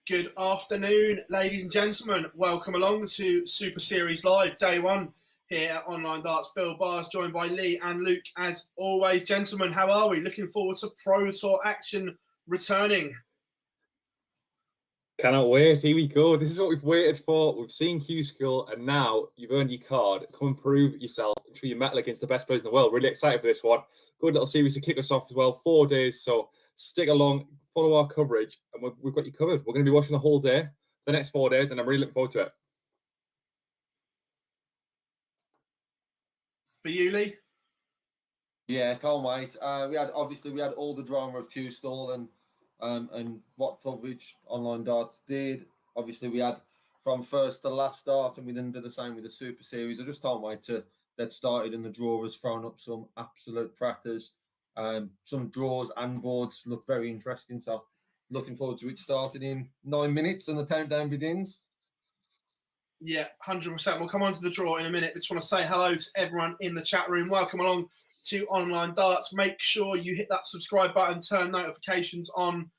Good afternoon, ladies and gentlemen. Welcome along to Super Series Live, day one here at Online Darts. Bill Bars, joined by Lee and Luke. As always, gentlemen, how are we? Looking forward to Pro Tour action returning. Cannot wait. Here we go. This is what we've waited for. We've seen Q-School, and now you've earned your card. Come and prove yourself and show your mettle against the best players in the world. Really excited for this one. Good little series to kick us off as well. 4 days, so stick along, follow our coverage, and we've got you covered. We're going to be watching the whole day, the next 4 days, and I'm really looking forward to it. For you, Lee? Yeah, can't wait. We had all the drama of Q-Stall and what coverage Online Darts did. Obviously, we had from first to last start, and we then did the same with the Super Series. I just can't wait to get started, and the draw has thrown up some absolute crackers. Some draws and boards look very interesting, so looking forward to it starting in 9 minutes and the countdown begins. Yeah, 100%. We'll come on to the draw in a minute. I just want to say hello to everyone in the chat room. Welcome along to Online Darts. Make sure you hit that subscribe button, turn notifications on.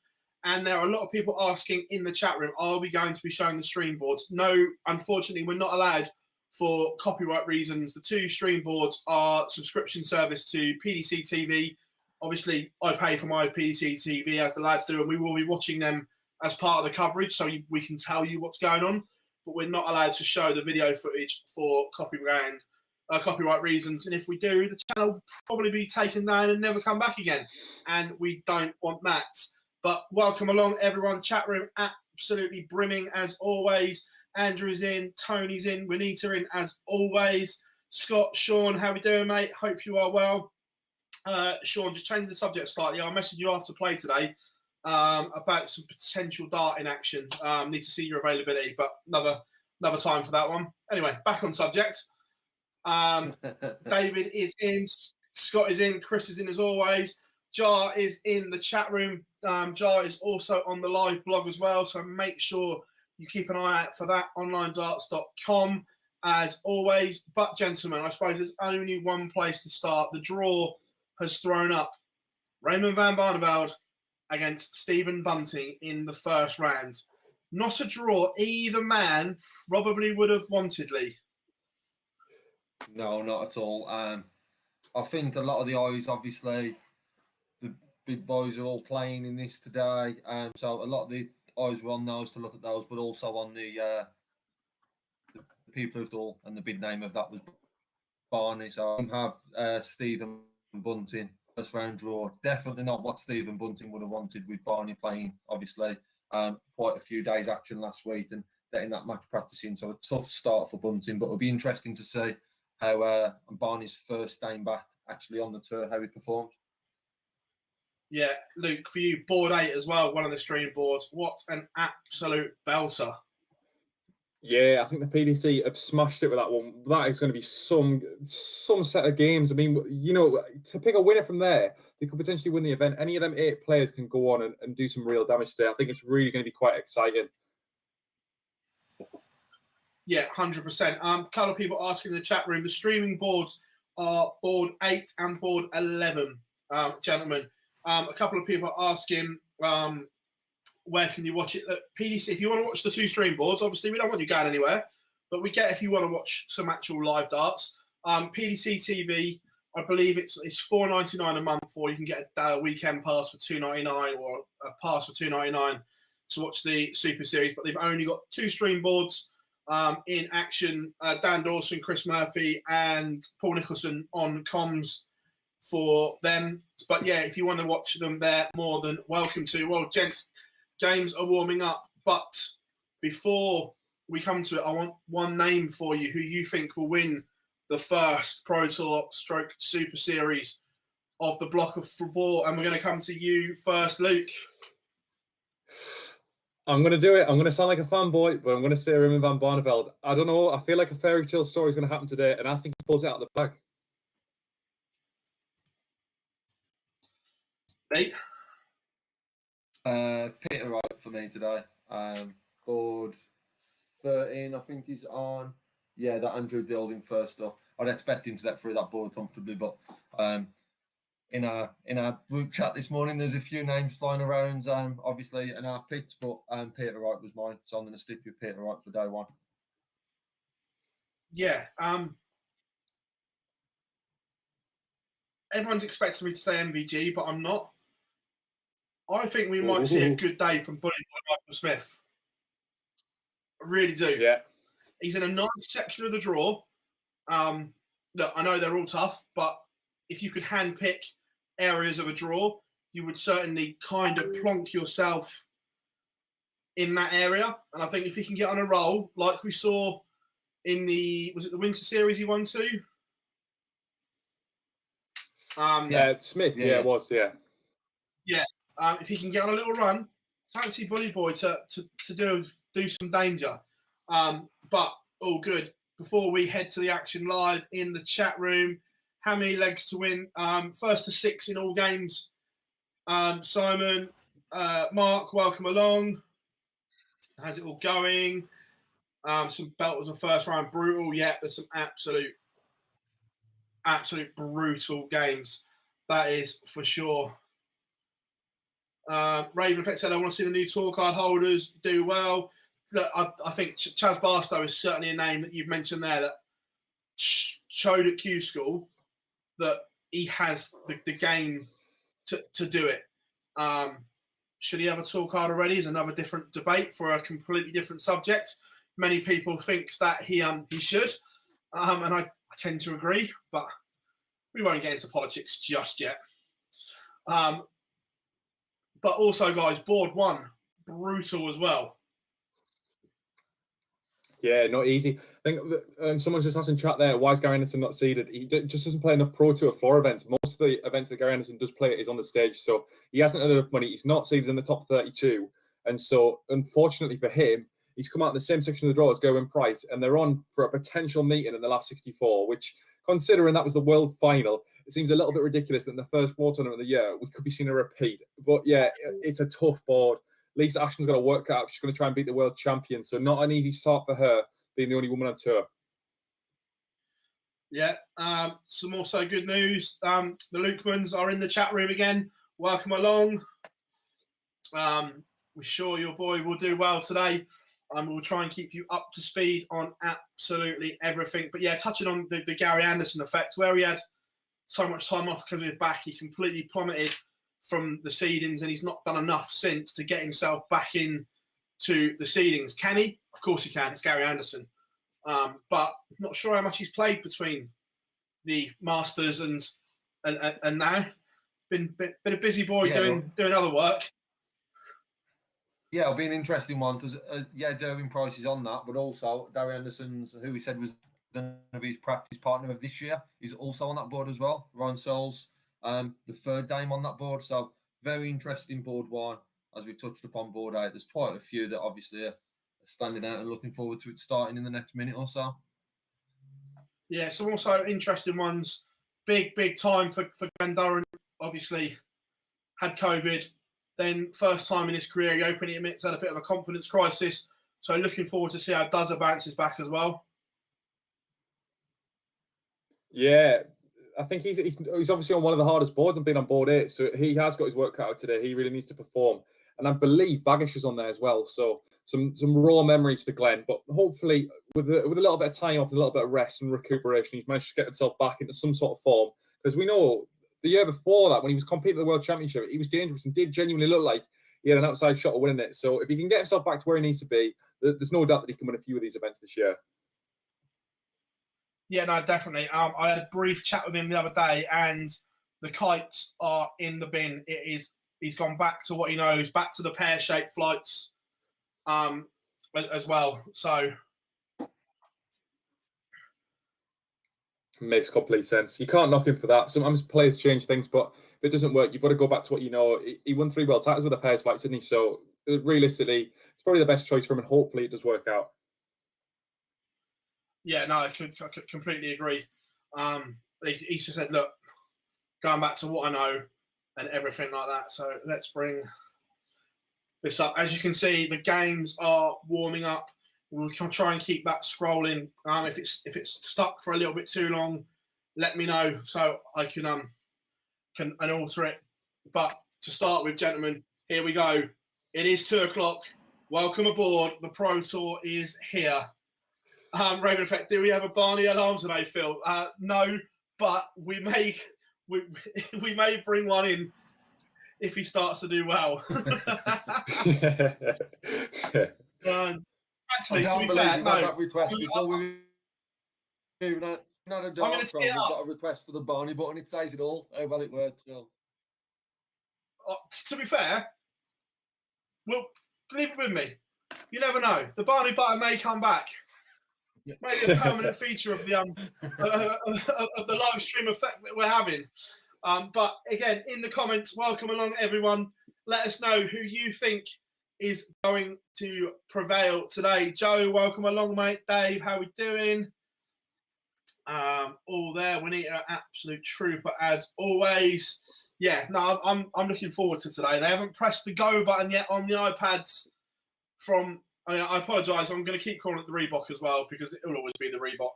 And there are a lot of people asking in the chat room, are we going to be showing the stream boards? No, unfortunately, we're not allowed for copyright reasons. The two stream boards are subscription service to PDC TV. Obviously, I pay for my PDC TV as the lads do, and we will be watching them as part of the coverage so we can tell you what's going on. But we're not allowed to show the video footage for copyright reasons. And if we do, the channel will probably be taken down and never come back again. And we don't want that. But welcome along, everyone. Chat room absolutely brimming as always. Andrew's in, Tony's in, Renita in as always. Scott, Sean, how we doing, mate? Hope you are well. Sean, just changing the subject slightly. I'll message you after play today about some potential darting action. Need to see your availability, but another time for that one. Anyway, back on subject. David is in, Scott is in, Chris is in as always. Jar is in the chat room. Jar is also on the live blog as well, so make sure you keep an eye out for that, onlinedarts.com as always. But gentlemen, I suppose there's only one place to start. The draw has thrown up Raymond van Barneveld against Stephen Bunting in the first round. Not a draw either man probably would have wanted, Lee. No, not at all. I think a lot of the eyes, obviously, the big boys are all playing in this today. So a lot of the eyes were on those to look at those, but also on the people who've all, and the big name of that was Barney. So I have Stephen Bunting first round draw. Definitely not what Stephen Bunting would have wanted with Barney playing, obviously. Quite a few days action last week and getting that match practicing. So a tough start for Bunting, but it'll be interesting to see how Barney's first game back actually on the tour, how he performed. Yeah, Luke, for you, board 8 as well, one of the stream boards. What an absolute belter. Yeah, I think the PDC have smashed it with that one. That is going to be some set of games. I mean, you know, to pick a winner from there, they could potentially win the event. Any of them 8 players can go on and do some real damage today. I think it's really going to be quite exciting. Yeah, 100%. A couple of people asking in the chat room. The streaming boards are board 8 and board 11, gentlemen. A couple of people are asking, where can you watch it? Look, PDC, if you want to watch the 2 stream boards, obviously we don't want you going anywhere, but we get if you want to watch some actual live darts. PDC TV, I believe it's $4.99 a month, or you can get a weekend pass for $2.99 or a pass for $2.99 to watch the Super Series. But they've only got 2 stream boards in action. Dan Dawson, Chris Murphy, and Paul Nicholson on comms for them. But yeah, if you want to watch them, they're more than welcome to. Well, gents, games are warming up, but before we come to it, I want one name for you who you think will win the first Pro Tour / Super Series of the block of 4, and we're going to come to you first, Luke. I'm going to do it. I'm going to sound like a fanboy, but I'm going to say Raymond van Barneveld. I don't know. I feel like a fairy tale story is going to happen today, and I think he pulls it out of the bag. Nate? Peter Wright for me today. Board 13, I think he's on. Yeah, that Andrew Dilding first up. I'd expect him to get through that board comfortably, but in our group chat this morning. There's a few names flying around, obviously in our picks, but Peter Wright was mine, so I'm going to stick with Peter Wright for day one. Yeah. Everyone's expecting me to say MVG, but I'm not. I think we might see a good day from Bully Boy Michael Smith. I really do. Yeah. He's in a nice section of the draw. Look, I know they're all tough, but if you could handpick areas of a draw, you would certainly kind of plonk yourself in that area. And I think if he can get on a roll, like we saw in was it the Winter Series he won to? Smith. Yeah, it was. Yeah. Yeah. If he can get on a little run, fancy Bully Boy to do some danger. But all good. Before we head to the action live in the chat room, how many legs to win? First to 6 in all games. Simon, Mark, welcome along. How's it all going? Some belters of first round brutal. Yeah, there's some absolute brutal games. That is for sure. Raven Effect said, I want to see the new tour card holders do well. Look, I think Chaz Barstow is certainly a name that you've mentioned there that showed at Q School that he has the game to do it. Should he have a tour card already is another different debate for a completely different subject. Many people think that he should, and I tend to agree, but we won't get into politics just yet. But also, guys, board 1, brutal as well. Yeah, not easy. I think, and someone's just asking chat there, why is Gary Anderson not seeded? He just doesn't play enough Pro Tour floor events. Most of the events that Gary Anderson does play is on the stage, so he hasn't had enough money. He's not seeded in the top 32, and so unfortunately for him, he's come out in the same section of the draw as Gerwin Price, and they're on for a potential meeting in the last 64, which, considering that was the world final, it seems a little bit ridiculous that in the first floor tournament of the year, we could be seeing a repeat. But yeah, it's a tough board. Lisa Ashton's got to work out. She's going to try and beat the world champion. So not an easy start for her, being the only woman on tour. Yeah. Some also good news. The Lukemans are in the chat room again. Welcome along. We're sure your boy will do well today. We'll try and keep you up to speed on absolutely everything. But yeah, touching on the Gary Anderson effect, where he had so much time off because of his back, he completely plummeted from the seedings, and he's not done enough since to get himself back in to the seedings. Can he? Of course he can. It's Gary Anderson. But not sure how much he's played between the Masters and now. Been a busy boy doing other work. Yeah, it'll be an interesting one because Gerwin Price is on that, but also Gary Anderson's, who he said was going to be his practice partner of this year, is also on that board as well. Ryan Searles, the third dame on that board. So very interesting board 1, as we've touched upon board 8. There's quite a few that obviously are standing out and looking forward to it starting in the next minute or so. Yeah, some also interesting ones. Big time for Glenn Durrant. Obviously had COVID. Then first time in his career, he openly admits had a bit of a confidence crisis. So looking forward to see how Duzza bounces back as well. Yeah, I think he's obviously on one of the hardest boards and been on board 8, so he has got his work cut out today. He really needs to perform, and I believe Baggish is on there as well. So some raw memories for Glenn, but hopefully with a little bit of time off, and a little bit of rest and recuperation, he's managed to get himself back into some sort of form. Because we know the year before that, when he was competing at the World Championship, he was dangerous and did genuinely look like he had an outside shot of winning it. So if he can get himself back to where he needs to be, there's no doubt that he can win a few of these events this year. Yeah, no, definitely. I had a brief chat with him the other day, and the kites are in the bin. He's gone back to what he knows, back to the pear-shaped flights, as well. So makes complete sense. You can't knock him for that. Sometimes players change things, but if it doesn't work, you've got to go back to what you know. He won 3 world titles with a pair flights, didn't he? So realistically, it's probably the best choice for him, and hopefully it does work out. Yeah, no, I could completely agree. He just said, look, going back to what I know and everything like that. So let's bring this up. As you can see, the games are warming up. We'll try and keep that scrolling. If it's stuck for a little bit too long, let me know so I can and alter it. But to start with, gentlemen, here we go. It is 2 o'clock. Welcome aboard. The Pro Tour is here. Raven Effect, do we have a Barney alarm today, Phil? No, but we may bring one in if he starts to do well. Actually, to be fair, no. That request before we even had a dart from. We've got a request for the Barney button. It says it all. How well it works. So. To be fair, well, leave it with me. You never know. The Barney button may come back. Maybe a permanent feature of the of the live stream effect that we're having. But again, in the comments, welcome along, everyone. Let us know who you think is going to prevail today. Joe, welcome along, mate. Dave, how we doing? All there. We need an absolute trooper as always. Yeah, no, I'm looking forward to today. They haven't pressed the go button yet on the iPads. I apologise. I'm going to keep calling it the Reebok as well because it will always be the Reebok.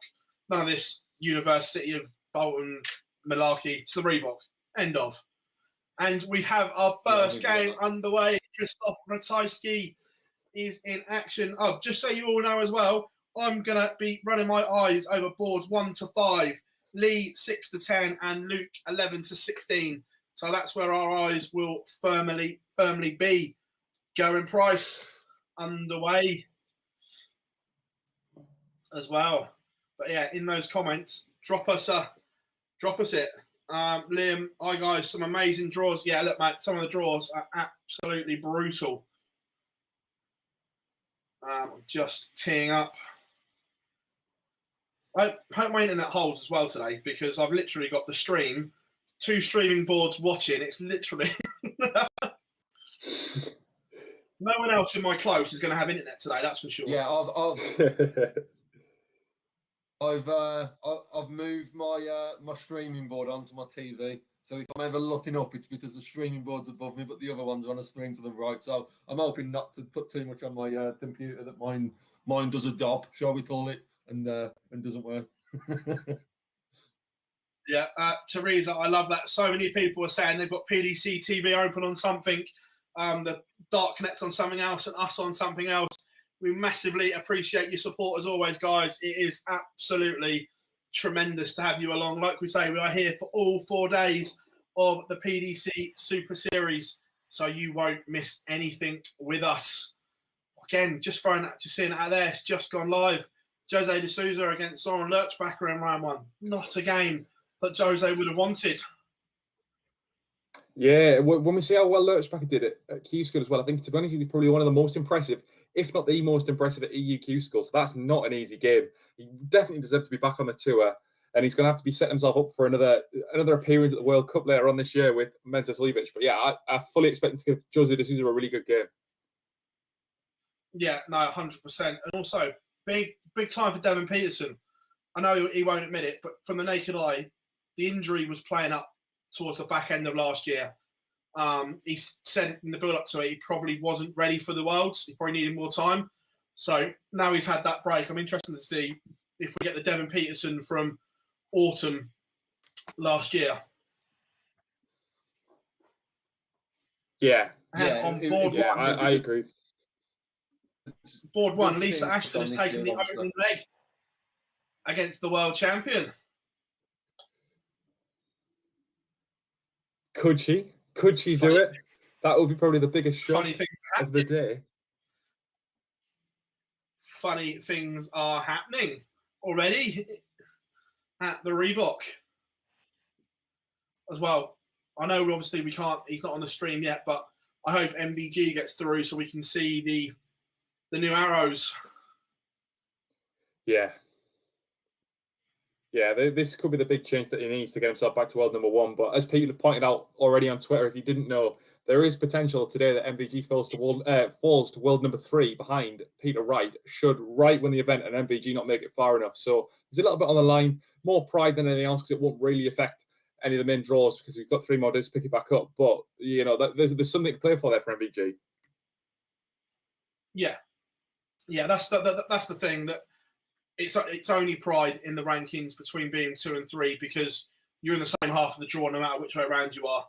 None of this University of Bolton malarkey. It's the Reebok. End of. And we have our first game underway. Christoph Ratajski is in action. Oh, just so you all know as well, I'm going to be running my eyes over boards 1 to 5, Lee 6 to 10, and Luke 11 to 16. So that's where our eyes will firmly be. Going Price underway as well. But yeah, in those comments, drop us it. Liam, hi guys, some amazing draws. Yeah, look, mate, some of the draws are absolutely brutal. Just teeing up. I hope my internet holds as well today because I've literally got the stream, 2 streaming boards watching. It's literally no one else in my close is going to have internet today. That's for sure. Yeah, I've moved my streaming board onto my TV. So if I'm ever looking up, it's because the streaming board's above me, but the other one's on a string to the right. So I'm hoping not to put too much on my computer that mine does a dob, shall we call it, and doesn't work. Yeah, Teresa, I love that. So many people are saying they've got PDC TV open on something, the Dart Connect on something else, and us on something else. We massively appreciate your support as always, guys. It is absolutely tremendous to have you along. Like we say, we are here for all 4 days of the PDC Super Series, so you won't miss anything with us. Again, just seeing it out there, it's just gone live. Jose de Souza against Soren Lerchbacher in round 1. Not a game that Jose would have wanted. Yeah, when we see how well Lerchbacher did at Q School as well, I think, to be honest, he was probably one of the most impressive, if not the most impressive at EUQ School. So that's not an easy game. He definitely deserves to be back on the tour, and he's going to have to be setting himself up for another appearance at the World Cup later on this year with Mensah-Slivic. But yeah, I fully expect him to give Jose de Souza a really good game. Yeah, no, 100%. And also, big time for Devon Peterson. I know he won't admit it, but from the naked eye, the injury was playing up towards the back end of last year. He said in the build-up to it, he probably wasn't ready for the Worlds. He probably needed more time. So now he's had that break. I'm interested to see if we get the Devon Peterson from autumn last year. Yeah. And on board one, I agree. Board 1, Lisa Ashton has taken the opening leg against the world champion. Could she do it? That would be probably the biggest shock of the day. Funny things are happening already at the Reebok as well. I know obviously we can't, he's not on the stream yet, but I hope MVG gets through so we can see the new arrows. Yeah. Yeah, this could be the big change that he needs to get himself back to world number 1. But as people have pointed out already on Twitter, if you didn't know, there is potential today that MVG falls to world number 3 behind Peter Wright, should Wright win the event and MVG not make it far enough. So there's a little bit on the line, more pride than anything else, because it won't really affect any of the main draws because we've got 3 MODUS to pick it back up. But, you know, there's something to play for there for MVG. Yeah. Yeah, that's the thing, that it's only pride in the rankings between being 2 and 3, because you're in the same half of the draw no matter which way around you are.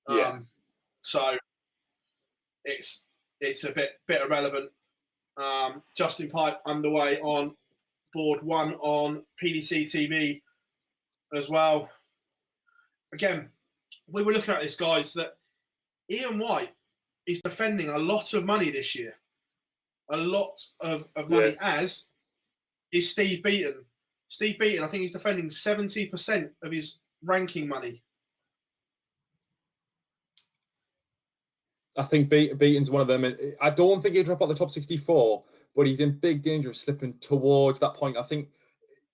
Yeah. So it's a bit irrelevant. Justin Pipe underway on board 1 on PDC TV as well. Again, we were looking at this, guys, that Ian White is defending a lot of money this year. A lot of money, as is Steve Beaton. Steve Beaton, I think he's defending 70% of his ranking money. I think Beaton's one of them. I don't think he'll drop out the top 64, but he's in big danger of slipping towards that point. I think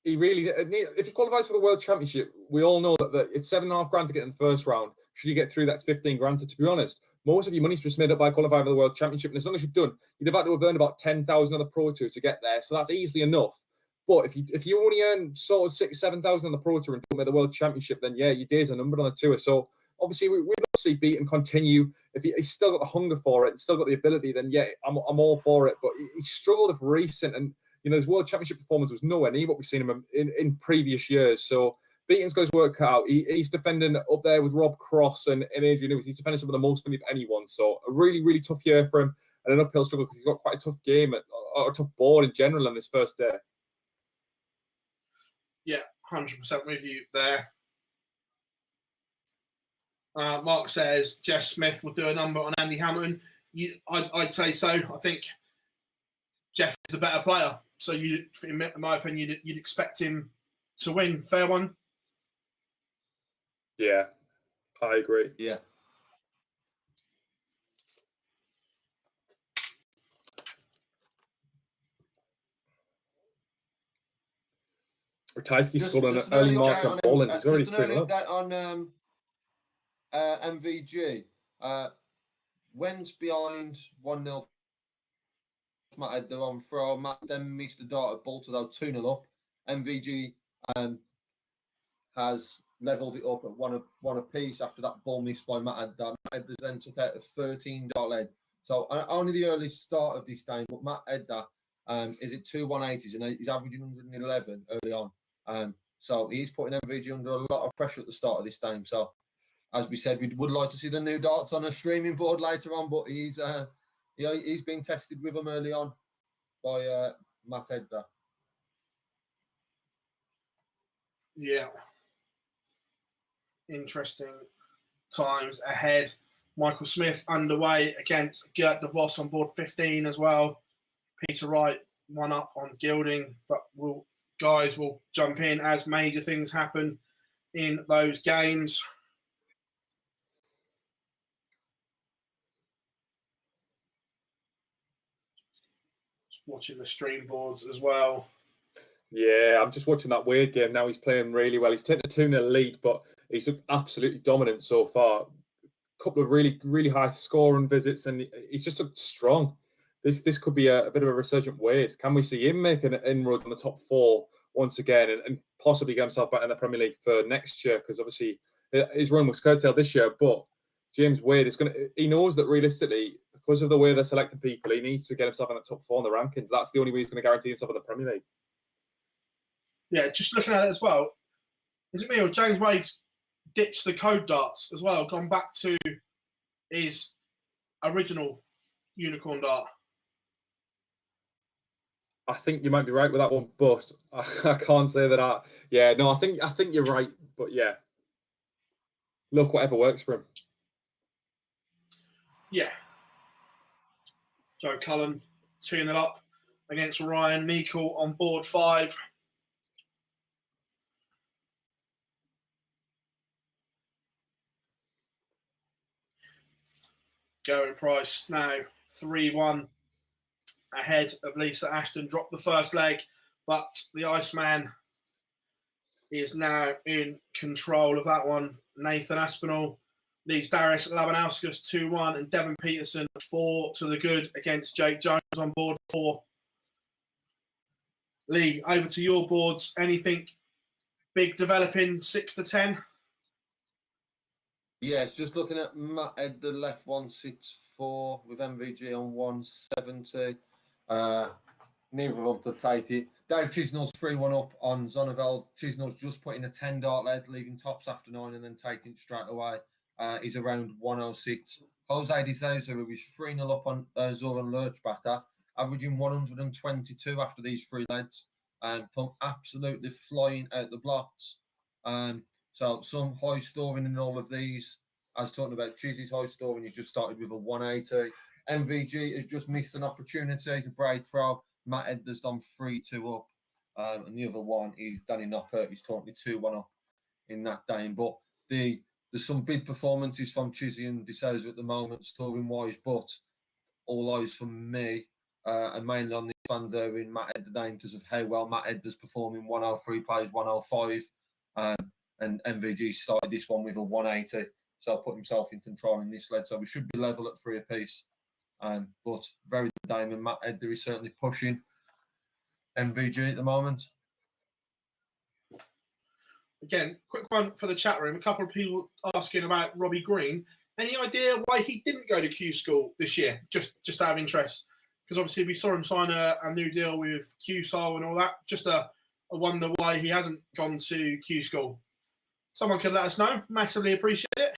he really, if he qualifies for the World Championship, we all know that it's $7.5 to get in the first round. Should you get through, that's 15 grand. So to be honest, most of your money's just made up by qualifying for the World Championship. And as long as you've done, you'd have had to have earned about 10,000 on the Pro Tour to get there. So that's easily enough. But if you only earn sort of 6,000-7,000 on the Pro Tour and don't make the World Championship, then yeah, your days are numbered on the tour. So obviously we'd love to see Beaton continue. If he's still got the hunger for it and still got the ability, then yeah, I'm all for it. But he struggled of recent, and you know, his World Championship performance was nowhere near what we've seen him in previous years. So Beaton's got his work cut out. He's defending up there with Rob Cross and Adrian Lewis. He's defending some of the most money of anyone. So a really, really tough year for him, and an uphill struggle because he's got quite a tough game, or a tough board in general on this first day. Yeah, 100% with you there. Mark says Jeff Smith will do a number on Andy Hamilton. I'd say so. I think Jeff is the better player. So in my opinion, you'd expect him to win. Fair one? Yeah, I agree. Yeah. Ratajski scored an early march on Poland. He's already 3-0. On MVG. Went behind 1-0. Matt had the on throw. Matt then missed the dart at bolted out 2-0 up. MVG has levelled it up at one apiece after that ball missed by Matt Ed. Matt Ed then took out a 13 dot lead. So only the early start of this game, but Matt Edda is at 2 180s and he's averaging 111 early on. So he's putting MVG under a lot of pressure at the start of this game. So as we said, we would like to see the new darts on a streaming board later on, but he's being tested with them early on by Matt Edda. Yeah. Interesting times ahead. Michael Smith underway against Gert de Vos on board 15 as well. Peter Wright 1 up on Gilding, but we'll jump in as major things happen in those games. Just watching the stream boards as well. Yeah, I'm just watching that weird game now. He's playing really well. He's taken a 2-0 lead, but he's looked absolutely dominant so far. A couple of really, really high scoring visits, and he's just looked strong. This could be a bit of a resurgent Wade. Can we see him make an inroad on the top 4 once again, and possibly get himself back in the Premier League for next year? Because obviously his run was curtailed this year, but James Wade is he knows that realistically, because of the way they're selecting people, he needs to get himself in the top 4 in the rankings. That's the only way he's going to guarantee himself in the Premier League. Yeah, just looking at it as well, is it me or James Wade's ditched the code darts as well, gone back to his original unicorn dart? I think you might be right with that one, but I can't say that. I think you're right, but yeah, look, whatever works for him. Yeah. Joe Cullen 2-0 up against Ryan Meikle on board 5. Geraint Price now 3-1 ahead of Lisa Ashton. Dropped the first leg, but the Iceman is now in control of that one. Nathan Aspinall leads Darius Labanauskas 2-1, and Devon Peterson 4 to the good against Jake Jones on board 4. Lee, over to your boards. Anything big developing 6 to 10? Yes, just looking at Matt Ed, the left 164 with MVG on 170. Neither of them to take it. Dave Chisnell's 3-1 up on Zonnevel. Chisnell's just put in a 10-dart lead, leaving tops after 9 and then taking it straight away. He's around 106. Jose de Souza, who is 3-0 up on Zoran Lurchbatter, averaging 122 after these 3 leads. Come absolutely flying out the blocks. So some high scoring in all of these. I was talking about Chizzy's high scoring. He's just started with a 180. MVG has just missed an opportunity to break through. Matt Edler's done 3-2 up. And the other one is Danny Knocker. He's currently 2-1 up in that game. But there's some big performances from Chizzy and De Souza at the moment, scoring wise, but all eyes from me, and mainly on the fan there in Matt Edler because of how well Matt Edler's performing. 103 plays 105. And MVG started this one with a 180. So put himself in control in this lead. So we should be level at 3 apiece. But very good game, and Matt Edler is certainly pushing MVG at the moment. Again, quick one for the chat room. A couple of people asking about Robbie Green. Any idea why he didn't go to Q School this year? Just out of interest, because obviously we saw him sign a new deal with QSOL and all that. Just a wonder why he hasn't gone to Q School. Someone can let us know. Massively appreciate it.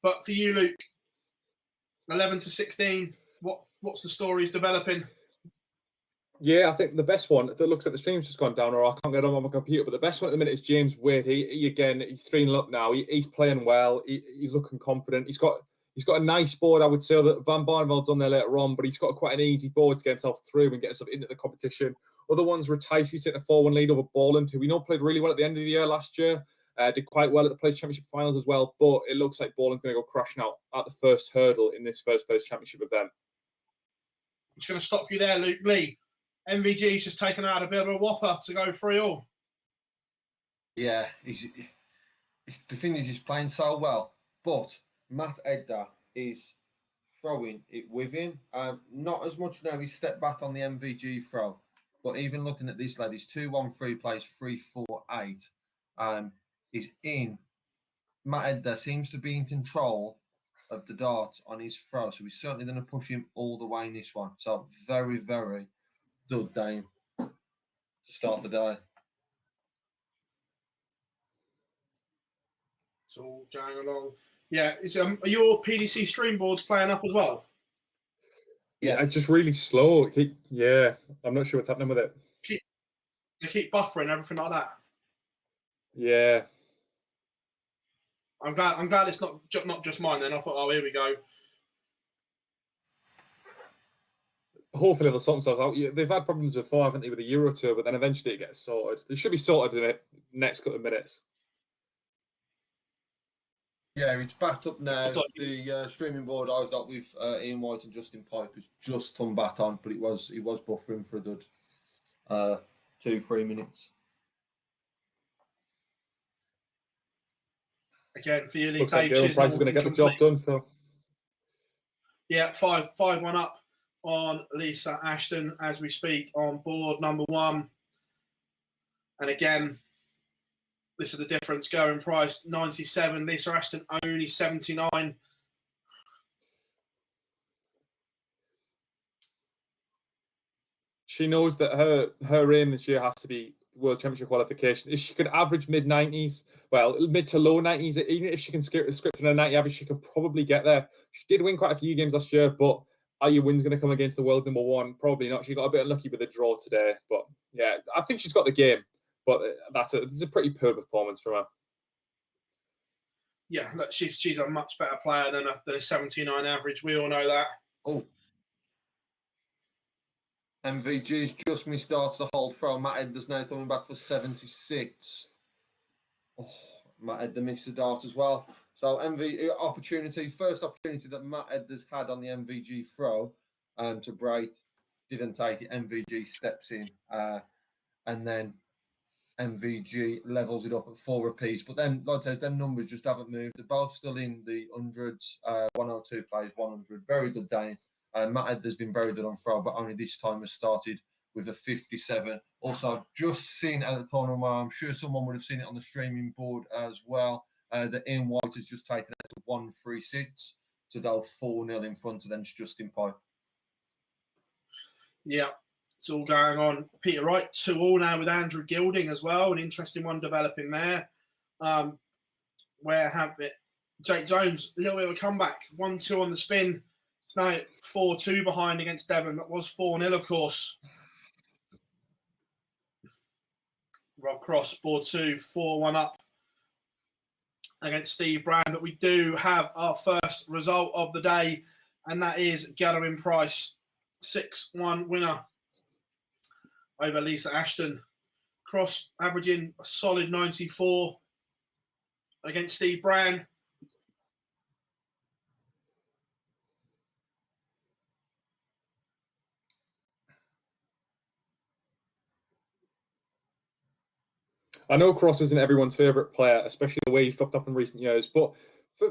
But for you, Luke, 11 to 16, what's the stories developing? Yeah, I think the best one that looks like the stream's just gone down, or I can't get on my computer. But the best one at the minute is James Wade. He again, he's 3-0 up now. He's playing well. He's looking confident. He's got a nice board, I would say, that Van Barneveld's on there later on, but he's got quite an easy board to get himself through and get himself into the competition. Other ones were Tice, who's taking a 4-1 lead over Borland, who we know played really well at the end of the year last year. Did quite well at the Players' Championship finals as well, but it looks like Borland's going to go crashing out at the first hurdle in this first Players' Championship event. I'm just going to stop you there, Luke Lee. MVG's just taken out a bit of a whopper to go 3-all. Yeah, the thing is, he's playing so well, but Matt Edler is throwing it with him. Not as much now. He's stepped back on the MVG throw, but even looking at this lad, he's 2-1-3, plays 3-4-8. Is in. Matt Edler seems to be in control of the dart on his throw, so he's certainly going to push him all the way in this one. So very, very good game to start the day. It's all going along. Yeah, are your PDC stream boards playing up as well? Yeah, it's just really slow. Yeah, I'm not sure what's happening with it. They keep buffering, everything like that. Yeah. I'm glad it's not just mine. Then I thought, oh, here we go. Hopefully they'll sort themselves out. They've had problems before, haven't they, with a Euro Tour, but then eventually it gets sorted. They should be sorted in the next couple of minutes. Yeah, it's backed up now. The streaming board I was up with Ian White and Justin Pipe has just come back on, but it was buffering for a good 2-3 minutes. Again, for you, Looks like Galen Price is going to get the job done, Phil. Yeah, 5-1 up on Lisa Ashton as we speak on board number 1. And again, this is the difference. Garen Price 97, Lisa Ashton only 79. She knows that her aim this year has to be World Championship qualification. If she could average mid-90s, well, mid to low 90s, even if she can script in a 90 average, she could probably get there. She did win quite a few games last year, but are your wins going to come against the world number 1? Probably not. She got a bit unlucky with the draw today, but yeah, I think she's got the game. But it's a pretty poor performance from her. Yeah, look, she's a much better player than a 79 average. We all know that. Oh. MVG's just missed starts the hold throw. Matt Edler's now coming back for 76. Oh, Matt Edler missed the dart as well. So first opportunity that Matt Edler's had on the MVG throw to break, didn't take it. MVG steps in and then MVG levels it up at 4 apiece. But then, like I says, them numbers just haven't moved. They're both still in the hundreds. 102 plays 100. Very good day. Matt Edler's been very good on throw, but only this time has started with a 57. Also, just seen at the corner, I'm sure someone would have seen it on the streaming board as well, that Ian White has just taken it to 136 to go 4-0 in front of them, Justin Pipe. Yeah. It's all going on. Peter Wright 2-2 now with Andrew Gilding as well. An interesting one developing there. Where have it? Jake Jones, a little bit of a comeback. 1-2 on the spin. It's now 4-2 behind against Devon. That was 4-0, of course. Rob Cross, board 2, 4-1 up against Steve Brand. But we do have our first result of the day, and that is Gallowin Price, 6-1 winner over Lisa Ashton. Cross averaging a solid 94 against Steve Brand. I know Cross isn't everyone's favourite player, especially the way he's dropped off in recent years. But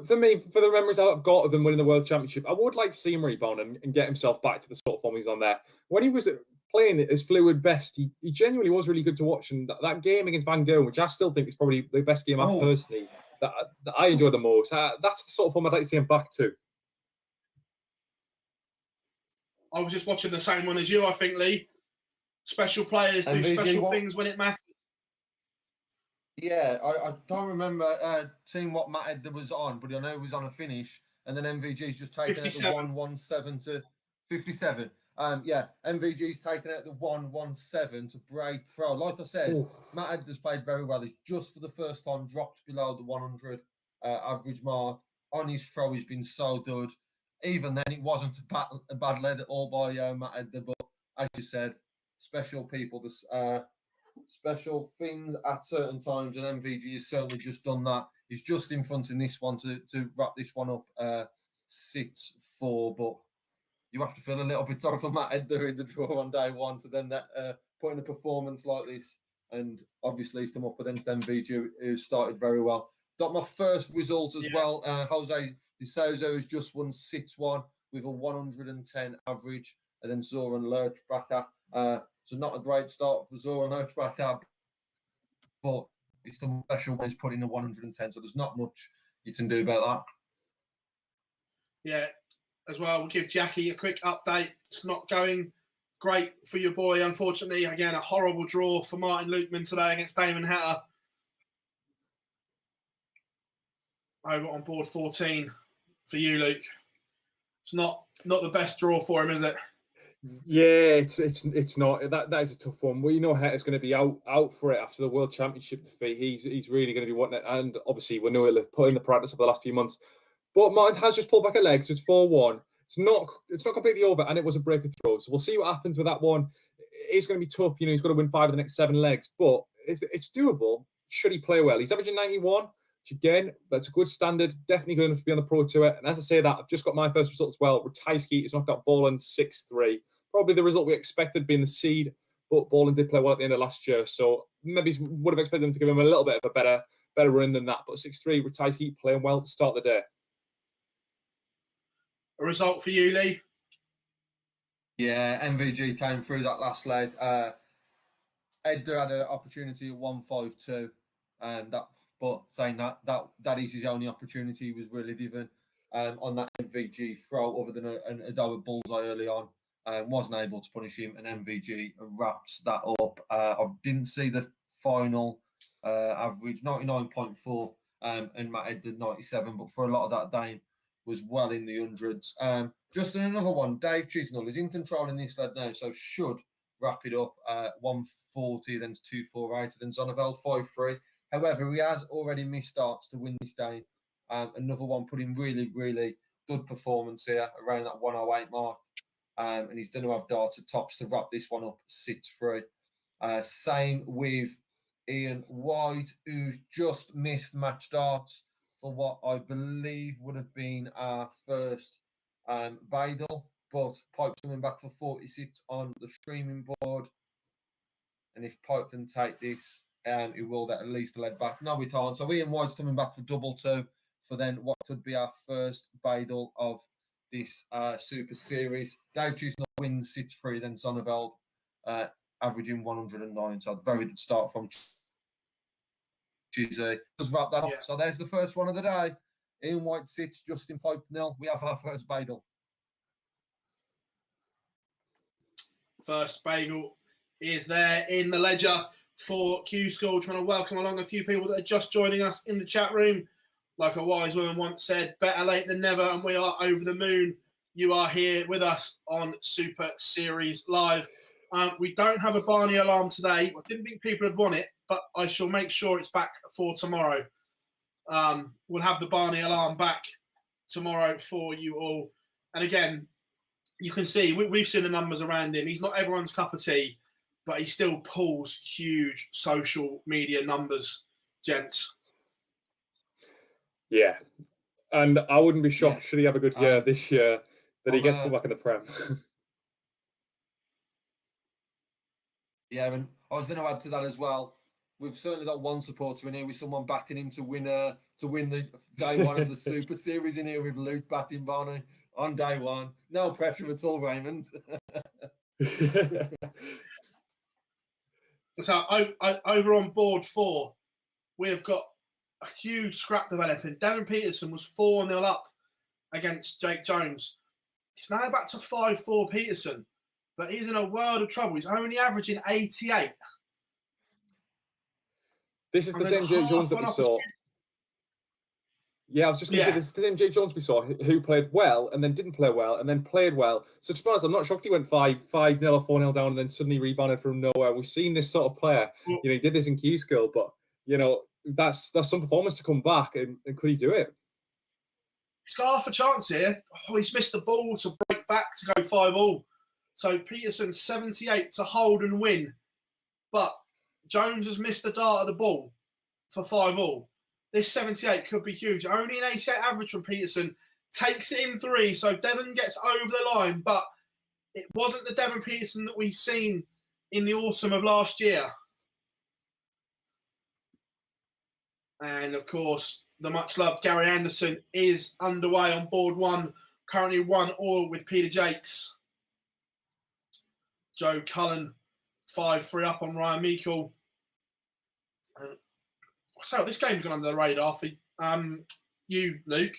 for me, for the memories I've got of him winning the World Championship, I would like to see him rebound and get himself back to the sort of form he's on there. When he was playing at his fluid best, he genuinely was really good to watch. And that game against Van Gogh, which I still think is probably the best game I've personally, that I enjoy the most. That's the sort of form I'd like to see him back to. I was just watching the same one as you, I think, Lee. Special players do special things when it matters. Yeah, I don't remember seeing what Matt Edder was on, but I know he was on a finish, and then MVG's just taken it the 117 to 57. Yeah, MVG's taken out the 117 to break throw. Like I said, Matt Edder's played very well. He's just for the first time dropped below the 100 average mark. On his throw, he's been so good. Even then, it wasn't a bad lead at all by Matt Edder, but as you said, special people, special things at certain times, and MVG has certainly just done that. He's just in front in this one to wrap this one up 6-4, but you have to feel a little bit sorry for Matt Edder in the draw on day one to then put in a performance like this, and obviously he's come up against MVG, who started very well. Got my first result as well. Jose De Souza has just won 6-1 with a 110 average, and then Zoran Lerchbacher. So not a great start for Zoran Lerchbacher, but it's still special when he's put in a 110, so there's not much you can do about that. Yeah, as well, we'll give Jackie a quick update. It's not going great for your boy, unfortunately. Again, a horrible draw for Martin Lukeman today against Damon Hatter. Over on board 14 for you, Luke. It's not the best draw for him, is it? Yeah, it's not. That is a tough one. Well, you know, Hetter's going to be out for it after the World Championship defeat. He's really going to be wanting it, and obviously we know he'll have put in the practice over the last few months. But Martin has just pulled back a leg, so it's 4-1. It's not completely over, and it was a break of throw. So we'll see what happens with that one. It's going to be tough. You know, he's got to win 5 of the next 7 legs, but it's doable. Should he play well? He's averaging 91. Which again, that's a good standard. Definitely good enough to be on the Pro Tour. And as I say that, I've just got my first result as well. Ratajski has knocked out Boland 6-3. Probably the result we expected being the seed, but Boland did play well at the end of last year. So maybe would have expected them to give him a little bit of a better run than that. But 6-3, Ratajski playing well to start the day. A result for you, Lee? Yeah, MVG came through that last leg. Edder had an opportunity at 152, and that. But saying that is his only opportunity he was really given on that MVG throw, other than a double bullseye early on. Wasn't able to punish him, and MVG wraps that up. I didn't see the final average, 99.4, and Matt Edder 97, but for a lot of that game was well in the hundreds. Just another one, Dave Chisnell is in control in this lead now, so should wrap it up 140, then 248, then Zonneveld 5-3. However, he has already missed starts to win this game. Another one put in really, really good performance here around that 108 mark. And he's going to have darts at tops to wrap this one up 6-3. Same with Ian White, who's just missed match darts for what I believe would have been our first Badal, but Pipe's coming back for 46 on the streaming board. And if Pipe can take this, he will get at least a lead back. No, we can't. So Ian White's coming back for 2-2 for then what could be our first Badal of this Super Series. Dave Chisnell wins 6-3, then Zonneveld averaging 109. So a very good start from Chizzy. Just wrap that up. So there's the first one of the day. Ian White 6, Justin Pipe 0. We have our first Badal. First bagel is there in the ledger for Q School. Trying to welcome along a few people that are just joining us in the chat room. Like a wise woman once said, better late than never, and we are over the moon. You are here with us on Super Series Live. We don't have a Barney alarm today. I didn't think people would want it, but I shall make sure it's back for tomorrow. We'll have the Barney alarm back tomorrow for you all. And again, you can see we've seen the numbers around him. He's not everyone's cup of tea, but he still pulls huge social media numbers, gents. Yeah. And I wouldn't be shocked should he have a good year this year that he gets put back in the Prem. Yeah, and I was going to add to that as well. We've certainly got one supporter in here with someone backing him to win the day one of the Super Series in here with Luke backing Barney on day one. No pressure at all, Raymond. So over on board 4, we've got a huge scrap developing. Devin Peterson was 4-0 up against Jake Jones. He's now back to 5-4 Peterson, but he's in a world of trouble. He's only averaging 88. This is the same Jake Jones that we saw. Yeah, I was just going to say, this is the same Jake Jones we saw who played well and then didn't play well and then played well. So to be honest, I'm not shocked he went 5-0 or 4-0 down and then suddenly rebounded from nowhere. We've seen this sort of player. You know, he did this in Q School, but, you know, that's some performance to come back. And could he do it? He's got half a chance here. Oh, he's missed the ball to break back to go 5-all. So Peterson 78 to hold and win. But Jones has missed the dart of the ball for 5-all. This 78 could be huge. Only an 88 average from Peterson. Takes it in 3. So Devon gets over the line. But it wasn't the Devon Peterson that we've seen in the autumn of last year. And, of course, the much-loved Gary Anderson is underway on board 1. Currently 1-all with Peter Jakes. Joe Cullen, 5-3 up on Ryan Meikle. So this game's gone under the radar for you, Luke.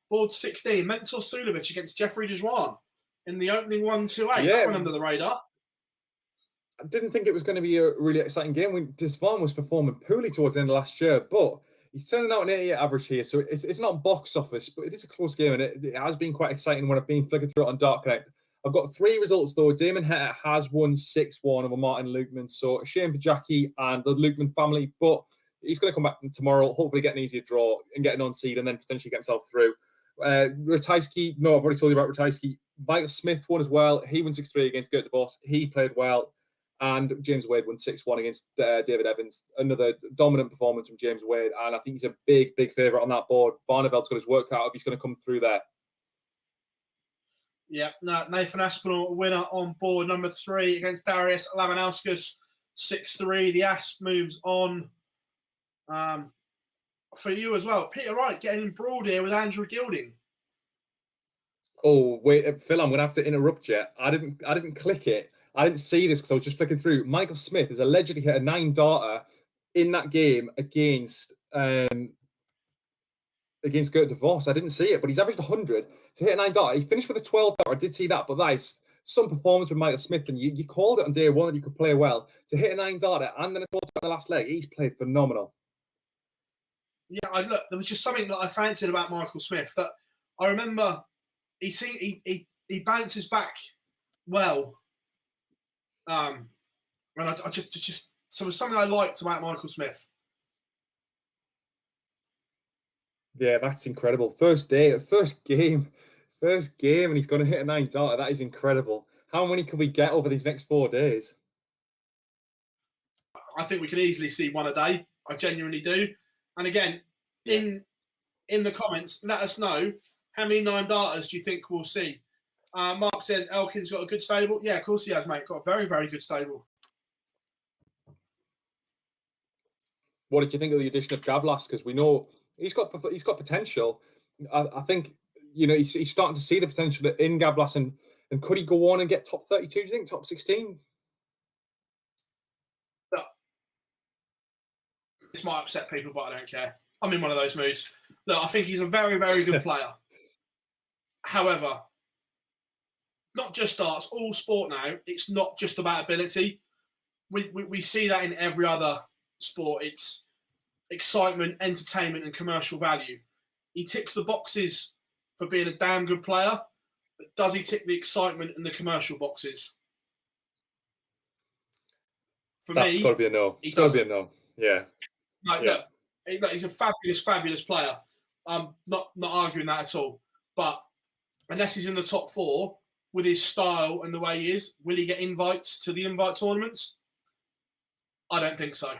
Board 16, Mentor Sulovic against Jeffrey Dejuan in the opening 1-2-8. That went under the radar. I didn't think it was going to be a really exciting game. Dejuan was performing poorly towards the end of last year, but he's turning out an 88 average here. So it's not box office, but it is a close game, and it has been quite exciting when I've been flicking through it on Dark Connect. I've got 3 results, though. Damon Hetta has won 6-1 over Martin Lukeman. So a shame for Jackie and the Lukeman family, but he's going to come back tomorrow, hopefully get an easier draw and get an on-seed and then potentially get himself through. Ratajski, no, I've already told you about Ratajski. Michael Smith won as well. He won 6-3 against Gert DeVos. He played well. And James Wade won 6-1 against David Evans. Another dominant performance from James Wade. And I think he's a big, big favourite on that board. Barneveld's got his work out if he's going to come through there. Yeah, no, Nathan Aspinall, winner on board number 3 against Darius Lavanauskas, 6-3. The Asp moves on. For you as well, Peter Wright getting embroiled here with Andrew Gilding. Oh wait, Phil, I'm gonna have to interrupt you. I didn't click it. I didn't see this because I was just flicking through. Michael Smith has allegedly hit a 9-darter in that game against Gert DeVos. I didn't see it, but he's averaged 100 to hit a 9-darter. He finished with a 12-darter. I did see that, but that is some performance with Michael Smith, and you called it on day 1 that he could play well. To hit a 9-darter and then a quarter at the last leg, he's played phenomenal. Yeah, look, there was just something that I fancied about Michael Smith that I remember he bounces back well. And I just so it was something I liked about Michael Smith. Yeah, that's incredible. First game, and he's going to hit a 9-darter. That is incredible. How many can we get over these next 4 days? I think we could easily see 1 a day. I genuinely do. And again, in the comments, let us know how many 9-darters do you think we'll see. Mark says Elkin's got a good stable. Yeah, of course he has, mate. Got a very, very good stable. What did you think of the addition of Gavlas? Because we know he's got potential. I think he's starting to see the potential in Gavlas, and could he go on and get top 32? Do you think top 16? No. This might upset people, but I don't care. I'm in one of those moods. Look, I think he's a very, very good player. However, not just darts, all sport now, it's not just about ability. We see that in every other sport. It's excitement, entertainment, and commercial value. He ticks the boxes for being a damn good player, but does he tick the excitement and the commercial boxes? For That's me, got to be a no. It's got to be a no. Yeah. Like, Yeah. look, he's a fabulous, fabulous player. I'm not arguing that at all. But unless he's in the top 4 with his style and the way he is, will he get invites to the invite tournaments? I don't think so.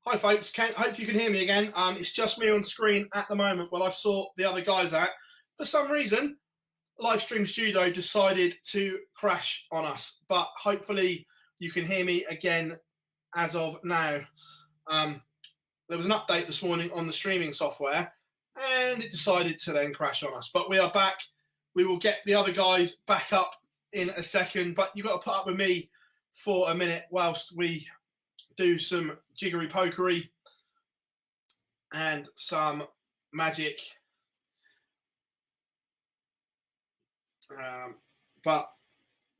Hi, folks. Hope you can hear me again. It's just me on screen at the moment while I sort the other guys out. For some reason, Livestream Studio decided to crash on us, but hopefully you can hear me again as of now. There was an update this morning on the streaming software, and it decided to then crash on us. But we are back. We will get the other guys back up in a second, but you've got to put up with me for a minute whilst we do some jiggery pokery and some magic. But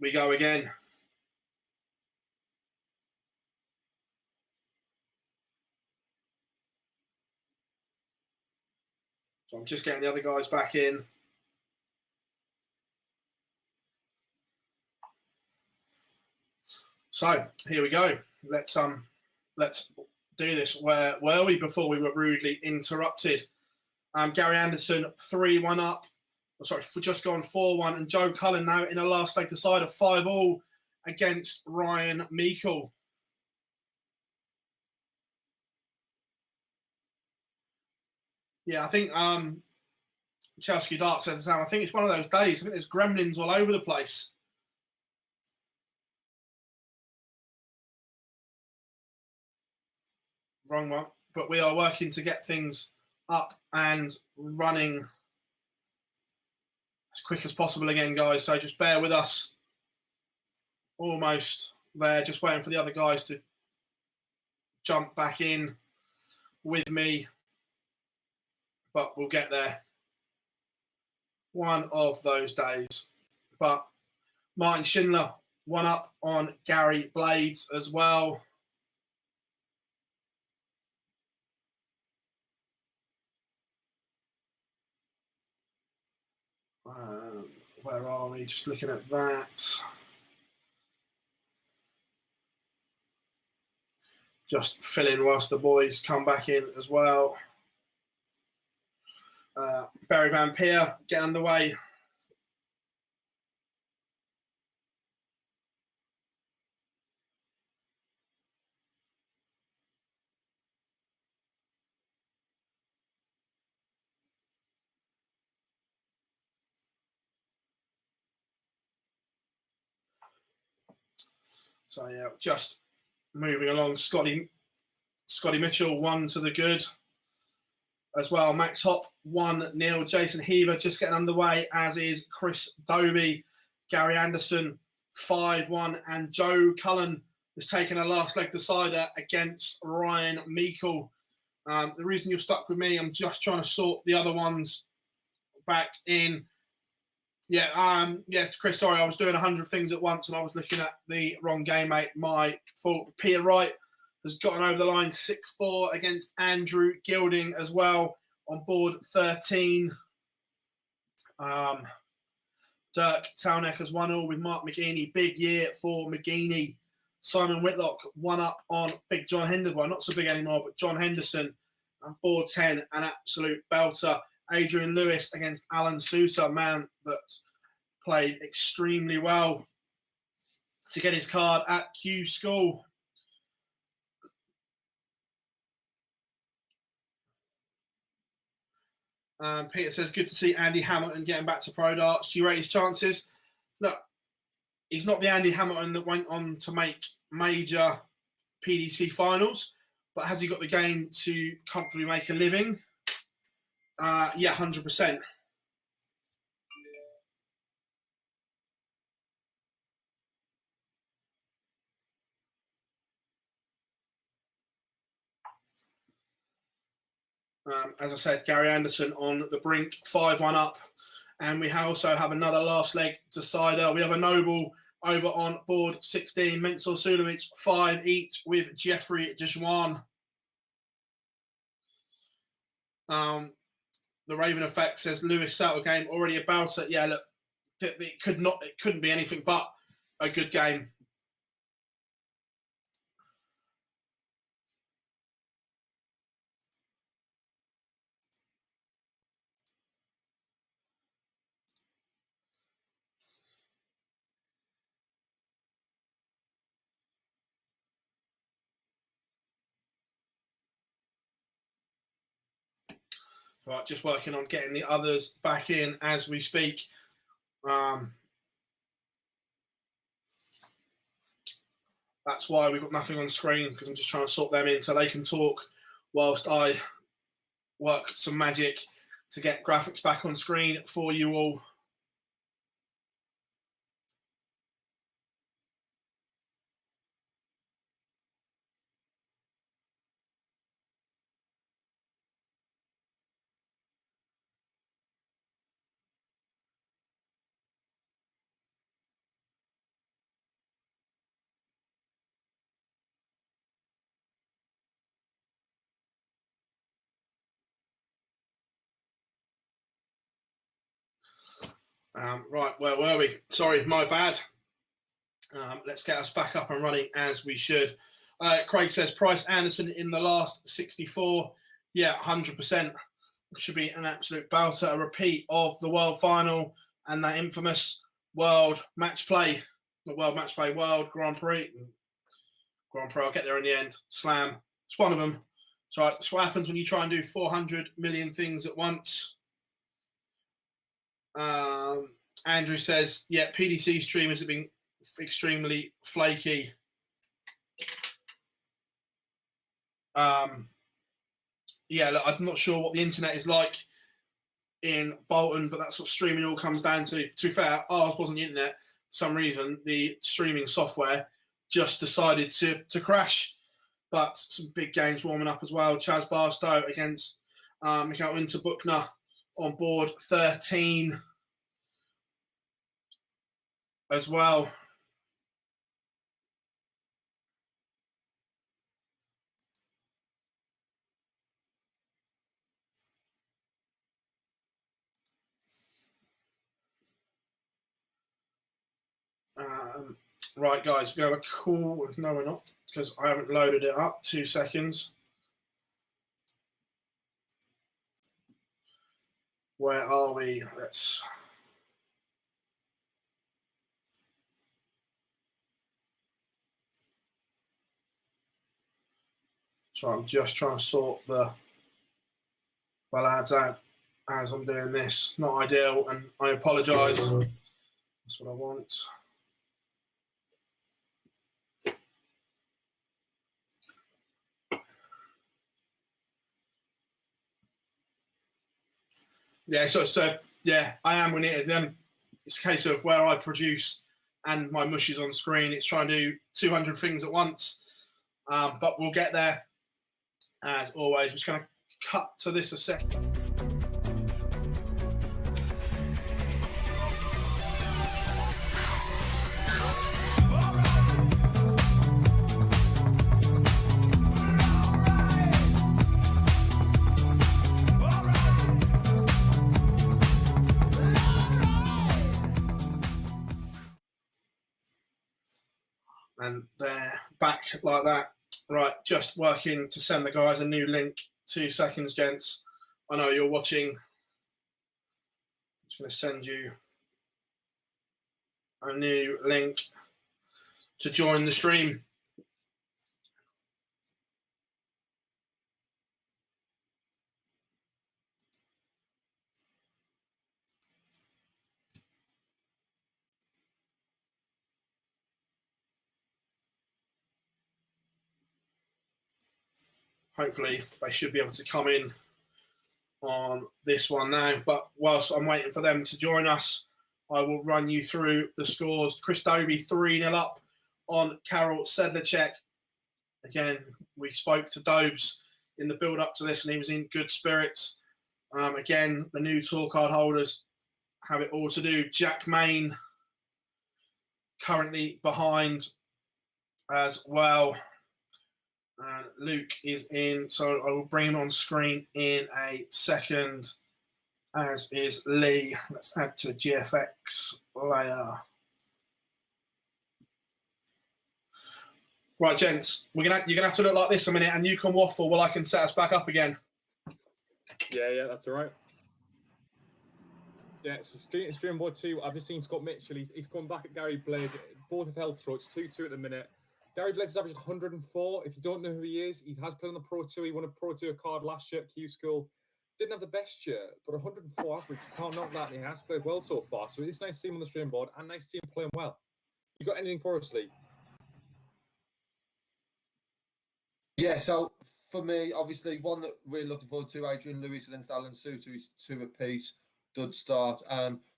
we go again. So I'm just getting the other guys back in. So here we go. Let's do this. Where were we before we were rudely interrupted? Gary Anderson 3-1 up. Sorry, just gone 4-1, and Joe Cullen now in a last leg decider 5-all against Ryan Meikle. Yeah, I think Chelsea Dart says the same. I think it's one of those days. I think there's gremlins all over the place. Wrong one. But we are working to get things up and running as quick as possible again, guys. So just bear with us. Almost there. Just waiting for the other guys to jump back in with me. But we'll get there. One of those days. But Martin Schindler 1 up on Gary Blades as well. Where are we? Just looking at that. Just fill in whilst the boys come back in as well. Barry Van Peer, get underway. So yeah, just moving along. Scotty Mitchell 1 to the good as well. Max Hopp 1-0. Jason Heaver just getting underway, as is Chris Doby. Gary Anderson 5-1, and Joe Cullen has taken a last leg decider against Ryan Meikle. The reason you're stuck with me, I'm just trying to sort the other ones back in. Yeah, Chris, sorry, I was doing 100 things at once and I was looking at the wrong game, mate. My fault. Peter Wright has gotten over the line 6-4 against Andrew Gilding as well on board 13. Dirk Towneck has 1-all with Mark McGeeney. Big year for McGeeney. Simon Whitlock 1 up on Big John Henderson. Well, not so big anymore, but John Henderson on board 10, an absolute belter. Adrian Lewis against Alan Sousa, man that played extremely well to get his card at Q School. Peter says, good to see Andy Hamilton getting back to pro darts. Do you rate his chances? Look, he's not the Andy Hamilton that went on to make major PDC finals, but has he got the game to comfortably make a living? Yeah, 100%. As I said, Gary Anderson on the brink, 5-1 up. And we also have another last leg decider. We have a Noble over on board 16, Mensur Sulovic 5 each with Jeffrey Dejuan. The Raven Effect says Lewis Souter game already about it. Yeah, look, it couldn't be anything but a good game. Right, just working on getting the others back in as we speak. That's why we've got nothing on screen, because I'm just trying to sort them in so they can talk whilst I work some magic to get graphics back on screen for you all. Right, where were we? Sorry, my bad. Let's get us back up and running as we should. Craig says, Price Anderson in the last 64. Yeah, 100%. Should be an absolute belter. A repeat of the World Final and that infamous World Match Play. The World Match Play, World Grand Prix. Grand Prix, I'll get there in the end. Slam. It's one of them. So it's what happens when you try and do 400 million things at once. Andrew says, yeah, PDC streamers have been extremely flaky. Yeah, look, I'm not sure what the internet is like in Bolton, but that's what streaming all comes down to. To be fair, ours wasn't the internet. For some reason, the streaming software just decided to crash. But some big games warming up as well. Chaz Barstow against Mikhail Unterbuchner on board 13 as well. Right, guys, we have a call. No, we're not, because I haven't loaded it up. 2 seconds. Where are we? Let's. So I'm just trying to sort the lads out as I'm doing this. Not ideal, and I apologise. That's what I want. Yeah, so yeah, I am winning it. Then it's a case of where I produce and my mush is on screen. It's trying to do 200 things at once, but we'll get there. As always, I'm just going to cut to this a second. And they're back like that. Right, just working to send the guys a new link. 2 seconds, gents. I know you're watching. I'm just going to send you a new link to join the stream. hopefully they should be able to come in on this one now. But whilst I'm waiting for them to join us, I will run you through the scores. Chris Dobie 3-0 up on Karol Sedlacek. Again, we spoke to Dobes in the build-up to this, and he was in good spirits. Again, the new tour card holders have it all to do. Jack Main currently behind as well. And Luke is in, so I will bring him on screen in a second, as is Lee. Let's add to GFX layer. Right, gents, you're gonna have to look like this a minute, and you can waffle while I can set us back up again. Yeah, that's all right. Yeah, so stream board 2. I've just seen Scott Mitchell. He's gone back at Gary Blade. Both have held through. It's 2-2 at the minute. Gary Blade has averaged 104. If you don't know who he is, he has played on the Pro Tour. He won a Pro Tour card last year at Q School. Didn't have the best year, but 104 average. You can't knock that. And he has played well so far. So it's nice to see him on the stream board and nice to see him playing well. You got anything for us, Lee? Yeah, so for me, obviously, one that we're looking forward to, Adrian Lewis against Alan Suter, is 2 apiece. Dud start.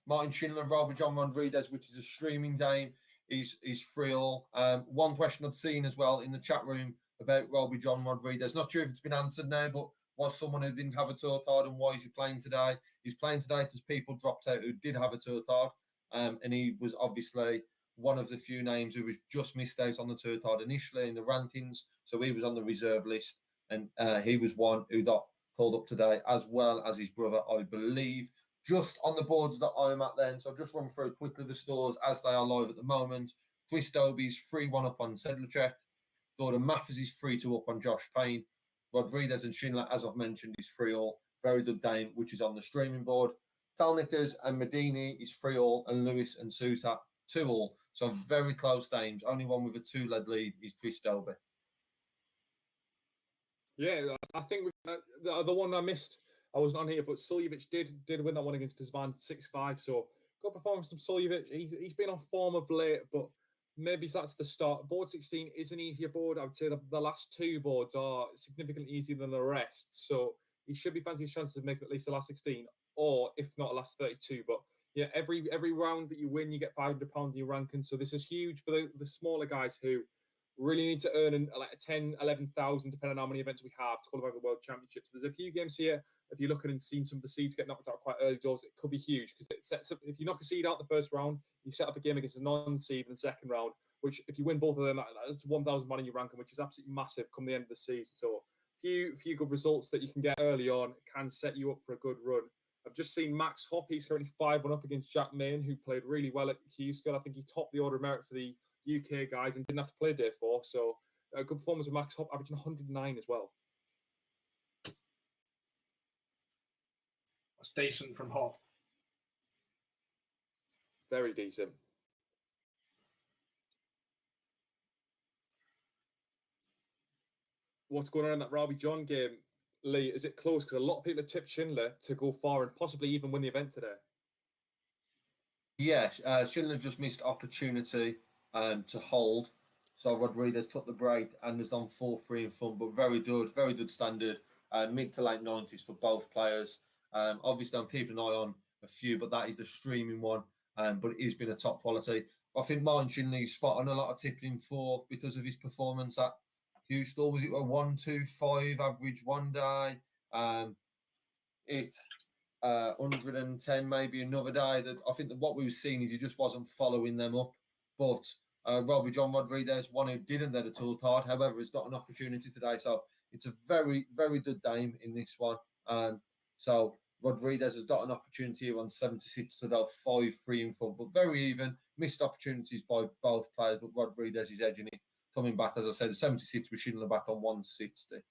Martin Schindler, Robert John Rodriguez, which is a streaming game, is 3-all. One question I'd seen as well in the chat room about Robbie John Rodriguez. Not sure if it's been answered now, but was someone who didn't have a tour card, and why is he playing today? He's playing today because people dropped out who did have a tour card, and he was obviously one of the few names who was just missed out on the tour card initially in the rankings. So he was on the reserve list, and he was one who got called up today, as well as his brother, I believe. Just on the boards that I'm at then, so I'll just run through quickly the scores as they are live at the moment. Chris Dobie's 3-1 up on Sedlacek. Gordon Mathers is 3-2 up on Josh Payne. Rodriguez and Schindler, as I've mentioned, is 3-all. Very good game, which is on the streaming board. Talnickers and Medini is 3-all, and Lewis and Suter 2-all. So very close games. Only one with a 2-lead lead is Chris Dobie. Yeah, I think the one I missed, I wasn't on here, but Suljevic did win that one against Desvan 6-5. So good performance from Suljevic. He's been on form of late, but maybe that's the start. Board 16 is an easier board. I would say the last 2 boards are significantly easier than the rest. So he should be fancying his chances of making at least the last 16, or if not, a last 32. But yeah, every round that you win, you get £500 in your ranking. So this is huge for the smaller guys who really need to earn like 10, 11,000, depending on how many events we have to qualify for the World Championships. There's a few games here. If you're looking and seeing some of the seeds get knocked out quite early doors, it could be huge because it sets up. If you knock a seed out the first round, you set up a game against a non-seed in the second round. Which, if you win both of them, that's 1,000 in your ranking, which is absolutely massive come the end of the season. So, few good results that you can get early on can set you up for a good run. I've just seen Max Hopp. He's currently 5-1 up against Jack Main, who played really well at Q School. I think he topped the order of merit for the UK guys and didn't have to play day 4. So, a good performance with Max Hopp, averaging 109 as well. That's decent from Hopp. Very decent. What's going on in that Robbie John game, Lee? Is it close? Because a lot of people have tipped Schindler to go far and possibly even win the event today. Yeah, Schindler just missed opportunity to hold. So Rodriguez took the break and has done 4-3 in front, but very good standard. Mid to late 90s for both players. Obviously, I'm keeping an eye on a few, but that is the streaming one. But it has been a top quality. I think Martin Schindler is spot on a lot of tipping for because of his performance at Houston. Was it a 1-2-5 average one day? 110 maybe another day. That I think that what we were seeing is he just wasn't following them up. But Robbie John Rodriguez, one who didn't let a tour card, however, has got an opportunity today. So it's a very good game in this one. So Rodriguez has got an opportunity here on 76 to go 5-3 in front, but very even. Missed opportunities by both players, but Rodriguez is edging it. Coming back, as I said, 76 with Schindler back on 160.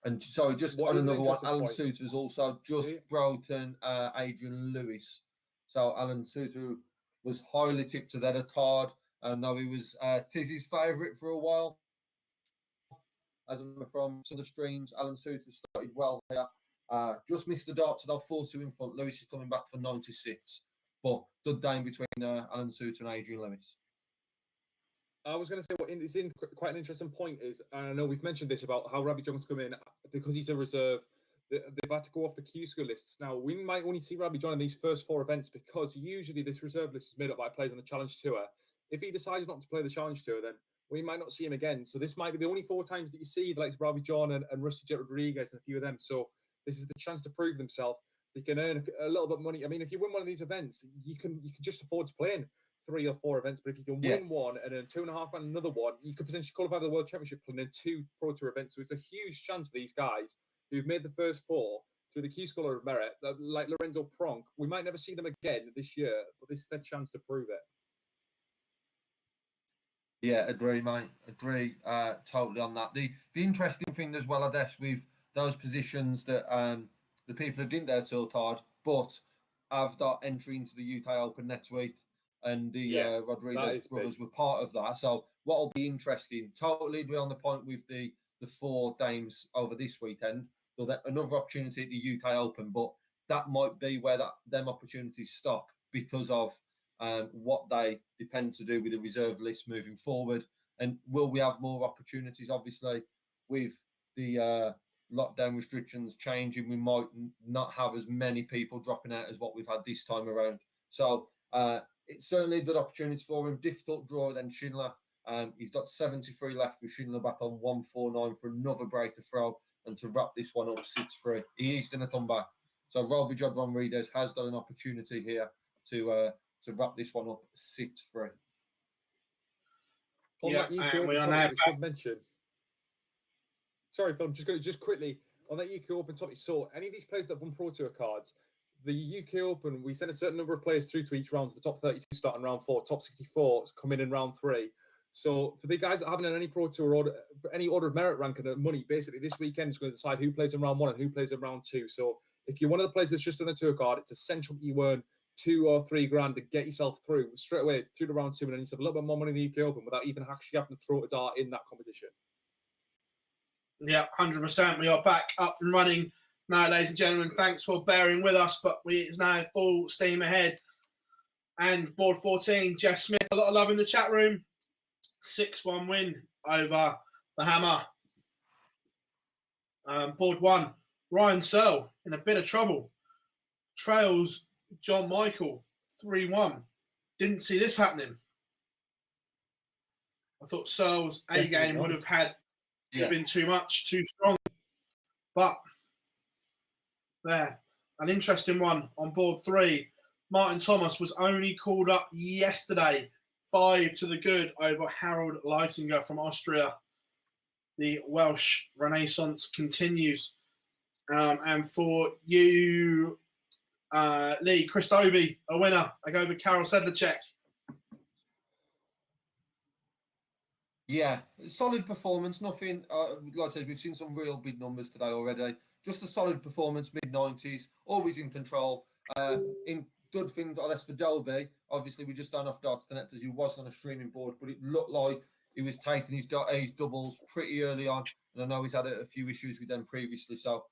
And sorry, just on another one, Alan Suter's also just broken Adrian Lewis. So Alan Suter was highly tipped to that card. Now he was Tizzy's favourite for a while. As I'm from some of the streams, Alan Suter started well here. Just missed the dart to the 4-2 in front. Lewis is coming back for 96. But good game between Alan Suter and Adrian Lewis. I was going to say it's in quite an interesting point is, and I know we've mentioned this about how Robbie John's come in because he's a reserve. They've had to go off the Q school lists. Now, we might only see Robbie John in these first 4 events because usually this reserve list is made up by players on the Challenge Tour. If he decides not to play the Challenge Tour, then we might not see him again. So this might be the only 4 times that you see the likes of Robbie John and Rusty Jet Rodriguez and a few of them. So this is the chance to prove themselves. They can earn a little bit of money. I mean, if you win one of these events, you can just afford to play in 3 or 4 events. But if you can win one and then 2.5 and another one, you could potentially qualify for the World Championship playing in 2 Pro Tour events. So it's a huge chance for these guys who've made the first 4 through the Q Scholar of Merit, like Lorenzo Pronk. We might never see them again this year, but this is their chance to prove it. Yeah, agree, mate. Agree totally on that. The interesting thing as well, I guess, with those positions that the people who didn't their tilt hard, but have that entry into the UK Open next week, and the Rodriguez brothers were part of that. So what will be interesting, totally agree on the point with the 4 dames over this weekend. So that another opportunity at the UK Open, but that might be where them opportunities stop because of what they depend to do with the reserve list moving forward. And will we have more opportunities? Obviously, with the lockdown restrictions changing, we might not have as many people dropping out as what we've had this time around. So it's certainly a good opportunity for him. Difficult draw then Schindler. He's got 73 left with Schindler back on 149 for another break to throw and to wrap this one up 6-3. He is going to come back. So Robbie John Rodriguez has got an opportunity here to wrap this one up 6-3. Yeah, and we are now should mention. Sorry, Phil, I'm just going to quickly on that UK Open topic. So, any of these players that have won Pro Tour cards, the UK Open, we sent a certain number of players through to each round. So the top 32 start in round 4, top 64 come in round 3. So, for the guys that haven't had any Pro Tour order, any order of merit ranking and money, basically this weekend is going to decide who plays in round 1 and who plays in round 2. So, if you're one of the players that's just done a tour card, it's essential that you earn 2 or 3 grand to get yourself through straight away through the round 2, and then you have a little bit more money in the UK Open without even actually having to throw a dart in that competition. Yeah, 100%. We are back up and running now, ladies and gentlemen. Thanks for bearing with us, but it's now full steam ahead. And board 14, Jeff Smith, a lot of love in the chat room. 6-1 win over the Hammer. Board 1, Ryan Searle in a bit of trouble. Trails John Michael 3-1. Didn't see this happening. I thought Searle's A game would have been too much, too strong. But there, an interesting one on board 3. Martin Thomas was only called up yesterday, 5 to the good over Harold Leitinger from Austria. The Welsh Renaissance continues. And for you, Lee, Chris Dobie, a winner. I go over Karol Sedlacek. Yeah, solid performance. Nothing, like I said, we've seen some real big numbers today already. Just a solid performance, mid-90s, always in control. In good things, I guess, for Dolby. Obviously, we just done off Darts Connectors. He was on a streaming board, but it looked like he was taking his doubles pretty early on. And I know he's had a few issues with them previously. So,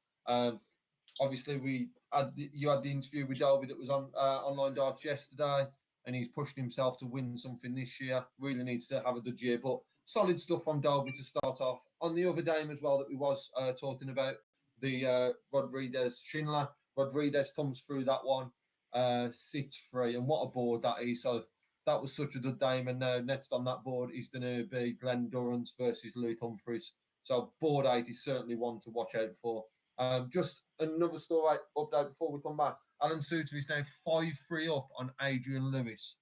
obviously, you had the interview with Dolby that was on Online Darts yesterday, and he's pushing himself to win something this year. Really needs to have a good year, but solid stuff from Dolby to start off. On the other game as well that we was talking about, the Rodriguez Schindler. Rodriguez comes through that one 6-3, and what a board that is. So that was such a good game, and now next on that board is going to be Glenn Durrance versus Louis Humphries. So board 8 is certainly one to watch out for. Just another story update before we come back. Alan Suter is now 5-3 up on Adrian Lewis.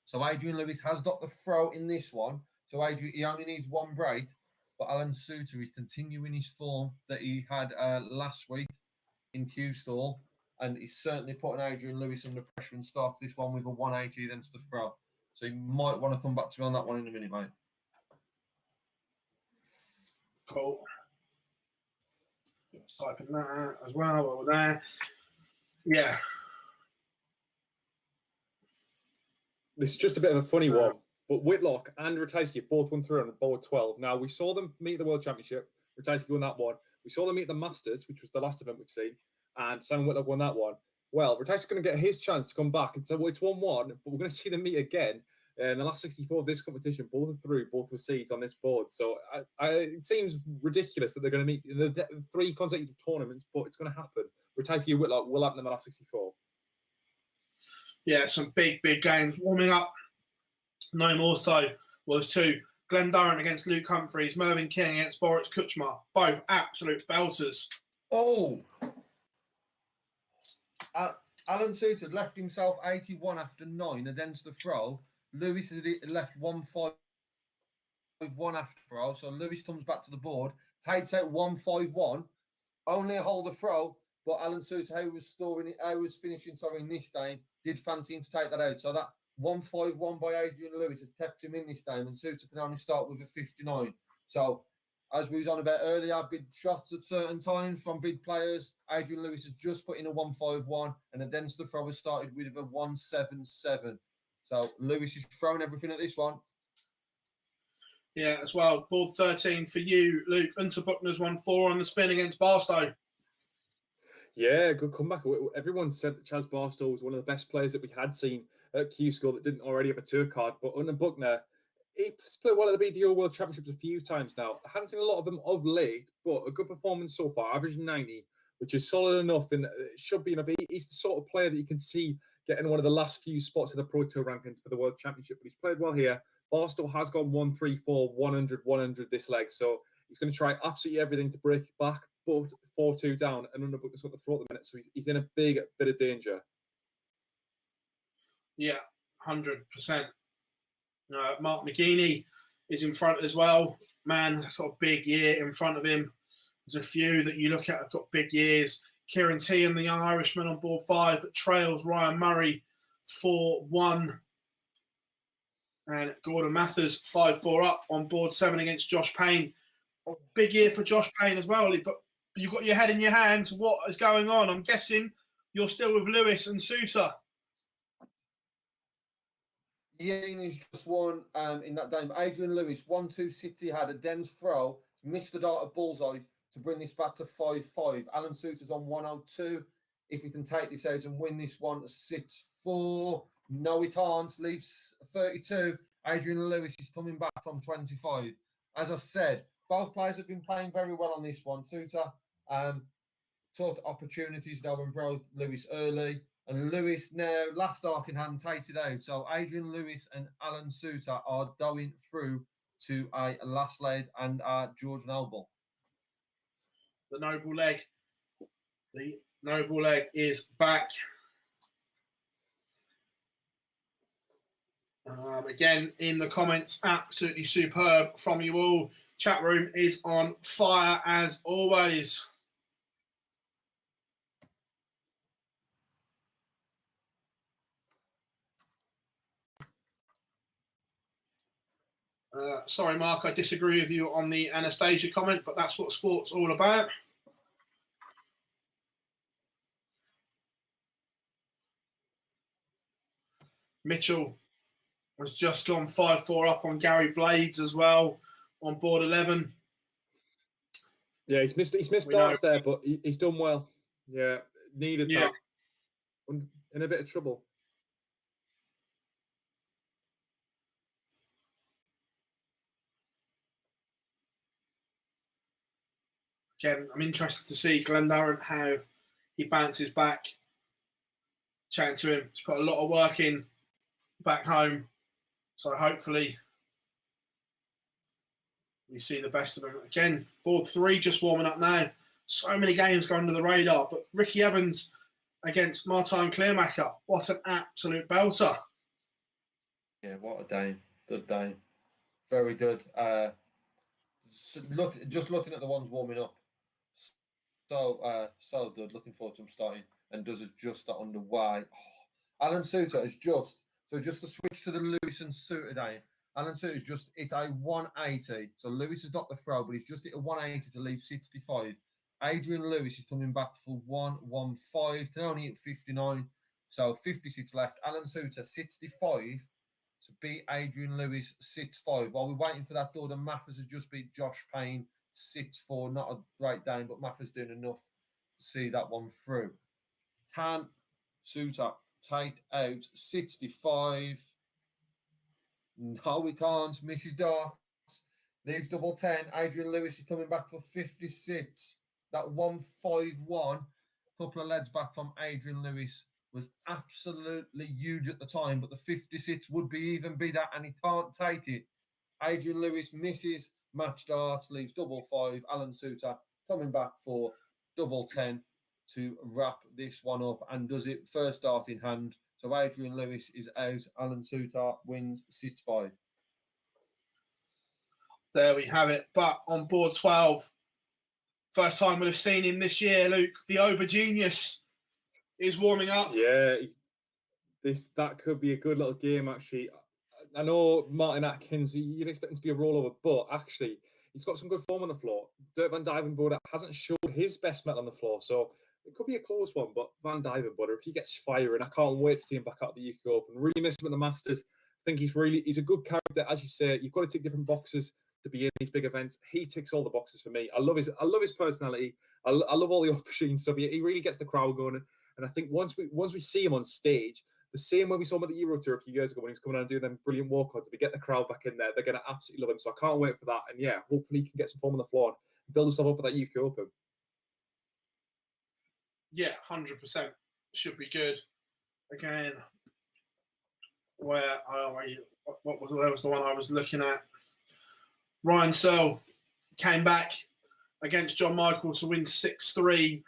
So Adrian Lewis has got the throw in this one. So Adrian, he only needs 1 break, but Alan Suter is continuing his form that he had last week in Q-Stall, and he's certainly putting Adrian Lewis under pressure and starts this one with a 180 against the throw. So he might want to come back to me on that one in a minute, mate. Cool. Typing that out as well while we're there. Yeah. This is just a bit of a funny one, but Whitlock and Ratajski both won through on board 12. Now, we saw them meet the World Championship. Ratajski won that one. We saw them meet the Masters, which was the last event we've seen, and Simon Whitlock won that one. Well, Ratajski's going to get his chance to come back and say, well, it's 1-1, but we're going to see them meet again. in the last 64 of this competition, both are through, both were seeds on this board. So it seems ridiculous that they're going to meet in the 3 consecutive tournaments, but it's going to happen. Ratajski and Whitlock will happen in the last 64. Yeah, some big games warming up. No more so was 2. Glenn Durrant against Luke Humphreys, Mervyn King against Boris Kuchma. Both absolute belters. Oh! Alan Suter left himself 81 after 9 against the throw. Lewis had left 1-5-1 after throw. So Lewis comes back to the board, takes out 1-5-1, only a hold of throw. But Alan Suter, who was finishing in this game, did fancy him to take that out. So that 1-5-1 by Adrian Lewis has kept him in this game, and Suter can only start with a 59. So, as we was on about earlier, big shots at certain times from big players. Adrian Lewis has just put in a 1-5-1, and against the throw has started with a 1-7-7. So Lewis has thrown everything at this one. Yeah, as well. Board 13 for you, Luke. Unter Buckner's 1-4 on the spin against Barstow. Yeah, good comeback. Everyone said that Chaz Barstow was one of the best players that we had seen at Q School that didn't already have a tour card. But Unter Buckner, he's played well at the BDO World Championships a few times now. I haven't seen a lot of them of late, but a good performance so far, averaging 90, which is solid enough and it should be enough. He's the sort of player that you can see getting one of the last few spots in the Pro Tour rankings for the World Championship. But he's played well here. Barstow has gone 1-3-4, 100 this leg. So he's going to try absolutely everything to break back, but 4-2 down, and Unter Buckner's got the throw at the minute. So he's in a big bit of danger. Yeah, 100%. Mark McGeaney is in front as well. Man, got a big year in front of him. There's a few that you look at have got big years. Kieran T and the Young Irishman on board 5, but trails Ryan Murray 4-1. And Gordon Mathers 5-4 up on board 7 against Josh Payne. Big year for Josh Payne as well, but you've got your head in your hands. What is going on? I'm guessing you're still with Lewis and Suter. Yeah, he's just won in that game. Adrian Lewis, 1-2 City had a dense throw, missed the dart at bullseye to bring this back to 5-5. Alan Suter's on 102. If he can take this out and win this one, 6-4. No, he can't. Leaves 32. Adrian Lewis is coming back from 25. As I said, both players have been playing very well on this one. Suter took opportunities though and broke Lewis early. And Lewis now, last start in hand, takes it out. So Adrian Lewis and Alan Suter are going through to a last leg and George Noble. The Noble leg. The Noble leg is back. Again, in the comments, absolutely superb from you all. Chat room is on fire as always. Sorry, Mark, I disagree with you on the Anastasia comment, but that's what sport's all about. Mitchell has just gone 5-4 up on Gary Blades as well on board 11. Yeah, he's missed darts there, but he's done well. Yeah, needed that. In a bit of trouble. Again, I'm interested to see Glenn Durrant, how he bounces back. Chatting to him, he's put a lot of work in back home. So hopefully we see the best of him. Again, board 3 just warming up now. So many games going under the radar. But Ricky Evans against Martin Clearmacher. What an absolute belter. Yeah, what a day. Good day. Very good. Just looking at the ones warming up. So good. Looking forward to him starting. And does has just got underway. Oh, Alan Suter is just to switch to the Lewis and Suter day. Alan Suter's just hit a 180. So Lewis has got the throw, but he's just hit a 180 to leave 65. Adrian Lewis is coming back for 115 to only hit 59. So 56 left. Alan Suter 65 to beat Adrian Lewis 6-5. While we're waiting for that door, the Mathers has just beat Josh Payne 6-4. Not a great day, but Mathers doing enough to see that one through. Can Suter take out 65? No, we can't. Mrs. Darts leaves double 10. Adrian Lewis is coming back for 56. That 151, couple of leads back from Adrian Lewis, was absolutely huge at the time, but the 56 would be even bigger, and he can't take it. Adrian Lewis misses match darts, leaves double 5. Alan Suter coming back for double 10 to wrap this one up and does it first dart in hand. So Adrian Lewis is out. Alan Suter wins 6-5. There we have it. But on board 12, first time we'll have seen him this year, Luke. The Ober Genius is warming up. Yeah, that could be a good little game, actually. I know Martin Atkins, you'd expect him to be a rollover, but actually, he's got some good form on the floor. Dirk Van Duijvenbode hasn't showed his best metal on the floor, so it could be a close one. But Van Duijvenbode, if he gets firing, I can't wait to see him back out the UK Open. Really miss him at the Masters. I think he's a good character, as you say. You've got to tick different boxes to be in these big events. He ticks all the boxes for me. I love his personality. I love all the opportunity stuff. He really gets the crowd going. And I think once we see him on stage, the same way we saw him at the Euro Tour a few years ago when he was coming out and doing them brilliant walkouts, if we get the crowd back in there, they're going to absolutely love him. So I can't wait for that. And yeah, hopefully he can get some form on the floor and build himself up for that UK Open. Yeah, 100% should be good. Again, where was the one I was looking at? Ryan Searle came back against John Michael to win 6-3.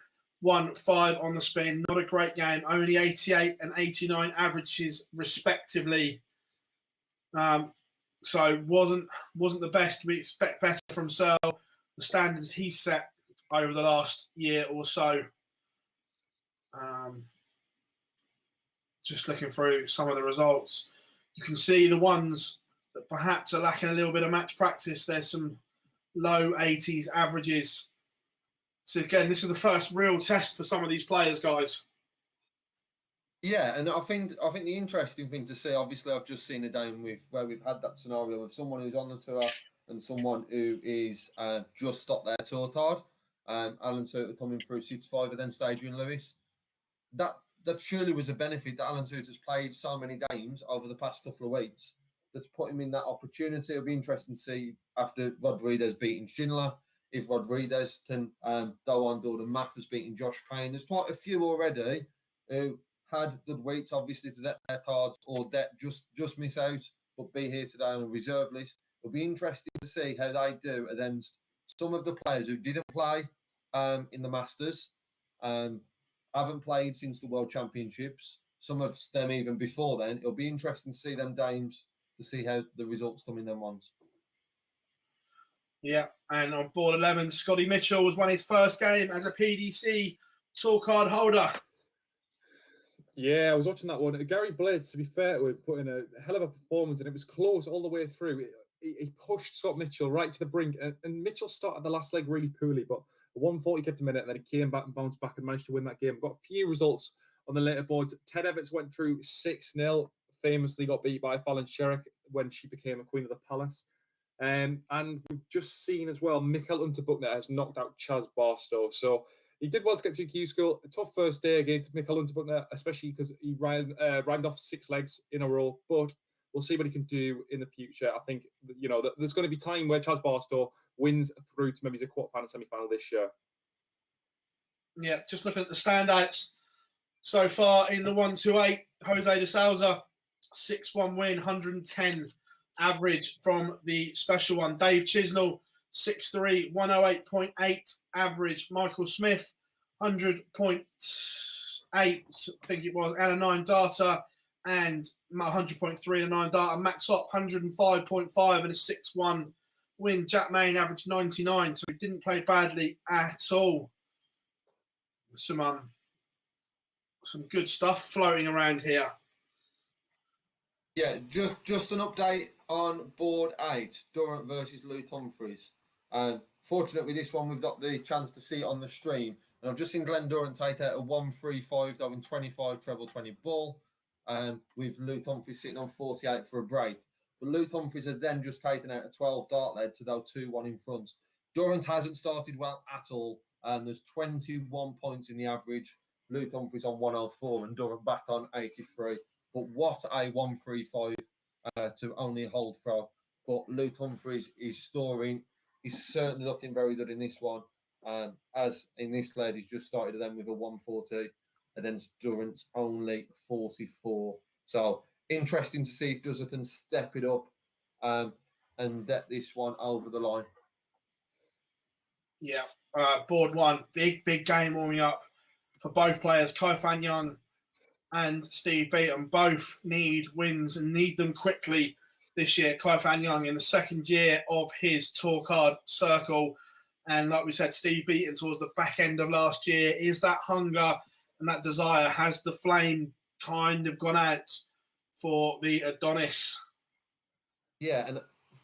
1-5 on the spin. Not a great game. Only 88 and 89 averages respectively. So wasn't the best. We expect better from Searle. The standards he set over the last year or so. Just looking through some of the results, you can see the ones that perhaps are lacking a little bit of match practice. There's some low 80s averages. So again, this is the first real test for some of these players, guys. Yeah, and I think the interesting thing to see, obviously, I've just seen a game where we've had that scenario of someone who's on the tour and someone who is just stopped their tour card. Alan Suter coming through 6-5 against Adrian Lewis. That surely was a benefit that Alan Suter's played so many games over the past couple of weeks. That's put him in that opportunity. It'll be interesting to see after Rodriguez beating Schindler, if Rodriguez can go on do the math as beating Josh Payne. There's quite a few already who had good weeks, obviously, to get their cards or just miss out, but be here today on a reserve list. It'll be interesting to see how they do against some of the players who didn't play in the Masters, haven't played since the World Championships, some of them even before then. It'll be interesting to see them games to see how the results come in them ones. Yeah, and on board 11, Scotty Mitchell was won his first game as a PDC tour card holder. Yeah, I was watching that one. Gary Blades, to be fair, was putting a hell of a performance, and it was close all the way through. He pushed Scott Mitchell right to the brink, and Mitchell started the last leg really poorly, but 140 kept him in it, and then he came back and bounced back and managed to win that game. Got a few results on the later boards. Ted Evans went through 6-0, famously got beat by Fallon Sherrick when she became a Queen of the Palace. And we've just seen as well, Mikael Unterbuchner has knocked out Chaz Barstow. So he did well to get through Q School. A tough first day against Mikael Unterbuchner, especially because he rhymed off 6 legs in a row. But we'll see what he can do in the future. I think, there's going to be time where Chaz Barstow wins through to maybe a quarterfinal, semi-final this year. Yeah, just looking at the standouts so far in the 1-2-8, Jose de Souza, 6-1 win, 110 average from the special one. Dave Chisnell, 6-3, 108.8 average. Michael Smith, 100.8, I think it was, and a 9 data, and 100.3 and a 9 data. Max Opp, 105.5 and a 6-1 win. Jack Main averaged 99, so he didn't play badly at all. Some good stuff floating around here. Yeah, just an update on board 8, Durrant versus Luke Humphries. Fortunately, this one we've got the chance to see it on the stream. And I've just seen Glenn Durrant take out a 1-3-5, though in 25 treble 20 ball, with Luke Humphries sitting on 48 for a break. But Luke Humphries has then just taken out a 12 dart lead to go 2-1 in front. Durrant hasn't started well at all. There's 21 points in the average. Luke Humphries on 104 and Durrant back on 83. But what a 1-3-5 to only hold throw. But Luke Humphries is storing. He's certainly looking very good in this one. As in this lead, he's just started them with a 140, and then Durrant's only 44. So interesting to see if Does can step it up and get this one over the line. Yeah, board one, big game warming up for both players. Kai Fan Young and Steve Beaton both need wins and need them quickly this year. Kai Fan Young in the second year of his tour card circle. And like we said, Steve Beaton towards the back end of last year. Is that hunger and that desire, has the flame kind of gone out for the Adonis? Yeah, and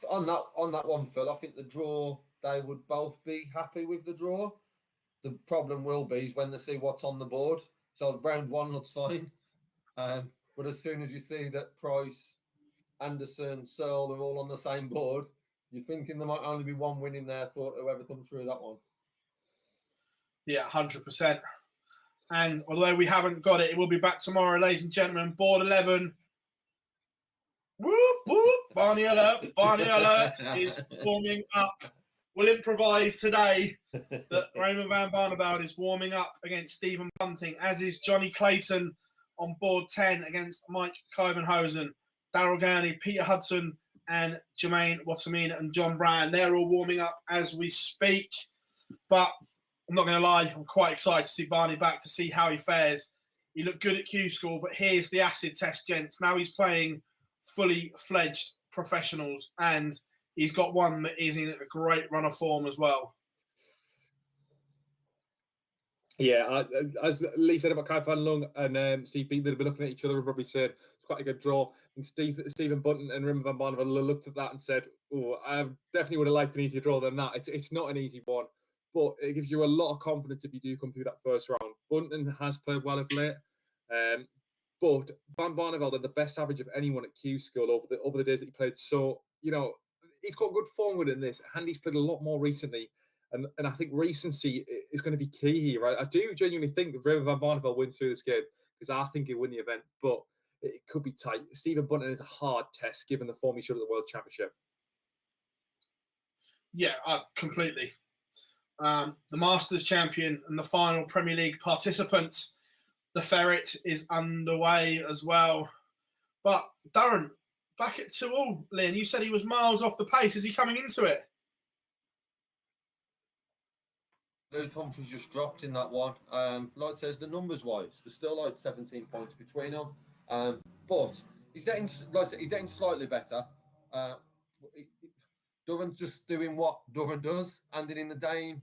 on that one, Phil, I think the draw, they would both be happy with the draw. The problem will be is when they see what's on the board. So round one looks fine. But as soon as you see that Price, Anderson, Searle are all on the same board, you're thinking there might only be one win in there for whoever comes through that one. Yeah, 100%. And although we haven't got it, it will be back tomorrow, ladies and gentlemen. Board 11. Whoop, whoop. Barney Alert. Barney Alert is warming up. We'll improvise today that Raymond Van Barneveld is warming up against Stephen Bunting, as is Johnny Clayton on board 10 against Mike Covenhosen, Daryl Gurney, Peter Hudson, and Jermaine Watamina and John Brown. They're all warming up as we speak. But I'm not going to lie, I'm quite excited to see Barney back, to see how he fares. He looked good at Q School, but here's the acid test, gents. Now he's playing fully fledged professionals, and he's got one that is in a great run of form as well. Yeah, as Lee said about Kai Fan Lung and Steve Beaton, they'd be looking at each other and probably said it's quite a good draw. And Stephen Bunton and Raymond Van Barneveld looked at that and said, "Oh, I definitely would have liked an easier draw than that." It's not an easy one, but it gives you a lot of confidence if you do come through that first round. Bunton has played well of late, but Van Barneveld had the best average of anyone at Q School over the days that he played. So he's got good form within this, and he's played a lot more recently. And I think recency is going to be key here, right? I do genuinely think that Raymond Van Barneveld wins through this game, because I think he'll win the event, but it could be tight. Stephen Bunton is a hard test given the form he showed at the World Championship. Yeah, completely. The Masters champion and the final Premier League participant, the Ferret, is underway as well. But Darren, back at 2-2, Lynn, you said he was miles off the pace. Is he coming into it? Luke Humphries just dropped in that one. Like it says, the numbers wise, there's still like 17 points between them. But he's getting slightly better. Durrant's just doing what Durrant does, handing in the Dame.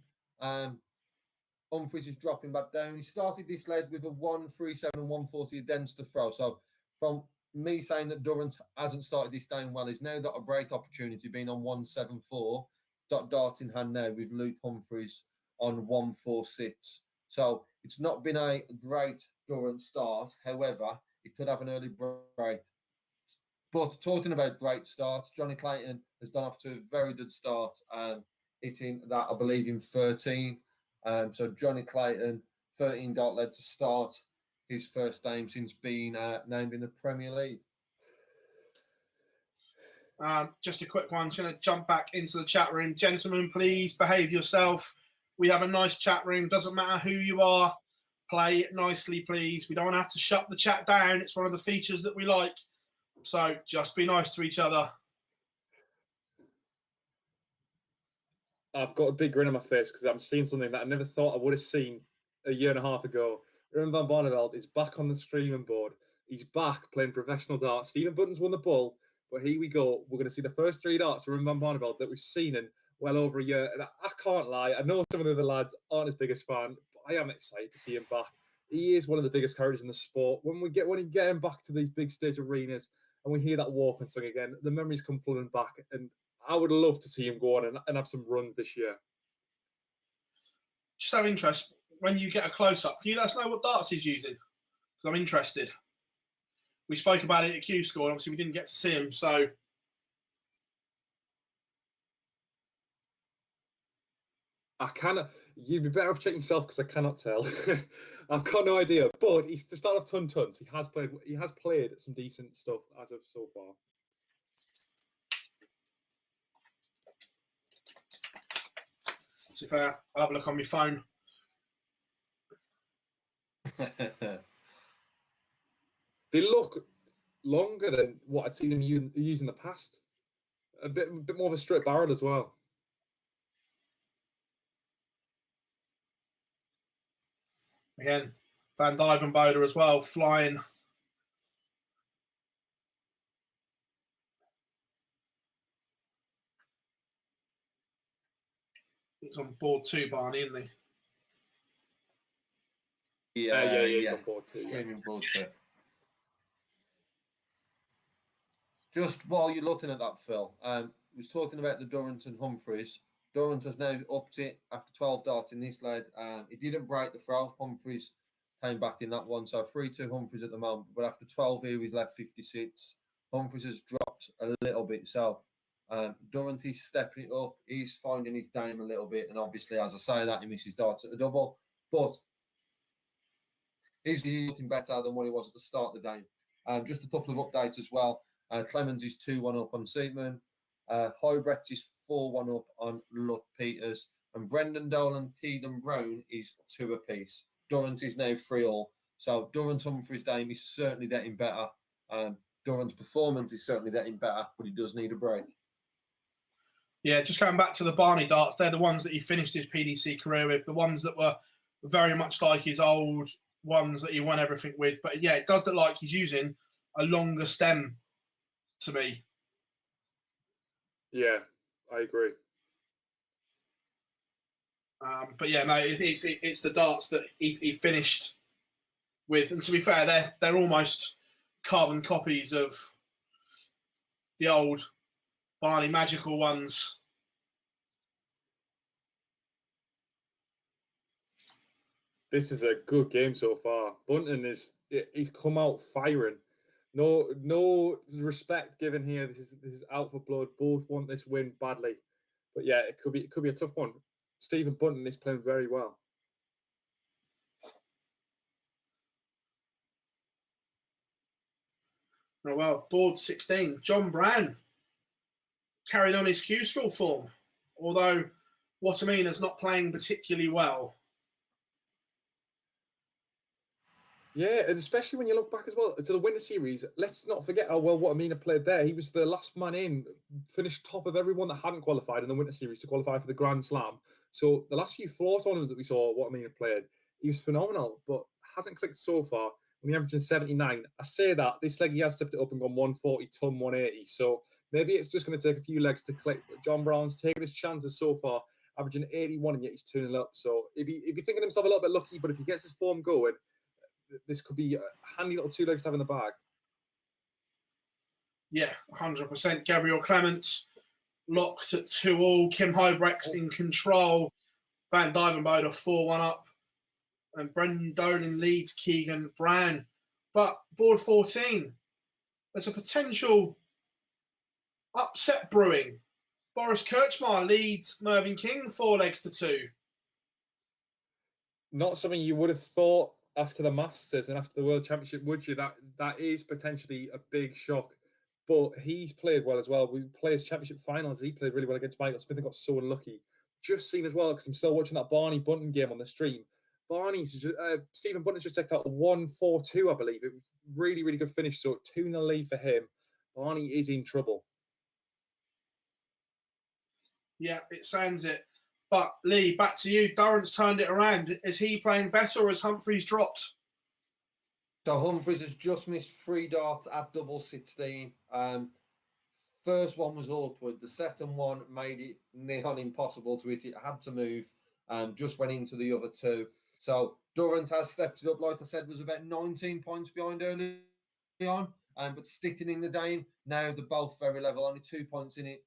Humphries is dropping back down. He started this lead with a 137 and 140 against the throw. So from me saying that Durrant hasn't started this game well, he's now got a great opportunity, being on 174, dart in hand now with Luke Humphries on 146. So it's not been a great Durrant start. However, it could have an early break. But talking about great starts, Johnny Clayton has gone off to a very good start, hitting that, I believe, in 13. So Johnny Clayton, 13 dart led to start his first game since being named in the Premier League. Just a quick one. I'm going to jump back into the chat room. Gentlemen, please behave yourself. We have a nice chat room. Doesn't matter who you are. Play nicely, please. We don't want to have to shut the chat down. It's one of the features that we like. So just be nice to each other. I've got a big grin on my face because I'm seeing something that I never thought I would have seen a year and a half ago. Raymond Van Barneveld is back on the streaming board. He's back playing professional darts. Stephen Bunton's won the bull, but here we go. We're going to see the first 3 darts from Raymond Van Barneveld that we've seen in well over a year. And I can't lie. I know some of the other lads aren't his biggest fan, but I am excited to see him back. He is one of the biggest characters in the sport. When you get him back to these big stage arenas and we hear that walk and song again, the memories come flooding back. And I would love to see him go on and have some runs this year. Just have interest, when you get a close-up, can you let us know what darts he's using? Because I'm interested. We spoke about it at Q School, and obviously we didn't get to see him, so... You'd be better off checking yourself because I cannot tell. I've got no idea. But he's to start off tons. He has played some decent stuff as of so far. To be fair, I'll have a look on my phone. They look longer than what I'd seen them use in the past. A bit more of a straight barrel as well. Again, Van Dyvenbode as well, flying. It's on board too, Barney, isn't he? Yeah, he's on board too. Streaming board too. Just while you're looking at that, Phil, we was talking about the Durrant and Humphreys. Durrant has now upped it after 12 darts in this lead. He didn't break the throw. Humphreys came back in that one. So 3-2 Humphreys at the moment. But after 12 here, he's left 56. Humphreys has dropped a little bit. So Durrant is stepping it up. He's finding his game a little bit. And obviously, as I say that, he misses darts at the double. But he's looking better than what he was at the start of the game. Just a couple of updates as well. Clemens is 2-1 up on Seaman. Hybrett's is 4-1 up on Lutt Peters. And Brendan Dole and Keegan Brown is 2 apiece. Durrant is now 3-all. So Durrant Humphreys' game is certainly getting better. Durrant's performance is certainly getting better, but he does need a break. Yeah, just going back to the Barney darts, they're the ones that he finished his PDC career with, the ones that were very much like his old ones that he won everything with. But yeah, it does look like he's using a longer stem to me. Yeah, I agree. But yeah, no, it's the darts that he finished with, and to be fair, they're almost carbon copies of the old Barney Magical ones. This is a good game so far. Bunton he's come out firing. No respect given here. This is out for blood. Both want this win badly, but yeah, it could be a tough one. Stephen Bunton is playing very well. Oh well, board 16, John Brown carried on his Q School form, although Watamina's not playing particularly well. Yeah, and especially when you look back as well to the Winter Series, let's not forget how well Watamina played there. He was the last man in, finished top of everyone that hadn't qualified in the Winter Series to qualify for the Grand Slam. So the last few floor tournaments that we saw Watamina played, he was phenomenal, but hasn't clicked so far. When he averaging 79, I say that this leg he has stepped it up and gone 140, ton 180. So maybe it's just going to take a few legs to click. But John Brown's taken his chances so far, averaging 81, and yet he's turning up. So if he's thinking himself a little bit lucky, but if he gets his form going, this could be a handy little 2 legs to have in the bag. Yeah, 100%. Gabriel Clements locked at 2-all. Kim Hybrecht in control. Van Dyvenbode 4-1 up. And Brendan Dolan leads Keegan Brown. But board 14, there's a potential upset brewing. Boris Kirchmar leads Mervyn King 4 legs to 2. Not something you would have thought after the Masters and after the World Championship, would you? That is potentially a big shock. But he's played well as well. We played his championship finals. He played really well against Michael Smith and got so unlucky. Just seen as well, because I'm still watching that Barney Bunton game on the stream. Stephen Bunton's just checked out a 1-4-2, I believe. It was really, really good finish. So 2-0 lead for him. Barney is in trouble. Yeah, it sounds it. But Lee, back to you. Durrant's turned it around. Is he playing better or has Humphreys dropped? So Humphreys has just missed 3 darts at double 16. First one was awkward. The second one made it near on impossible to hit it. Had to move. Just went into the other 2. So Durrant has stepped it up. Like I said, was about 19 points behind early on. But sitting in the game, now they're both very level. Only 2 points in it.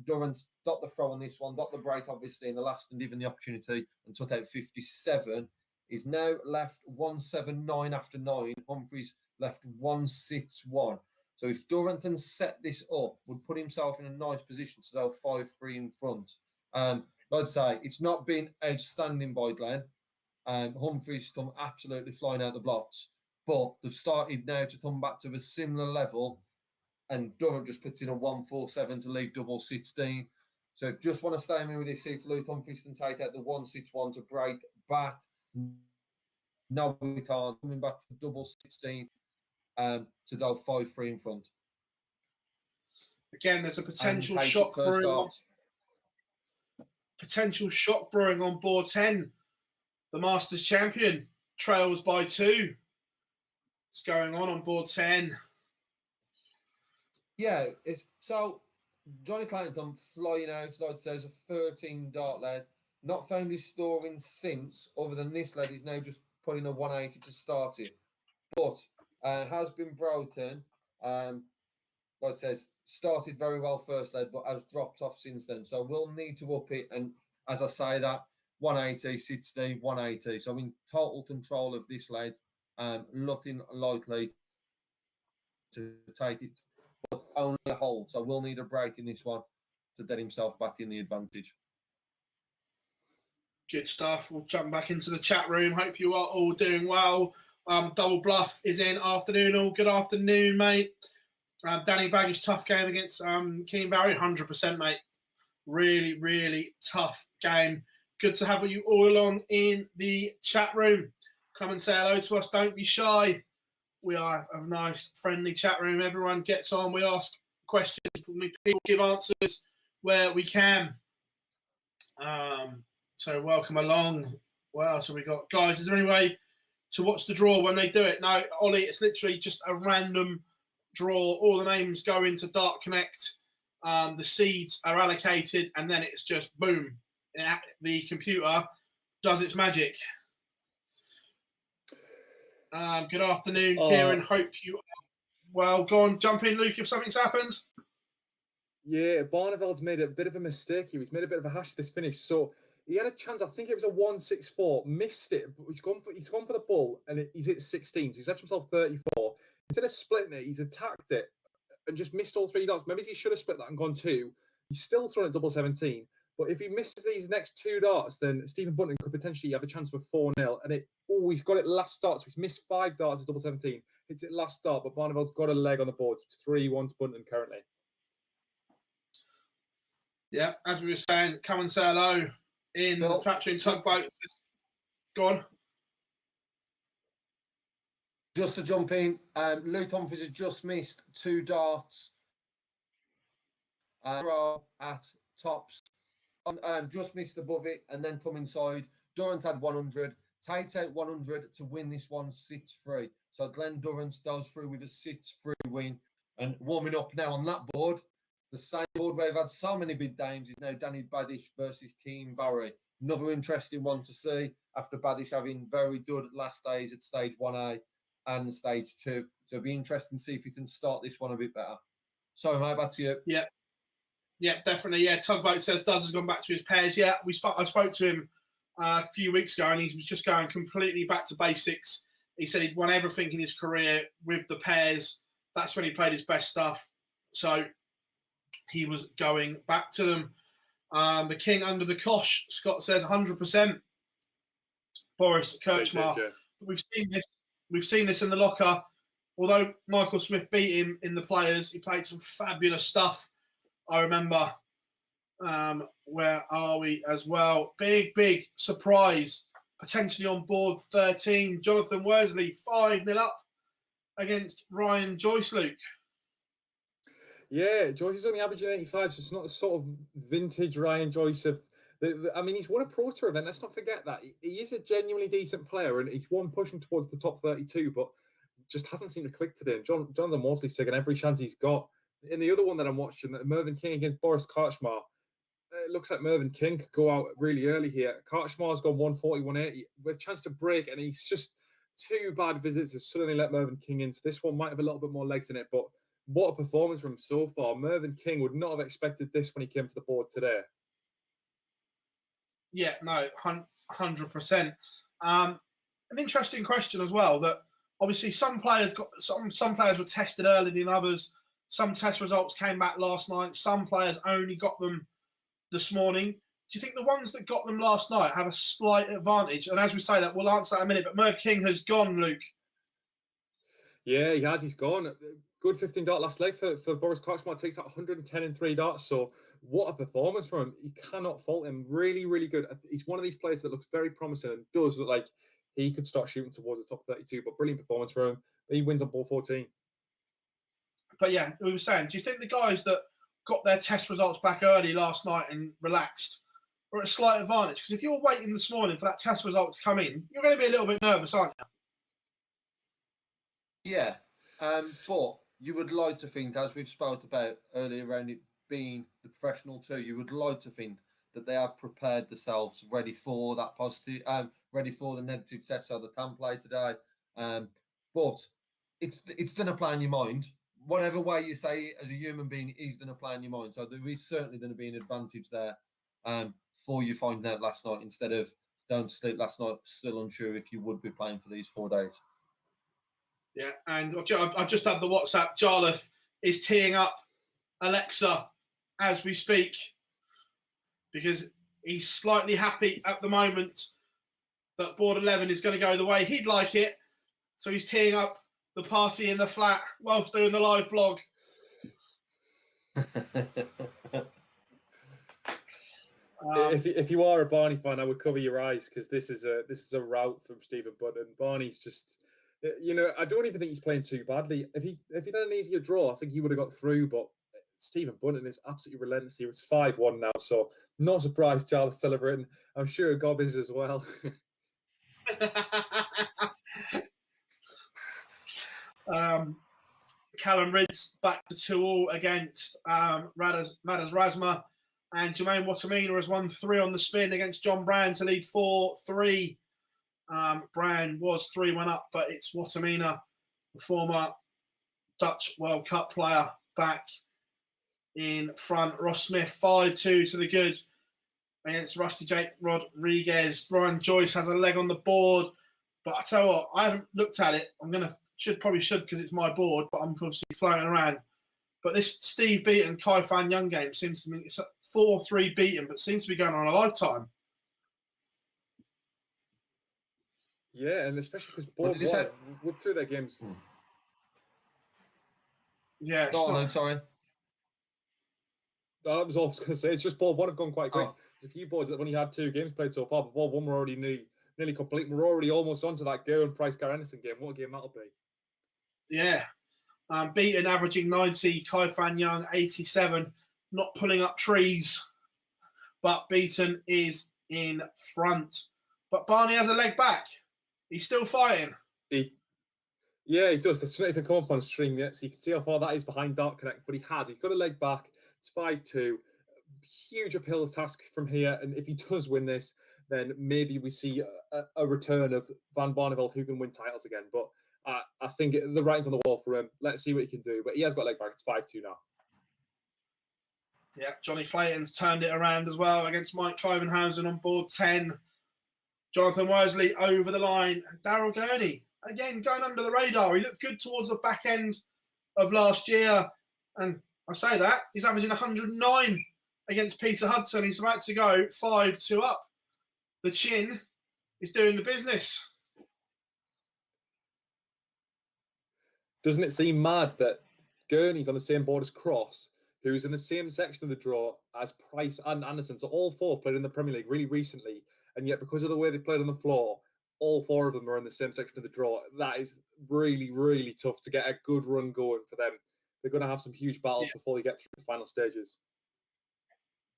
Durrant's got the throw on this one, got the break obviously in the last and given the opportunity and took out 57. He's now left 179 after 9. Humphreys left 161. So if Durrant can set this up, would put himself in a nice position to go 5-3 in front. Like I say, it's not been outstanding by Glenn. Humphreys come absolutely flying out the blocks, but they've started now to come back to a similar level. And Durrant just puts in a 147 to leave double 16. So if you just want to stay in with this, see if Luke Humphries can take out the 161 to break bat. No, we can't. Coming back for double 16 to go 5-3 in front. Again, there's a potential And takes shock it first brewing. start. Potential shock brewing on board 10. The Masters champion trails by 2. What's going on board 10? Yeah, it's so Johnny Clayton flying out, like it says, a 13 dart lead. Not found his scoring since, other than this lead, he's now just putting a 180 to start it. But has been broken. Like it says, started very well first lead, but has dropped off since then. So we'll need to up it. And as I say that, 180, 60, 180. So I'm in total control of this lead. Nothing likely to take it, but only a hold. So we'll need a break in this one to get himself back in the advantage. Good stuff. We'll jump back into the chat room. Hope you are all doing well. Double Bluff is in. Afternoon all. Good afternoon, mate. Danny Baggage, tough game against Keen Barry. 100%, mate. Really, really tough game. Good to have you all along in the chat room. Come and say hello to us. Don't be shy. We are a nice, friendly chat room. Everyone gets on. We ask questions. People give answers where we can. So welcome along. What else have we got? Guys, is there any way to watch the draw when they do it? No, Ollie, it's literally just a random draw. All the names go into Dart Connect. The seeds are allocated, and then it's just boom. The computer does its magic. Good afternoon, Kieran. Hope you are well. Go on, jump in, Luke, if something's happened. Yeah, Barneveld's made a bit of a mistake here. He's made a bit of a hash of this finish. So he had a chance, I think it was a 164, missed it, but he's gone for the bull, and he's hit 16, so he's left himself 34. Instead of splitting it, he's attacked it and just missed all 3 darts. Maybe he should have split that and gone 2. He's still thrown at double 17. But if he misses these next 2 darts, then Stephen Bunting could potentially have a chance for 4-0. And he's got it last start. So he's missed 5 darts at double 17. Hits it last start, but Barneveld's got a leg on the board. It's 3-1 to Bunting currently. Yeah, as we were saying, come and say hello in the Patreon Tugboat. Go on. Just to jump in, Luke Humphries has just missed 2 darts at tops. Just missed above it and then come inside. Durrant had 100. Takes out 100 to win this one 6-3. So Glenn Durrant goes through with a 6-3 win. And warming up now on that board, the same board where we've had so many big games is now Danny Baddish versus Keen Barry. Another interesting one to see after Baddish having very good last days at stage 1A and stage 2. So it'll be interesting to see if he can start this one a bit better. Sorry, mate, back to you. Yeah, definitely. Yeah, Tugboat says Duz has gone back to his pairs. Yeah, I spoke to him a few weeks ago, and he was just going completely back to basics. He said he'd won everything in his career with the pairs. That's when he played his best stuff. So he was going back to them. The king under the cosh, Scott says 100%. Boris Kirchmar. We've seen this in the locker. Although Michael Smith beat him in the players, he played some fabulous stuff. I remember. Where are we as well? Big surprise. Potentially on board 13. Jonathan Worsley 5-0 up against Ryan Joyce, Luke. Yeah, Joyce is only averaging 85, so it's not the sort of vintage Ryan Joyce of. I mean, he's won a Pro Tour event. Let's not forget that. He is a genuinely decent player, and he's won pushing towards the top 32, but just hasn't seemed to click today. And Jonathan Worsley's taken every chance he's got. In the other one that I'm watching, Mervyn King against Boris Karchmar, it looks like Mervyn King could go out really early here. Karchmar's gone 140, 180 with a chance to break, and he's just 2 bad visits to suddenly let Mervyn King in. So this one might have a little bit more legs in it, but what a performance from him so far. Mervyn King would not have expected this when he came to the board today. Yeah, no, 100%. An interesting question as well, that obviously some players were tested earlier than others. Some test results came back last night. Some players only got them this morning. Do you think the ones that got them last night have a slight advantage? And as we say that, we'll answer that in a minute. But Merv King has gone, Luke. Yeah, he has. He's gone. Good 15 dart last leg for Boris Karchmar. Takes out 110 in 3 darts. So what a performance from him. You cannot fault him. Really, really good. He's one of these players that looks very promising and does look like he could start shooting towards the top 32, but brilliant performance from him. He wins on ball 14. But yeah, we were saying, do you think the guys that got their test results back early last night and relaxed are at a slight advantage? Because if you're waiting this morning for that test result to come in, you're going to be a little bit nervous, aren't you? Yeah, but you would like to think, as we've spoke about earlier around it being the professional too, you would like to think that they have prepared themselves ready for that positive, ready for the negative test so they can play today. But it's going to play in your mind. Whatever way you say it, as a human being, it is going to play in your mind. So there is certainly going to be an advantage there for you finding out last night instead of going to sleep last night still unsure if you would be playing for these 4 days. Yeah, and I've just had the WhatsApp. Jarlath is teeing up Alexa as we speak because he's slightly happy at the moment that board 11 is going to go the way he'd like it. So he's teeing up the party in the flat whilst doing the live blog. If you are a Barney fan, I would cover your eyes because this is a rout from Stephen Button. Barney's just, I don't even think he's playing too badly. If he done an easier draw, I think he would have got through. But Stephen Button is absolutely relentless here. It's 5-1 now, so not surprised Charles is celebrating. I'm sure Gob is as well. Callum Ridds back to 2-2 against Radas Razma, and Jermaine Watamina has won 3 on the spin against John Brand to lead 4-3. Brand was 3-1 up, but it's Watamina, the former Dutch World Cup player, back in front. Ross Smith 5-2 to the good against Rusty Jake Rodriguez. Ryan Joyce has a leg on the board, but I tell you what, I haven't looked at it. Should because it's my board, but I'm obviously floating around. But this Steve Beaton, Kai Fan Young game seems to me it's a 4-3 beaten, but seems to be going on a lifetime. Yeah, and especially because board one, whipped through their games. Yeah, sorry. That was all I was going to say. It's just board one have gone quite quick. Oh. There's a few boards that when you had 2 games played so far, but board one were already nearly complete. We're already almost onto that Gerwin Price Gar Anderson game. What a game that'll be. Yeah. Beaton averaging 90, Kai Fan Young 87, not pulling up trees, but Beaton is in front. But Barney has a leg back. He's still fighting. He does. It's not even come up on stream yet, so you can see how far that is behind Dark Connect, but he has. He's got a leg back. It's 5-2. Huge uphill task from here, and if he does win this, then maybe we see a return of Van Barneveld who can win titles again. But I think the writing's on the wall for him. Let's see what he can do. But he has got a leg back. It's 5-2 now. Yeah, Johnny Clayton's turned it around as well against Mike Clivenhausen on board 10. Jonathan Worsley over the line. Daryl Gurney, again, going under the radar. He looked good towards the back end of last year. And I say that, he's averaging 109 against Peter Hudson. He's about to go 5-2 up. The chin is doing the business. Doesn't it seem mad that Gurney's on the same board as Cross, who's in the same section of the draw as Price and Anderson? So all 4 played in the Premier League really recently, and yet because of the way they played on the floor, all 4 of them are in the same section of the draw. That is really, really tough to get a good run going for them. They're going to have some huge battles before they get through the final stages.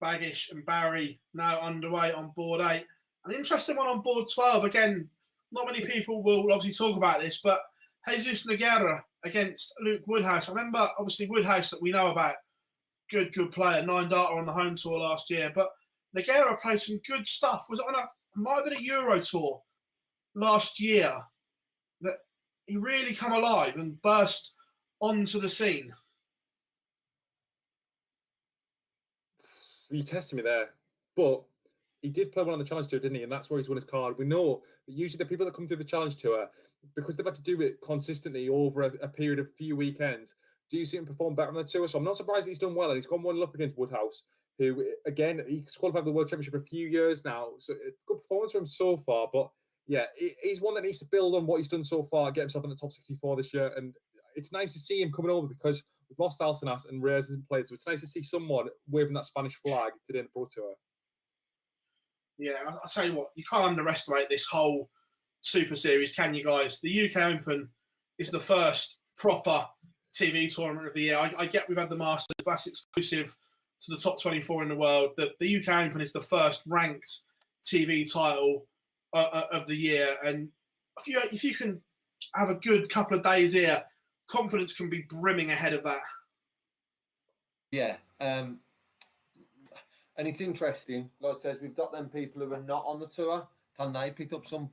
Baggish and Barry now underway on board 8. An interesting one on board 12. Again, not many people will obviously talk about this, but Jesus Nogueira against Luke Woodhouse. I remember, obviously, Woodhouse that we know about. Good player. 9 data on the home tour last year. But Nogueira played some good stuff. Was it on might have been a Euro tour last year that he really come alive and burst onto the scene? You tested me there. But he did play one on the Challenge Tour, didn't he? And that's where he's won his card. We know that usually the people that come through the Challenge Tour, because they've had to do it consistently over a period of a few weekends, do you see him perform better on the tour? So I'm not surprised he's done well. And he's gone 1 up against Woodhouse, who, again, he's qualified for the World Championship a few years now. So good performance for him so far. But yeah, he's one that needs to build on what he's done so far, get himself in the top 64 this year. And it's nice to see him coming over because we've lost Alcinas and Reyes in place. So it's nice to see someone waving that Spanish flag today in the Pro Tour. Yeah, I'll tell you what, you can't underestimate this whole Super Series, can you guys? The UK Open is the first proper TV tournament of the year. I get we've had the Masters, but that's exclusive to the top 24 in the world. The UK Open is the first ranked TV title of the year. And if you can have a good couple of days here, confidence can be brimming ahead of that. Yeah. And it's interesting, like I says, we've got them people who are not on the tour. Can they pick up some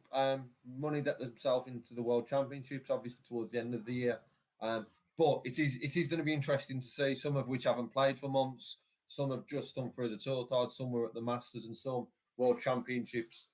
money that themselves into the World Championships, obviously towards the end of the year? But it is going to be interesting to see, some of which haven't played for months, some have just done through the tour card, some were at the Masters and some World Championships.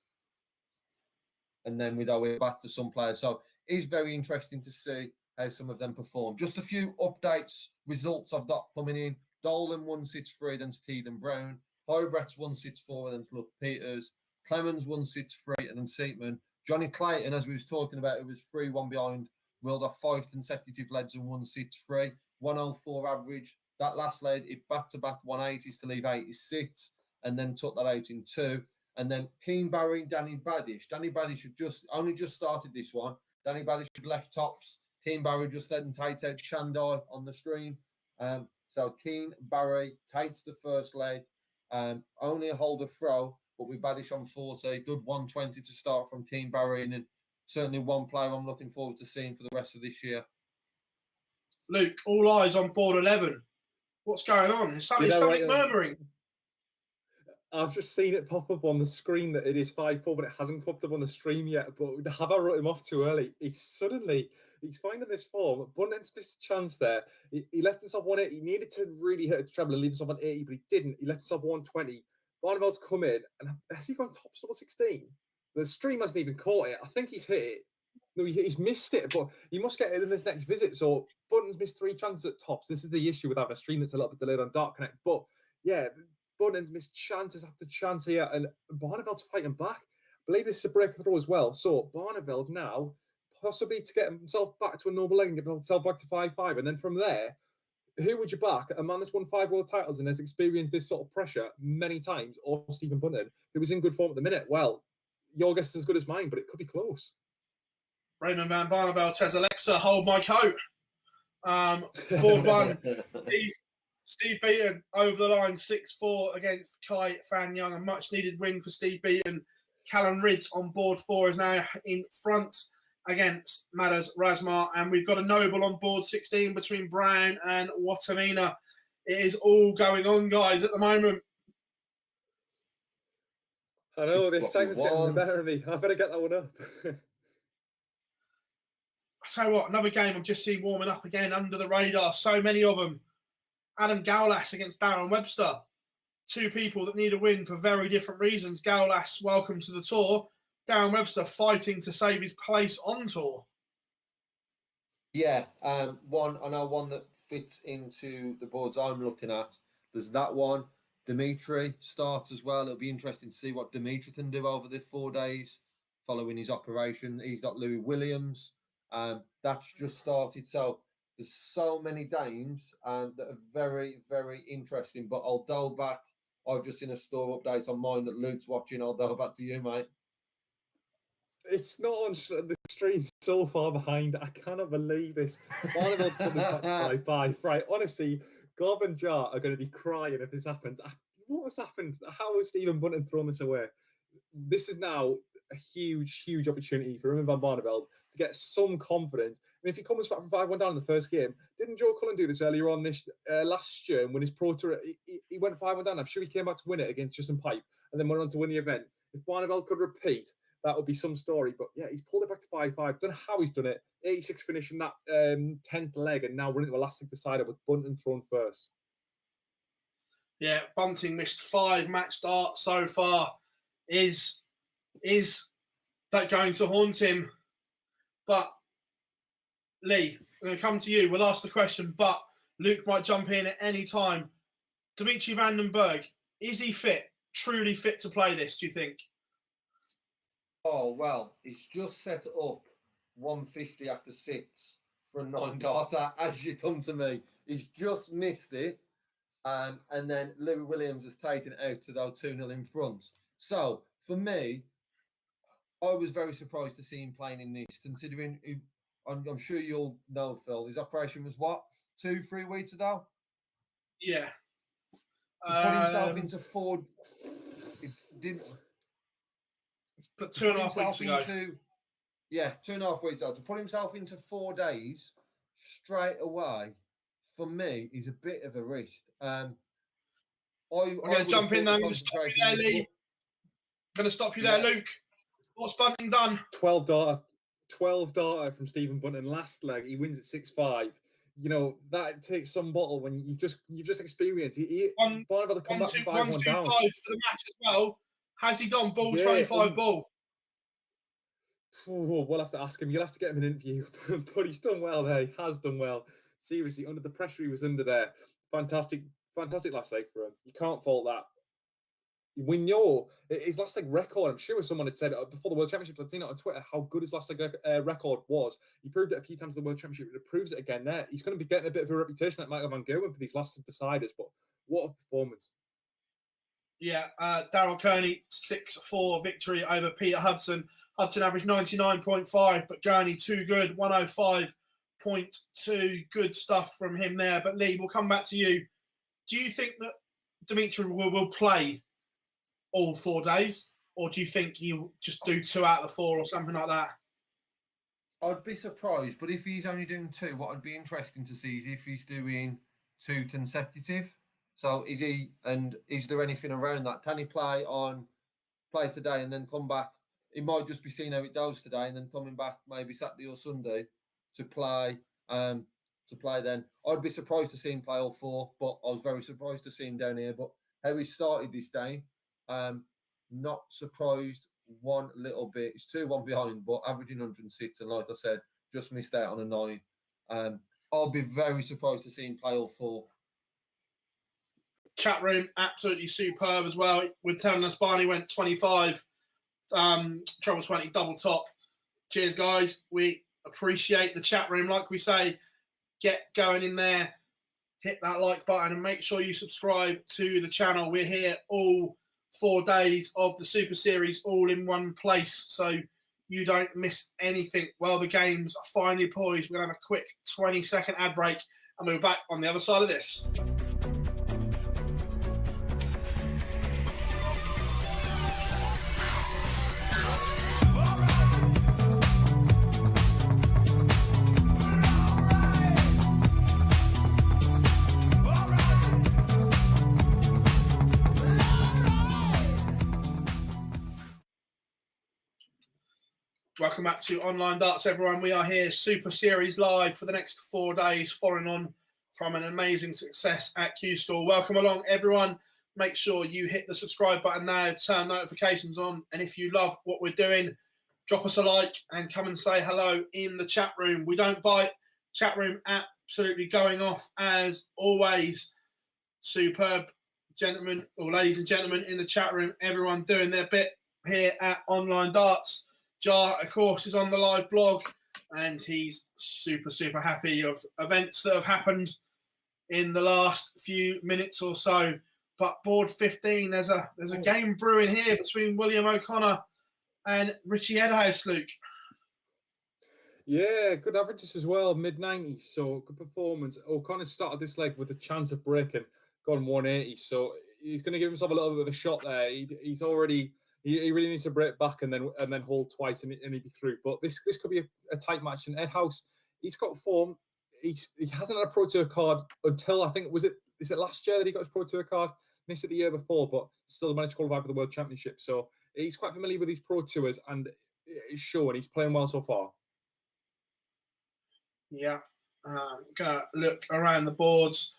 And then we're back to some players. So it's very interesting to see how some of them perform. Just a few updates, results I've got coming in. Dolan 1-6-3 against Teeden Brown. Hobrett's 1-6-4 against Luke Peters. Clemens 1-6-3 and then Seatman. Johnny Clayton, as we was talking about, it was 3-1 behind. Rolled off 5 consecutive leads and 1-6-3. 104 average. That last lead, it back-to-back 180s to leave 86 and then took that out in 2. And then Keane Barry, Danny Badish. Danny Badish had only just started this one. Danny Badish had left tops. Keane Barry just led and tight out Shandai on the stream. So Keane Barry takes the first leg. Only a holder throw, but with Badish on 40. Good 120 to start from Keane Barry. And certainly one player I'm looking forward to seeing for the rest of this year. Luke, all eyes on board 11. What's going on? There's something murmuring. I've just seen it pop up on the screen that it is 5-4, but it hasn't popped up on the stream yet. But have I wrote him off too early? He's finding this form. Bunton's missed a chance there. He left himself 180. He needed to really hit a treble and leave himself on 80, but he didn't. He left himself 120. Barnevelt's come in, and has he gone top sort of 16? The stream hasn't even caught it. I think he's hit it. No, he's missed it, but he must get it in his next visit. So Bunton's missed 3 chances at tops. This is the issue with having a stream that's a little bit delayed on Dark Connect. But yeah, Bunton's missed chances after chance here, and Barneveld's fighting back. I believe this is a breakthrough as well. So Barneveld now possibly to get himself back to a normal leg and get himself back to 5-5. And then from there, who would you back? A man that's won 5 world titles and has experienced this sort of pressure many times, or Stephen Bunton, who was in good form at the minute? Well, your guess is as good as mine, but it could be close. Raymond Van Barneveld says, Alexa, hold my coat. Board 1, Steve Beaton over the line 6-4 against Kai Fan Young. A much needed win for Steve Beaton. Callum Ridds on board 4 is now in front against Madas Razmar. And we've got a Noble on board 16 between Brown and Watamina. It is all going on, guys, at the moment. I know, the excitement's getting the better of me. I better get that one up. I tell you what, another game I've just seen warming up again under the radar. So many of them. Adam Gaulas against Darren Webster. 2 people that need a win for very different reasons. Gaulas, welcome to the tour. Darren Webster fighting to save his place on tour. Yeah, I know one that fits into the boards I'm looking at. There's that one. Dimitri starts as well. It'll be interesting to see what Dimitri can do over the 4 days following his operation. He's got Louis Williams. That's just started. So there's so many games that are very, very interesting. But I'll dial back. I've just seen a store update on mine that Luke's watching. I'll dial back to you, mate. It's not on the stream so far behind. I cannot believe this. Barneveld's put this back to 5-5. Right, honestly, Gob and Jar are going to be crying if this happens. What has happened? How has Stephen Bunton thrown this away? This is now a huge, huge opportunity for Raymond Van Barneveld to get some confidence. And if he comes back from 5-1 down in the first game, didn't Joe Cullen do this earlier on this last year and win his Pro Tour? He went 5-1 down. I'm sure he came back to win it against Justin Pipe and then went on to win the event. If Barneveld could repeat, that would be some story. But yeah, he's pulled it back to 5-5. Don't know how he's done it. 86 finish in that 10th leg and now running to a last leg decider with Bunton thrown first. Yeah, Bunting missed 5 match starts so far. Is that going to haunt him? But Lee, I'm going to come to you. We'll ask the question, but Luke might jump in at any time. Dimitri Van den Berg, is he fit? Truly fit to play this, do you think? Oh, well, he's just set up 150 after 6 for a 9-darter, as you come to me. He's just missed it. And then Louis Williams has taken it out to go 2-0 in front. So, for me, I was very surprised to see him playing in this, considering I'm sure you'll know, Phil, his operation was what, 2-3 weeks ago? Yeah. To put himself into 4... It didn't... But 2.5 weeks ago. 2.5 weeks ago. To put himself into 4 days straight away, for me, is a bit of a risk. I'm going to jump in there. I'm going to stop you there, Lee. I'm going to stop you there, Luke. What's Bunting done? 12 darter from Stephen Bunting. Last leg, he wins at 6-5. You know, that takes some bottle when you've just experienced. Barneveld come back from 5-1 down. 1-2-5 for the match as well. Has he done ball 25 ball? We'll have to ask him. You'll have to get him an interview. But he's done well there. He has done well. Seriously, under the pressure he was under there. Fantastic last leg for him. You can't fault that. We know his last leg record. I'm sure someone had said before the World Championships, I'd seen it on Twitter, how good his last leg record was. He proved it a few times at the World Championship. It proves it again there. He's going to be getting a bit of a reputation like Michael Van Gerwen for these last deciders. But what a performance. Yeah, Daryl Kearney, 6-4 victory over Peter Hudson. Hudson averaged 99.5, but Gurney too good, 105.2. Good stuff from him there. But Lee, we'll come back to you. Do you think that Dimitri will play all 4 days, or do you think he'll just do 2 out of the 4 or something like that? I'd be surprised, but if he's only doing 2, what would be interesting to see is if he's doing 2 consecutive. So is there anything around that? Can he play today and then come back? He might just be seeing how it goes today and then coming back maybe Saturday or Sunday to play. Then I'd be surprised to see him play all 4, but I was very surprised to see him down here. But how he started this game, not surprised one little bit. It's 2-1 behind, but averaging 106, and like I said, just missed out on a 9. I'll be very surprised to see him play all 4. Chat room, absolutely superb as well. With telling us Barney went 25, treble 20, double top. Cheers, guys. We appreciate the chat room. Like we say, get going in there, hit that like button, and make sure you subscribe to the channel. We're here all 4 days of the Super Series, all in one place, so you don't miss anything. Well, the games are finally poised. We're going to have a quick 20-second ad break, and we're back on the other side of this. Welcome back to Online Darts, everyone. We are here, Super Series live for the next 4 days, following on from an amazing success at Q School. Welcome along, everyone. Make sure you hit the subscribe button now, turn notifications on, and if you love what we're doing, drop us a like and come and say hello in the chat room. We don't bite. Chat room absolutely going off as always. Superb gentlemen, or ladies and gentlemen in the chat room, everyone doing their bit here at Online Darts. Jar, of course, is on the live blog, and he's super happy of events that have happened in the last few minutes or so. But board 15, there's a game brewing here between William O'Connor and Richie Edhouse, Luke. Yeah, good averages as well, mid-90s, so good performance. O'Connor started this leg with a chance of breaking, gone 180, so he's going to give himself a little bit of a shot there. He's already... He really needs to break back and then hold twice and he'd be through. But this could be a tight match. And Ed House, he's got form. He hasn't had a Pro Tour card until, I think, is it last year that he got his Pro Tour card? Missed it the year before, but still managed to qualify for the World Championship. So he's quite familiar with these Pro Tours, and it's showing. He's playing well so far. Yeah. Going to look around the boards.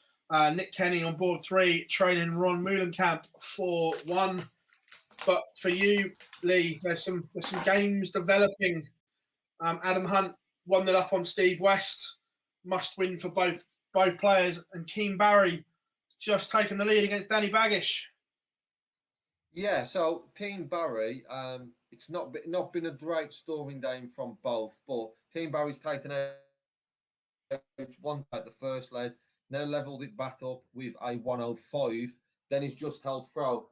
Nick Kenny on board 3, training Ron Moulenkamp for 1. But for you, Lee, there's some games developing. Adam Hunt 1-0 up on Steve West. Must win for both players. And Keane Barry just taking the lead against Danny Baggish. Yeah, so Keane Barry, it's not been a great scoring game from both, but Keane Barry's taken out one at the first leg, now levelled it back up with a 105. Then he's just held throw,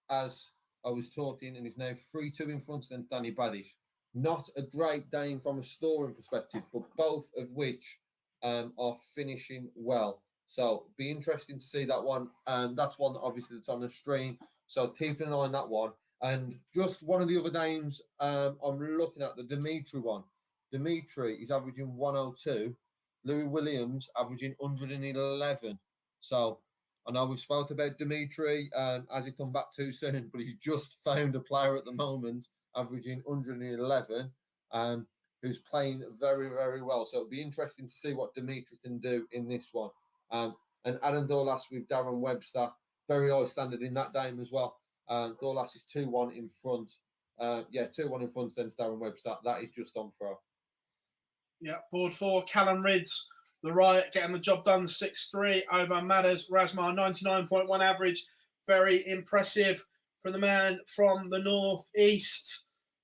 as I was taught in, and is now 3-2 in front against Danny Badish. Not a great day from a scoring perspective, but both of which are finishing well. So be interesting to see that one. And that's one that obviously that's on the stream. So keep an eye on that one. And just one of the other names I'm looking at, the Dimitri one. Dimitri is averaging 102. Louis Williams averaging 111. So I know we've spoke about Dimitri as he come back too soon, but he's just found a player at the moment averaging 111, who's playing very, very well. So it'll be interesting to see what Dimitri can do in this one. And Adam Dorlas with Darren Webster, very high standard in that game as well. Dorlas is 2-1 in front. 2-1 in front against Darren Webster. That is just on throw. Yeah, board 4, Callum Ridds, the Riot, getting the job done, 6-3 over Madders. Rasmar, 99.1 average. Very impressive from the man from the northeast.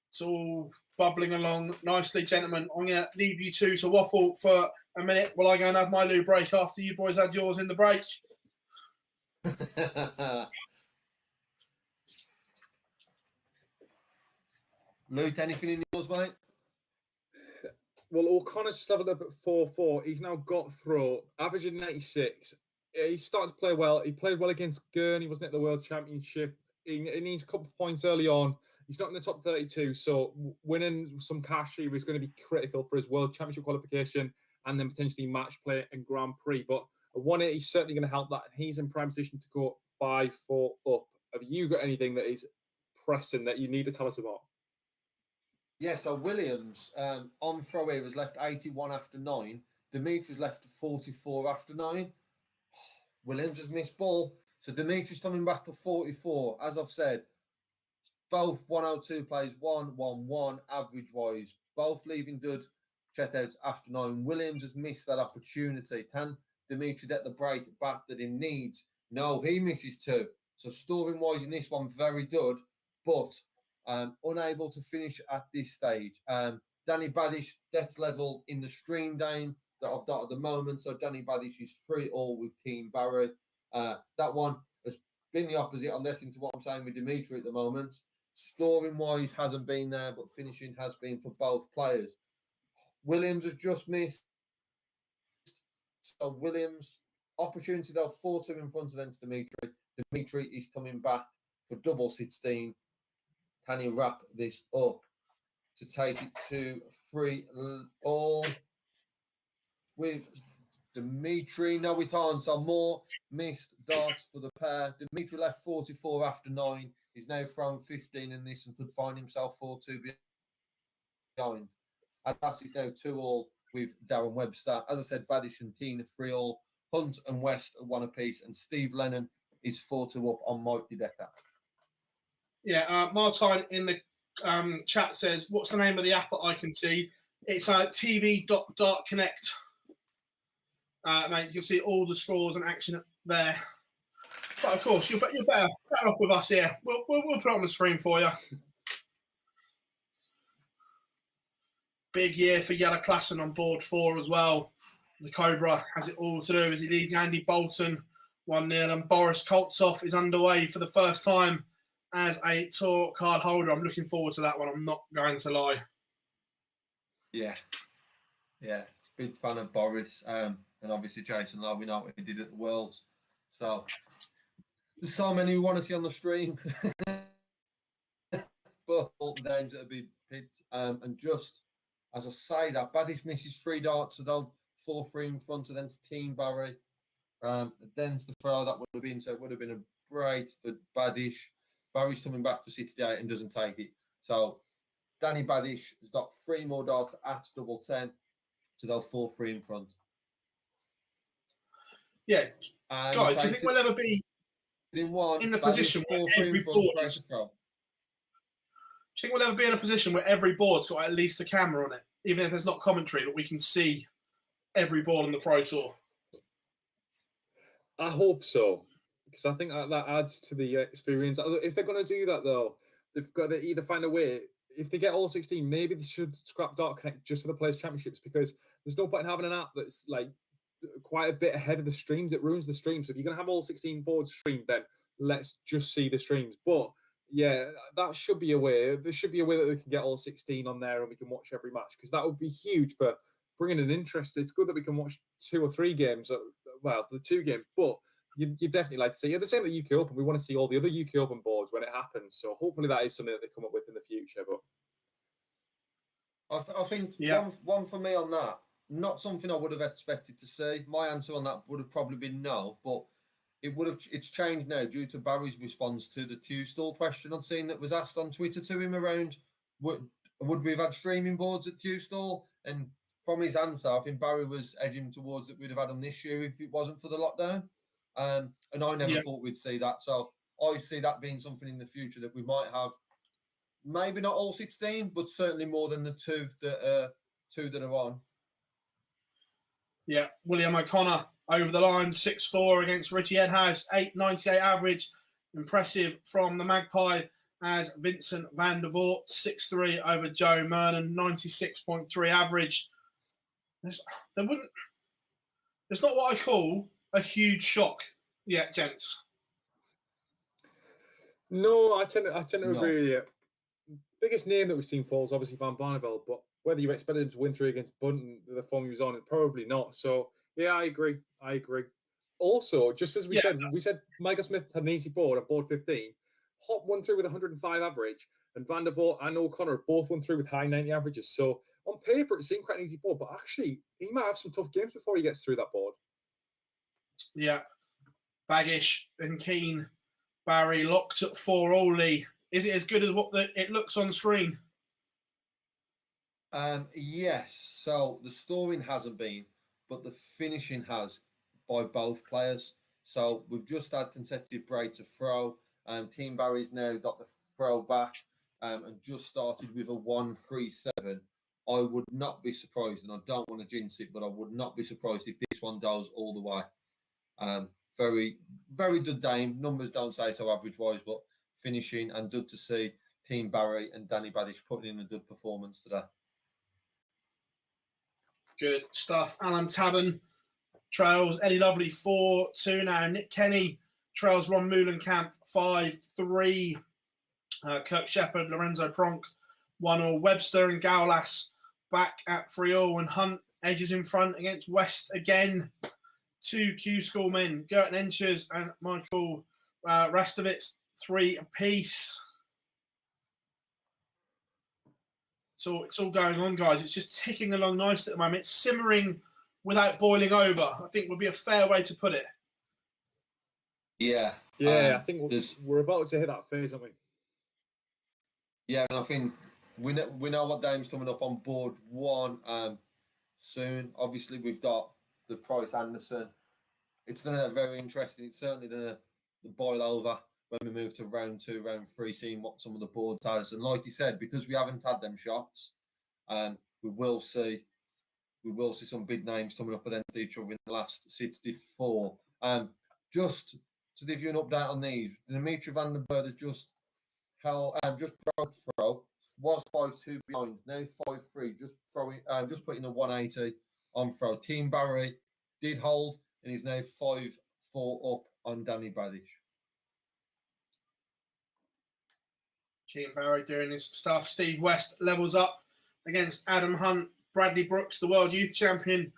It's all bubbling along nicely, gentlemen. I'm going to leave you two to waffle for a minute while I go and have my loo break after you boys had yours in the break. Luke, anything in yours, mate? Well, O'Connor's just having up at 4-4. He's now got through, averaging 96. He started to play well. He played well against Gurn. He wasn't at the World Championship. He needs a couple of points early on. He's not in the top 32, so winning some cash here is going to be critical for his World Championship qualification and then potentially match play and Grand Prix. But a 180 is certainly going to help that. He's in prime position to go 5-4 up. Have you got anything that is pressing that you need to tell us about? Yeah, so Williams on throw here was left 81 after 9. Dimitri's left 44 after 9. Williams has missed ball. So Dimitri's coming back to 44. As I've said, both 102 plays 1-1-1 average wise. Both leaving good checkouts after 9. Williams has missed that opportunity. Can Dimitri get the break back that he needs? No, he misses 2. So scoring wise in this one, very good, but unable to finish at this stage. Danny Badish, death level in the stream game that I've got at the moment. So Danny Badish is 3-all with Team Barry. That one has been the opposite. I'm listening to what I'm saying with Dimitri at the moment. Scoring wise hasn't been there, but finishing has been for both players. Williams has just missed. So Williams, opportunity though, 4-2 in front against Dimitri. Dimitri is coming back for double 16. Can he wrap this up to take it to 3-all with Dimitri? No, we can't. So more missed darts for the pair. Dimitri left 44 after 9. He's now from 15 in this and could find himself 4-2 behind. And that's is now 2-all with Darren Webster. As I said, Badish and Keane 3-all. Hunt and West are 1 apiece. And Steve Lennon is 4-2 up on Mike Decker. Yeah, Martine in the chat says, what's the name of the app that I can see? It's TV.Dart.Connect. Mate, you can see all the scores and action there. But of course, you're better off with us here. We'll put it on the screen for you. Big year for Yella Klassen on board 4 as well. The Cobra has it all to do as he leads Andy Bolton 1-0, and Boris Koltsov is underway for the first time as a tour card holder. I'm looking forward to that one. I'm not going to lie. Yeah. Big fan of Boris. And obviously Jason Lowe, we know what he did at the Worlds. So there's so many who want to see on the stream. But all the names that have been picked. And just as I say that, Badish misses 3 darts, so they'll 4-3 in front of them to Team Barry. Then's the throw that would have been, so it would have been a break for Badish. Barry's coming back for 68 and doesn't take it. So Danny Badish has got 3 more darts at double 10, so they'll 4-3 in front. Yeah, guys, do you think we'll ever be in the position where every board is... Do you think we'll ever be in a position where every board's got at least a camera on it, even if there's not commentary, but we can see every board on the Pro Tour? I hope so, because I think that adds to the experience. If they're going to do that, though, they've got to either find a way. if they get all 16, maybe they should scrap Dart Connect just for the Players' Championships, because there's no point in having an app that's like quite a bit ahead of the streams. It ruins the stream. So if you're going to have all 16 boards streamed, then let's just see the streams. But yeah, that should be a way. There should be a way that we can get all 16 on there and we can watch every match, because that would be huge for bringing an interest. It's good that we can watch 2 or 3 games, well, the 2 games, but you definitely like to see. Yeah, the same at UK Open. We want to see all the other UK Open boards when it happens. So hopefully that is something that they come up with in the future. But I think one for me on that, not something I would have expected to see. My answer on that would have probably been no, but it's changed now due to Barry's response to the Q-stall question I'd seen that was asked on Twitter to him around would we have had streaming boards at Q-stall? And from his answer, I think Barry was edging towards that we'd have had them this year if it wasn't for the lockdown. And I never thought we'd see that. So I see that being something in the future that we might have, maybe not all 16, but certainly more than the 2 that are on. Yeah, William O'Connor over the line, 6-4 against Richie Edhouse, 8.98 average. Impressive from the Magpie, as Vincent van der Voort, 6-3 over Joe Mernon, 96.3 average. There's not what I call a huge shock yet, gents. No, I tend to agree with you. Biggest name that we've seen fall is obviously Van Barneveld, but whether you expected him to win 3 against Bunton, the form he was on, probably not. So yeah, I agree. Also, just as we said Michael Smith had an easy board at board 15. Hop won through with 105 average, and Van der Voort and O'Connor both won through with high 90 averages. So on paper, it seemed quite an easy board, but actually, he might have some tough games before he gets through that board. Yeah. Baggish and Keane. Barry locked at 4-all. Lee. Is it as good as what it looks on screen? Yes. So the scoring hasn't been, but the finishing has by both players. So we've just had consecutive break to throw. Team Barry's now got the throw back and just started with a 1-3-7. I would not be surprised, and I don't want to jinx it, but I would not be surprised if this one goes all the way. Very, very good game. Numbers don't say so average-wise, but finishing, and good to see Team Barry and Danny Badish putting in a good performance today. Good stuff. Alan Tabben trails Eddie Lovely 4-2 now. Nick Kenny trails Ron Moulenkamp 5-3. Kirk Shepherd, Lorenzo Pronk 1-all. Webster and Gowlas back at 3-all, and Hunt edges in front against West again. 2 Q School men, Gerton Enchers and Michael Rastovitz, 3 apiece. So it's all going on, guys. It's just ticking along nicely at the moment. It's simmering without boiling over, I think would be a fair way to put it. Yeah. I think we're about to hit that phase, aren't we? Yeah, and I think we know what game's coming up on board 1 soon. Obviously, we've got the Price Anderson. It's going to be very interesting. It's certainly going to boil over when we move to round 2, round 3, seeing what some of the boards has. And like you said, because we haven't had them shots, we will see some big names coming up against each other in the last 64. Just to give you an update on these, Dimitri van den Berg has just broke throw, was 5-2 behind, now 5-3, just putting a 180 on throw. Team Barry did hold, and he's now 5-4 up on Danny Badish. Team Barry doing his stuff. Steve West levels up against Adam Hunt. Bradley Brooks, the world youth champion,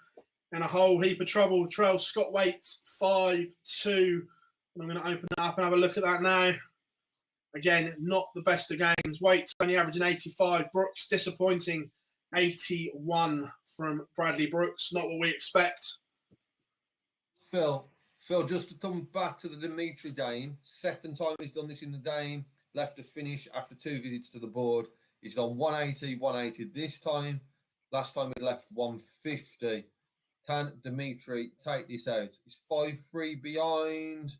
in a whole heap of trouble. Trails Scott Waits 5-2. I'm going to open that up and have a look at that now. Again, not the best of games. Waits only averaging 85. Brooks disappointing, 81 from Bradley Brooks. Not what we expect. Phil, just to come back to the Dimitri game, second time he's done this in the game, left a finish after 2 visits to the board. He's done 180 this time. Last time he left 150. Can Dimitri take this out? He's 5-3 behind.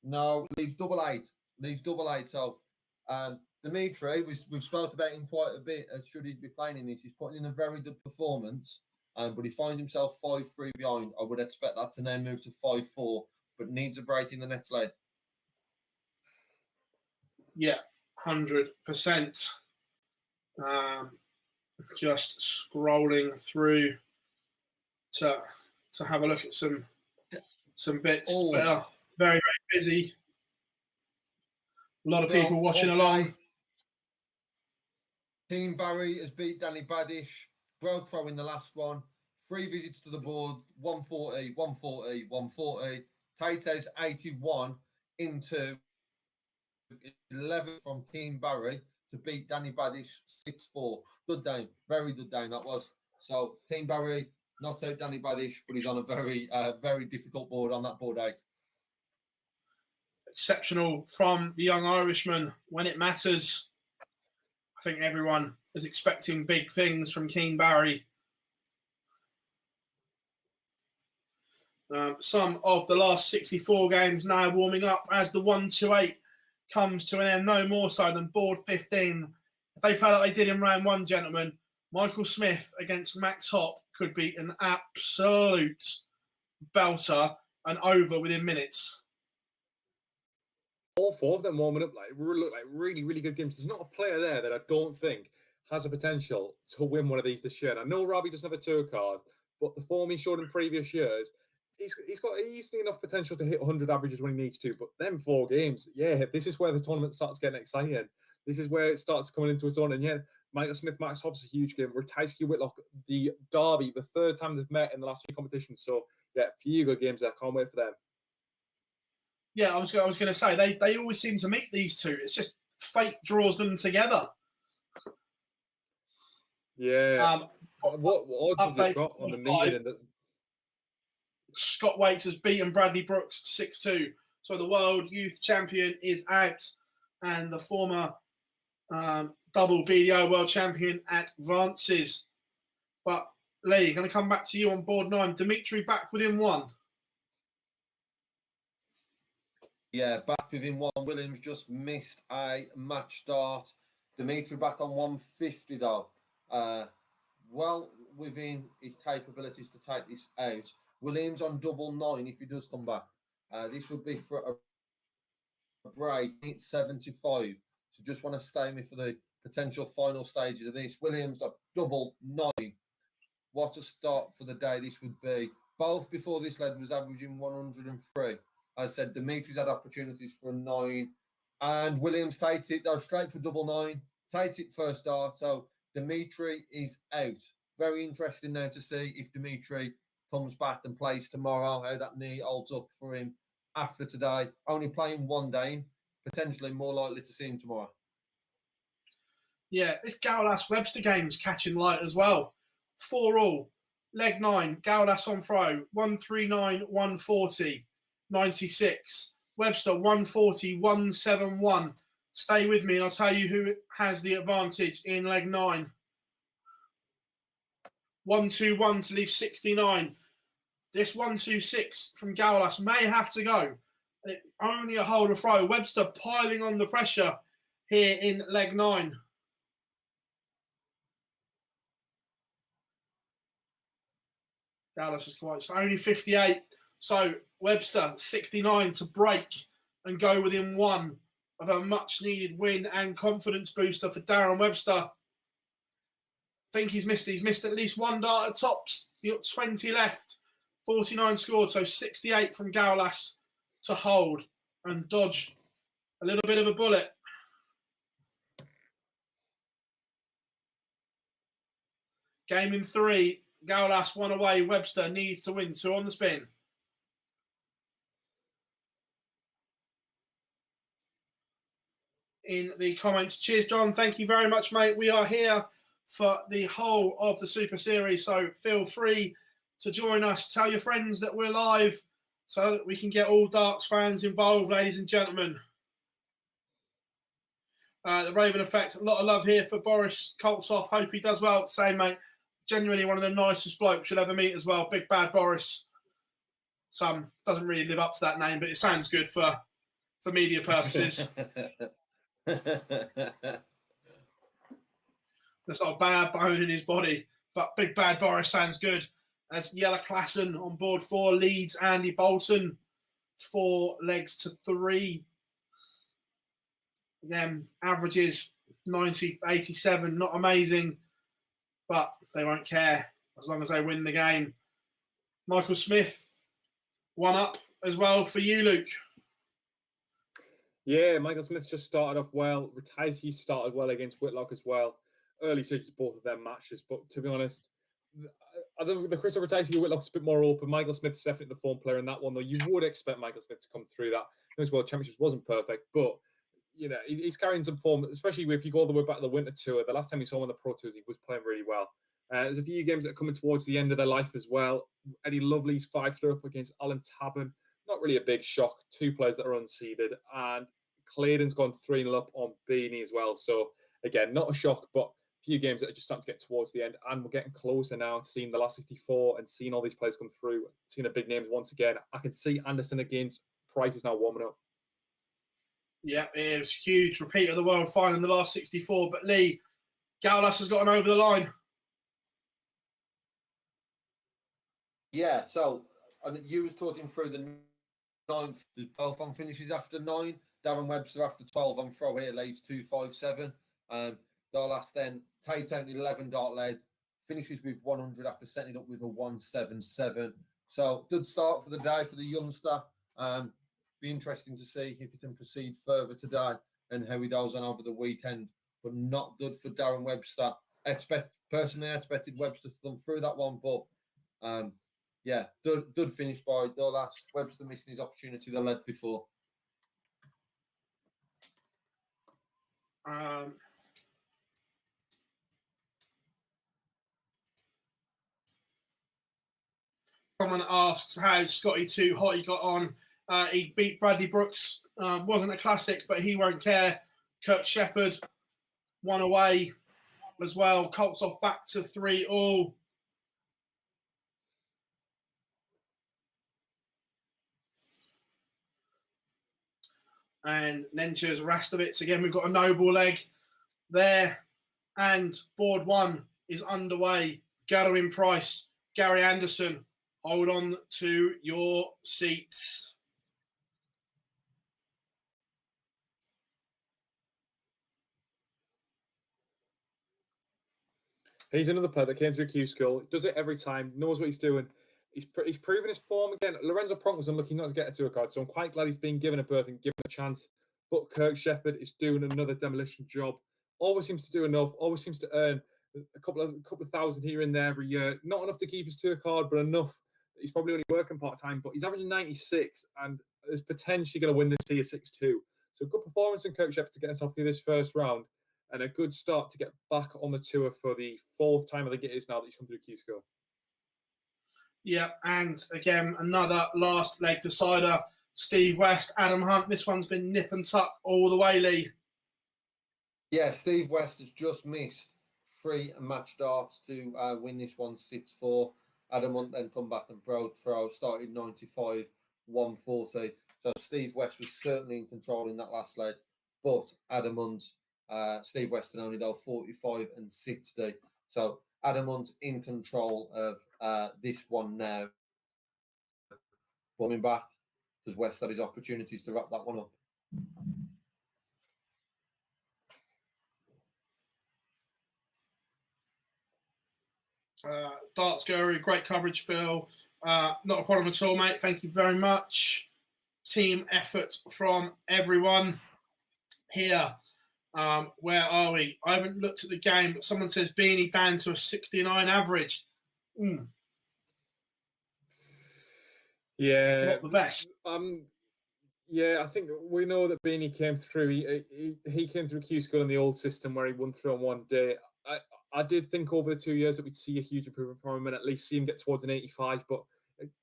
No, leaves double eight. So Dimitri, we've spoken about him quite a bit. Should he be playing in this? He's putting in a very good performance, but he finds himself 5-3 behind. I would expect that to now move to 5-4, but needs a break in the next leg. Yeah, 100%. Just scrolling through to have a look at some bits. Oh. But, very, very busy. A lot of people watching along. Team Barry has beat Danny Badish. Broke throw in the last one. 3 visits to the board. 140, 140, 140. Tate's 81 into 11 from Team Barry to beat Danny Badish 6-4. Good game. Very good game that was. So Team Barry knocks out Danny Badish, but he's on a very, very difficult board on that board 8. Exceptional from the young Irishman when it matters. I think everyone is expecting big things from Keen Barry. Some of the last 64 games now warming up as the 1-2-8 comes to an end. No more so than board 15. If they play like they did in round 1, gentlemen, Michael Smith against Max Hopp could be an absolute belter and over within minutes. All 4 of them warming up look like really, really good games. There's not a player there that I don't think has a potential to win one of these this year. And I know Robbie doesn't have a tour card, but the form he showed in previous years, he's got easily enough potential to hit 100 averages when he needs to. But them 4 games, yeah, this is where the tournament starts getting exciting. This is where it starts coming into its own. And yeah, Michael Smith, Max Hobbs is a huge game. Tyson Whitlock, the derby, the 3rd time they've met in the last few competitions. So yeah, a few good games there. Can't wait for them. Yeah, I was going to say they always seem to meet these two. It's just fate draws them together. Yeah. What odds have they got on the meeting? Scott Waits has beaten Bradley Brooks 6-2. So the world youth champion is out, and the former double BDO world champion advances. But Lee, going to come back to you on board 9. Dimitri back within 1. Yeah, back within 1. Williams just missed a match start. Dimitri back on 150 though. Well within his capabilities to take this out. Williams on 9 if he does come back. This would be for a break. It's 75. So just want to stay me for the potential final stages of this. Williams at 9. What a start for the day this would be. Both before this lead was averaging 103. I said Dimitri's had opportunities for a 9. And Williams takes it, though, straight for 9. Takes it first start. So Dimitri is out. Very interesting now to see if Dimitri comes back and plays tomorrow, how that knee holds up for him after today. Only playing 1 game, potentially more likely to see him tomorrow. Yeah, this Gowlas Webster game's catching light as well. 4 all. Leg 9, Gowlas on throw, 139, 140, 96. Webster, 140, 171. Stay with me and I'll tell you who has the advantage in leg 9. 121 to leave 69. This 126 from Gowlas may have to go. Only a hold of throw. Webster piling on the pressure here in leg 9. Gowlas is quite slow. Only 58. So Webster 69 to break and go within 1 of a much needed win and confidence booster for Darren Webster. I think he's missed at least 1 dart at tops. He's got 20 left. 49 scored, so 68 from Gowlas to hold and dodge a little bit of a bullet. Game in 3. Gowlas 1 away. Webster needs to win. 2 on the spin. In the comments. Cheers, John. Thank you very much, mate. We are here for the whole of the Super Series, so feel free to join us. Tell your friends that we're live so that we can get all darts fans involved, ladies and gentlemen. The Raven Effect, a lot of love here for Boris Koltsov. Hope he does well. Same, mate. Genuinely one of the nicest blokes you'll ever meet as well. Big Bad Boris. Some doesn't really live up to that name, but it sounds good for media purposes. There's not a bad bone in his body, but Big Bad Boris sounds good. As Yella Klassen on board 4 leads Andy Bolton 4 legs to 3. Again, averages 90, 87, not amazing, but they won't care as long as they win the game. Michael Smith, 1 up as well for you, Luke. Yeah, Michael Smith just started off well. Ratajski started well against Whitlock as well. Early stages, both of their matches. But to be honest, I think the Christopher Ratajski Whitlock's a bit more open. Michael Smith's definitely the form player in that one, though. You would expect Michael Smith to come through that. His World Championships wasn't perfect, but he's carrying some form, especially if you go all the way back to the Winter Tour. The last time we saw him on the Pro Tours, he was playing really well. There's a few games that are coming towards the end of their life as well. Eddie Lovely's 5-3 up against Alan Tabban. Not really a big shock. 2 players that are unseeded. And Claydon's gone 3-0 up on Beanie as well. So, again, not a shock, but a few games that are just starting to get towards the end. And we're getting closer now, seeing the last 64 and seeing all these players come through, seeing the big names once again. I can see Anderson against Price is now warming up. Yeah, it was huge. Repeat of the world final in the last 64. But Lee, Gaulas has gotten over the line. Yeah, so you was talking through the 9th. Both on finishes after 9. Darren Webster after 12 on throw here leaves 257. Gaulas then takes out the 11 dart lead, finishes with 100 after setting it up with a 177. So good start for the day for the youngster. Be interesting to see if he can proceed further today and how he goes on over the weekend. But not good for Darren Webster. Personally, I expected Webster to come through that one, but yeah, good finish by Gaulas. Webster missing his opportunity the lead before. Someone asks how Scotty 2 Hot he got on. He beat Bradley Brooks. Wasn't a classic, but he won't care. Kirk Shepherd, 1 away as well. Colts off back to 3-all. And Nencher's Rastovitz. Again, we've got a noble leg there. And board 1 is underway. Garwin Price, Gary Anderson. Hold on to your seats. He's another player that came through Q School. Does it every time. Knows what he's doing. He's proven his form again. Lorenzo Pronk was unlucky not to get a tour card, so I'm quite glad he's been given a berth and given a chance. But Kirk Shepherd is doing another demolition job. Always seems to do enough. Always seems to earn a couple of thousand here and there every year. Not enough to keep his tour card, but enough that he's probably only working part time. But he's averaging 96 and is potentially going to win this tier 6-2. So good performance in Kirk Shepherd to get himself through this first round. And a good start to get back on the tour for the 4th time I think it is now that he's come through Q School. Yeah, and again, another last leg decider. Steve West, Adam Hunt. This one's been nip and tuck all the way, Lee. Yeah, Steve West has just missed 3 match darts to win this one 6-4. Adam Hunt then come back and broke throw, started 95, 140. So Steve West was certainly in control in that last leg, but Adam Hunt, Steve Weston only though 45 and 60. So Adam Hunt in control of this one now. Coming back, does West have his opportunities to wrap that one up? Darts Guru, great coverage, Phil. Not a problem at all, mate. Thank you very much. Team effort from everyone here. Where are we? I haven't looked at the game, but someone says Beanie down to a 69 average. Yeah. Not the best. Yeah, I think we know that Beanie came through. He came through Q School in the old system where he won through on one day. I did think over the 2 years that we'd see a huge improvement from him and at least see him get towards an 85. But,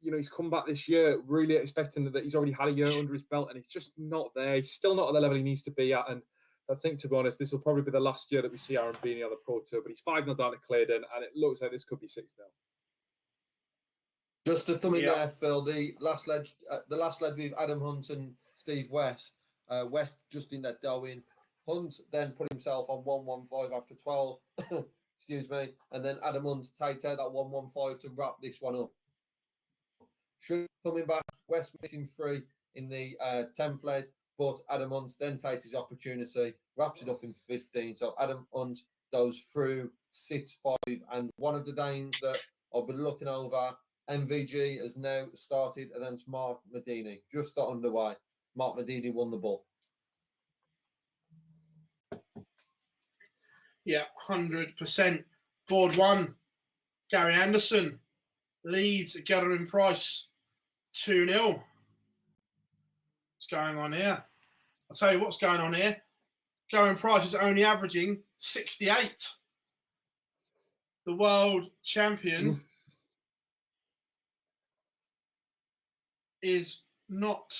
he's come back this year really expecting that he's already had a year under his belt and he's just not there. He's still not at the level he needs to be at. And I think, to be honest, this will probably be the last year that we see Aaron Beanie on the Pro Tour. But he's 5-0 down at Claydon and it looks like this could be 6-0. Just to thumb in there, Phil, the last leg with Adam Hunt and Steve West. West just in that dough in. Hunt then put himself on 115 after 12. Excuse me. And then Adam Hunt takes out that 115 to wrap this one up. Coming back, West missing 3 in the 10th leg. but Adam Hunt then takes his opportunity, wraps it up in 15. So Adam Hunt goes through 6-5, and one of the Danes that I'll be looking over, MVG, has now started against Mark Medini. Just got underway. Mark Medini won the ball. Yeah, 100%. Board 1, Gary Anderson leads Gathering Price 2-0. What's going on here? I'll tell you what's going on here. Gathering Price is only averaging 68. The world champion is not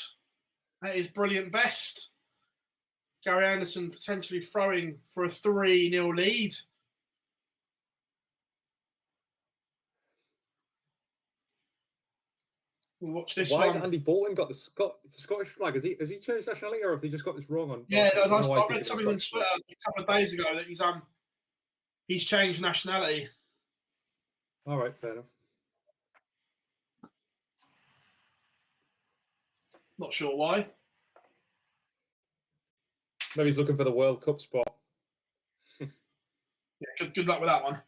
at his brilliant best. Gary Anderson potentially throwing for a 3-0 lead. We'll watch this Why one. has Andy Bolton got the Scottish flag? Has he changed nationality, or have they just got this wrong on? Yeah, I I read something on Twitter a couple of days ago that he's changed nationality. All right, fair enough. Not sure why. Maybe he's looking for the World Cup spot. Yeah, good luck with that one.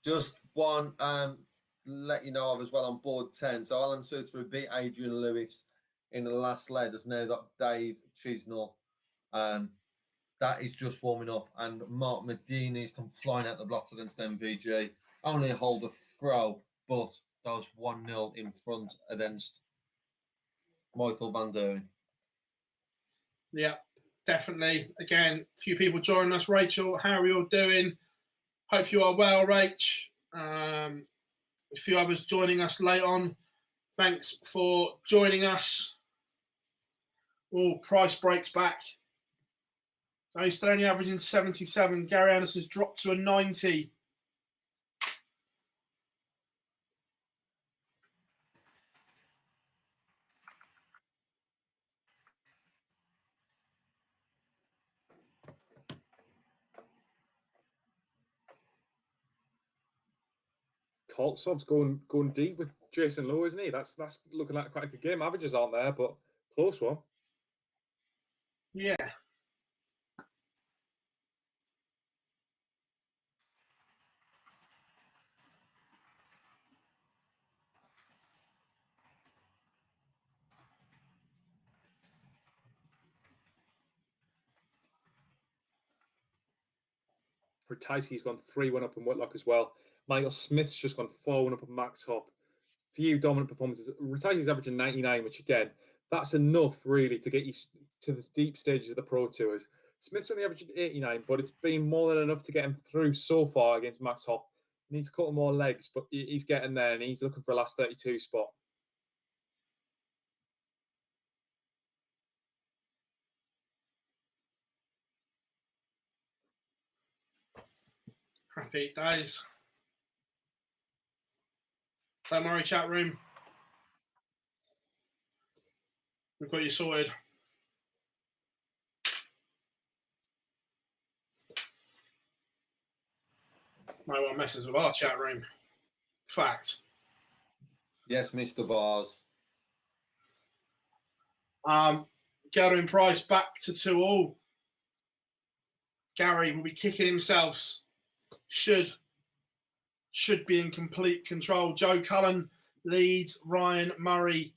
Just one let you know of as well on board 10. So Alan Suter beat Adrian Lewis in the last leg. Has now got Dave Chisnell. That is just warming up. And Mark Medini's come flying out the blocks against MVG. Only a hold of throw, but that was 1-0 in front against Michael Van Duren. Yeah, definitely. Again, a few people joining us. Rachel, how are you all doing? Hope you are well, Rach. A few others joining us late on. Thanks for joining us. Oh, Price breaks back. So he's still only averaging 77. Gary Anderson's dropped to a 90. Koltsov's going deep with Jason Lowe, isn't he? That's looking like quite a good game. Averages aren't there, but close one. Yeah. Tyce's gone 3-1 up in Whitlock as well. Michael Smith's just gone 4-1 up in Max Hop. Few dominant performances. Tyce's averaging 99, which again, that's enough really to get you to the deep stages of the Pro Tours. Smith's only averaging 89, but it's been more than enough to get him through so far against Max Hop. He needs a couple more legs, but he's getting there, and he's looking for a last 32 spot. Happy days. Don't worry, chat room. We've got you sorted. No one messes with our chat room. Fact. Yes, Mr. Bars. Gathering Price back to 2-2. Gary will be kicking himself. Should be in complete control. Joe Cullen leads Ryan Murray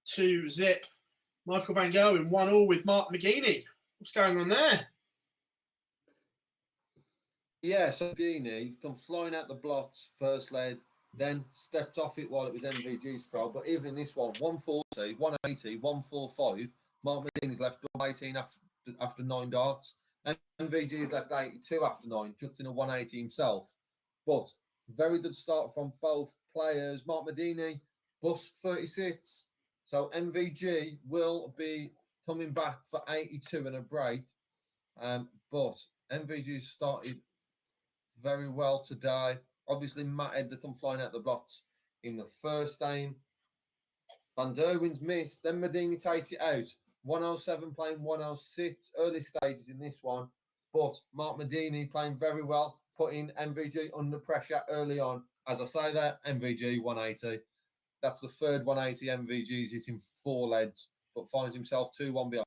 2-0. Michael Van Gogh in 1-1 with Mark McGeaney. What's going on there? Yeah, so McGeaney done flying out the blocks first leg, then stepped off it while it was MVG's throw. But even in this one, 140, 180, 145, Mark McGeaney's left 118 after 9 darts. And MVG's left 82 after 9, just in a 180 himself. But very good start from both players. Mark Medini bust 36. So MVG will be coming back for 82 and a break. But MVG started very well today. Obviously, Matt Edgerton flying out the blocks in the first game. Van Derwen's missed. Then Medini takes it out. 107 playing 106. Early stages in this one. But Mark Medini playing very well. putting MVG under pressure early on. As I say that, MVG 180. That's the third 180 MVG's hitting 4 leads, but finds himself 2-1 behind.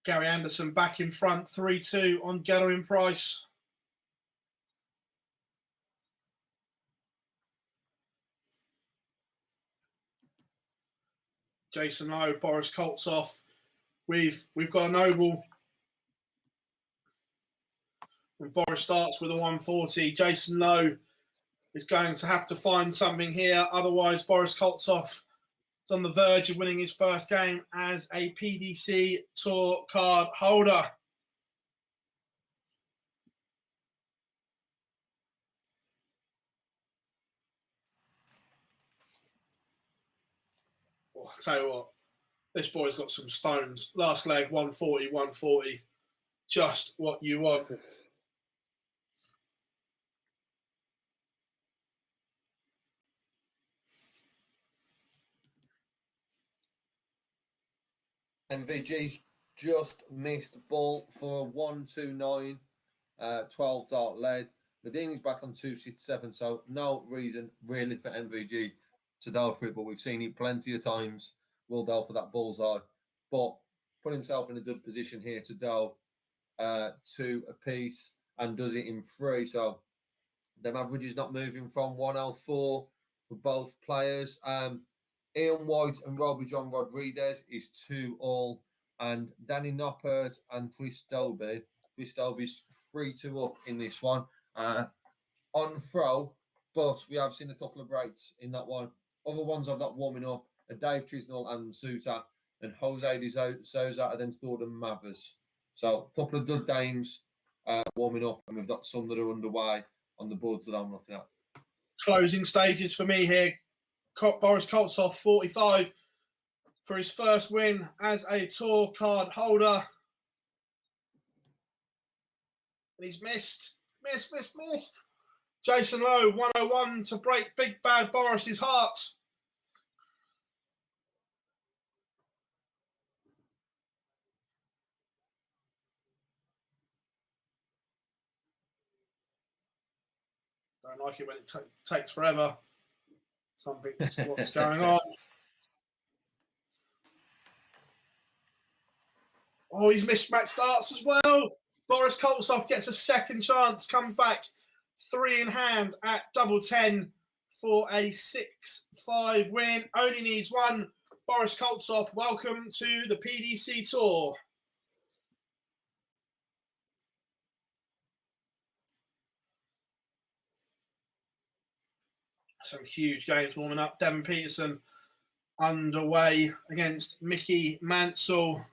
Gary Anderson back in front, 3-2 on Gathering Price. Jason Lowe, Boris Koltsov. We've got a noble. When Boris starts with a 140, Jason Lowe is going to have to find something here. Otherwise, Boris Koltsov is on the verge of winning his first game as a PDC Tour card holder. Oh, I'll tell you what, this boy's got some stones. Last leg, 140, 140. Just what you want. MVG's just missed ball for a 129, 12 dart lead. Medini's back on 267, so no reason really for MVG to go for it, but we've seen it plenty of times. Will go for that bullseye, but put himself in a good position here to go 2 apiece and does it in 3. So them averages not moving from 104 for both players. Ian White and Robbie John Rodriguez is 2-all, and Danny Noppert and Chris Dolby. Chris Dolby's 3-2 up in this one on throw, but we have seen a couple of breaks in that one. Other ones I've got warming up are Dave Trisnell and Suter, and Jose de Souza against Gordon Mathers. So a couple of good games warming up, and we've got some that are underway on the boards that I'm looking at. Closing stages for me here. Boris Koltsov, 45 for his first win as a tour card holder. And he's missed. Jason Lowe, 101 to break Big Bad Boris's heart. Don't like it when it takes forever. Something's what's going on. Oh, he's mismatched darts as well. Boris Koltsov gets a second chance, comes back 3 in hand at double 10 for a 6-5 win. Only needs 1. Boris Koltsov, welcome to the PDC Tour. Some huge games warming up. Devon Peterson underway against Mickey Mansell.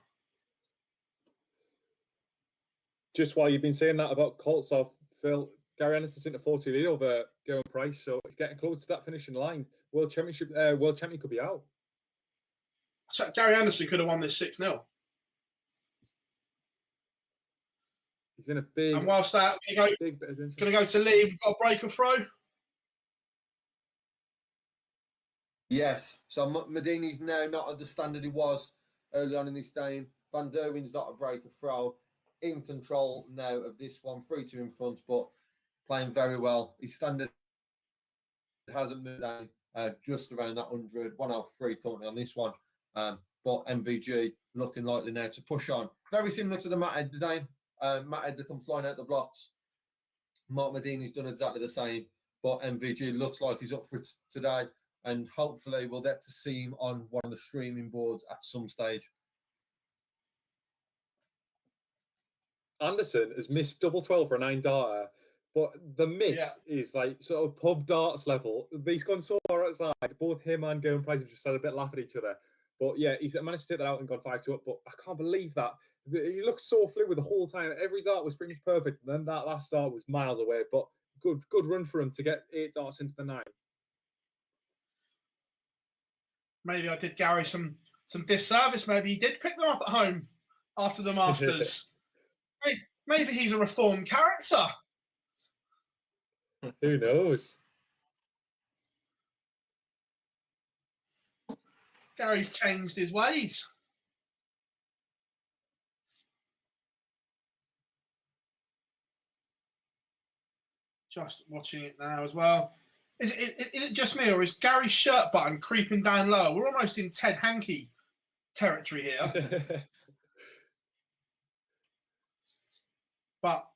Just while you've been saying that about Koltsov, Phil, Gary Anderson's in a 40 lead over Garen Price, so it's getting close to that finishing line. World champion could be out. So Gary Anderson could have won this 6-0. He's in a big. And whilst that, going to go to Lee. We've got a break or throw. Yes, so Medini's now not at the standard he was early on in this game. Van Derwen's not a break or throw. In control now of this one, 3-2 in front, but playing very well. His standard hasn't moved down, just around that 103 currently on this one. But MVG looking likely now to push on. Very similar to the Matt Ed today. Matt Ed that come flying out the blocks. Mark Medini's done exactly the same, but MVG looks like he's up for it today, and hopefully we'll get to see him on one of the streaming boards at some stage. Anderson has missed double 12 for a 9-darter, but the miss is like sort of pub darts level. He's gone so far outside. Both him and Garen Price have just had a bit laugh at each other. But yeah, he's managed to take that out and gone 5-2 up. But I can't believe that. He looked so fluid the whole time. Every dart was pretty much perfect. And then that last dart was miles away. But good run for him to get 8 darts into the 9. Maybe I did Gary some disservice. Maybe he did pick them up at home after the Masters. Maybe he's a reformed character. Who knows? Gary's changed his ways. Just watching it now as well. Is it just me, or is Gary's shirt button creeping down lower? We're almost in Ted Hankey territory here. But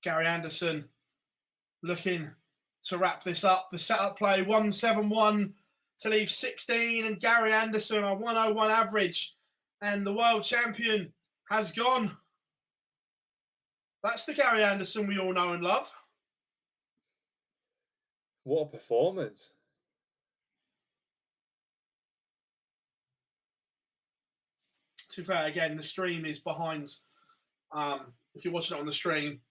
Gary Anderson looking to wrap this up. The setup play 171 to leave 16, and Gary Anderson a 101 average, and the world champion has gone. That's the Gary Anderson we all know and love. What a performance. To be fair, again, the stream is behind. If you're watching it on the stream,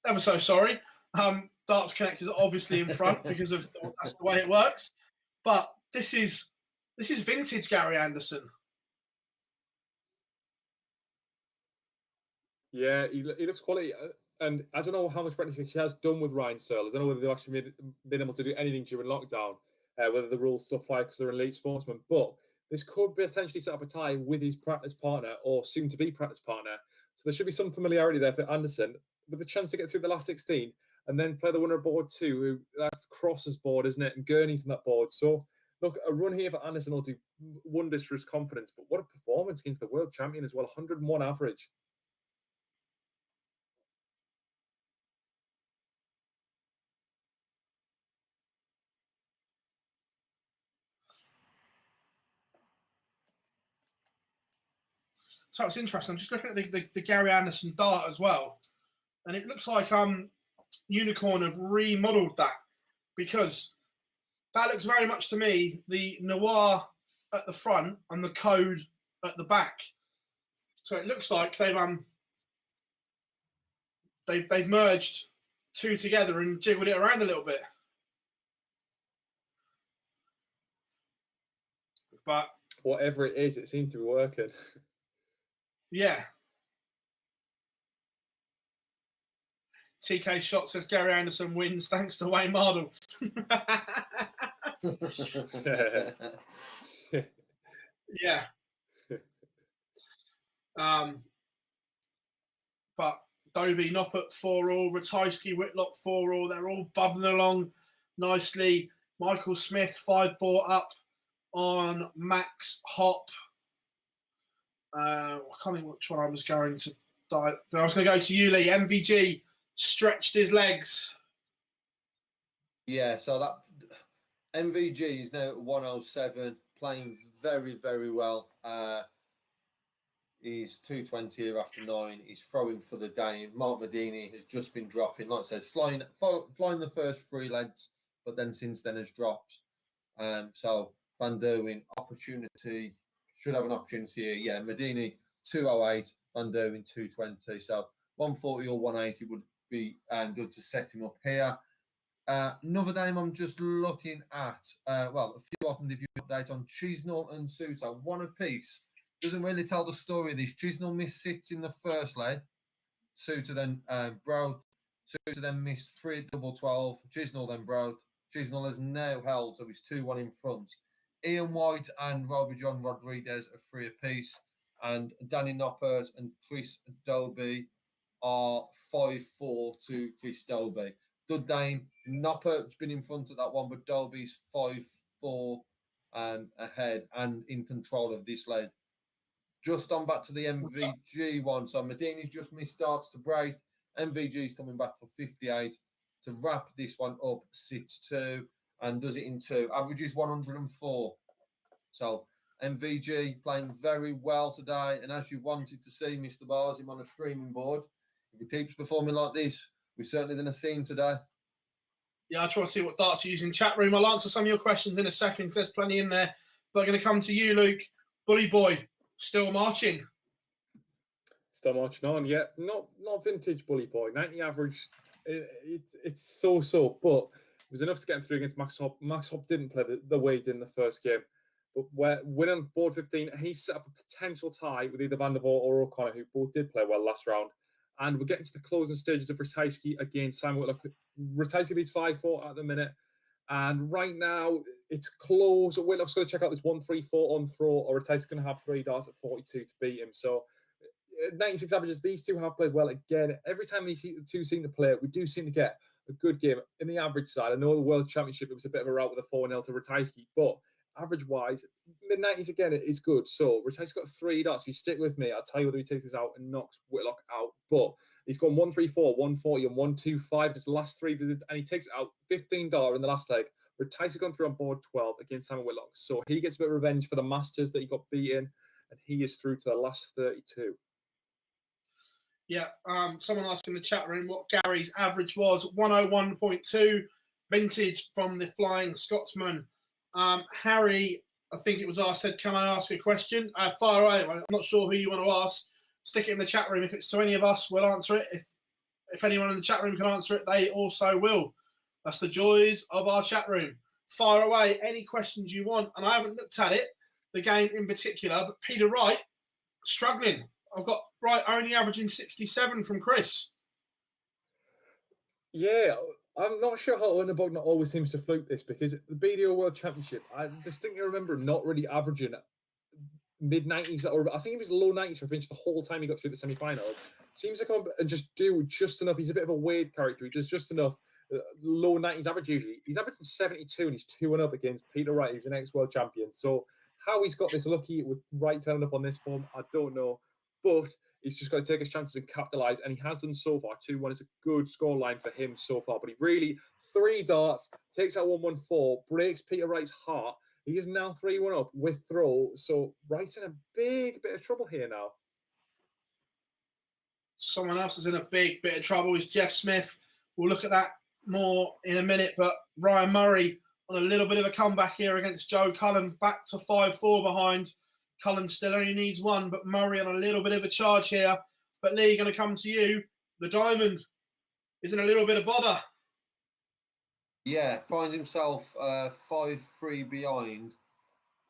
ever so sorry. Darts Connect is obviously in front because of that's the way it works. But this is vintage Gary Anderson. Yeah, he looks quality. And I don't know how much practice he has done with Ryan Searle. I don't know whether they've actually been able to do anything during lockdown, whether the rules still apply because they're elite sportsmen. But this could potentially set up a tie with his practice partner or soon-to-be practice partner. So there should be some familiarity there for Anderson, with the chance to get through the last 16 and then play the winner of board 2, who that's Cross's board, isn't it? And Gurney's in that board. So, look, a run here for Anderson will do wonders for his confidence. But what a performance against the world champion as well, 101 average. So it's interesting. I'm just looking at the Gary Anderson dart as well, and it looks like Unicorn have remodeled that, because that looks very much to me the Noir at the front and the Code at the back. So it looks like they've merged two together and jiggled it around a little bit. But whatever it is, it seems to be working. Yeah. TK Shot says Gary Anderson wins thanks to Wayne Mardle. Yeah. But Dobie, Noppert 4-all, Ratajski, Whitlock 4-all. They're all bubbling along nicely. Michael Smith 5-4 up on Max Hop. I can't think which one I was going to die. I was going to go to you, Lee. MVG stretched his legs. Yeah, so that MVG is now at 107, playing very, very well. He's 220 here after 9. He's throwing for the day. Mark Medini has just been dropping, like I said, flying the first 3 legs, but then since then has dropped. So Van Derwin should have an opportunity here. Yeah, Medini 208, Van Derwin 220. So 140 or 180 would be good to set him up here. Another name I'm just looking at, a few of them give you an update on Chisnall and Suter. One apiece. Doesn't really tell the story of this. Chisnall missed 6 in the first leg. Suter then broke. Suter then missed 3 double 12. Chisnall then broke. Chisnall has now held, so he's 2-1 in front. Ian White and Robert John Rodriguez are 3 apiece, and Danny Noppert and Chris Dobie are 5-4 to Chris Dobie. Good Dane. Noppert's been in front of that one, but Dobie's 5-4 ahead and in control of this lead. Just on back to the MVG one. So Medini's just missed starts to break. MVG's coming back for 58 to wrap this one up 6-2 and does it in 2. Averages 104. So MVG playing very well today. And as you wanted to see, Mr. Bars, him on a streaming board. If he keeps performing like this, we're certainly going to see him today. Yeah, I try to see what darts you use in chat room. I'll answer some of your questions in a second. There's plenty in there. But I'm going to come to you, Luke. Bully Boy, still marching. Still marching on, yeah. Not vintage Bully Boy. 90 average. It's so, but it was enough to get him through against Max Hop. Max Hop didn't play the way he did in the first game. But winning board 15, he set up a potential tie with either Van der Voort or O'Connor, who both did play well last round. And we're getting to the closing stages of Ratajski against Simon Whitlock. Ratajski leads 5-4 at the minute. And right now, it's close. Whitlock's going to check out this 1-3-4 on throw, or Ratajski's going to have 3 darts at 42 to beat him. So 96 averages, these two have played well again. Every time these two seem to play, we do seem to get a good game. In the average side, I know the World Championship, it was a bit of a rout with a 4-0 to Ratajski, but average-wise, mid-90s again, it is good. So Ratajski's got 3 dots. If you stick with me, I'll tell you whether he takes this out and knocks Whitlock out. But he's gone 134, 140, and 125 in his last 3 visits, and he takes it out $15 in the last leg. Ratajski's gone through on board 12 against Simon Whitlock. So he gets a bit of revenge for the Masters that he got beaten, and he is through to the last 32. Yeah, someone asked in the chat room what Gary's average was. 101.2, vintage from the Flying Scotsman. Harry, I think it was asked, said, can I ask a question? Fire away. I'm not sure who you want to ask. Stick it in the chat room. If it's to any of us, we'll answer it. If anyone in the chat room can answer it, they also will. That's the joys of our chat room. Fire away any questions you want. And I haven't looked at it, the game in particular, but Peter Wright, struggling. I've got Wright only averaging 67 from Chris. Yeah, I'm not sure how Underbog not always seems to fluke this, because the BDO World Championship, I distinctly remember him not really averaging mid-90s, or I think he was low 90s for pinch the whole time he got through the semi-finals. Seems to come and just do just enough. He's a bit of a weird character. He does just enough. Low 90s average usually. He's averaging 72 and he's 2-1 against Peter Wright, who's an ex-world champion. So how he's got this lucky with Wright turning up on this form, I don't know. But he's just got to take his chances and capitalise, and he has done so far. 2-1 is a good scoreline for him so far. But he really, 3 darts, takes out 114, breaks Peter Wright's heart. He is now 3-1 up with throw. So Wright's in a big bit of trouble here now. Someone else is in a big bit of trouble is Jeff Smith. We'll look at that more in a minute. But Ryan Murray on a little bit of a comeback here against Joe Cullen, back to 5-4 behind. Cullen still only needs 1, but Murray on a little bit of a charge here. But Lee, going to come to you. The Diamond is in a little bit of bother. Yeah, finds himself 5-3 behind,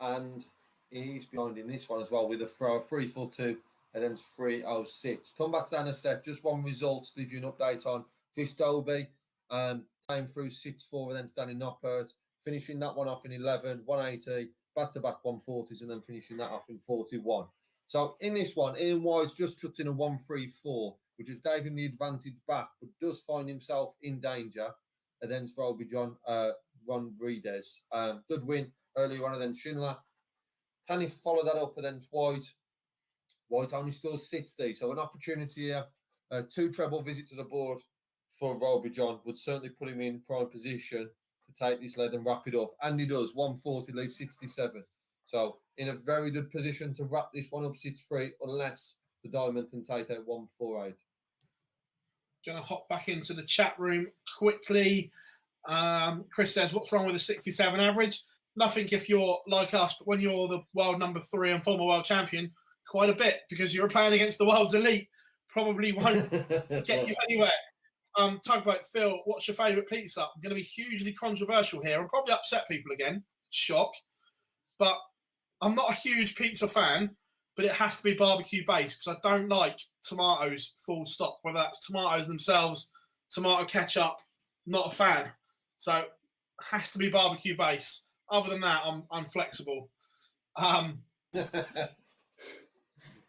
and he's behind in this one as well with a throw 3-4-2 and then 3-0-6. Tom back down a set, just 1 result to give you an update on Fistobi. Came through 6-4 and then standing knockouts, finishing that one off in 11, 180. Back-to-back 140s and then finishing that off in 41. So in this one, Ian White's just chucked in a 1-3-4, which has gave him the advantage back, but does find himself in danger against Ron Redes. Good win earlier on against Schindler. Can he follow that up against White? White only still 60, so an opportunity here. 2 treble visits to the board for Roby John would certainly put him in prime position to take this lead and wrap it up. And he does. 140 leaves 67. So in a very good position to wrap this one up 6-3, unless the Diamond can take out 148. Going to hop back into the chat room quickly. Chris says, what's wrong with the 67 average? Nothing if you're like us, but when you're the world number 3 and former world champion, quite a bit, because you're playing against the world's elite. Probably won't get you anywhere. Tugboat Phil, what's your favourite pizza? I'm going to be hugely controversial here and probably upset people again. Shock. But I'm not a huge pizza fan, but it has to be barbecue based because I don't like tomatoes, full stop. Whether that's tomatoes themselves, tomato ketchup, not a fan. So it has to be barbecue based. Other than that, I'm flexible.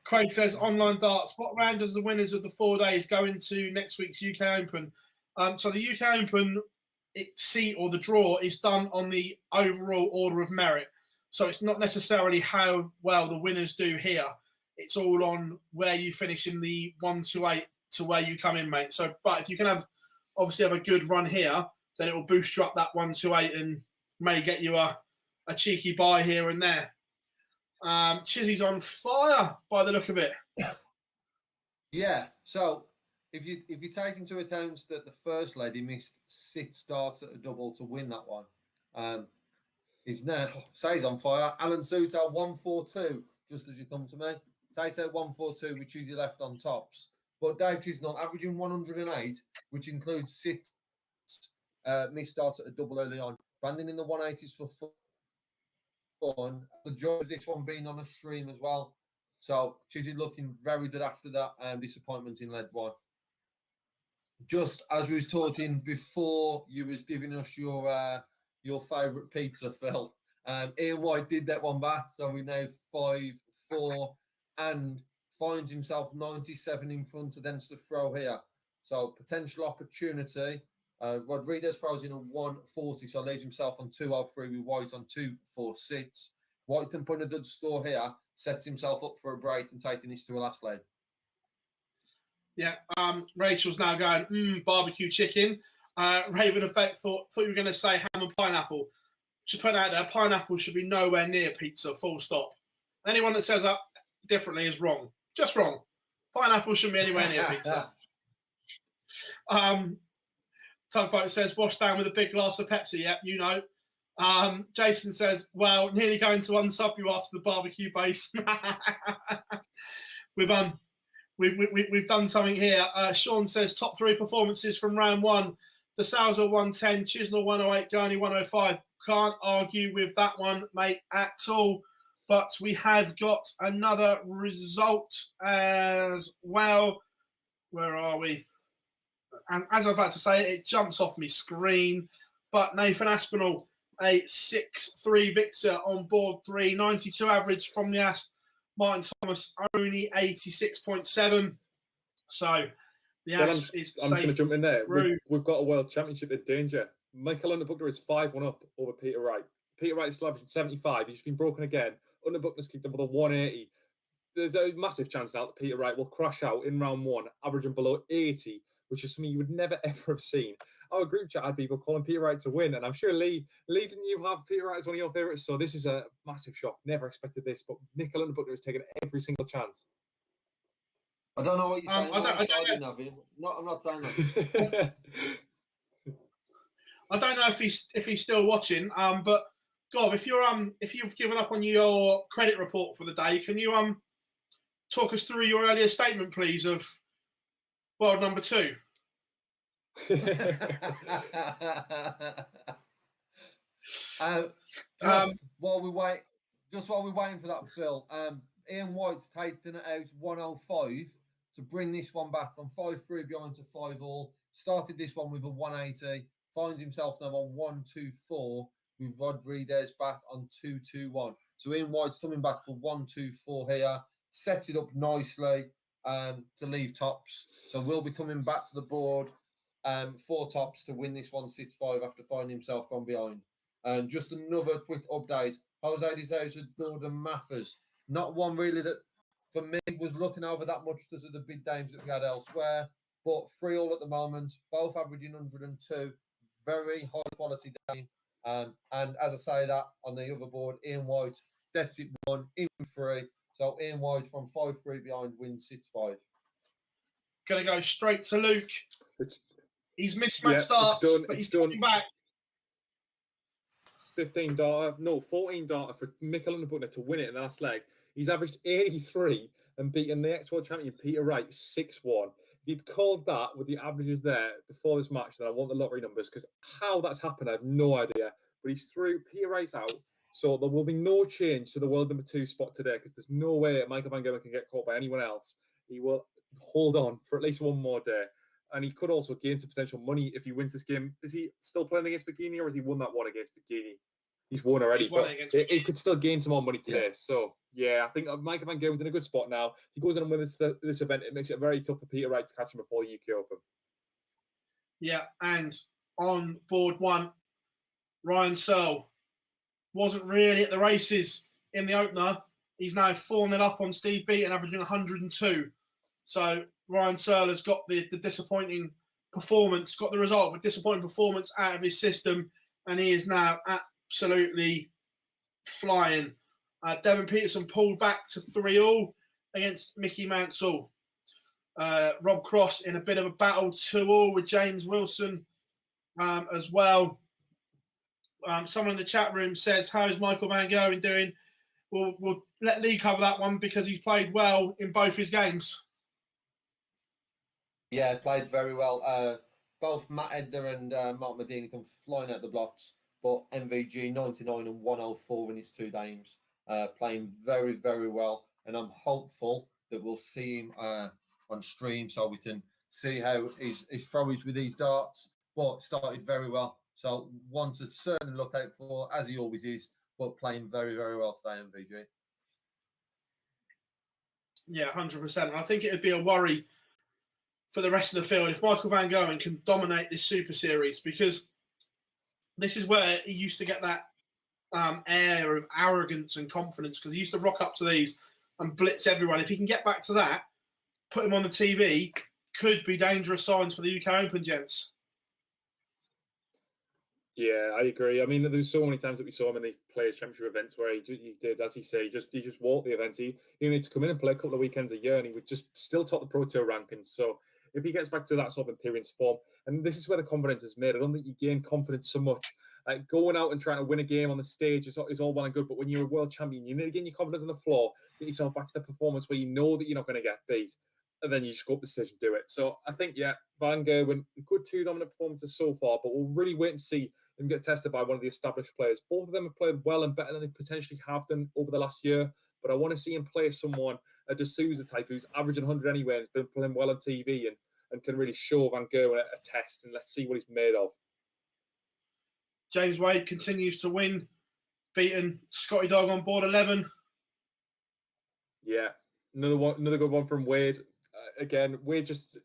Craig says, online darts, what round does the winners of the 4 days go into next week's UK Open? So the UK Open the draw is done on the overall order of merit. So it's not necessarily how well the winners do here. It's all on where you finish in the 1 to 8 to where you come in, mate. So, but if you can obviously have a good run here, then it will boost you up that 1 to 8 and may get you a cheeky buy here and there. Chizzy's on fire by the look of it. Yeah. So if you take into account that the first lady missed 6 darts at a double to win that one, he's now he's on fire. Alan Suter 142, just as you come to me. Tato 142 with Chizzy left on tops, but Dave Chisnall averaging 108, which includes 6 missed darts at a double early on. Brandon in the 180s for fun. The joy of this one being on a stream as well. So Chizzy looking very good after that disappointment in lead 1. Just as we was talking before, you was giving us your favourite pizza, Phil. Ian White did that one back, so we now 5-4 and finds himself 97 in front against the throw here. So potential opportunity Rodriguez throws in a 140, so leaves himself on 203 with White on 246. White can put a good score here, sets himself up for a break and taking this to a last leg. Yeah, Rachel's now going, barbecue chicken. Raven Effect thought you were going to say ham and pineapple. Should put out there, pineapple should be nowhere near pizza, full stop. Anyone that says that differently is wrong. Just wrong. Pineapple shouldn't be anywhere near pizza. Tugboat says, wash down with a big glass of Pepsi. Yep, you know. Jason says, well, nearly going to unsub you after the barbecue base. We've done something here. Sean says, top 3 performances from round 1. The Salza 110, Chisnell 108, Garney 105. Can't argue with that one, mate, at all. But we have got another result as well. Where are we? And as I'm about to say, it jumps off my screen. But Nathan Aspinall, a 6-3 victor on board 3, 92 average from the Asp. Martin Thomas, only 86.7. So the Asp is safe. I'm just going to jump in there. We've got a world championship in danger. Michael Underbuckner is 5-1 up over Peter Wright. Peter Wright is still averaging 75. He's just been broken again. Underbuckner's kicked up with a 180. There's a massive chance now that Peter Wright will crash out in round 1, averaging below 80, which is something you would never, ever have seen. Our group chat had people calling Peter Wright to win, and I'm sure Lee, didn't you have Peter Wright as one of your favourites? So this is a massive shock. Never expected this, but Michael Underbuckner has taken every single chance. I don't know what you're saying. I'm not saying that. I don't know if he's still watching. But Gob, if you've given up on your credit report for the day, can you talk us through your earlier statement, please, of world number 2? While we're waiting for that, Phil, Ian White's taken it out 105 to bring this one back from 5-3 behind to 5-all. Started this one with a 180, finds himself now on 124 with Rodriguez back on 221. So Ian White's coming back for 124 here, sets it up nicely to leave tops. So we'll be coming back to the board 4 tops to win this 1 6-5 after finding himself from behind. And just another quick update. Jose de Sousa, Gordon Mathers. Not one really that, for me, was looking over that much because of the big games that we had elsewhere. But 3-all at the moment, both averaging 102. Very high quality game. And as I say that, on the other board, Ian White, that's it 1 in 3. So Ian White from 5-3 behind wins 6-5. Going to go straight to Luke. He's missed starts, but he's coming back. 14 data for Michael Underbuckner to win it in the last leg. He's averaged 83 and beaten the ex-world champion Peter Wright 6-1. If you'd called that with the averages there before this match, then I want the lottery numbers, because how that's happened, I have no idea. But he's through, Peter Wright's out, so there will be no change to the world number 2 spot today, because there's no way Michael Van Gerwen can get caught by anyone else. He will hold on for at least one more day. And he could also gain some potential money if he wins this game. Is he still playing against Bikini, or has he won that one against Bikini? He's won already, but he could still gain some more money today. Yeah. So, yeah, I think Michael Van Gerwen's in a good spot now. If he goes in and wins this event, it makes it very tough for Peter Wright to catch him before the UK Open. Yeah, and on board 1, Ryan Searle wasn't really at the races in the opener. He's now 4-0 up on Steve Beaton, averaging 102. So Ryan Searle has got the disappointing performance, got the result, but disappointing performance out of his system, and he is now absolutely flying. Devon Peterson pulled back to 3-all against Mickey Mansell. Rob Cross in a bit of a battle, 2-all with James Wilson as well. Someone in the chat room says, how is Michael Van Gerwen doing? We'll let Lee cover that one because he's played well in both his games. Yeah, played very well. Both Matt Edgar and Mark Medina come flying out the blocks, but MVG 99 and 104 in his 2 games, playing very, very well. And I'm hopeful that we'll see him on stream so we can see how his throw is with these darts. But started very well. So one to certainly look out for, as he always is, but playing very, very well today, MVG. Yeah, 100%. I think it would be a worry for the rest of the field if Michael Van Gerwen can dominate this Super Series, because this is where he used to get that air of arrogance and confidence, because he used to rock up to these and blitz everyone. If he can get back to that, put him on the TV, could be dangerous signs for the UK Open, gents. Yeah, I agree. I mean, there's so many times that we saw him in these Players' Championship events where he did, as he say, he just walked the events. He needed to come in and play a couple of weekends a year, and he would just still top the Pro Tour rankings. So if he gets back to that sort of appearance form, and this is where the confidence is made. I don't think you gain confidence so much. Going out and trying to win a game on the stage is all well and good, but when you're a world champion, you need to gain your confidence on the floor, get yourself back to the performance where you know that you're not going to get beat, and then you just go up the stage and do it. So I think, yeah, Van Gerwen, good 2 dominant performances so far, but we'll really wait and see him get tested by one of the established players. Both of them have played well and better than they potentially have done over the last year, but I want to see him play someone, a D'Souza type, who's averaging 100 anyway and has been playing well on TV and can really show Van Gerwen a test, and let's see what he's made of. James Wade continues to win, beating Scotty Dog on board 11. Yeah, another good one from Wade. Again,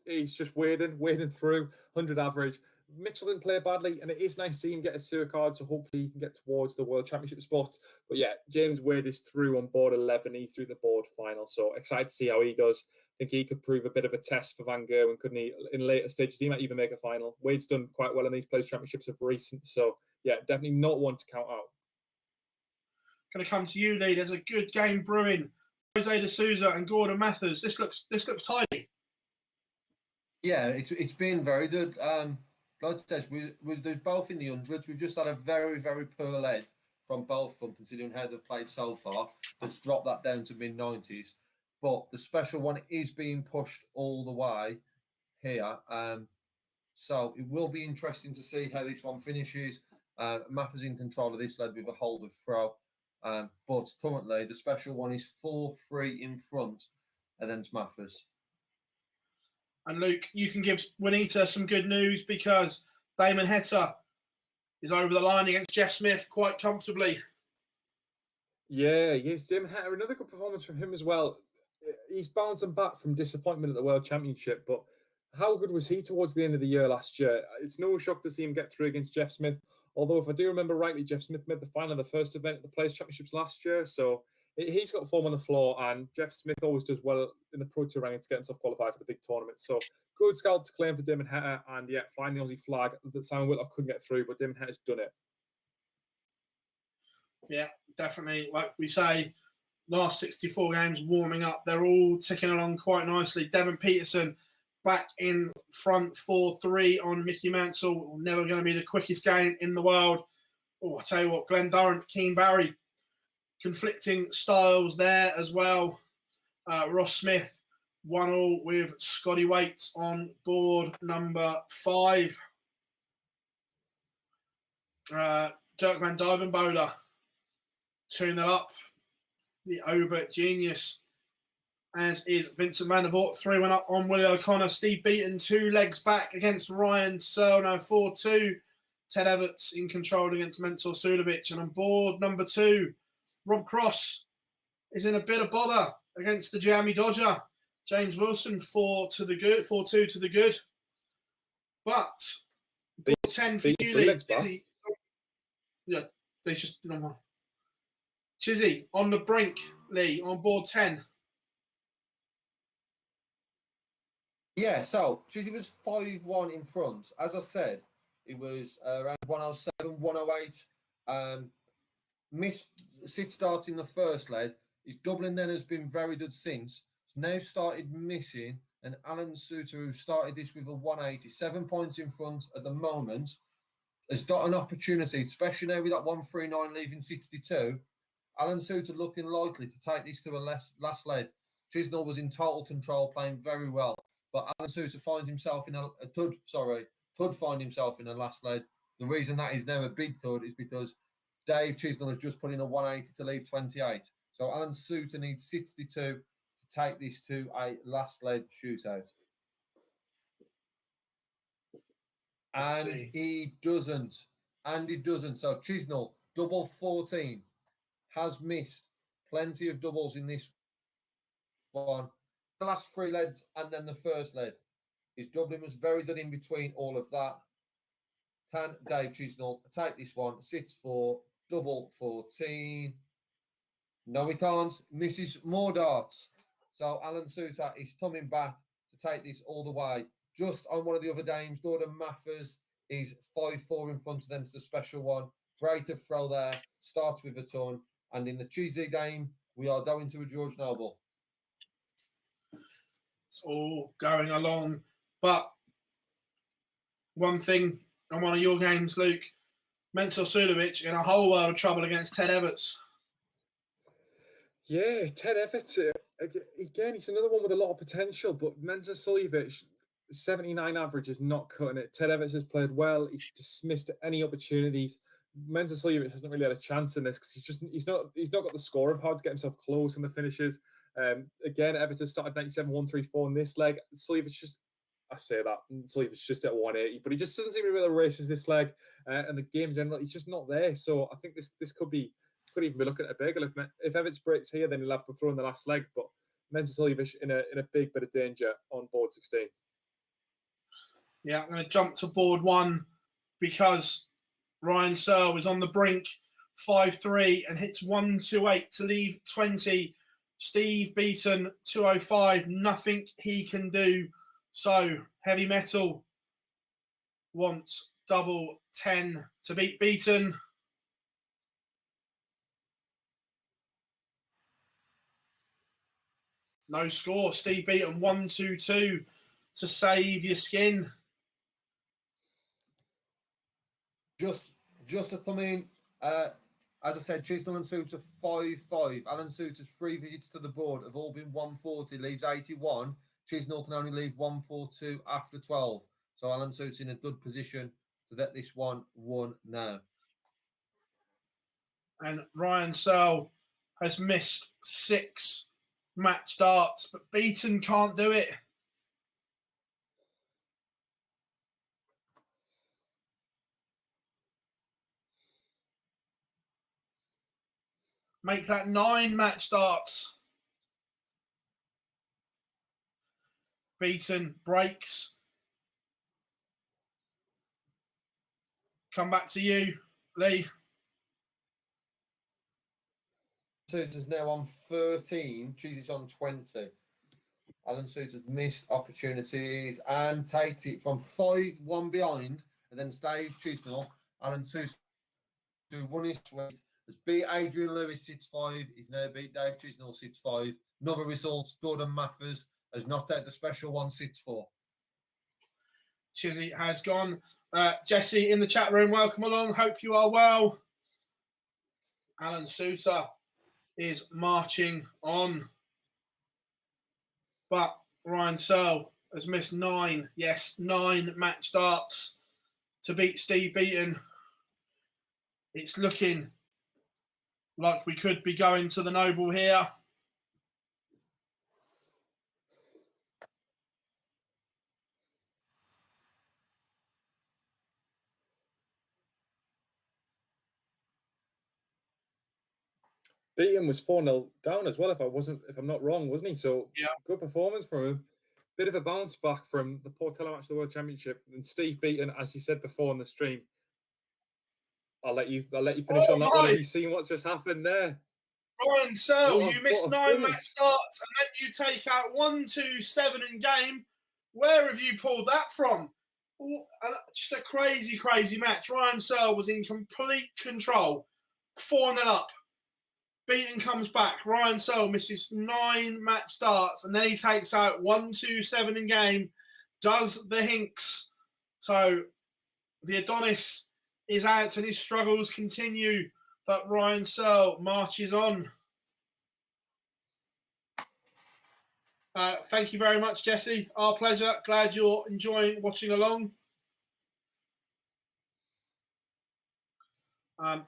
he's just wading through 100 average. Mitchell didn't play badly, and it is nice to see him get a tour card, so hopefully he can get towards the World Championship spots. But yeah, James Wade is through on board 11. He's through the board final, so excited to see how he does. I think he could prove a bit of a test for Van Gerwen, couldn't he? In later stages, he might even make a final. Wade's done quite well in these Players' Championships of recent, so yeah, definitely not one to count out. Going to come to you, Lee. There's a good game brewing. Jose D'Souza and Gordon Mathers. This looks tidy. Yeah, it's been very good. Like I said, we're both in the hundreds. We've just had a very, very poor lead from both of them, considering how they've played so far. Let's drop that down to mid-90s. But the special one is being pushed all the way here. So it will be interesting to see how this one finishes. Mathers in control of this lead with a hold of throw. But currently, the special one is 4-3 in front against Mathers. And Luke, you can give Juanita some good news, because Damon Heta is over the line against Jeff Smith quite comfortably. Yeah, yes, Damon Heta, another good performance from him as well. He's bouncing back from disappointment at the World Championship, but how good was he towards the end of the year last year? It's no shock to see him get through against Jeff Smith. Although, if I do remember rightly, Jeff Smith made the final of the first event at the Players' Championships last year. So he's got form on the floor, and Jeff Smith always does well in the Pro Tour rankings to get himself qualified for the big tournament. So good scalp to claim for Damon Heta, and yeah, flying the Aussie flag that Simon Whitlock couldn't get through, but Damon Heta's done it. Yeah, definitely. Like we say, last 64 games warming up, they're all ticking along quite nicely. Devon Peterson back in front 4-3 on Mickey Mansell. Never going to be the quickest game in the world. Oh, I tell you what, Glenn Durrant, Keen Barry, conflicting styles there as well. Ross Smith, 1-1 with Scotty Waite on board number 5. Dirk van Duivenbode, 2-0 up. The Obert genius, as is Vincent van der Voort, 3-1 up on Willie O'Connor. Steve Beaton, 2 legs back against Ryan Serno, 4-2. Ted Everts in control against Mensur Suljovic. And on board number 2, Rob Cross is in a bit of bother against the Jammy Dodger. James Wilson, 4-2 to the good. But board 10 for you, Lee. Chizzy. Yeah, they just didn't want. Chizzy on the brink, Lee, on board 10. Yeah, so Chizzy was 5-1 in front. As I said, it was around 107, 108. Missed 6 starts in the first leg. His doubling then has been very good since. It's now started missing. And Alan Suter, who started this with a 180, 7 points in front at the moment, has got an opportunity, especially now with that 139 leaving 62. Alan Suter looking likely to take this to a last leg. Chisnell was in total control, playing very well. But Alan Suter finds himself in Tud find himself in a last leg. The reason that is now a big Tud is because Dave Chisnell has just put in a 180 to leave 28. So Alan Suter needs 62 to take this to a last leg shootout. And he doesn't. So Chisnell, double 14, has missed plenty of doubles in this one. The last 3 legs and then the first leg. His doubling was very good in between all of that. Can Dave Chisnall take this one? Sits for double 14. No, he can't. Misses more darts. So Alan Suter is coming back to take this all the way. Just on one of the other dames, Gordon Mathers is 5-4 in front of them. It's a special one. Great to throw there. Starts with a ton. And in the cheesy game, we are going to a George Noble. It's all going along. But one thing on one of your games, Luke, Mensur Suljovic in a whole world of trouble against Ted Everts. Yeah, Ted Everts, again, he's another one with a lot of potential, but Mensur Suljovic, 79 average is not cutting it. Ted Everts has played well. He's dismissed any opportunities. Mensur Suljovic hasn't really had a chance in this because he's not got the scoring power to get himself close in the finishes. Again, Everts has started 97-134 in this leg. Suljovic just, I say that, Suljovic just at 180, but he just doesn't seem to be able to races this leg, and the game in general, he's just not there. So I think this could even be looking at a bagel. If Everts breaks here, then he'll have to throw in the last leg. But Mensur Suljovic in a big bit of danger on board 16. Yeah, I'm going to jump to board 1 because Ryan Searle is on the brink, 5-3, and hits 128 to leave 20. Steve Beaton, 205. Nothing he can do. So Heavy Metal wants double 10 to beat Beaton. No score. Steve Beaton 122 to save your skin. Just to come in, as I said, Chisnall and Suter 5-5. Alan Suter's 3 visits to the board have all been 140, leaves 81. Chisnall can only leave 142 after 12. So Alan Suter's in a good position to get this one won now. And Ryan Searle has missed 6 match darts, but Beaton can't do it. Make that 9 match darts. Beaton breaks. Come back to you, Lee. Suter's now on 13. Cheesy's on 20. Alan Suter's missed opportunities and takes it from 5-1 behind, and then Dave Chisnall. Alan Suter won his weight. Has beat Adrian Lewis 6-5. He's now beat Dave Chisnall 6-5. Another result, Gordon Mathers has knocked out the special 1-6-4. Chizzy has gone. Jesse in the chat room, welcome along. Hope you are well. Alan Suter is marching on. But Ryan Searle has missed 9. Yes, 9 match darts to beat Steve Beaton. It's looking like we could be going to the Noble here. Beaton was 4-0 down as well, if I'm not wrong, wasn't he? So yeah, good performance from him. Bit of a bounce back from the Portello match of the World Championship. And Steve Beaton, as you said before on the stream, I'll let you finish on that one. Have you seen what's just happened there? Ryan Searle, you missed 9 match starts and then you take out 127 in game. Where have you pulled that from? Just a crazy, crazy match. Ryan Searle was in complete control. 4-0 up. Beaton comes back. Ryan Searle misses 9 match starts and then he takes out 127 in game. Does the Hinks. So the Adonis is out and his struggles continue, but Ryan Searle marches on. Thank you very much, Jesse. Our pleasure. Glad you're enjoying watching along.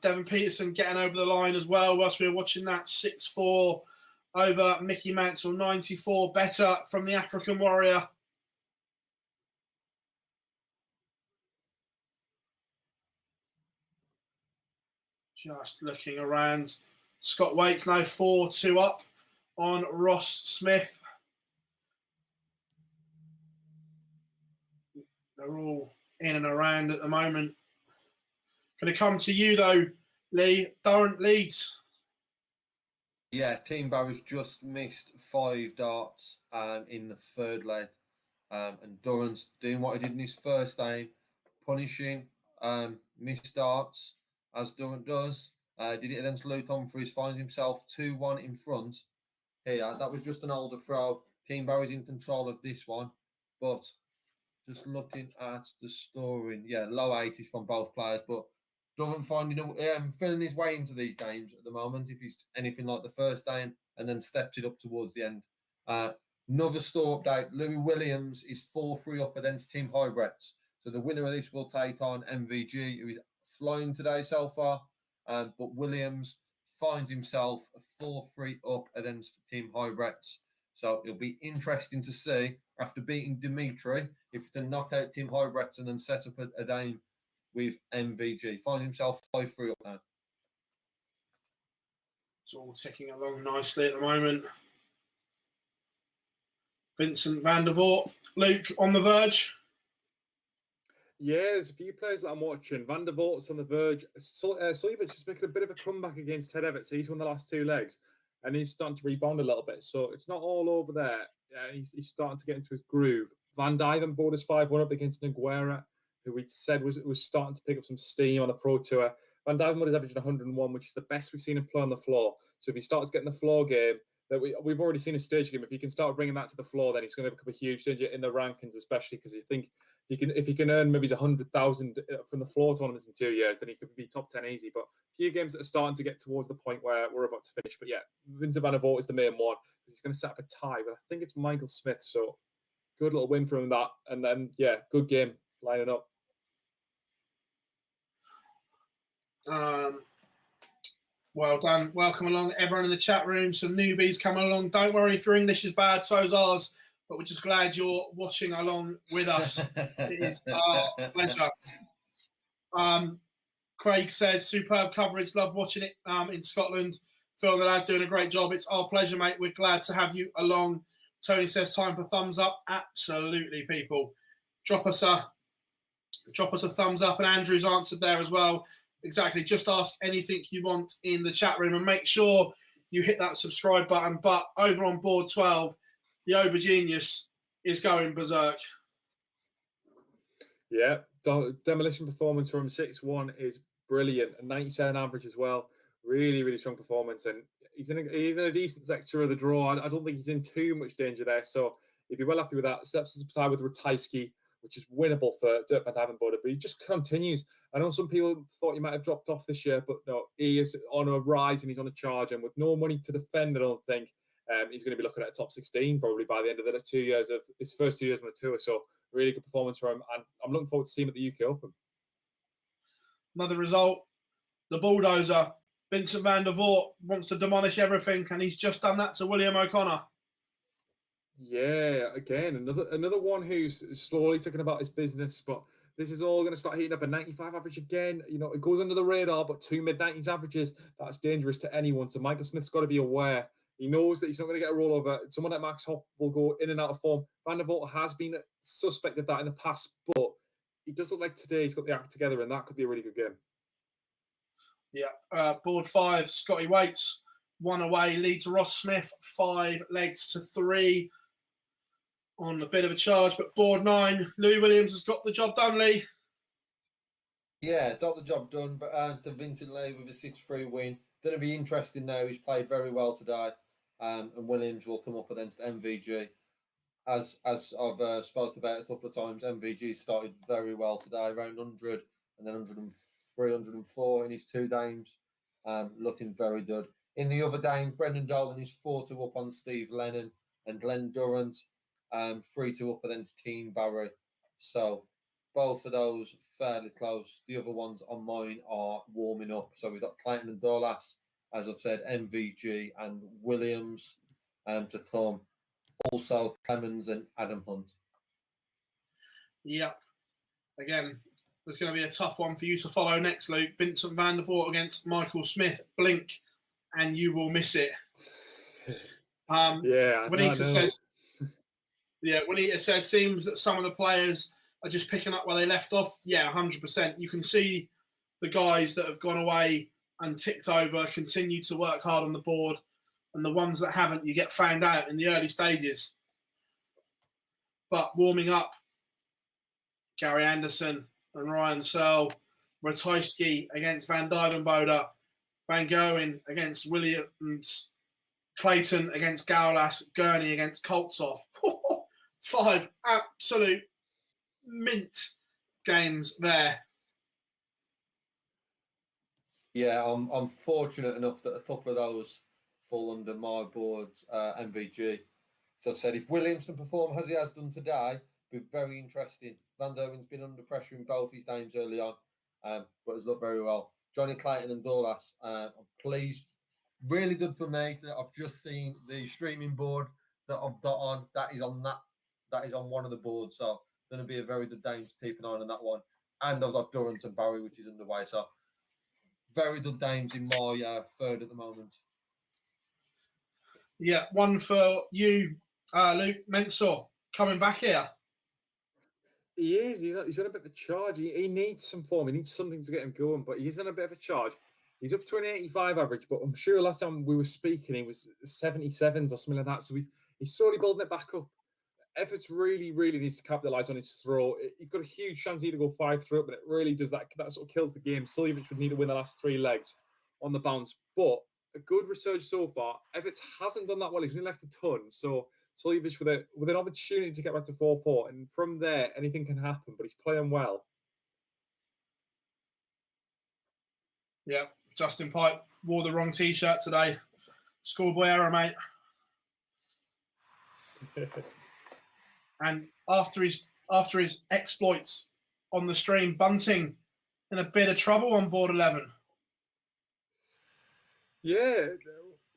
Devon Peterson getting over the line as well whilst we were watching that 6-4 over Mickey Mansell, 94 better from the African Warrior. Just looking around. Scott Waite's now 4-2 up on Ross Smith. They're all in and around at the moment. Going to come to you though, Lee. Durrant leads. Yeah, Team Barry's just missed 5 darts in the third leg. And Durrant's doing what he did in his first game, punishing missed darts, as Durrant does. Did it against Luton for his finds himself 2-1 in front. Here, that was just an older throw. Team Barry's in control of this one. But just looking at the scoring, yeah, low 80s from both players, but Durrant feeling his way into these games at the moment, if he's anything like the first game, and then stepped it up towards the end. Another store update, Louis Williams is 4-3 up against Team Hybrids. So the winner of this will take on MVG, who is flying today so far. But Williams finds himself 4-3 up against Team Hybrids. So it'll be interesting to see, after beating Dimitri, if he can knock out Team Hybrids and then set up a game with MVG. Finds himself 5-3 up now. It's all ticking along nicely at the moment. Vincent van der Voort, Luke on the verge. Yeah, there's a few players that I'm watching. Van der Voort's on the verge. Sleever's just making a bit of a comeback against Ted Everett. He's won the last 2 legs, and he's starting to rebound a little bit. So it's not all over there. He's starting to get into his groove. Van Dyvenbode is 5-1 up against Nguera, who we said was starting to pick up some steam on the Pro Tour. Van Dyvenbode is averaging 101, which is the best we've seen him play on the floor. So if he starts getting the floor game, that we've already seen a stage game. If he can start bringing that to the floor, then he's going to become a huge danger in the rankings, especially because you think if he can earn maybe 100,000 from the floor tournaments in 2 years, then he could be top 10 easy. But a few games that are starting to get towards the point where we're about to finish. But yeah, Vincent van der Voort is the main one because he's going to set up a tie. But I think it's Michael Smith. So good little win from that, and then yeah, good game lining up. Well done. Welcome along, everyone in the chat room. Some newbies coming along. Don't worry if your English is bad, so's ours. But we're just glad you're watching along with us. It is our pleasure. Craig says, superb coverage. Love watching it in Scotland. Phil, the lad doing a great job. It's our pleasure, mate. We're glad to have you along. Tony says, time for thumbs up. Absolutely, people. Drop us a thumbs up. And Andrew's answered there as well. Exactly. Just ask anything you want in the chat room and make sure you hit that subscribe button. But over on board 12, the Ober Genius is going berserk. Yeah, demolition performance from 6-1 is brilliant. A 97 average as well. Really, really strong performance. And he's in a decent sector of the draw. I don't think he's in too much danger there. So he'd be well happy with that. Steps aside with Ratajski, which is winnable for Dirk van Dijvenbode, but he just continues. I know some people thought he might have dropped off this year, but no, he is on a rise and he's on a charge. And with no money to defend, I don't think he's going to be looking at a top 16 probably by the end of the 2 years of his first 2 years on the tour. So really good performance from him, and I'm looking forward to seeing him at the UK Open. Another result, the bulldozer. Vincent van der Voort wants to demolish everything, and he's just done that to William O'Connor. Yeah, again, another one who's slowly taking about his business, but this is all going to start heating up. A 95 average again. You know, it goes under the radar, but 2 mid-90s averages, that's dangerous to anyone. So Michael Smith's got to be aware. He knows that he's not going to get a rollover. Someone like Max Hopp will go in and out of form. Van der Voort has been suspect of that in the past, but he does look like today he's got the act together, and that could be a really good game. Yeah, board 5, Scotty Waits, 1 away, leads Ross Smith, 5 legs to 3 on a bit of a charge. But board 9, Louis Williams has got the job done, Lee. Yeah, got the job done to Vincent Lee with a 6-3 win. Going to be interesting now. He's played very well today, and Williams will come up against MVG. As I've spoke about a couple of times, MVG started very well today, around 100 and then 103, 104 in his 2 games. Looking very good. In the other games, Brendan Dolan is 4-2 up on Steve Lennon, and Glenn Durrant 3-2 up against Team Barry. So both of those fairly close. The other ones on mine are warming up. So we've got Clayton and Dolas, as I've said, MVG and Williams to come. Also Clemens and Adam Hunt. Yep. Again, there's going to be a tough one for you to follow next, Luke. Vincent van der Voort against Michael Smith. Blink, and you will miss it. Yeah, Juanita says, seems that some of the players are just picking up where they left off. Yeah, 100%. You can see the guys that have gone away and ticked over continue to work hard on the board, and the ones that haven't, you get found out in the early stages. But warming up, Gary Anderson and Ryan Searle, Ratajski against Van Dijvenbode, Van Gerwen against Williams, Clayton against Gaulas, Gurney against Koltsov. 5 absolute mint games there. Yeah, I'm fortunate enough that a couple of those fall under my board's MVG. So I've said if Williams can perform as he has done today, be very interesting. Van Derwen's been under pressure in both his games early on, but has looked very well. Johnny Clayton and Dorlas, I'm pleased. Really good for me that I've just seen the streaming board that I've got on. That is on one of the boards. So going to be a very good game to keep an eye on that one. And I've got Durrant and Barry, which is underway. So very good games in my third at the moment. Yeah, one for you, Luke Mensah, coming back here. He is. He's on a bit of a charge. He needs some form. He needs something to get him going, but he's on a bit of a charge. He's up to an 85 average, but I'm sure last time we were speaking, he was 77s or something like that. So he's slowly building it back up. Everts really, really needs to capitalise on his throw. You've got a huge chance here to go 5 through it, but it really does that sort of kills the game. Suljovic would need to win the last 3 legs on the bounce, but a good resurge so far. Everts hasn't done that well. He's only left a ton. So Suljovic with an opportunity to get back to 4-4, and from there anything can happen. But he's playing well. Yeah, Justin Pipe wore the wrong T-shirt today. Schoolboy error, mate. And after his exploits on the stream, Bunting in a bit of trouble on board 11. Yeah,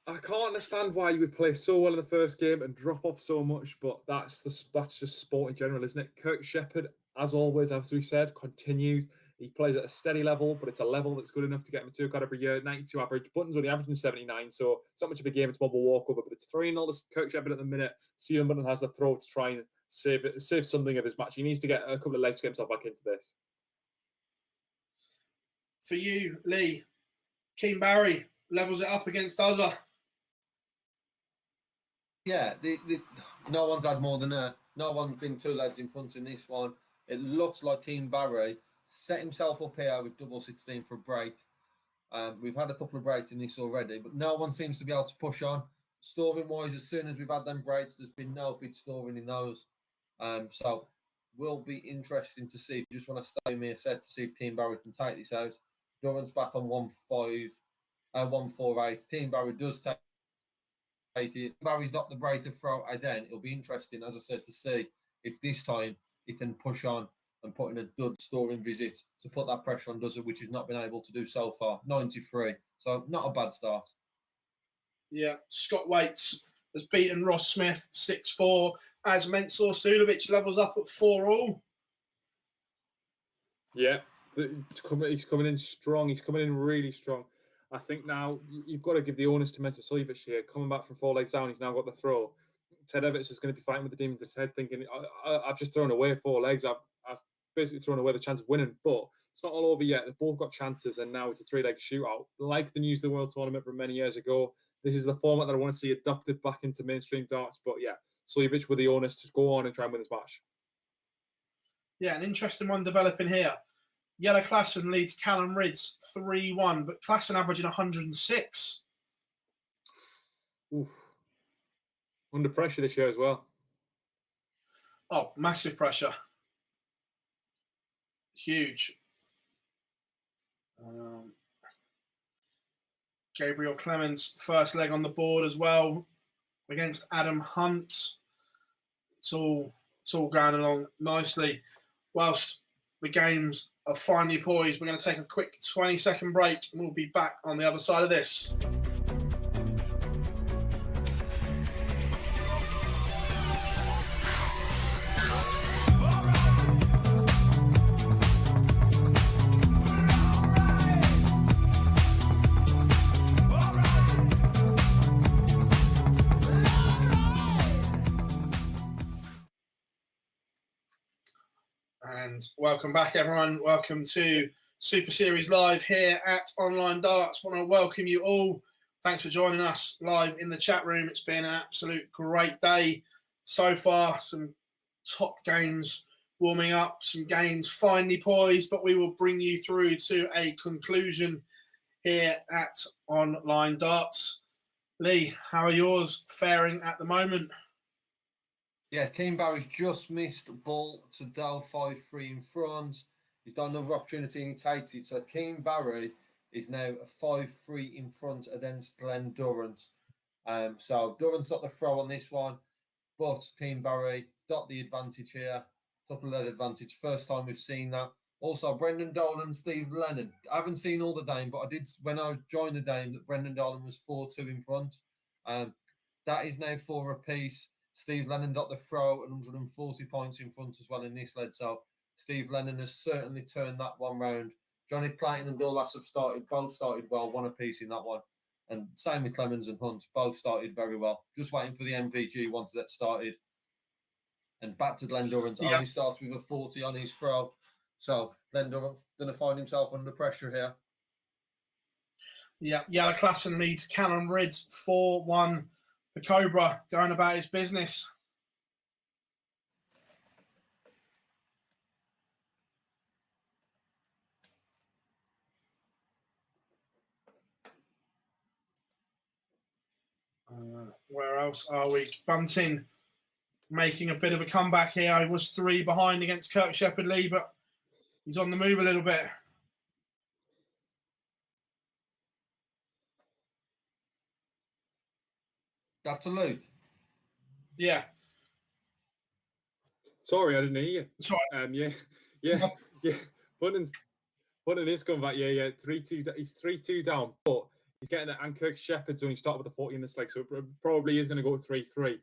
I can't understand why you would play so well in the first game and drop off so much, but that's just sport in general, isn't it? Kirk Shepherd, as always, as we said, continues. He plays at a steady level, but it's a level that's good enough to get him a 2-card every year. 92 average. Button's only averaging 79, so it's not much of a game. It's more of a walkover, but it's 3-0 to Kirk Shepherd at the minute. Stephen Button has the throw to try and save something of his match. He needs to get a couple of legs to get himself back into this. For you, Lee, Keane Barry levels it up against Duzza. Yeah, no one's had more than no one's been 2 legs in front in this one. It looks like Keane Barry set himself up here with double 16 for a break. We've had a couple of breaks in this already, but no one seems to be able to push on. Storing-wise, as soon as we've had them breaks, there's been no big storing in those. So will be interesting to see. If you just want to stay me a set to see if Keane Barry can take this out. Durrant's back on 1-4-8. Keane Barry does take it. Barry's not the break to throw again. It'll be interesting, as I said, to see if this time he can push on and put in a good storing visit to put that pressure on Duzza, which he's not been able to do so far. 93. So not a bad start. Yeah, Scott Waits has beaten Ross Smith 6-4 as Mensah Suljovic levels up at 4-all. Yeah, he's coming in strong. He's coming in really strong. I think now you've got to give the onus to Mensah Suljovic here. Coming back from 4 legs down, he's now got the throw. Ted Everts is going to be fighting with the demons in his head, thinking, I've just thrown away 4 legs. I've basically thrown away the chance of winning, but it's not all over yet. They've both got chances, and now it's a 3-leg shootout. Like the News of the World tournament from many years ago, this is the format that I want to see adopted back into mainstream darts. But yeah, Suljovic with the onus to go on and try and win this match. Yeah, an interesting one developing here. Yellow Klassen leads Callum Ridds 3-1, but Klassen averaging 106. Oof. Under pressure this year as well. Oh, massive pressure. Huge. Gabriel Clemens, first leg on the board as well against Adam Hunt. It's all going along nicely. Whilst the games are finally poised, we're going to take a quick 20-second break and we'll be back on the other side of this. And welcome back, everyone. Welcome to Super Series Live here at Online Darts. Want to welcome you all. Thanks for joining us live in the chat room. It's been an absolute great day so far. Some top games warming up, some games finely poised, but we will bring you through to a conclusion here at Online Darts. Lee, how are yours faring at the moment? Yeah, Team Barry's just missed ball to Dell 5-3 in front. He's got another opportunity and he takes it. So Team Barry is now 5-3 in front against Glenn Durrant. So Durrant's got the throw on this one, but Team Barry got the advantage here. Double-led advantage. First time we've seen that. Also, Brendan Dolan, Steve Lennon. I haven't seen all the game, but I did when I joined the game that Brendan Dolan was 4-2 in front. That is now 4 apiece. Steve Lennon got the throw at 140 points in front as well in this lead. So Steve Lennon has certainly turned that one round. Johnny Clayton and Dullas have both started well, 1 apiece in that one. And same with Clemens and Hunt, both started very well. Just waiting for the MVG one to get started. And back to Glenn Durrant, only starts with a 40 on his throw. So Glenn Durrant going to find himself under pressure here. Yeah, Yellow Klassen leads Callum Ridds 4-1. The Cobra going about his business. Where else are we? Bunting making a bit of a comeback here. I was 3 behind against Kirk Shepherd-Lee, but he's on the move a little bit. That's a loot. Yeah. Sorry, I didn't hear you. Sorry. Yeah. Button is coming back. Yeah. 3-2. He's 3-2 down, but he's getting it. And Kirk Shepherd's only started with a 40 in this leg, so it probably is going to go 3-3.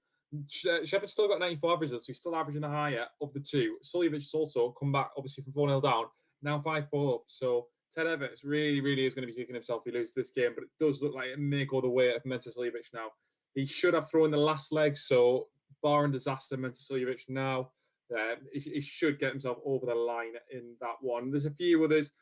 Shepherd's still got 94 averages, so he's still averaging the higher of the two. Suljevic has also come back, obviously, from 4-0 down, now 5-4 up. So Ted Everts really is going to be kicking himself if he loses this game, but it does look like it may go the way of Mentor Suljevic now. He should have thrown the last leg, so barring disaster, Mentor Suljevic now. He should get himself over the line in that one. There's a few others.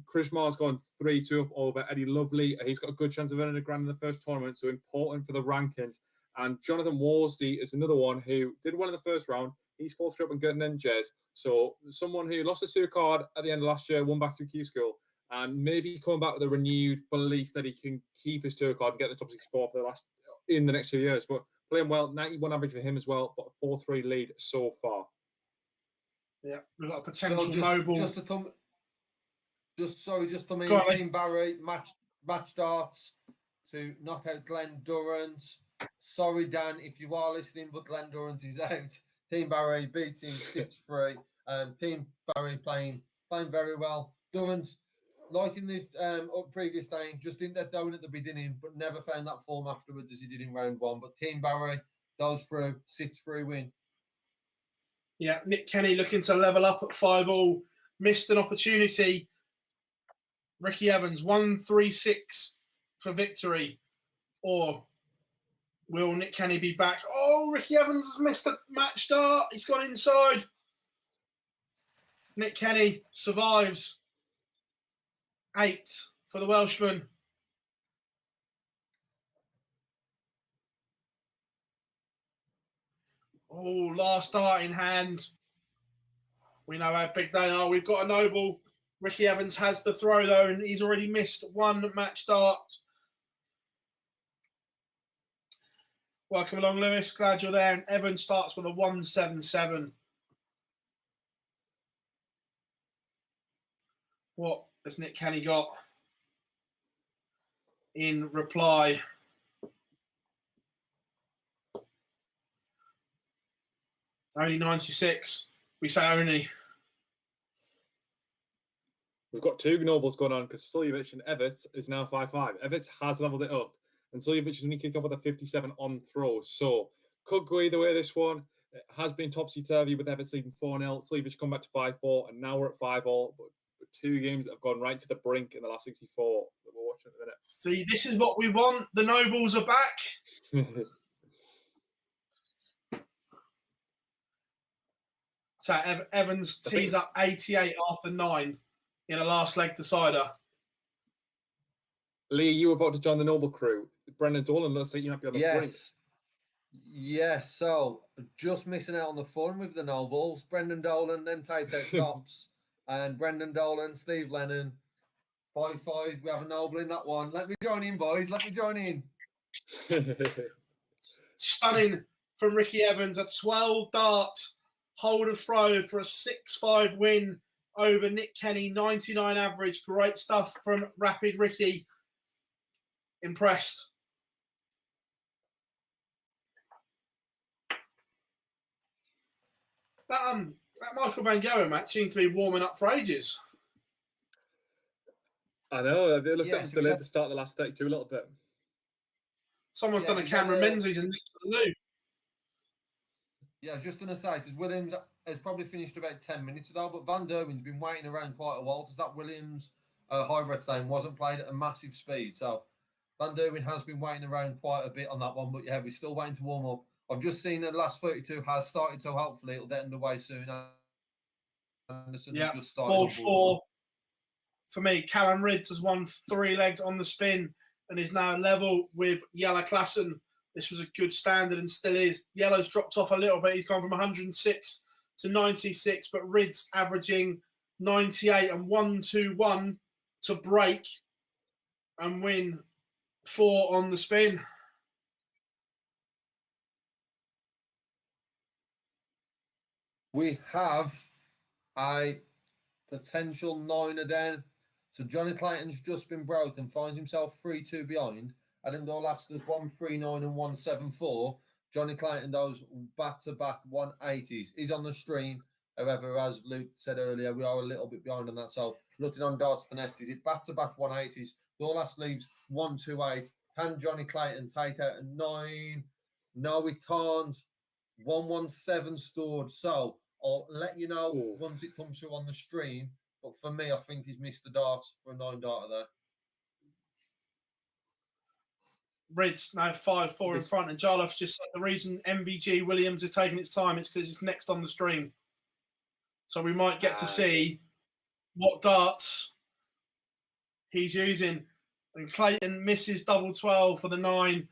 Chris Marr's gone 3-2 up over Eddie Lovely. He's got a good chance of earning a grand in the first tournament, so important for the rankings. And Jonathan Worsley is another one who did one in the first round. He's 4-3 up and getting in Jez. So someone who lost a 2 card at the end of last year, won back to Q School, and maybe coming back with a renewed belief that he can keep his 2 card and get the top 64 for in the next 2 years. But playing well, 91 average for him as well, but a 4-3 lead so far. Yeah, we've got a potential noble. Just to mean Team Barry match darts to knock out Glenn Durrant. Sorry, Dan, if you are listening, but Glenn Durrant is out. Team Barry beating 6-3. Team Barry playing very well. Durrant, like in the previous game, just didn't get down at the beginning, but never found that form afterwards as he did in round 1. But Team Barry goes through 6-3 win. Yeah, Nick Kenny looking to level up at 5-all. Missed an opportunity. Ricky Evans, 1-3-6 for victory. Or will Nick Kenny be back? Oh, Ricky Evans has missed a match start. He's gone inside. Nick Kenny survives. 8 for the Welshman. Oh, last start in hand. We know how big they are. We've got a noble. Ricky Evans has the throw, though, and he's already missed 1 match start. Welcome along, Lewis. Glad you're there. And Evans starts with a 1-7-7. What has Nick Kenny got in reply? Only 96. We say only. We've got 2 nobles going on because Suljevic and Everts is now 5-5. Everts has leveled it up, and Suljevic has only kicked off with a 57 on throw. So could go either way this one. It has been topsy-turvy with Everts leading 4-0. Suljevic come back to 5-4, and now we're at 5-all. But 2 games that have gone right to the brink in the last 64 that we're watching at the minute. See, this is what we want. The nobles are back. So Evans tees up 88 after 9 in a last leg decider. Lee, you were about to join the Noble crew. Brendan Dolan looks like you might be on the brink. Yes, so just missing out on the fun with the Nobles. Brendan Dolan then takes out tops. And Brendan Dolan, Steve Lennon, 5-5. We have a Noble in that one. Let me join in, boys. Let me join in. Stunning from Ricky Evans. A 12 dart hold of throw for a 6-5 win over Nick Kenny. 99 average. Great stuff from Rapid Ricky. Impressed. That Michael Van Gogh match seems to be warming up for ages. I know. It looks like it's delayed the start of the last 32 a little bit. Someone's done a Cameron Menzies and Nick Lou. Yeah, I was just going to say, because Williams has probably finished about 10 minutes ago, but Van Derwen's been waiting around quite a while because that Williams hybrid stand wasn't played at a massive speed. So Van Derwen has been waiting around quite a bit on that one, but yeah, we're still waiting to warm up. I've just seen the last 32 has started, so hopefully it'll get underway soon. Anderson has just started. Board 4 for me. Callum Ridds has won 3 legs on the spin and is now level with Jelle Klassen. This was a good standard and still is. Yellow's dropped off a little bit. He's gone from 106 to 96, but Ridds averaging 98 and 1-2-1 to break and win 4 on the spin. We have a potential 9 then. So Johnny Clayton's just been broke and finds himself 3-2 behind. Adam Dorlaster's 139 and 174. Johnny Clayton does back-to-back 180s. He's on the stream. However, as Luke said earlier, we are a little bit behind on that. So looking on darts to net, is it back-to-back 180s? Dorlast leaves 128. Can Johnny Clayton take out a 9? No, he can't. 117 stored. So I'll let you know once it comes through on the stream. But for me, I think he's missed the dart for a 9 darter there. Ridds now 5-4 in front, and Jarloff's just said the reason MVG Williams is taking its time is because it's next on the stream. So we might get to see what darts he's using. And Clayton misses double 12 for the 9.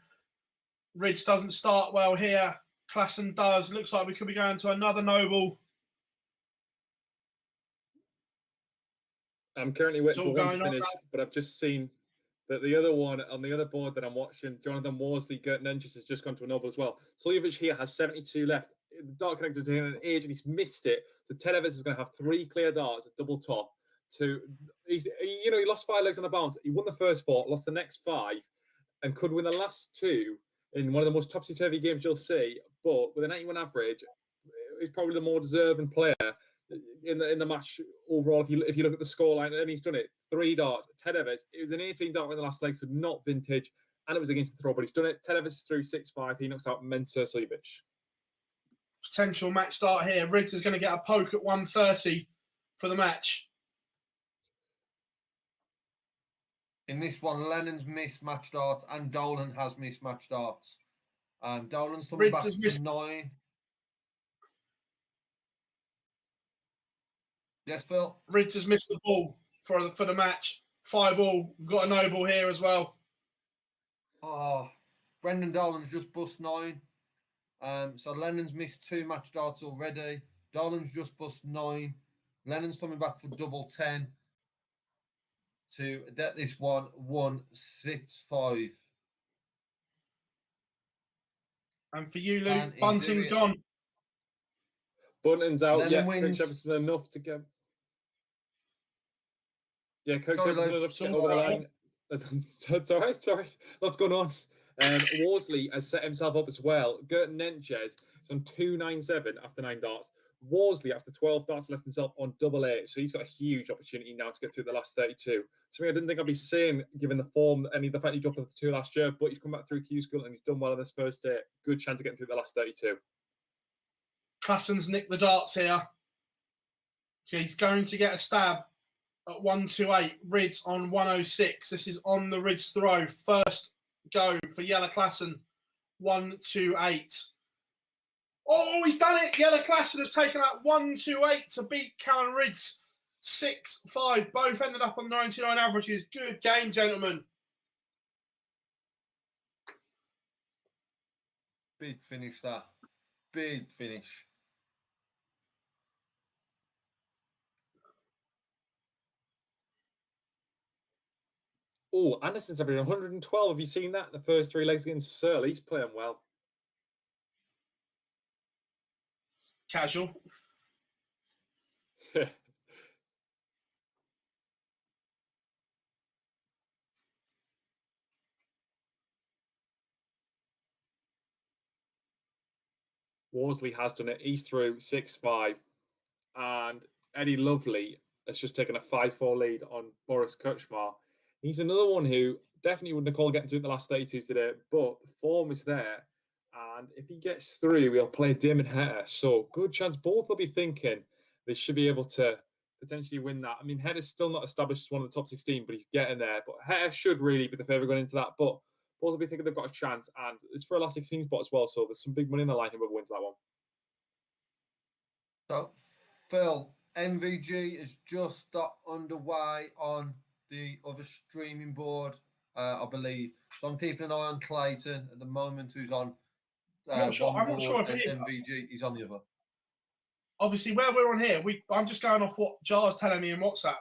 Ridge doesn't start well here. Klassen does. Looks like we could be going to another Noble. I'm currently waiting for one to finish, but I've just seen that the other one on the other board that I'm watching, Jonathan Worsley, Gert Nenches has just gone to a Noble as well. Slivovich here has 72 left. The dart connected to him an age and he's missed it. So Ted Evans is going to have 3 clear darts at double top. He lost 5 legs on the bounce. He won the first 4, lost the next 5, and could win the last 2 in one of the most topsy-turvy games you'll see. But with a 91 average, he's probably the more deserving player in the match overall. If you look at the scoreline, and he's done it 3 darts. Ted Evans, it was an 18 dart in the last leg, so not vintage, and it was against the throw, but he's done it. Ted Evans is through 6-5. He knocks out Mensah Slivovich. Potential match start here. Ridds is going to get a poke at 130 for the match. In this one, Lennon's missed match darts and Dolan has missed match darts. Dolan's coming back to 9. Yes, Phil? Ridds has missed the ball for the match. 5-all. We've got a Noble here as well. Oh, Brendan Dolan's just bust 9. So Lennon's missed 2 match darts already. Dolan's just bust 9. Lennon's coming back for double 10 to get this one 165. And for you, Luke, Bunting's gone. Bunting's out. Lennon wins. Coach Everton enough to get. Yeah, Coach Everton enough to get over the line. It's all right. Sorry. What's going on? Worsley has set himself up as well. Gert Nenches is on 297 after 9 darts. Worsley, after 12 darts, left himself on double 8. So he's got a huge opportunity now to get through the last 32. Something I didn't think I'd be saying, given the form and the fact he dropped off the 2 last year, but he's come back through Q School and he's done well in this first day. Good chance of getting through the last 32. Klassen's nicked the darts here. He's going to get a stab at 128. Ridds on 106. This is on the Ridds throw. First go for Jelle Klassen. 128. Oh, he's done it. Yellow Classic has taken out 1-2-8 to beat Callan Ridds 6-5. Both ended up on 99 averages. Good game, gentlemen. Big finish that. Big finish. Oh, Anderson's averaging 112. Have you seen that? The first 3 legs against Searle. He's playing well. Casual. Worsley has done it. He's through 6-5. And Eddie Lovely has just taken a 5-4 lead on Boris Kuchmar. He's another one who definitely wouldn't have called getting to it the last 32 today, but the form is there. And if he gets through, he'll play Damon Hetter. So good chance both will be thinking they should be able to potentially win that. I mean, Hetter's still not established as one of the top 16, but he's getting there. But Hetter should really be the favourite going into that. But both will be thinking they've got a chance. And it's for a last 16 spot as well. So there's some big money in the line whoever wins that one. So, Phil, MVG is just got underway on the other streaming board, I believe. So I'm keeping an eye on Clayton at the moment, who's on I'm not sure if it is. MVG is on the other. Obviously, where we're on here, I'm just going off what Jar's telling me in WhatsApp.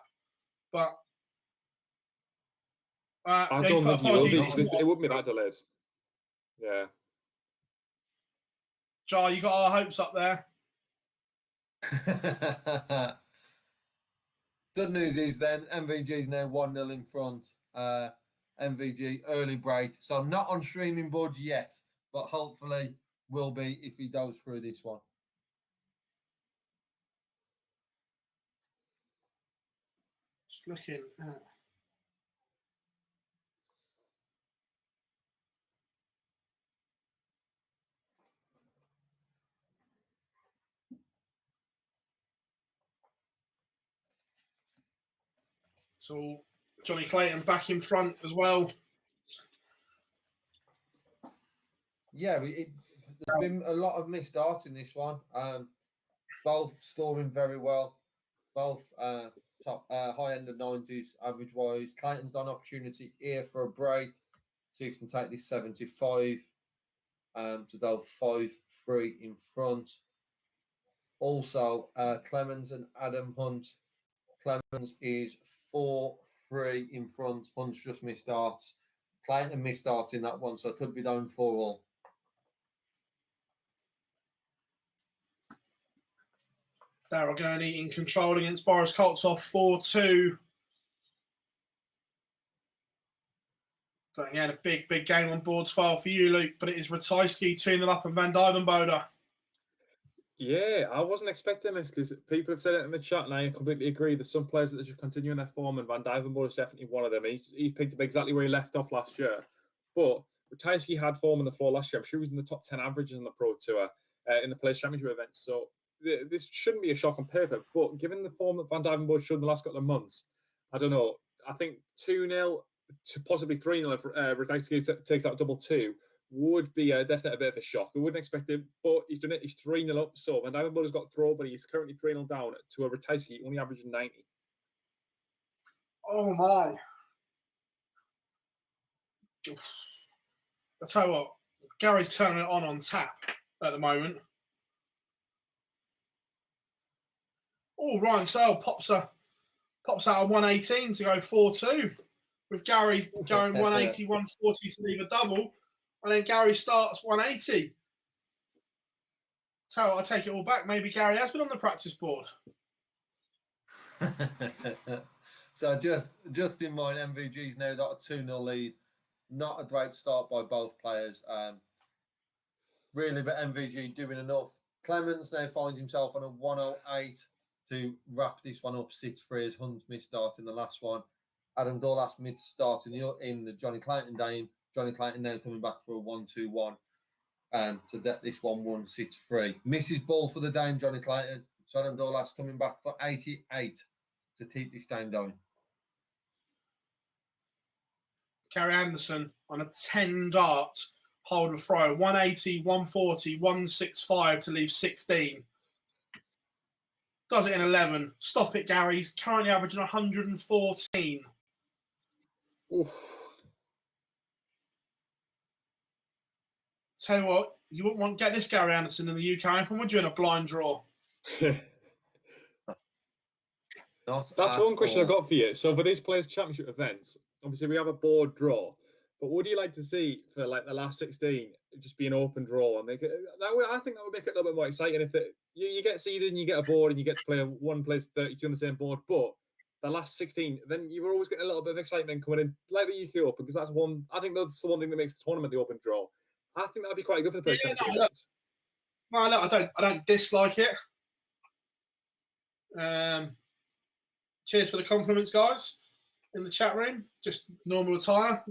But I don't think he will be. It wouldn't be that delayed. Yeah. Jar, you got our hopes up there. Good news is then MVG is now 1-0 in front. MVG early break, so not on streaming board yet, but hopefully will be if he goes through this one. Just looking at. So Johnny Clayton back in front as well. Yeah, there's been a lot of missed starts in this one. Both scoring very well. Both top high end of 90s average wise. Clayton's got an opportunity here for a break. See if he can take this 75 to go 5-3 in front. Also, Clemens and Adam Hunt. Clemens is 4-3 in front. Hunt's just missed starts. Clayton missed starts in that one, so it could be down 4-all. Daryl Gurney in control against Boris Koltsov 4-2. But he had a big game on board 12 for you, Luke. But it is Ratajski 2-0 up and Van Dyvenbode. Yeah, I wasn't expecting this because people have said it in the chat, and I completely agree. There's some players that should continue in their form, and Van Dyvenbode is definitely one of them. He's picked up exactly where he left off last year. But Ratajski had form in the floor last year. I'm sure he was in the top 10 averages on the Pro Tour in the Players' Championship events. So this shouldn't be a shock on paper. But given the form that Van Dyvenbode showed in the last couple of months, I don't know. I think 2-0 to possibly 3-0 if Ratajski takes out double 2 would be definitely a bit of a shock. I wouldn't expect him, but he's done it. He's 3-0 up. So Van Dyvenbode's got throw, but he's currently 3-0 down to a Ratajski only averaging 90. Oh my! I tell you what, Gary's turning it on tap at the moment. Oh, Ryan Sale pops out of 118 to go 4-2, with Gary going 180, 140 to leave a double, and then Gary starts 180. So I take it all back. Maybe Gary has been on the practice board. So just in mind, MVG's now got a 2-0 lead. Not a great start by both players. Really, but MVG doing enough. Clemens now finds himself on a 108 to wrap this one up 6-3 as Hunt missed start in the last one. Adam Dorlas missed start in the Johnny Clayton game. Johnny Clayton now coming back for a 1-2-1 to get this one 1-6-3. Misses ball for the game, Johnny Clayton. So Adam Dorlas coming back for 88 to keep this game going. Gary Anderson on a 10 dart hold and throw. 180, 140, 165 to leave 16. Does it in 11. Stop it, Gary. He's currently averaging 114. Oof. Tell you what, you wouldn't want to get this Gary Anderson in the UK Open, would you, in a blind draw? That's one question I've got for you. So for this Players' Championship events, obviously we have a board draw, but would you like to see for like the last 16 just be an open draw and make it that way? I think that would make it a little bit more exciting if you get seeded and you get a board and you get to play one plays 32 on the same board, but the last 16, then you were always getting a little bit of excitement coming in, like the UK Open, because that's one. I think that's the one thing that makes the tournament the open draw. I think that'd be quite good for the Players' Championship events. No, look, I don't dislike it. Cheers for the compliments, guys, in the chat room. Just normal attire.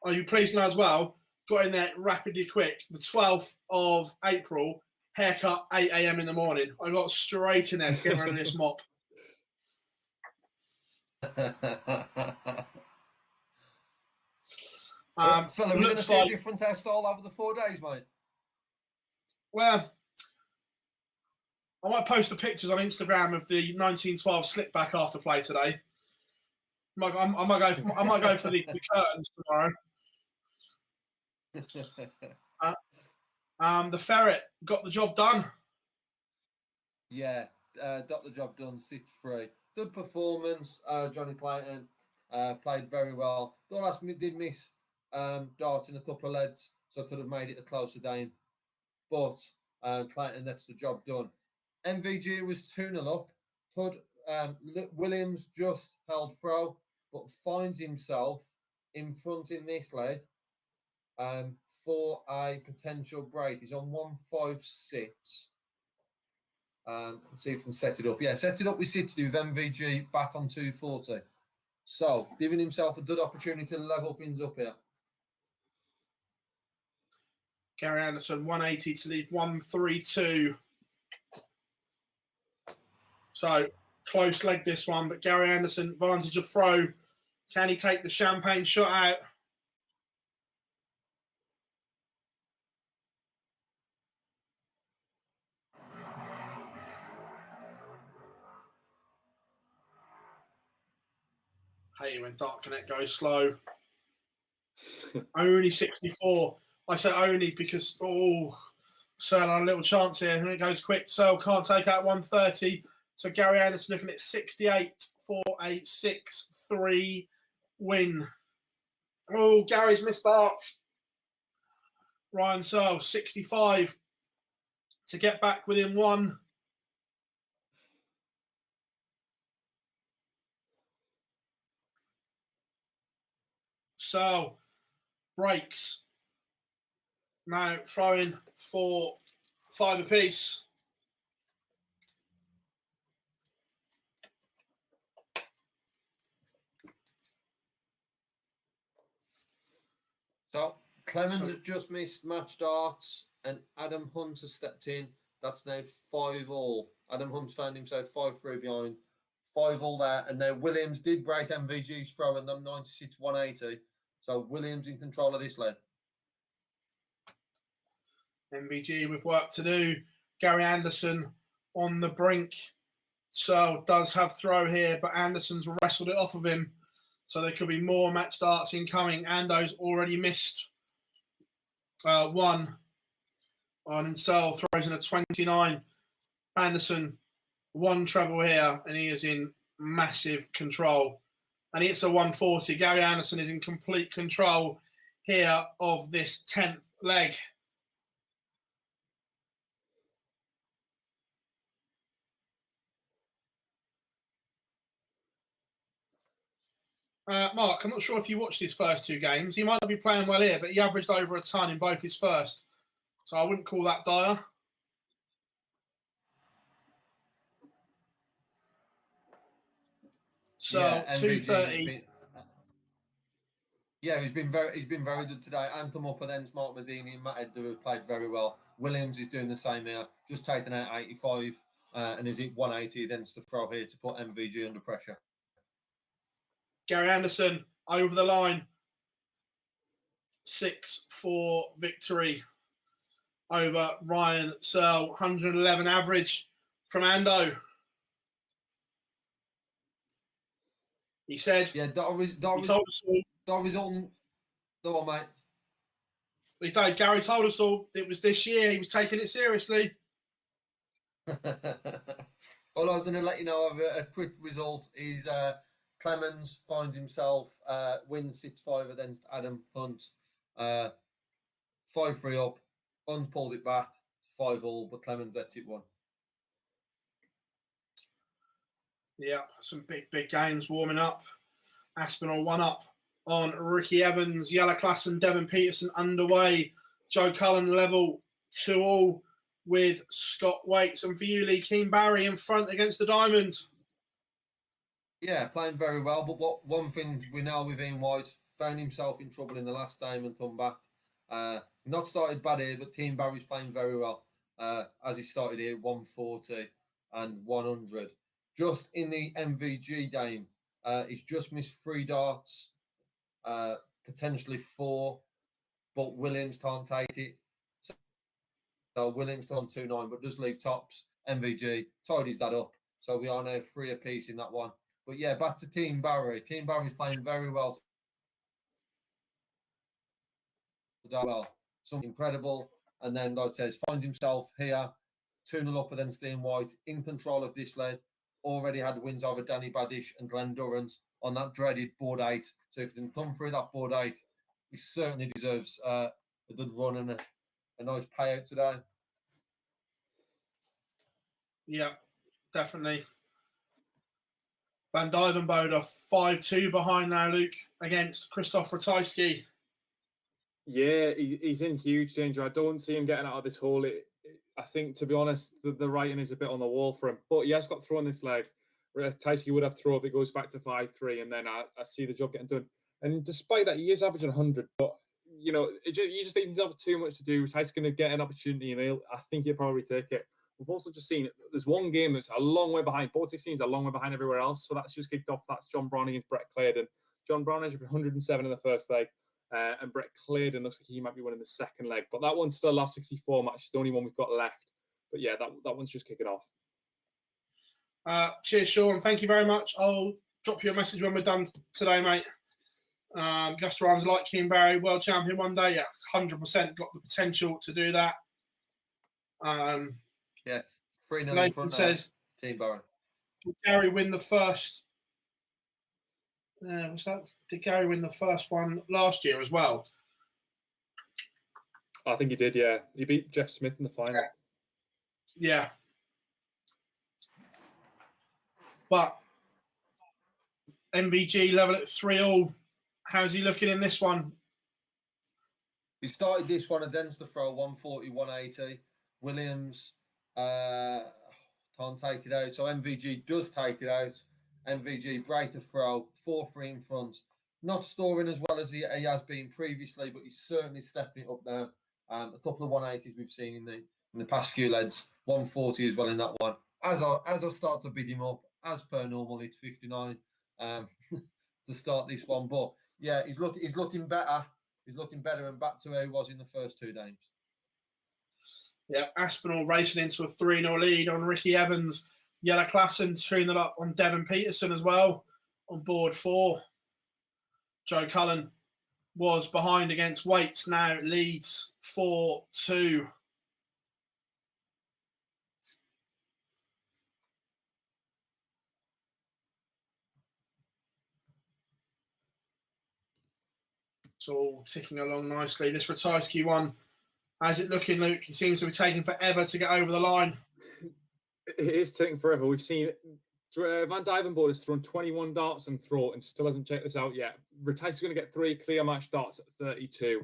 Are you pleased now as well? Got in there rapidly quick. The 12th of April, haircut 8 a.m. in the morning. I got straight in there to get rid of this mop. Fella, we're going to see a different hairstyle over the 4 days, mate. Well, I might post the pictures on Instagram of the 1912 slip back after play today. I might go for the curtains tomorrow. The ferret got the job done. Yeah, got the job done. 6-3. Good performance. Johnny Clayton played very well. Did miss darts in a couple of leads, so could have made it a closer game. But Clayton, that's the job done. MVG was 2-0 up. Williams just held throw, but finds himself in front in this lead for a potential break. He's on 156. Let's see if we can set it up. Yeah, set it up with 60 with MVG back on 240. So, giving himself a good opportunity to level things up here. Gary Anderson, 180 to leave 132. So, close leg this one, but Gary Anderson, advantage of throw. Can he take the champagne shot out? Hey, when Dark Connect goes slow. Only 64. I say only because, Searle on a little chance here. And it goes quick. Searle can't take out 130. So Gary Anderson looking at 68 for a 6-3 win. Oh, Gary's missed darts. Ryan Searle, 65 to get back within one. So breaks. Now throwing for 5 apiece. So Clemens has just missed match darts, and Adam Hunt has stepped in. That's now 5-all. Adam Hunt's found himself 5-3 behind. 5-all there, and now Williams did break MVG's throw and them 96-180. So Williams in control of this lead. MVG with work to do. Gary Anderson on the brink. So does have throw here, but Anderson's wrestled it off of him. So there could be more match darts incoming. Ando's already missed one. And Searle throws in a 29. Anderson, one treble here, and he is in massive control. And it's a 140. Gary Anderson is in complete control here of this 10th leg. Mark, I'm not sure if you watched his first 2 games. He might not be playing well here, but he averaged over a ton in both his first. So I wouldn't call that dire. So yeah, 230. He's been very good today. Anthem up against Mark Medini and Matt Edder have played very well. Williams is doing the same here, just taking out 85, and is it 180 against the throw here to put MVG under pressure. Gary Anderson over the line. 6-4 victory over Ryan Searle. 111 average from Ando. He said, Yeah, he told us all, that result. Go on, mate. Gary told us all it was this year. He was taking it seriously. All I was going to let you know of a quick result is Clemens finds himself wins 6-5 against Adam Hunt. 5-3 up. Hunt pulled it back 5-all, but Clemens lets it win. Yeah, some big games warming up. Aspinall 1-up on Ricky Evans. Yella Class and Devon Peterson underway. Joe Cullen level 2-all with Scott Waits. And for you, Lee Keen Barry in front against the Diamond. Yeah, playing very well. But one thing we know with Ian White, found himself in trouble in the last game and come back. Not started bad here, but Team Barry's playing very well. As he started here, 140 and 100. Just in the MVG game, he's just missed 3 darts, potentially 4, but Williams can't take it. So Williams on 2-9, but does leave tops. MVG tidies that up. So we are now 3 apiece in that one. But yeah, back to Team Barry. Team Barry's playing very well. Something incredible. And then, like I says, finds himself here, 2-0 up against Ian White, in control of this lead. Already had wins over Danny Badish and Glenn Durrance on that dreaded board 8. So if they can come through that board 8, he certainly deserves a good run and a nice payout today. Yeah, definitely. Van Dyvenbode 5-2 behind now, Luke, against Christoph Ratajski. Yeah, he's in huge danger. I don't see him getting out of this hole. I think, to be honest, the writing is a bit on the wall for him. But he has got throw on this leg. Ratajski would have throw if it goes back to 5-3, and then I see the job getting done. And despite that, he is averaging 100. But, you know, you just think himself too much to do. Ratajski's going to get an opportunity, and I think he'll probably take it. We've also just seen there's one game that's a long way behind. Board 16 is a long way behind everywhere else. So that's just kicked off. That's John Brown against Brett Claydon. John Brown has 107 in the first leg. And Brett Claydon looks like he might be winning the second leg. But that one's still last 64 match. It's the only one we've got left. But yeah, that one's just kicking off. Cheers, Sean. Thank you very much. I'll drop you a message when we're done today, mate. Guster Arms like Keen Barry, world champion one day. Yeah, 100% got the potential to do that. Yeah, 3-0 Nathan in front says, Team Barry. did Gary win the first? What's that? Did Gary win the first one last year as well? I think he did, yeah. He beat Jeff Smith in the final. Yeah. But MVG level at 3-all. How's he looking in this one? He started this one against the throw, 140, 180. Williams can't take it out. So MVG does take it out. MVG, break to throw, 4-3 in front. Not scoring as well as he has been previously, but he's certainly stepping it up now. A couple of 180s we've seen in the past few leads. 140 as well in that one. As I start to bid him up, as per normal, it's 59 to start this one. But yeah, he's looking better. He's looking better and back to where he was in the first 2 games. Yeah, Aspinall racing into a 3-0 lead on Ricky Evans. Yella Klassen 2-0 up on Devon Peterson as well on board 4. Joe Cullen was behind against Waits, now leads 4-2. It's all ticking along nicely. This Ratajski one, how's it looking, Luke? He seems to be taking forever to get over the line. It is taking forever. We've seen Van Dyvenbode has thrown 21 darts and throw and still hasn't checked this out yet. Ratajski's going to get 3 clear match darts at 32.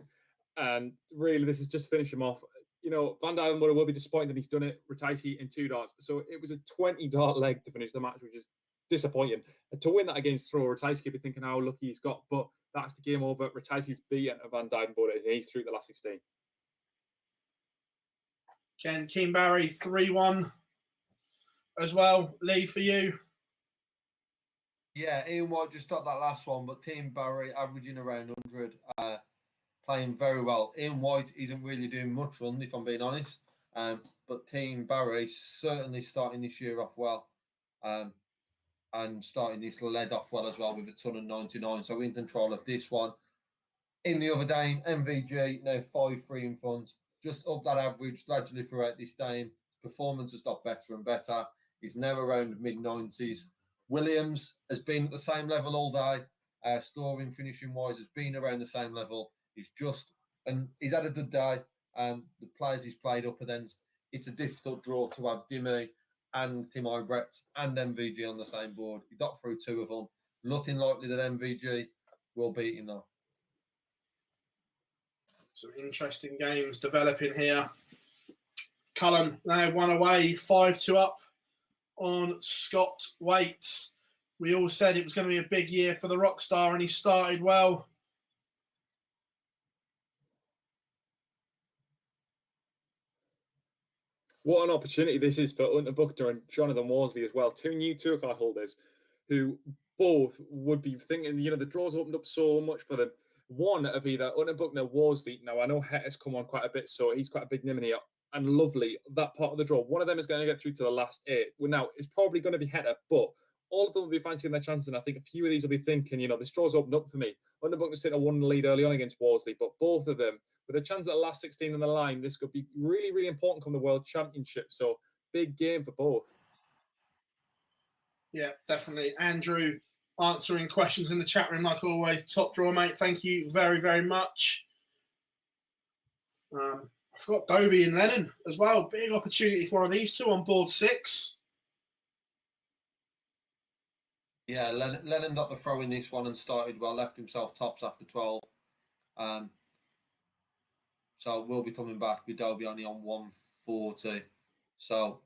And really, this is just finish him off. You know, Van Dyvenbode will be disappointed that he's done it. Ratajski in 2 darts. So it was a 20 dart leg to finish the match, which is disappointing. And to win that against throw, Ratajski will be thinking how lucky he's got. But that's the game over. Ratajski's beaten Van Dyvenbode and he's through the last 16. Again, Keen Barry 3-1 as well. Lee, for you? Yeah, Ian White just stopped that last one, but Team Barry averaging around 100. playing very well. Ian White isn't really doing much run, if I'm being honest. But Team Barry certainly starting this year off well. And starting this lead off well as well with a ton of 99. So in control of this one. In the other game, MVG now 5-3 in front. Just up that average gradually throughout this game. Performance has got better and better. He's now around mid-90s. Williams has been at the same level all day. Storing, finishing wise, has been around the same level. He's had a good day. The players he's played up against, it's a difficult draw to have Dimmy and Tim Ibretts and MVG on the same board. He got through two of them. Looking likely that MVG will beat him though. Some interesting games developing here. Cullen now 1 away, 5-2 up on Scott Waits. We all said it was going to be a big year for the Rockstar, and he started well. What an opportunity this is for Hunter Buckner and Jonathan Worsley as well. Two new tour card holders who both would be thinking, the draws opened up so much for them. One of either Hunter Buckner, Worsley. Now, I know Hetter's come on quite a bit, so he's quite a big name in here. And Lovely, that part of the draw. One of them is going to get through to the last 8. Well, now, it's probably going to be Hetter, but all of them will be fancying their chances. And I think a few of these will be thinking, this draw's opened up for me. Hunter Buckner's sitting a 1 lead early on against Worsley, but both of them, with a chance at the last 16 in the line, this could be really, really important come the World Championship. So, big game for both. Yeah, definitely. Andrew answering questions in the chat room like always. Top draw, mate. Thank you very, very much. I forgot Dovey and Lennon as well. Big opportunity for one of these two on board 6. Yeah, Lennon got the throw in this one and started well. Left himself tops after 12. So we'll be coming back with Dovey only on 140. So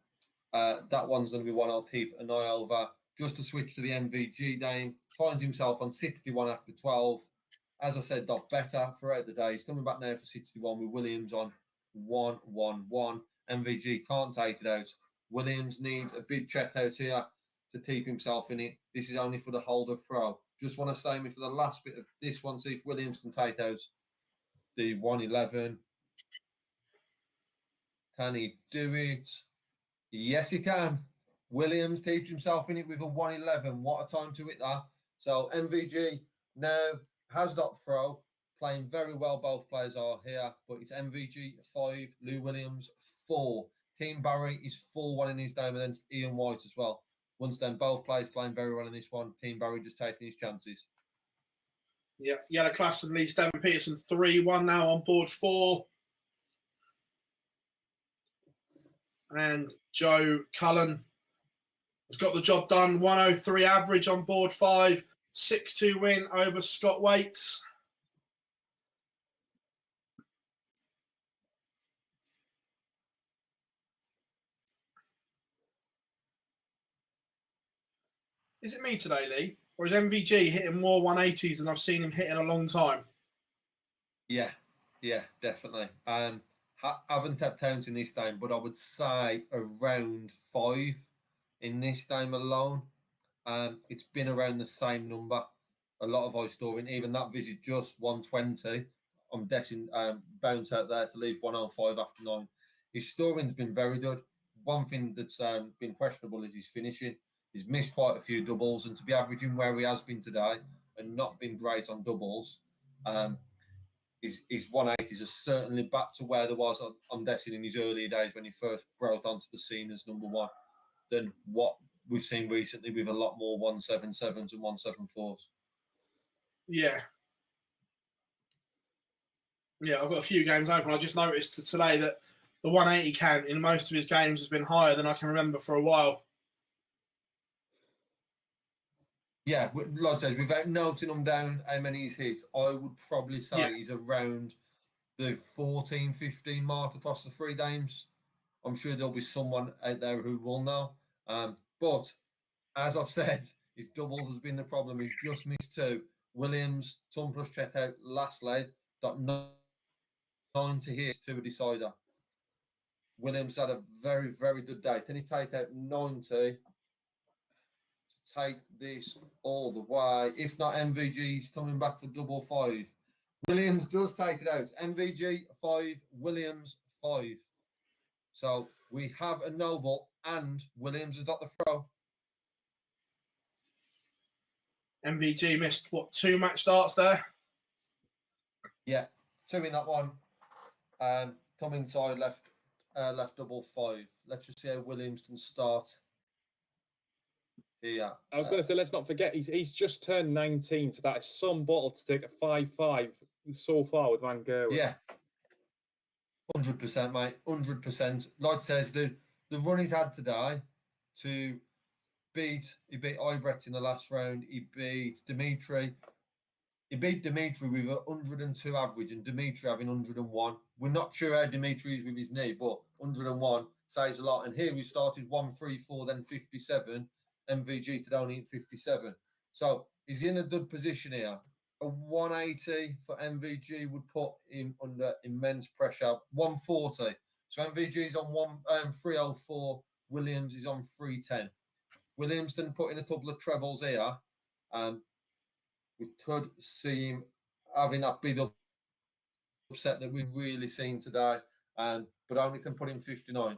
that one's going to be one I'll keep an eye over. Just to switch to the MVG game. Finds himself on 61 after 12. As I said, got better throughout the day. He's coming back now for 61 with Williams on 1-1-1. MVG can't take it out. Williams needs a big check out here to keep himself in it. This is only for the holder throw. Just want to stay me for the last bit of this one, see if Williams can take out the 111. Can he do it? Yes, he can. Williams keeps himself in it with a 111. What a time to hit that. So MVG now has that throw. Playing very well, both players are here. But it's MVG 5, Lou Williams 4. Team Barry is 4-1 in his game against Ian White as well. Once then, both players playing very well in this one. Team Barry just taking his chances. Yeah, Yellow Class and Lee Devon Peterson 3-1 now on board 4. And Joe Cullen has got the job done. 103 average on board 5. 6-2 win over Scott Waits. Is it me today, Lee? Or is MVG hitting more 180s than I've seen him hit in a long time? Yeah, definitely. Haven't tapped out in this time, but I would say around 5 in this time alone. It's been around the same number. A lot of ice storing, even that visit just 120. I'm guessing bounce out there to leave 105 after 9. His storing's been very good. One thing that's been questionable is his finishing. He's missed quite a few doubles, and to be averaging where he has been today and not been great on doubles, his 180s are certainly back to where there was, I'm guessing, in his earlier days when he first broke onto the scene as number 1, than what we've seen recently with a lot more 177s and 174s. Yeah. Yeah, I've got a few games open. I just noticed today that the 180 count in most of his games has been higher than I can remember for a while. Yeah, like I said, without noting him down how many he's hit, I would probably say he's around the 14, 15 mark across the 3 games. I'm sure there'll be someone out there who will know. But as I've said, his doubles has been the problem. He's just missed 2. Williams, ton plus check out last lead, got 9 to hit to a decider. Williams had a very, very good day. Can he take out 90? Take this all the way. If not, MVG's coming back for double 5. Williams does take it out. MVG 5, Williams 5. So we have a noble, and Williams has got the throw. MVG missed, what, 2 match starts there? Yeah, 2 in that one. Come inside, left double 5. Let's just see how Williams can start. Yeah. I was going to say, let's not forget, he's just turned 19, so that is some bottle to take a 5-5 so far with Van Gerwen. Yeah. 100%, mate. 100%. Like I says, the run he's had today to he beat Ibret in the last round. He beat Dimitri. He beat Dimitri with 102 average and Dimitri having 101. We're not sure how Dimitri is with his knee, but 101 says a lot. And here we started 134, then 57. MVG to down 57. So he's in a good position here. A 180 for MVG would put him under immense pressure. 140. So MVG is on 304. Williams is on 310. Williams didn't put in a couple of trebles here. We could see him having that big upset that we've really seen today. But only can put in 59.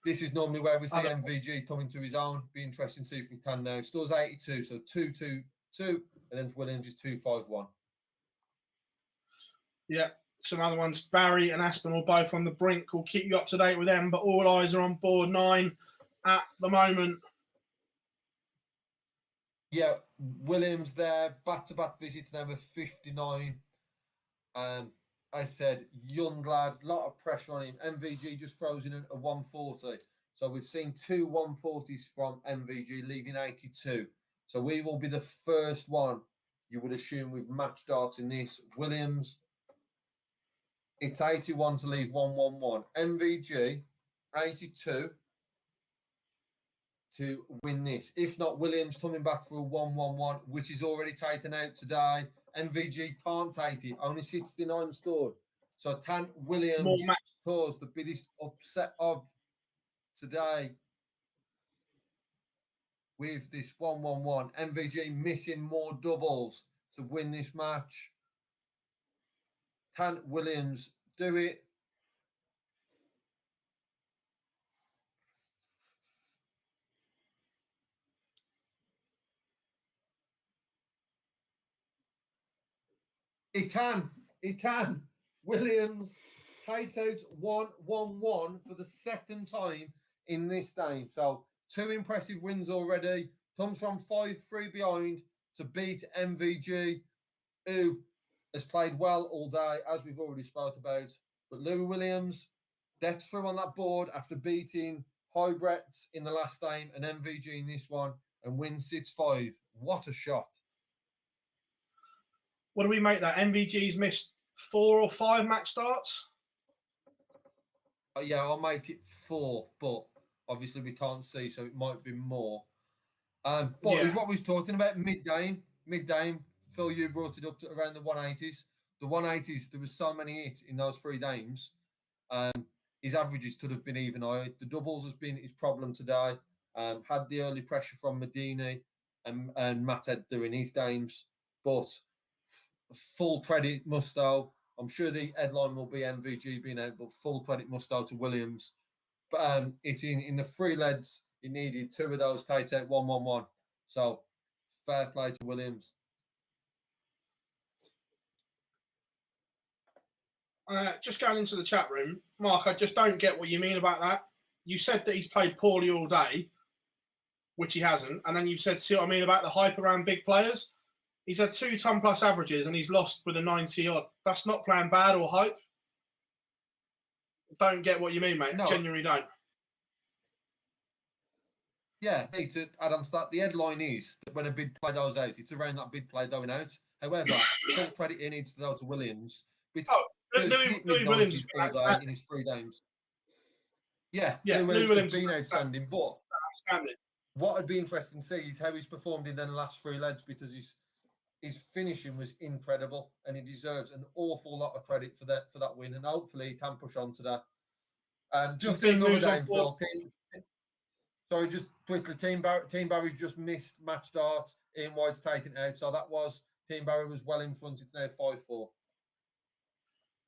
This is normally where we see MVG coming to his own. Be interesting to see if we can now. Stores 82, so 2-2-2, and then Williams is 2-5-1. Yeah, some other ones. Barry and Aspinall both on the brink. We'll keep you up to date with them, but all eyes are on board 9 at the moment. Yeah, Williams there, back-to-back visits now with 59. I said, young lad, a lot of pressure on him. MVG just throws in a 140. So we've seen 2 140s from MVG, leaving 82. So we will be the first one, you would assume, with match darts in this. Williams, it's 81 to leave 111. MVG, 82 to win this. If not, Williams coming back for a 111, which is already taken out today. MVG can't take it, only 69 stored. So Tan Williams caused the biggest upset of today with this 111. MVG missing more doubles to win this match. Tan Williams do it. He can. Williams takes out 111 for the second time in this game. So 2 impressive wins already. Comes from 5-3 behind to beat MVG, who has played well all day, as we've already spoke about. But Louis Williams gets through on that board after beating Hybrett's in the last game and MVG in this one and wins 6-5. What a shot. What do we make that? MVG's missed 4 or 5 match starts? Yeah, I'll make it 4, but obviously we can't see, so it might be more. But it's what we was talking about mid-game. Phil, you brought it up to around the 180s. The 180s, there was so many hits in those 3 games. His averages could have been even higher. The doubles has been his problem today. Had the early pressure from Medini and Mated doing his games, but full credit Musto. I'm sure the headline will be MVG being out, but full credit Musto to Williams. But it's in the 3 leads, he needed 2 of those tight out 1-1-1. So fair play to Williams. Just going into the chat room, Mark, I just don't get what you mean about that. You said that he's played poorly all day, which he hasn't, and then you said, see what I mean about the hype around big players? He's had 2 ton plus averages and he's lost with a 90 odd. That's not playing bad or hype. Don't get what you mean, mate. No. Genuinely don't. Yeah, to add on to that, the headline is that when a bid play goes out, it's around that bid play going out. However, full credit here needs to go to Williams. Louis Williams all day in his 3 games. Yeah, Louis Williams has been outstanding. But what would be interesting to see is how he's performed in the last 3 legs, because his finishing was incredible and he deserves an awful lot of credit for that win. And hopefully he can push on to that. Just another game, Phil. Sorry, just quickly, Team Barry's just missed match darts. Ian White's taken out. So that was Team Barry was well in front. It's now 5-4.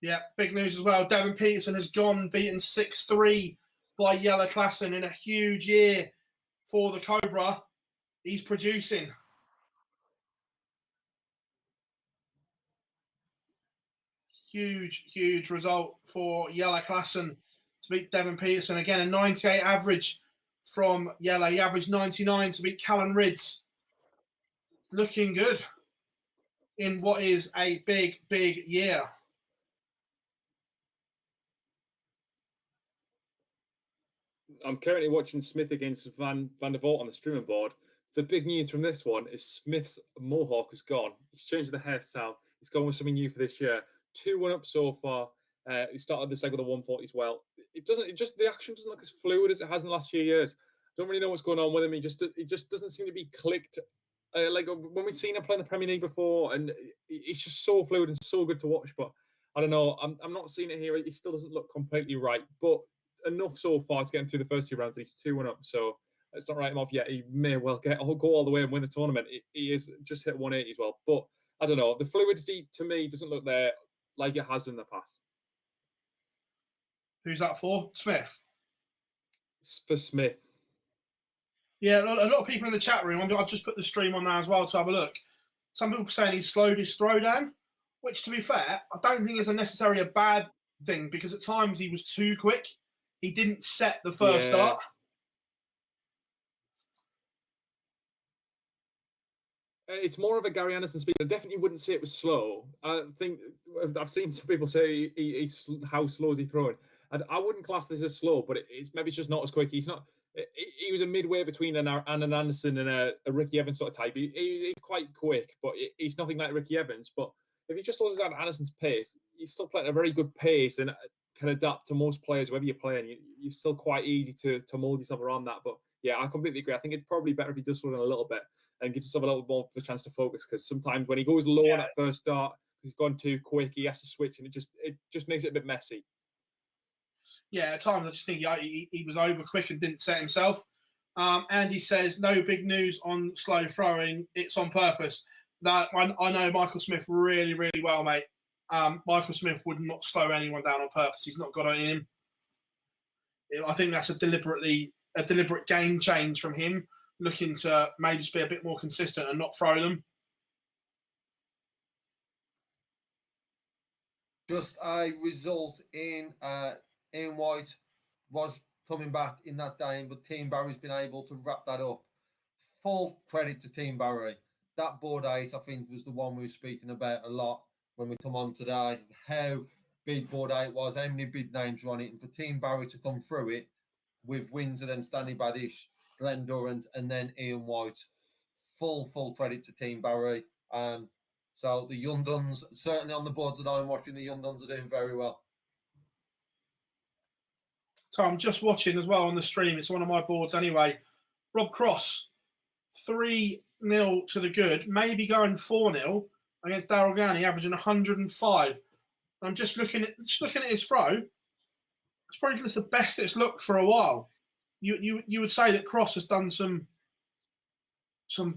Yeah, big news as well. Devin Peterson has gone, beaten 6-3 by Yellow Klassen in a huge year for the Cobra. He's producing. Huge result for Yellow Klassen to beat Devin Peterson. Again, a 98 average from Yellow. He averaged 99 to beat Callan Ridds. Looking good in what is a big year. I'm currently watching Smith against Van der Voort on the streaming board. The big news from this one is Smith's mohawk is gone. He's changed the hairstyle. He's gone with something new for this year. 2-1 up so far. He started the second with a 140 as well. The action doesn't look as fluid as it has in the last few years. I don't really know what's going on with him. He just doesn't seem to be clicked. Like when we've seen him play in the Premier League before, and it's just so fluid and so good to watch. But I don't know. I'm not seeing it here. He still doesn't look completely right, but enough so far to get him through the first 2 rounds. He's 2-1 up, so let's not write him off yet. He may well go all the way and win the tournament. He is just hit 180 as well, but I don't know. The fluidity to me doesn't look there like it has in the past. Who's that for? Smith. It's for Smith. Yeah, a lot of people in the chat room. I've just put the stream on now as well to have a look. Some people saying he's slowed his throw down, which, to be fair, I don't think is necessarily a bad thing, because at times he was too quick. He didn't set the first dart. It's more of a Gary Anderson speed. I definitely wouldn't say it was slow. I think I've seen some people say how slow is he throwing. I wouldn't class this as slow, but it's just not as quick. He's not. He was a midway between an Anderson and a Ricky Evans sort of type. He's quite quick, but he's nothing like Ricky Evans. But if he just slows down Anderson's pace, he's still playing at a very good pace and can adapt to most players, whether you're playing. You're still quite easy to mold yourself around that. But yeah, I completely agree. I think it's probably better if he does slow down a little bit and gives himself a little more of a chance to focus, because sometimes when he goes low on that first start, he's gone too quick, he has to switch, and it just makes it a bit messy. Yeah, at times I just think he was over quick and didn't set himself. Andy says, no big news on slow throwing. It's on purpose. That I know Michael Smith really well, mate. Michael Smith would not slow anyone down on purpose. He's not got it in him. I think that's a deliberate game change from him, looking to maybe just be a bit more consistent and not throw them. Just a result in Ian White was coming back in that game, but Team Barry's been able to wrap that up. Full credit to Team Barry. That board ace, I think, was the one we were speaking about a lot when we come on today. How big board 8 was, how many big names were on it, and for Team Barry to come through it with Windsor, then Stanley Badish, Glenn Durrant, and then Ian White. Full credit to Team Barry. So the Young Duns, certainly on the boards that I'm watching, the Young Duns are doing very well. So I'm just watching as well on the stream. It's one of my boards anyway. Rob Cross, 3-0 to the good, maybe going 4-0 against Daryl Gurney, averaging 105. I'm just looking at his throw. It's probably just the best it's looked for a while. You would say that Cross has done some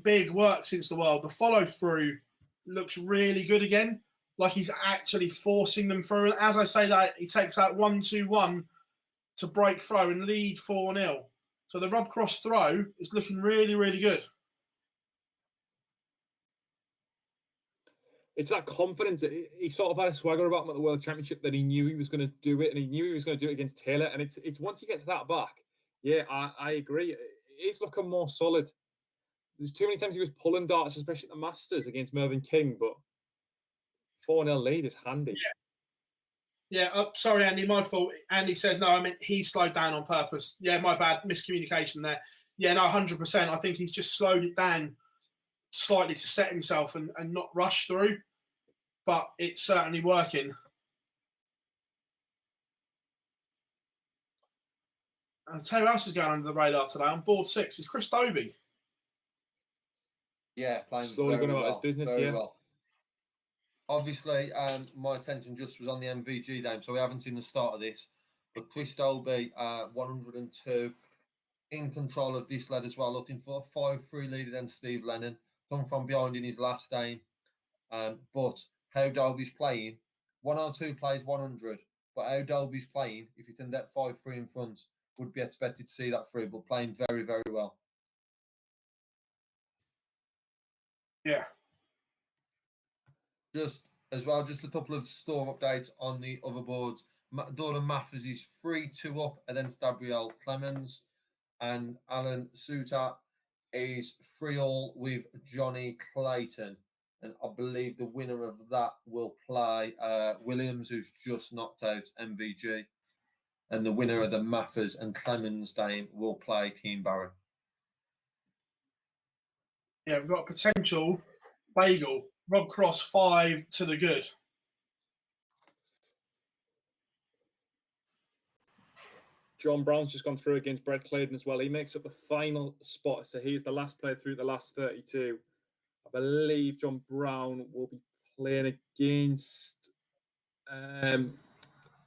big work since the World. The follow through looks really good again. Like he's actually forcing them through. And as I say that, he takes that 1-2-1 to break throw and lead 4-0. So the Rob Cross throw is looking really good. It's that confidence. He sort of had a swagger about him at the World Championship that he knew he was going to do it, and he knew he was going to do it against Taylor. And it's once he gets that back, yeah, I agree. It's looking more solid. There's too many times he was pulling darts, especially at the Masters against Mervyn King, but 4-0 lead is handy. Yeah, sorry, Andy, my fault. Andy says, no, I mean, he slowed down on purpose. Yeah, my bad, miscommunication there. Yeah, no, 100%. I think he's just slowed it down slightly to set himself and not rush through, but it's certainly working. And I'll tell you who else is going under the radar today on board 6 is Chris Dobie. Yeah, playing slowly very going well, about his business, very well. Obviously, my attention just was on the MVG game, so we haven't seen the start of this. But Chris Dolby, 102, in control of this lead as well, looking for a 5-3 lead against Steve Lennon. Come from behind in his last game. But how Dolby's playing, 102 plays 100. But how Dolby's playing, if you tend that 5-3 in front, would be expected to see that through, but playing very, very well. Yeah. Just as well, just a couple of store updates on the other boards. Jordan Mathers is 3-2 up against Gabriel Clemens, and Alan Suter is 3-all with Johnny Clayton. And I believe the winner of that will play Williams, who's just knocked out MVG. And the winner of the Mathers and Clemens game will play Team Barry. Yeah, we've got a potential bagel. Rob Cross 5 to the good. John Brown's just gone through against Brett Claydon as well. He makes up the final spot, so he's the last player through the last 32. I believe John Brown will be playing against, I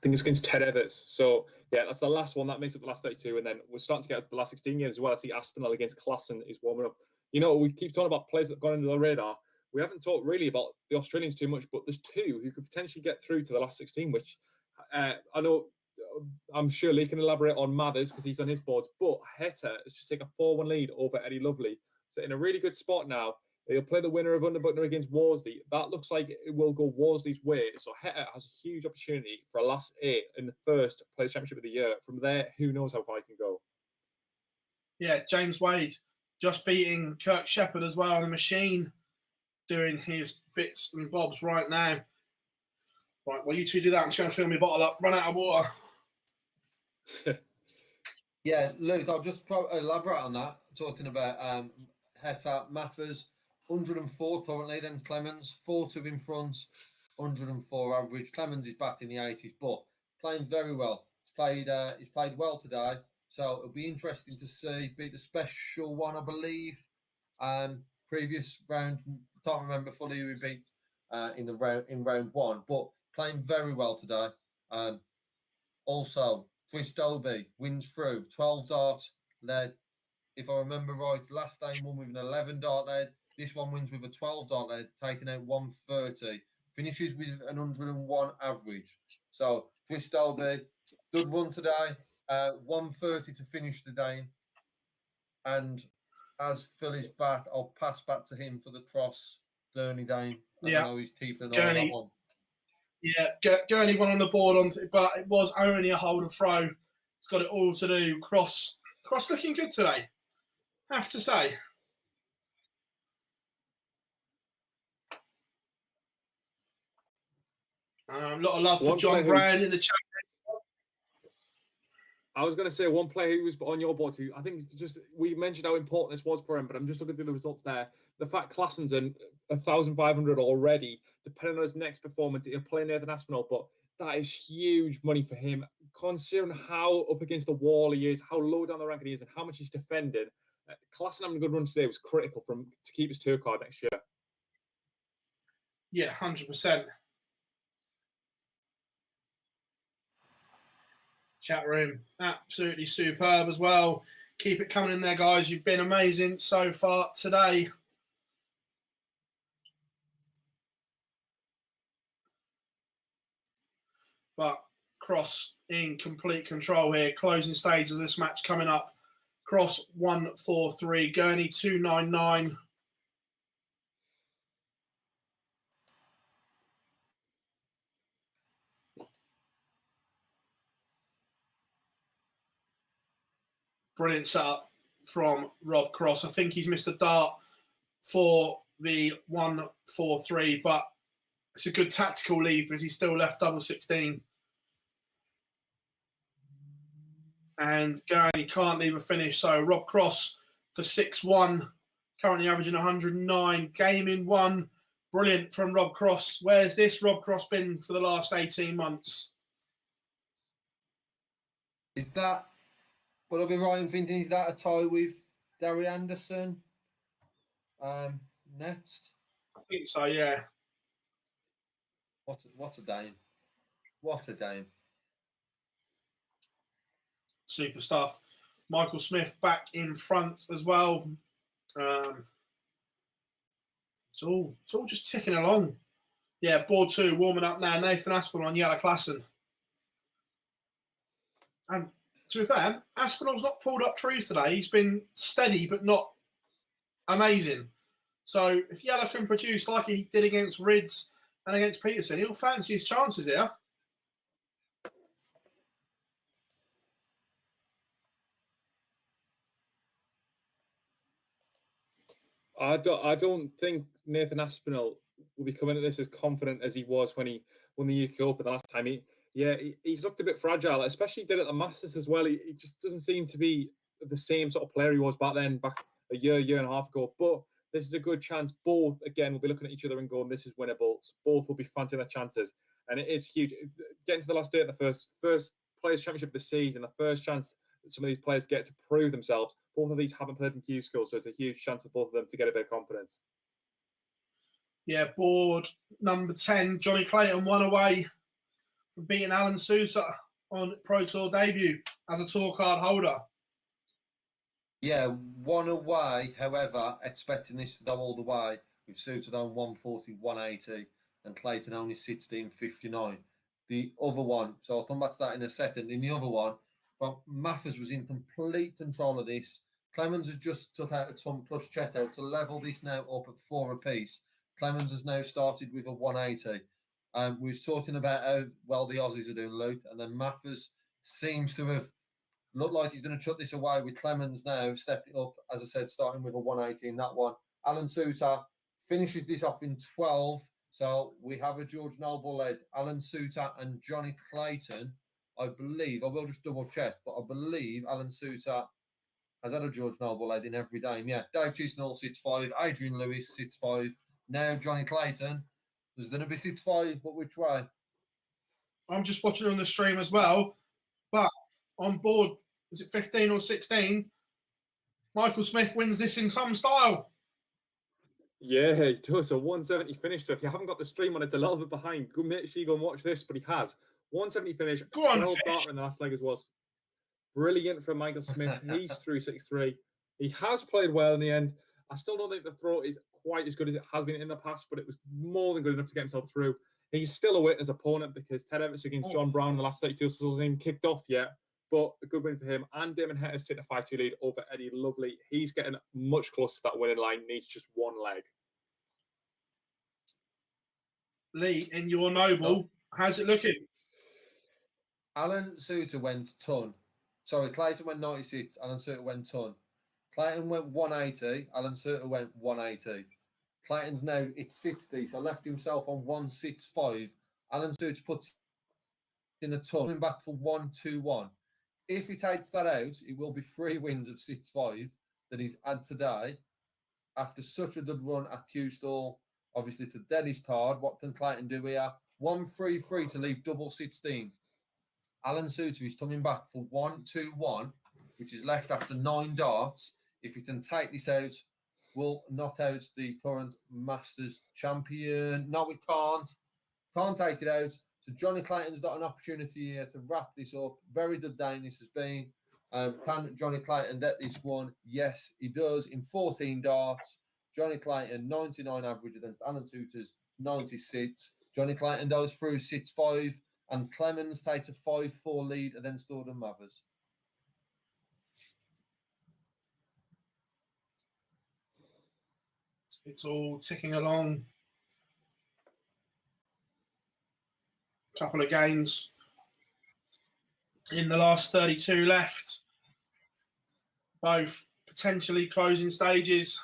think it's against Ted Evans. So, yeah, that's the last one. That makes up the last 32. And then we're starting to get to the last 16 games as well. I see Aspinall against Klassen is warming up. You know, we keep talking about players that have gone under the radar. We haven't talked really about the Australians too much, but there's two who could potentially get through to the last 16, which I know I'm sure Lee can elaborate on Mathers because he's on his boards, but Heta has just taken a 4-1 lead over Eddie Lovely. So in a really good spot now. He'll play the winner of Underbutner against Worsley. That looks like it will go Worsley's way. So Heta has a huge opportunity for a last 8 in the first Players' Championship of the year. From there, who knows how far he can go. Yeah, James Wade just beating Kirk Shepherd as well on the machine, doing his bits and bobs right now. Right, well, you two do that. I'm just going to fill my bottle up, run out of water. Yeah, Luke, I'll just elaborate on that. Talking about Heta, Mathers, 104 currently, then Clemens, 4-2 in front, 104 average. Clemens is back in the 80s, but playing very well. He's played well today, so it'll be interesting to see. Beat the special one, I believe. Previous round, can't remember fully who he beat in round one, but playing very well today. Also, Chris Dolby wins through 12 dart lead. If I remember right, last time won with an 11 dart lead. This one wins with a 12 dart lead, taking out 130. Finishes with an 101 average. So Chris Dolby, good run today. 130 to finish the day. And as Philly's back, I'll pass back to him for the cross Gurney Dane. I know he's keeping an eye on that one. Yeah, Gurney won on the board, but it was only a hold and throw. It's got it all to do. Cross looking good today, have to say. A lot of love for John Brown in the chat. I was going to say one player who was on your board too. I think we mentioned how important this was for him, but I'm just looking through the results there. The fact Klassen's in 1,500 already, depending on his next performance, he'll play Nathan Aspinall, but that is huge money for him, considering how up against the wall he is, how low down the ranking he is, and how much he's defending. Klassen having a good run today was critical to keep his tour card next year. Yeah, 100%. Chat room, absolutely superb as well. Keep it coming in there, guys. You've been amazing so far today. But Cross in complete control here. Closing stage of this match coming up. Cross 143, Gurney 299. Brilliant setup from Rob Cross. I think he's missed a dart for the 143, but it's a good tactical lead because he's still left double 16. And Gurney can't leave a finish. So Rob Cross for 6-1, currently averaging 109. Game in one. Brilliant from Rob Cross. Where's this Rob Cross been for the last 18 months? Is that, would I be right in thinking, is that a tie with Gary Anderson next? I think so, yeah. What a game. What a game. Super stuff. Michael Smith back in front as well. It's all just ticking along. Yeah, board 2 warming up now. Nathan Aspinall on Yellow Klassen. And to be fair, Aspinall's not pulled up trees today. He's been steady but not amazing. So if Yellow can produce like he did against Rids and against Peterson, he'll fancy his chances here. I don't think Nathan Aspinall will be coming at this as confident as he was when he won the UK Open the last time. He's looked a bit fragile, especially did at the Masters as well. He just doesn't seem to be the same sort of player he was back a year and a half ago. But this is a good chance. Both, again, will be looking at each other and going, this is winnable. Both will be fancying their chances. And it is huge. Getting to the last day of the first Players' Championship of the season, the first chance that some of these players get to prove themselves. Both of these haven't played in Q School, so it's a huge chance for both of them to get a bit of confidence. Yeah, board number 10, Johnny Clayton won away from beating Alan Sousa on Pro Tour debut as a tour card holder. Yeah, one away, however, expecting this to go all the way, with Sousa on 140, 180, and Clayton only 16.59. The other one, so I'll come back to that in a second. In the other one, Mathers was in complete control of this. Clemens has just took out a ton plus Cheto to level this now up at 4 apiece. Clemens has now started with a 180. We was talking about how well the Aussies are doing, Luke, and then Mathers seems to have looked like he's going to chuck this away with Clemens now, stepped it up, as I said, starting with a 180 in that one. Alan Sousa finishes this off in 12. So we have a George Noble led Alan Sousa and Johnny Clayton. I believe, I will just double check, but I believe Alan Sousa has had a George Noble led in every game. Yeah, Dave Chisnall sits 5, Adrian Lewis sits 5. Now Johnny Clayton. There's going to be 6-5, but which way? I'm just watching on the stream as well, but on board, is it 15 or 16? Michael Smith wins this in some style. Yeah, he does. A 170 finish. So if you haven't got the stream on, it's a little bit behind. Go make sure you go and watch this, but he has. 170 finish. Go on, 12 Fish. darter in the last leg as well. Brilliant from Michael Smith. He's through 6-3. He has played well in the end. I still don't think the throw is quite as good as it has been in the past, but it was more than good enough to get himself through. He's still a witness opponent because Ted Evans against John Brown in the last 32 still hasn't even kicked off yet. But a good win for him. And Damon Hetter's taking a 5-2 lead over Eddie Lovely. He's getting much closer to that winning line. Needs just one leg. Lee, in your Noble, how's it looking? Alan Sousa went ton. Sorry, Clayton went 96, Alan Sousa went ton. Clayton went 180, Alan Sousa went 180. Clayton's now, it's 60, so left himself on 165. Alan Sousa puts in a ton, coming back for 121. If he takes that out, it will be 3 wins of 6-5 that he's had today. After such a good run at Q-Stall, obviously to Dennis Tard, what can Clayton do here? 1-3-3 to leave double 16. Alan Sousa is coming back for 1-2-1, which is left after 9 darts. If he can take this out, will knock out the current Masters champion. No, we can't. Can't take it out. So Johnny Clayton's got an opportunity here to wrap this up. Very good day this has been. Can Johnny Clayton get this one? Yes, he does. In 14 darts, Johnny Clayton 99 average against Alan Sousa's 96. Johnny Clayton goes through 6-5, and Clemens takes a 5-4 lead against Gordon Mathers. It's all ticking along. Couple of games in the last 32 left. Both potentially closing stages.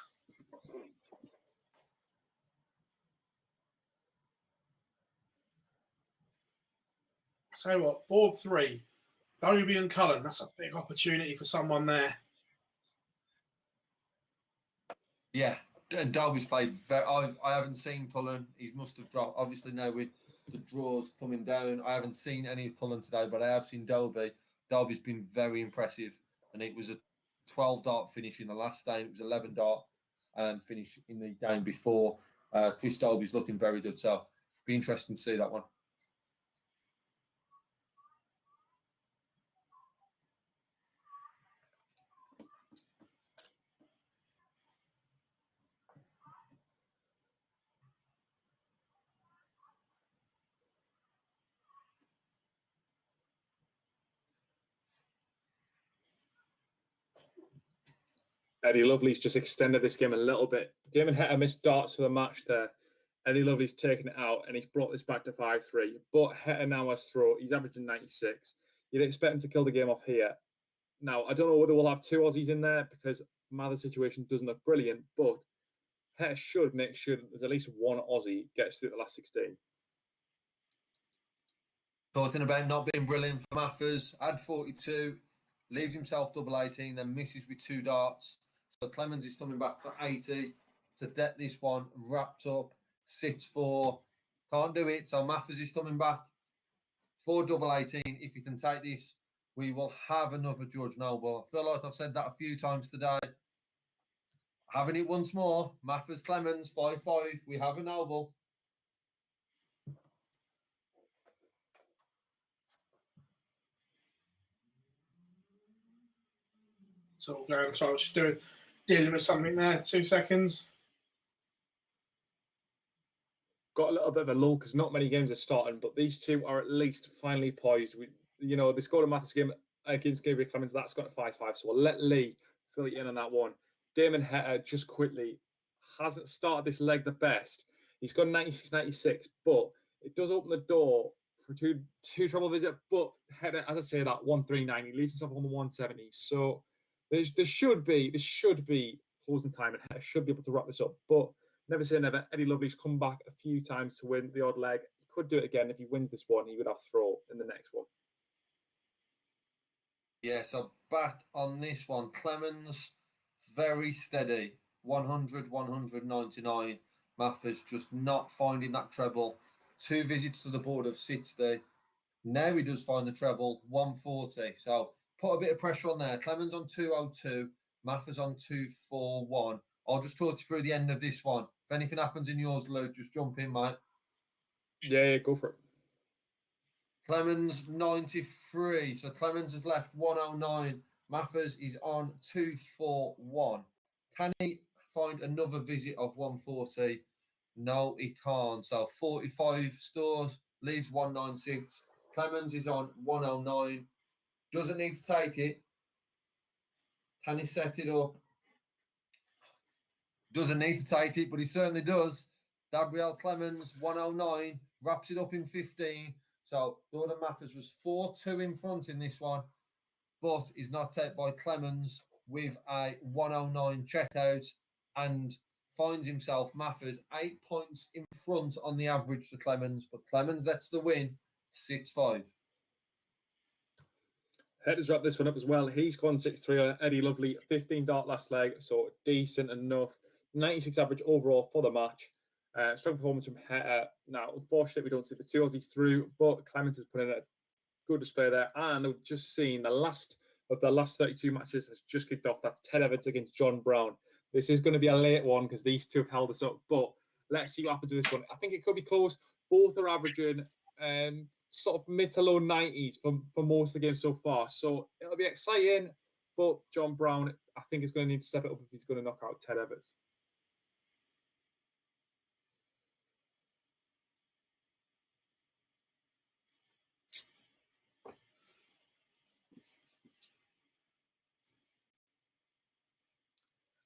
Tell you what, board 3, Dobie and Cullen. That's a big opportunity for someone there. Yeah, Dobie's played very. I haven't seen Cullen. He must have dropped. Obviously, now with the draws coming down, I haven't seen any of Cullen today, but I have seen Dobie. Dobie's been very impressive, and it was a 12 dart finish in the last game. It was 11 dart finish in the game before. Chris Dobie's looking very good, so be interesting to see that one. Eddie Lovely's just extended this game a little bit. Damon Heta missed darts for the match there. Eddie Lovely's taken it out and he's brought this back to 5-3. But Heta now has throw. He's averaging 96. You'd expect him to kill the game off here. Now, I don't know whether we'll have 2 Aussies in there because Mather's situation doesn't look brilliant, but Heta should make sure that there's at least 1 Aussie gets through the last 16. Talking about not being brilliant for Mathers, had 42, leaves himself double 18, then misses with 2 darts. So Clemens is coming back for 80 to get this one wrapped up. Sits 4, can't do it. So Mathers is coming back for double 18. If you can take this, we will have another George Noble. I feel like I've said that a few times today. Having it once more. Mathers Clemens 5-5. We have a Noble. So going, so I was just dealing with something there. 2 seconds. Got a little bit of a lull because not many games are starting, but these 2 are at least finally poised. They scored a Mathers game against Gabriel Clemens. That's got 5-5. So we'll let Lee fill you in on that one. Damon Heta, just quickly, hasn't started this leg the best. He's got 96-96, but it does open the door for two treble visit. But Heta, as I say, that 139, he leaves himself on the 170. So this should be closing time, and Heta should be able to wrap this up. But never say never. Eddie Lovely's come back a few times to win the odd leg. He could do it again. If he wins this one, he would have throw in the next one. Yeah, so back on this one. Clemens, very steady. 100, 199. Mathers just not finding that treble. 2 visits to the board of 60. Now he does find the treble, 140. So put a bit of pressure on there. Clemens on 202. Mathers on 241. I'll just talk you through the end of this one. If anything happens in yours, Lou, just jump in, mate. Yeah, go for it. Clemens 93. So Clemens has left 109. Mathers is on 241. Can he find another visit of 140? No, he can't. So 45 stores, leaves 196. Clemens is on 109. Doesn't need to take it. Can he set it up? Doesn't need to take it, but he certainly does. Gabriel Clemens, 109, wraps it up in 15. So Jordan Mathers was 4-2 in front in this one, but is not taken by Clemens with a 109 checkout and finds himself, Mathers, 8 points in front on the average to Clemens, but Clemens gets the win, 6-5. Heta's wrapped this one up as well. He's gone 6-3. Eddie Lovely, 15 dart last leg, so decent enough. 96 average overall for the match. Strong performance from Heta. Now, unfortunately, we don't see the 2 Aussies through, but Clemens has put in a good display there. And we've just seen the last of the last 32 matches has just kicked off. That's Ted Evans against John Brown. This is going to be a late one because these 2 have held us up, but let's see what happens to this one. I think it could be close. Both are averaging sort of mid to low 90s for most of the game so far. So it'll be exciting, but John Brown, I think, is going to need to step it up if he's going to knock out Ted Evans.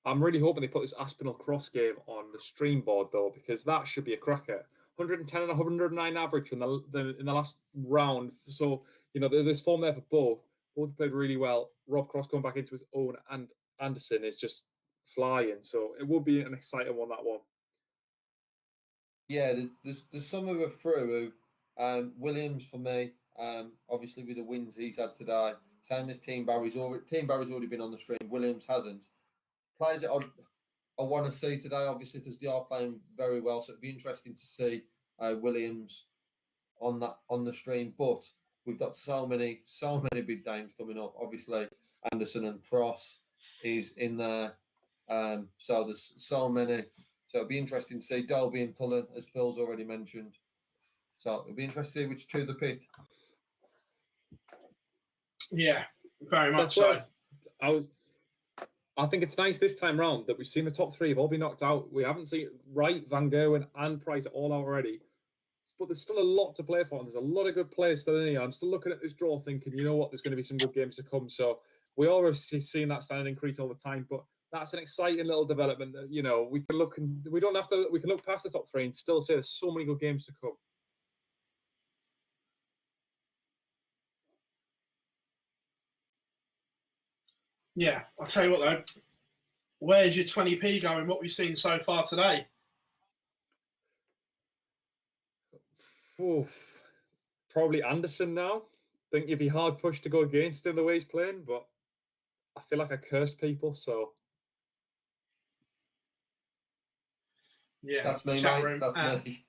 I'm really hoping they put this Aspinall Cross game on the stream board, though, because that should be a cracker. 110 and 109 average from in the last round. So, there's form there for both. Both played really well. Rob Cross coming back into his own, and Anderson is just flying. So it will be an exciting one, that one. Yeah, there's some who are through. Williams for me, obviously with the wins he's had today. Same as Team Barry's already been on the stream. Williams hasn't. Players that I want to see today, obviously, because they are playing very well. So it'd be interesting to see Williams on the stream. But we've got so many big names coming up. Obviously, Anderson and Cross is in there. So there's so many. So it'd be interesting to see Dolby and Cullen, as Phil's already mentioned. So it'd be interesting to see which 2 they pick. Yeah, very much so. I think it's nice this time round that we've seen the top 3 have all been knocked out. We haven't seen Wright, Van Gerwen, and Price all out already. But there's still a lot to play for, and there's a lot of good players still in here. I'm still looking at this draw thinking, you know what, there's going to be some good games to come. So we always seen that standing increase all the time. But that's an exciting little development. That, you know, we can look and we don't have to. We can look past the top three and still say there's so many good games to come. Yeah, I'll tell you what though. Where's your 20p going? What we've seen so far today? Oof. Probably Anderson now. Think you'd be hard pushed to go against him the way he's playing, but I feel like I cursed people, so Yeah, That's me, chat mate. room. That's me.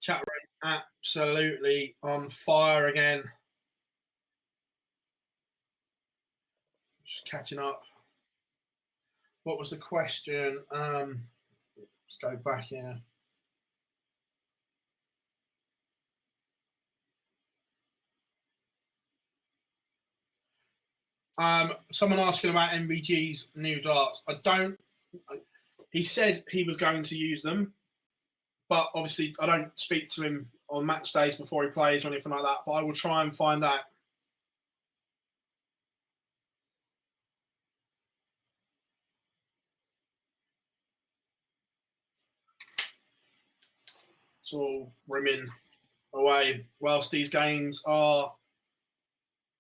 Chat room absolutely on fire again. Just catching up. What was the question? Let's go back here. Someone asking about MVG's new darts. He said he was going to use them, but obviously I don't speak to him on match days before he plays or anything like that, but I will try and find out. It's all rimming away. Whilst these games are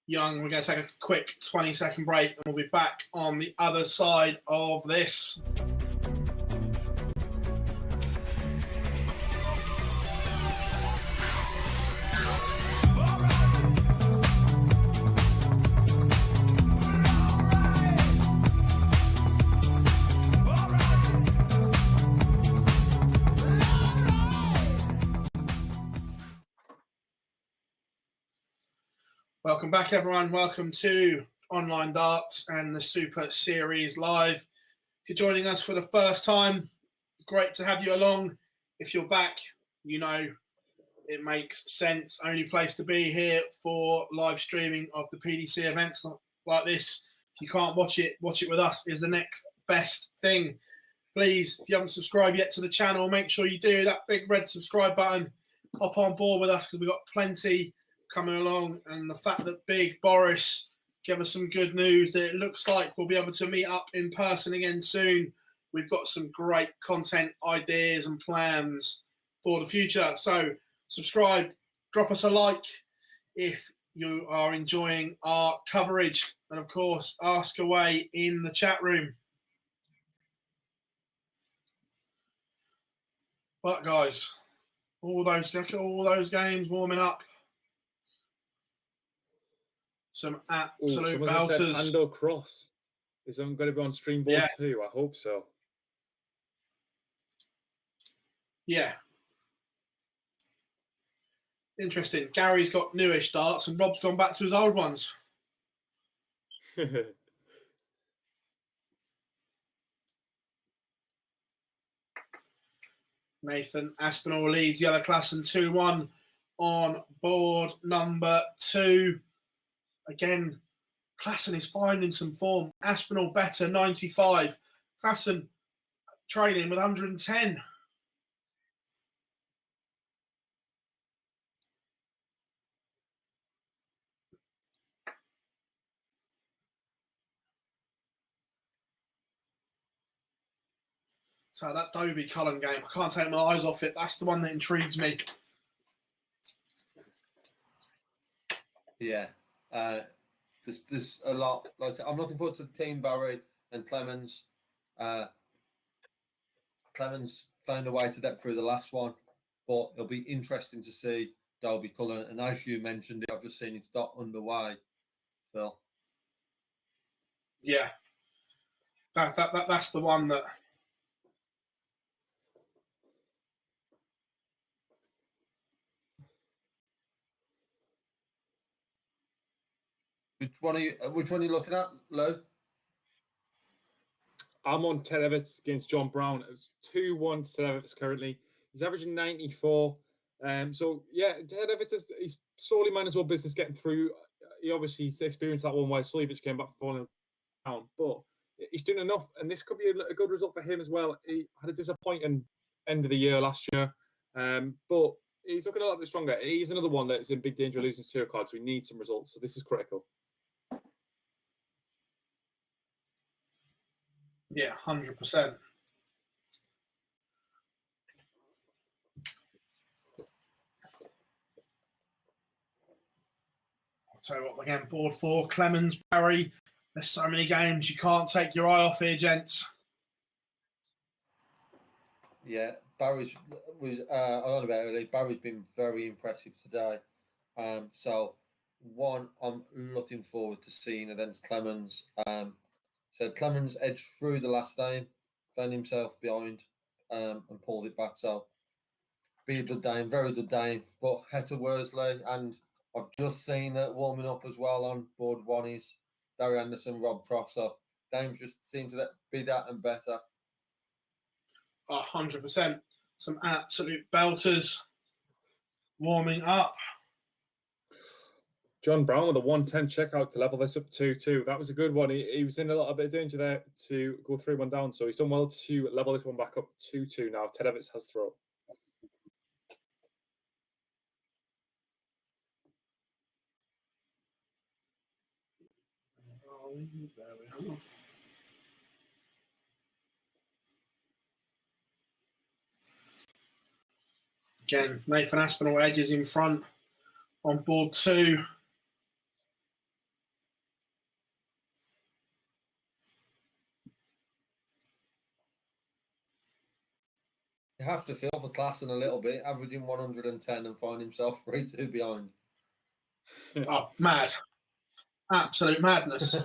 young, we're going to take a quick 20-second break and we'll be back on the other side of this. Welcome back, everyone. Welcome to Online Darts and the Super Series Live. If you're joining us for the first time, great to have you along. If you're back, you know it makes sense. Only place to be here for live streaming of the PDC events like this. If you can't watch it with us is the next best thing. Please, if you haven't subscribed yet to the channel, make sure you do that big red subscribe button. Hop on board with us because we've got plenty coming along, and the fact that Big Boris gave us some good news that it looks like we'll be able to meet up in person again soon. We've got some great content ideas and plans for the future. So subscribe, drop us a like if you are enjoying our coverage, and of course ask away in the chat room. But guys, all those games warming up. Some absolute belters. Ando Cross is going to be on Streamboard too. I hope so. Yeah. Interesting. Gary's got newish darts and Rob's gone back to his old ones. Nathan Aspinall leads the other class and 2-1 on board number 2. Again, Klassen is finding some form. Aspinall better, 95. Klassen training with 110. So that Dobie Cullen game, I can't take my eyes off it. That's the one that intrigues me. Yeah. There's a lot. Like I said, I'm looking forward to the team, Barry and Clemens. Clemens found a way to get through the last one, but it'll be interesting to see Dobie Cullen. And as you mentioned, I've just seen it's got underway, Phil. Yeah. That's the one that... Which one are you looking at, Lou? I'm on Ted Evans against John Brown. It's 2-1 to Ted Evans currently. He's averaging 94. So yeah, Ted Evans he's slowly minding his own business getting through. He obviously experienced that one where Sleevich came back from falling down, but he's doing enough, and this could be a good result for him as well. He had a disappointing end of the year last year, but he's looking a lot bit stronger. He's another one that's in big danger of losing 2 cards, so we need some results. So this is critical. Yeah, 100%. I'll tell you what, again, board 4, Clemens, Barry. There's so many games you can't take your eye off here, gents. Yeah, Barry's was I don't know about early. Barry's been very impressive today. So one I'm looking forward to seeing against Clemens. So Clemens edged through the last game, found himself behind, and pulled it back. So be a good game, very good game. But Hector Worsley, and I've just seen that warming up as well on board 1 is Darry Anderson, Rob Cross. So games just seem to be that and better. 100%. Some absolute belters warming up. John Brown with a 110 checkout to level this up 2-2. That was a good one. He was in a little bit of danger there to go 3-1 down, so he's done well to level this one back up 2-2 now. Ted Evans has throw. There we are. Again, Nathan Aspinall edges in front on board 2. You have to feel for Klassen a little bit, averaging 110 and find himself 3-2 behind. Oh, mad. Absolute madness.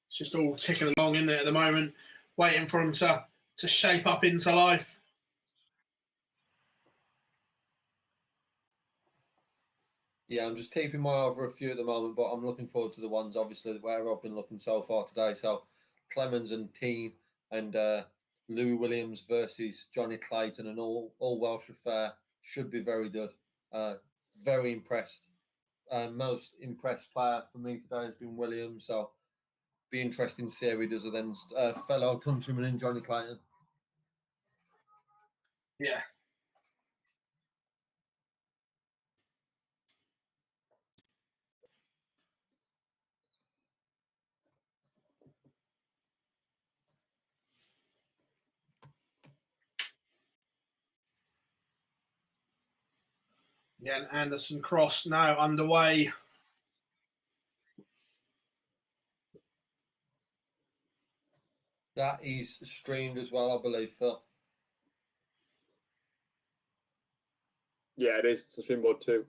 It's just all ticking along, isn't it, at the moment, waiting for him to shape up into life. Yeah, I'm just keeping my eye over a few at the moment, but I'm looking forward to the ones, obviously, where I've been looking so far today. So Clemens and Keane and Louis Williams versus Johnny Clayton, and all Welsh affair should be very good. Very impressed. Most impressed player for me today has been Williams, so be interesting to see how he does against fellow countryman in Johnny Clayton. Yeah. Yeah, and Anderson Cross now underway. That is streamed as well, I believe, Phil. Yeah, it is. It's a stream board 2.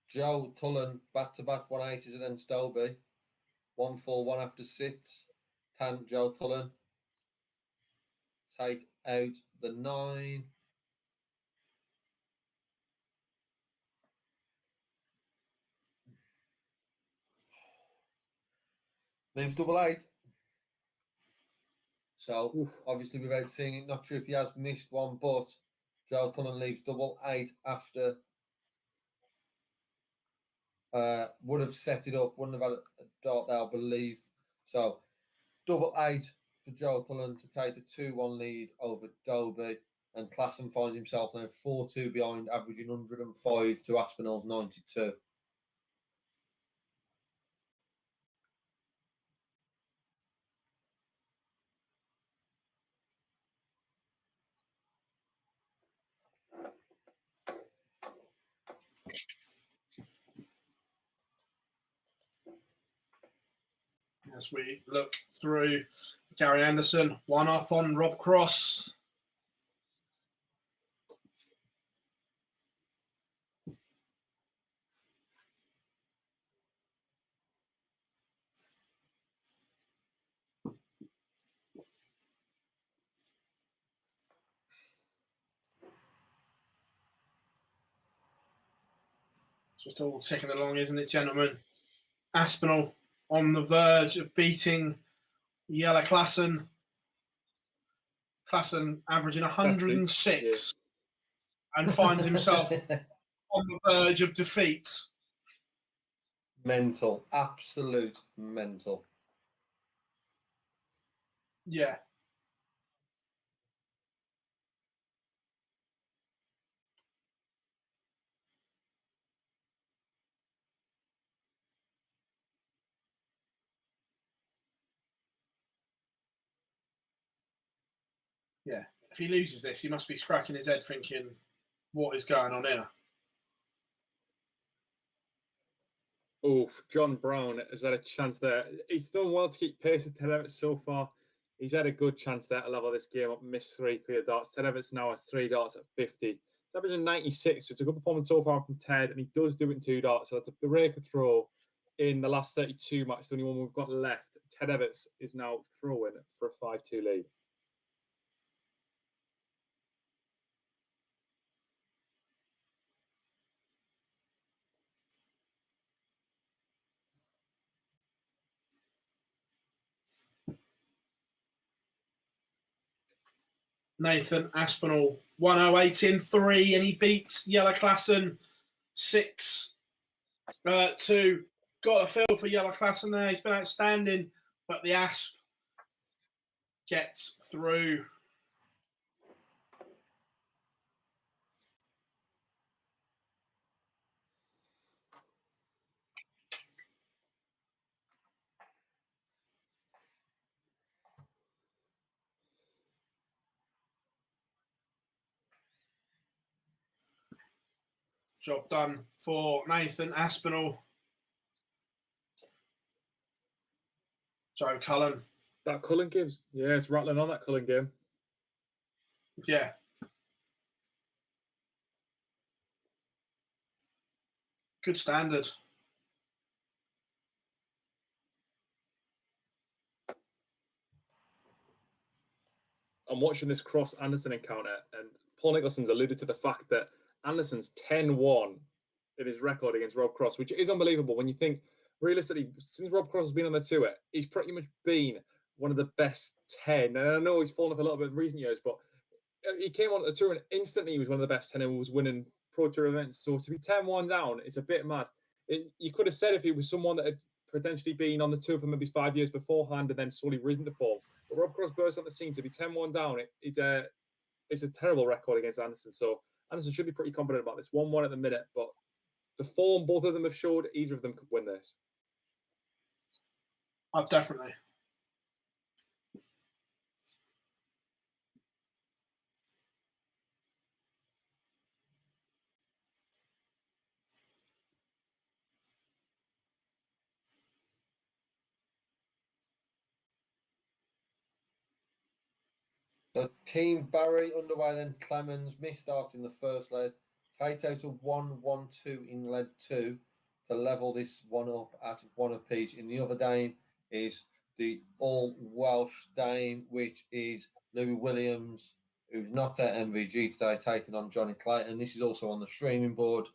Joe Tullen back-to-back 180s against Dobie. 1-4-1 after 6. Can Joe Tullen take out the 9? Leaves double 8. So, obviously, without seeing it, not sure if he has missed one, but Joe Tullen leaves double 8 after. Would have set it up, wouldn't have had a dart there, I believe. So, double 8 for Joe Tullen to take a 2-1 lead over Dobie. And Klassen finds himself now 4-2 behind, averaging 105 to Aspinall's 92. As we look through, Gary Anderson, 1 up on Rob Cross. Just all ticking along, isn't it, gentlemen? Aspinall on the verge of beating Jelle Klassen. Klassen averaging 106 and finds himself on the verge of defeat. Mental, absolute mental. Yeah. Yeah. If he loses this, he must be scratching his head thinking, what is going on here? Oh, John Brown has had a chance there. He's done well to keep pace with Ted Everett so far. He's had a good chance there to level this game up, missed 3 clear darts. Ted Everett now has 3 darts at 50. He's averaging 96, so it's a good performance so far from Ted, and he does do it in 2 darts. So that's the rare could throw in the last 32 matches, the only one we've got left. Ted Everett is now throwing for a 5-2 lead. Nathan Aspinall, 108 in 3, and he beats Yellow Klassen 6-2. Got a feel for Yellow Klassen there. He's been outstanding, but the Asp gets through. Job done for Nathan Aspinall. Joe Cullen. That Cullen game's, yeah, it's rattling on that Cullen game. Yeah. Good standard. I'm watching this Cross Anderson encounter, and Paul Nicholson's alluded to the fact that Anderson's 10-1 in his record against Rob Cross, which is unbelievable when you think realistically, since Rob Cross has been on the tour, he's pretty much been one of the best 10. And I know he's fallen off a little bit in recent years, but he came on the tour and instantly he was one of the best 10 and was winning Pro Tour events. So to be 10-1 down, it's a bit mad. You could have said if he was someone that had potentially been on the tour for maybe 5 years beforehand and then slowly risen to form. But Rob Cross burst on the scene to be 10-1 down. It's a terrible record against Anderson. So Anderson should be pretty confident about this. 1-1 at the minute, but the form both of them have showed, either of them could win this. Oh, definitely. So Keane Barry underway, then Clemens missed start in the first leg. Tato to 1-1-2 in leg 2 to level this one up at 1 apiece. In the other game is the all Welsh Dame, which is Louis Williams, who's not at MVG today, taking on Johnny Clayton. This is also on the streaming board.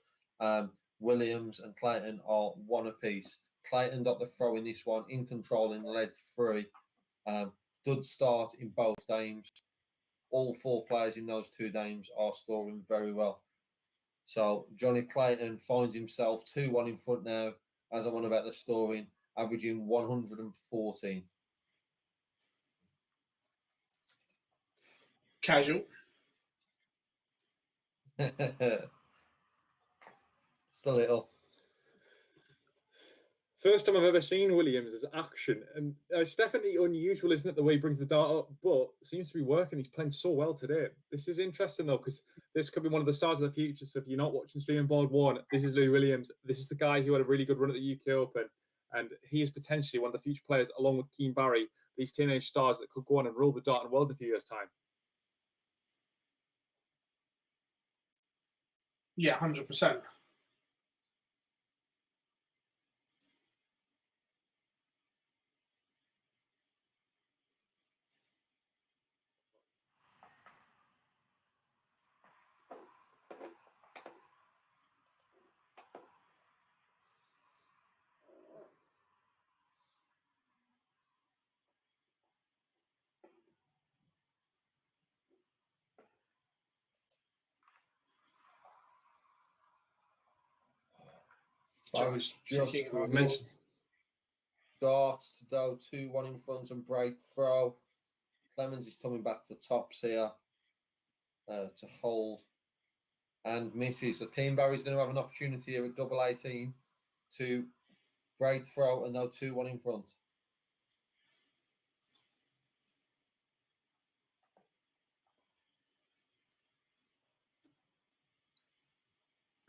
Williams and Clayton are 1 apiece. Clayton got the throw in this one, in control in leg 3. Good start in both games. All 4 players in those 2 games are scoring very well. So Johnny Clayton finds himself 2-1 in front now, as I'm on about the scoring, averaging 114. Casual. Just a little. First time I've ever seen Williams as action, and it's definitely unusual, isn't it, the way he brings the dart up, but seems to be working. He's playing so well today. This is interesting, though, because this could be one of the stars of the future. So if you're not watching Streaming Board 1, this is Louis Williams. This is the guy who had a really good run at the UK Open, and he is potentially one of the future players, along with Keane Barry, these teenage stars that could go on and rule the dart in the world in a few years' time. Yeah, 100%. Barry's just checking our missed starts to go 2-1 in front and break throw. Clemens is coming back to the tops here to hold and misses. So Team Barry's going to have an opportunity here at double 18 to break throw and now 2-1 in front.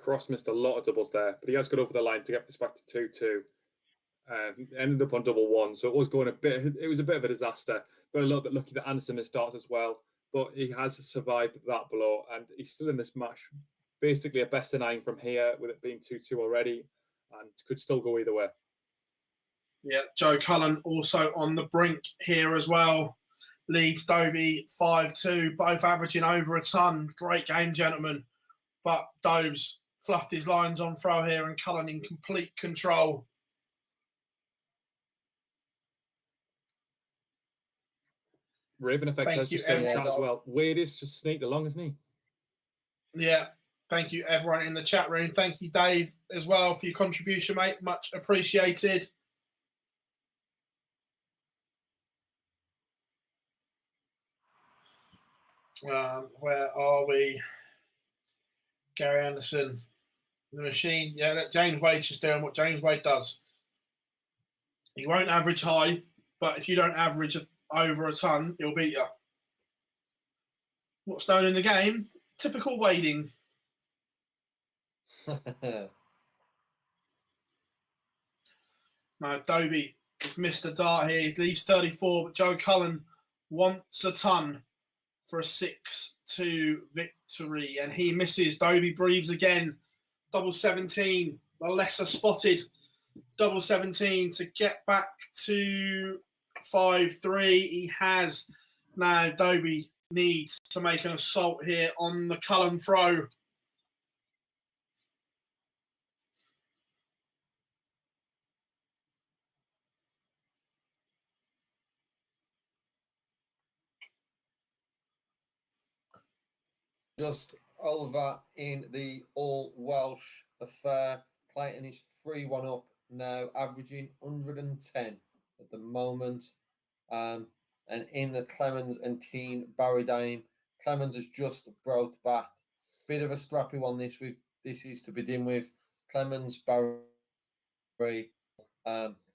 Cross missed a lot of doubles there, but he has got over the line to get this back to 2-2. Ended up on double one, so it was going a bit. It was a bit of a disaster. Got a little bit lucky that Anderson missed starts as well, but he has survived that blow, and he's still in this match. Basically, a best of 9 from here, with it being 2-2 already, and could still go either way. Yeah, Joe Cullen also on the brink here as well. Leads Dobie 5-2, both averaging over a ton. Great game, gentlemen. But Dobes fluffed his lines on throw here, and Cullen in complete control. Raven Effect has just said in chat as well. Wade is just sneaked along, isn't he? Yeah. Thank you, everyone in the chat room. Thank you, Dave, as well, for your contribution, mate. Much appreciated. Where are we? Gary Anderson, the machine. Yeah, James Wade's just doing what James Wade does. He won't average high, but if you don't average over a ton, he'll beat you. What's known in the game? Typical wading. Now, Dobie has missed a dart here. He's leads 34, but Joe Cullen wants a ton for a 6-2 victory, and he misses. Dobie breathes again. Double 17, the lesser spotted. Double 17 to get back to 5-3. He has. Now, Dobie needs to make an assault here on the Cullen throw. Just over in the all Welsh affair. Clayton is 3-1 up now, averaging 110 at the moment. And in the Clemens and Keane Barry Dame, Clemens has just broke back. Bit of a strappy one this is to begin with. Clemens, Barry.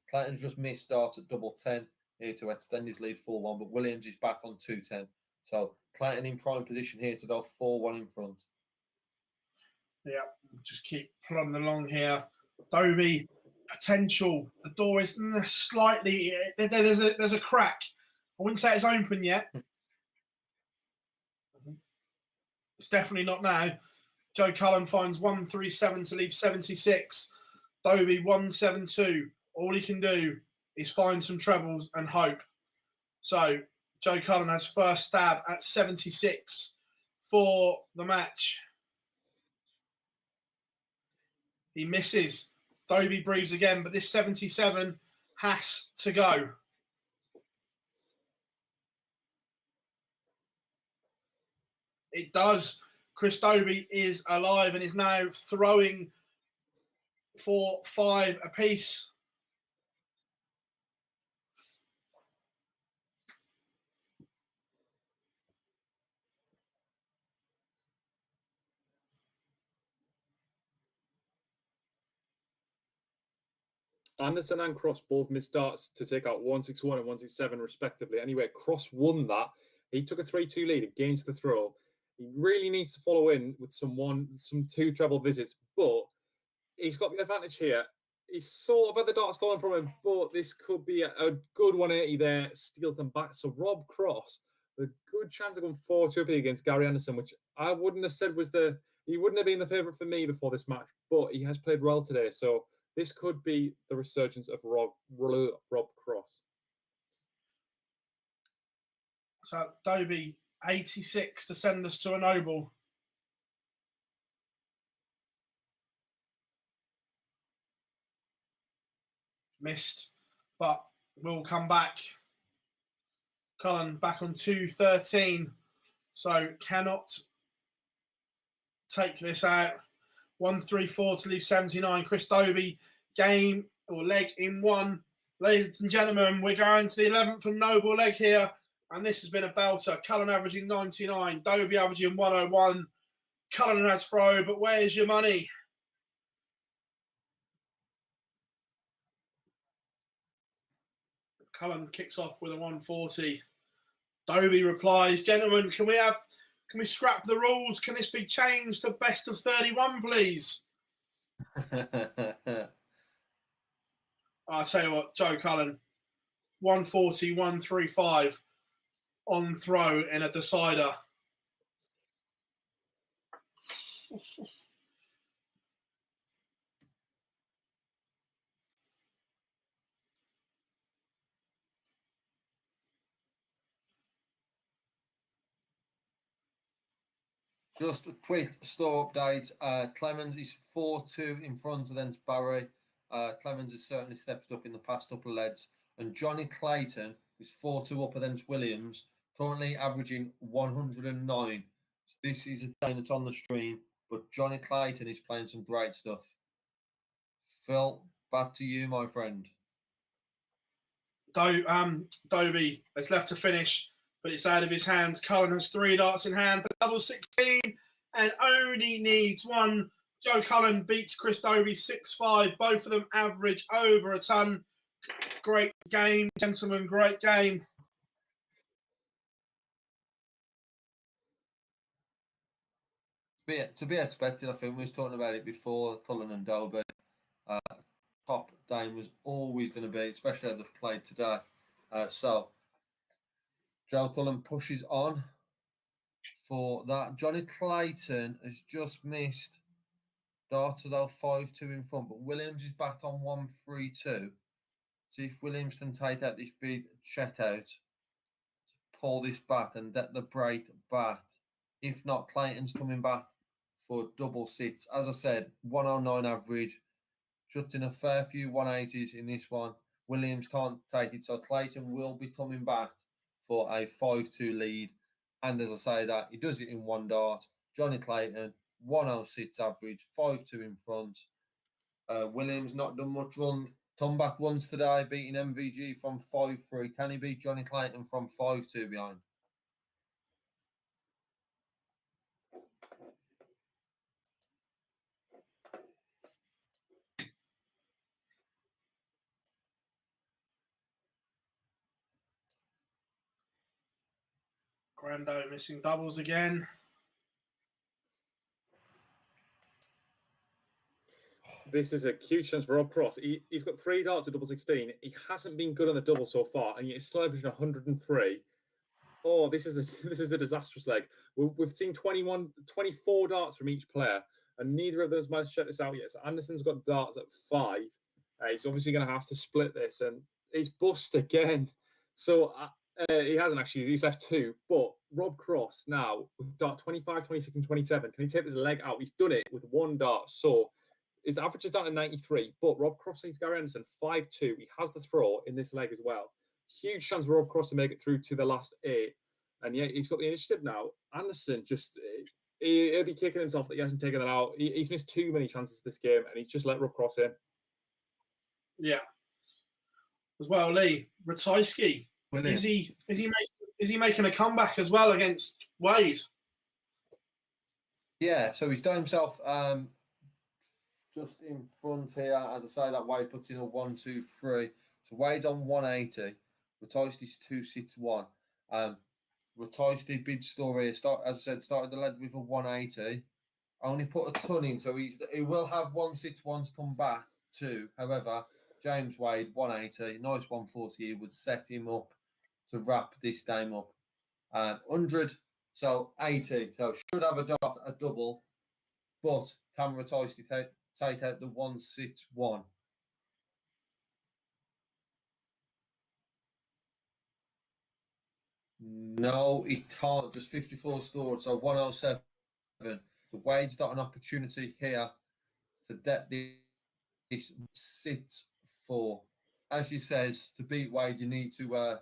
Clayton's just missed start at double 10 here to extend his lead 4-1, but Williams is back on 2-10. So Clayton in prime position here to go 4-1 in front. Yeah, just keep plodding along here. Dobie, potential. The door is slightly. There's a crack. I wouldn't say it's open yet. It's definitely not now. Joe Cullen finds 137 to leave 76. Dobie 172. All he can do is find some trebles and hope. So Joe Cullen has first stab at 76 for the match. He misses. Dobie breathes again, but this 77 has to go. It does. Chris Dobie is alive and is now throwing for 5 apiece. Anderson and Cross both missed darts to take out 161 and 167 respectively. Anyway, Cross won that. He took a 3-2 lead against the throw. He really needs to follow in with some 2 treble visits, but he's got the advantage here. He's sort of had the darts stolen from him, but this could be a good 180 there, steals them back. So Rob Cross, with a good chance of going 4-2 against Gary Anderson, which I wouldn't have said he wouldn't have been the favourite for me before this match, but he has played well today. So this could be the resurgence of Rob Cross. So Dobie, 86 to send us to a noble. Missed, but will come back. Cullen back on 213. So cannot take this out. 134 to leave 79. Chris Dobie, game or leg in 1. Ladies and gentlemen, we're going to the 11th and noble leg here, and this has been a belter. Cullen averaging 99, Dobie averaging 101. Cullen has throw, but where's your money? Cullen kicks off with a 140. Dobie replies, gentlemen, can we scrap the rules? Can this be changed to best of 31, please? I'll tell you what, Joe Cullen, 140, 135 on throw in a decider. Just a quick store update. Clemens is 4-2 in front against Barry. Clemens has certainly stepped up in the past couple of legs. And Johnny Clayton is 4-2 up against Williams, currently averaging 109. So this is a thing that's on the stream, but Johnny Clayton is playing some great stuff. Phil, back to you, my friend. Dobie is left to finish, but it's out of his hands. Cullen has 3 darts in hand for double 16 and only needs 1. Joe Cullen beats Chris Dobie 6-5. Both of them average over a ton. Great game, gentlemen. Great game. To be expected, I think we was talking about it before, Cullen and Dobie. Top game was always going to be, especially how they've played today. So Joe Cullen pushes on for that. Johnny Clayton has just missed darts though 5-2 in front, but Williams is back on 1-3-2. See if Williams can take out this big chet out to pull this bat and get the break bat. If not, Clayton's coming back for double 6. As I said, 109 average. Shutting a fair few 180s in this one. Williams can't take it, so Clayton will be coming back for a 5-2 lead. And as I say that, he does it in 1 dart. Johnny Clayton, 106 average, 5-2 in front. Williams not done much run. Comeback runs today, beating MVG from 5-3. Can he beat Johnny Clayton from 5-2 behind? Grando missing doubles again. This is a huge chance for Rob Cross. He's got 3 darts at double 16. He hasn't been good on the double so far, and yet he's still averaging 103. Oh, this is a disastrous leg. We've seen 24 darts from each player, and neither of those managed to check this out yet. So Anderson's got darts at 5. He's obviously going to have to split this, and he's bust again. So he hasn't actually. He's left 2. But Rob Cross now with dart 25, 26, and 27. Can he take this leg out? He's done it with 1 dart. So his average is down to 93. But Rob Cross needs Gary Anderson 5-2. He has the throw in this leg as well. Huge chance for Rob Cross to make it through to the last 8. And yeah, he's got the initiative now. Anderson just, he'll be kicking himself that he hasn't taken that out. He's missed too many chances this game, and he's just let Rob Cross in. Yeah. As well, Lee, Ratajski, is he making a comeback as well against Wade? Yeah, so he's done himself just in front here. As I say, that Wade puts in a 1-2-3. So Wade's on 180. Ratajski's 261. Ratajski, big story. As I said, started the lead with a 180. Only put a ton in, so he will have 161 to come back to. However, James Wade 180, nice 140 would set him up to wrap this game up. 100, so 80. So should have a dart, a double, but can Ratajski take out the 161? No, he can't. Just 54 scored, so 107. The Wade's got an opportunity here to get this 6-4. As she says, to beat Wade, you need to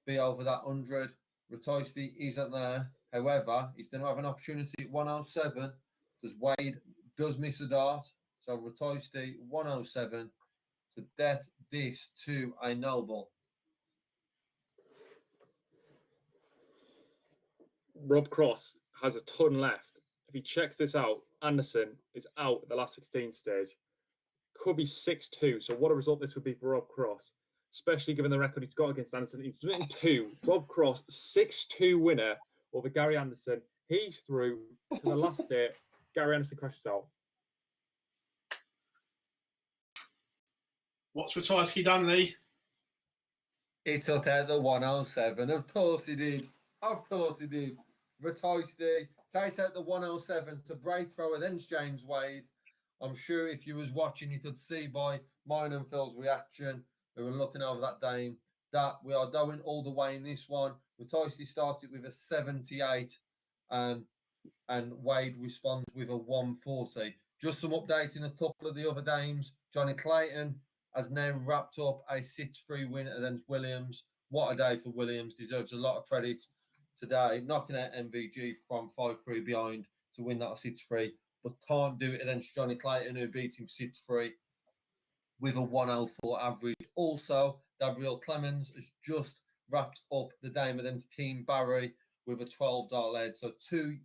be over that 100. Ratajski isn't there. However, he's going to have an opportunity at 107. Does Wade does miss a dart. So Ratoisti 107 to debt this to a noble. Rob Cross has a ton left. If he checks this out, Anderson is out at the last 16 stage. Could be 6-2. So what a result this would be for Rob Cross, especially given the record he's got against Anderson. He's done it in 2. Rob Cross, 6-2 winner over Gary Anderson. He's through to the last day. Gary Anderson crashes out. What's Ratajski done, Lee? He took out the 107. Of course he did. Of course he did. Ratajski takes out the 107 to break throw against James Wade. I'm sure if you was watching, you could see by mine and Phil's reaction, we were looking over that game, that we are going all the way in this one. Ratajski started with a 78, and Wade responds with a 140. Just some updates in a couple of the other games. Johnny Clayton has now wrapped up a 6-3 win against Williams. What a day for Williams. Deserves a lot of credit today. Knocking out MVG from 5-3 behind to win that 6-3. But can't do it against Johnny Clayton, who beat him 6-3 with a 104 average. Also, Gabriel Clemens has just wrapped up the game against Team Barry with a 12-dart lead. So 2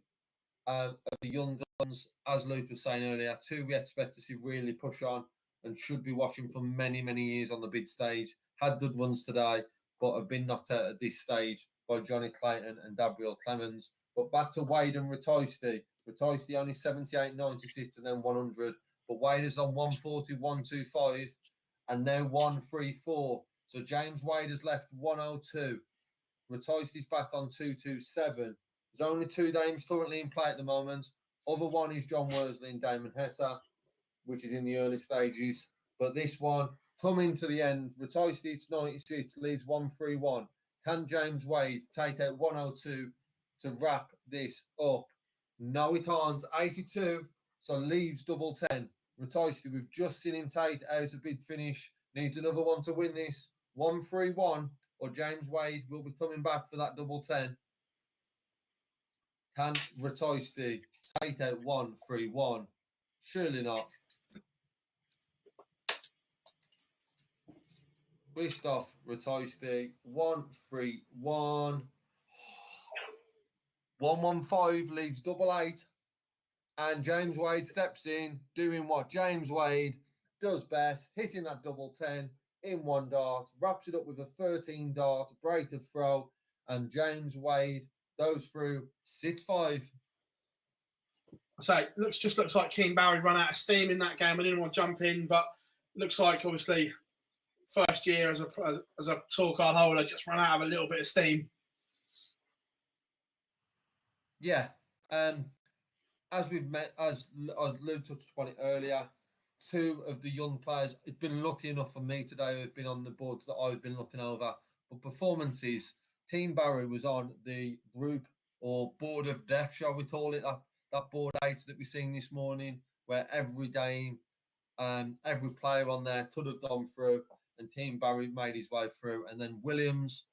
of the young guns, as Luke was saying earlier, 2 we expect to see really push on and should be watching for many, many years on the big stage. Had good runs today, but have been knocked out at this stage by Johnny Clayton and Gabriel Clemens. But back to Wade and Ratajski. Ratajski only 78, 96 and then 100. But Wade is on 140, 125 and now 134. So James Wade has left 102. Ratajski's back on 227. There's only 2 games currently in play at the moment. Other one is John Worsley and Damon Heta, which is in the early stages. But this one, coming to the end, Ratajski it's 96, leaves 131. Can James Wade take out 102 to wrap this up? No, he can't. 82, so leaves double 10. Ratajski, we've just seen him take out a big finish. Needs another one to win this. 131, or James Wade will be coming back for that double 10. Can Ratajski take out 131? Surely not. Christoph Ratajski, 131. 115 leaves double 8. And James Wade steps in, doing what James Wade does best, hitting that double 10 in 1 dart, wraps it up with a 13 dart, break of throw, and James Wade goes through 6-5. So it looks like King Barry ran out of steam in that game. I didn't want to jump in, but looks like obviously first year as a tour card holder just ran out of a little bit of steam. Yeah, as we've met, as Luke touched upon it earlier, 2 of the young players. It's been lucky enough for me today who have been on the boards that I've been looking over. But performances, Team Barry was on the group or board of death, shall we call it, that board 8 that we've seen this morning, where every game, every player on there could have gone through, and Team Barry made his way through. And then Williams,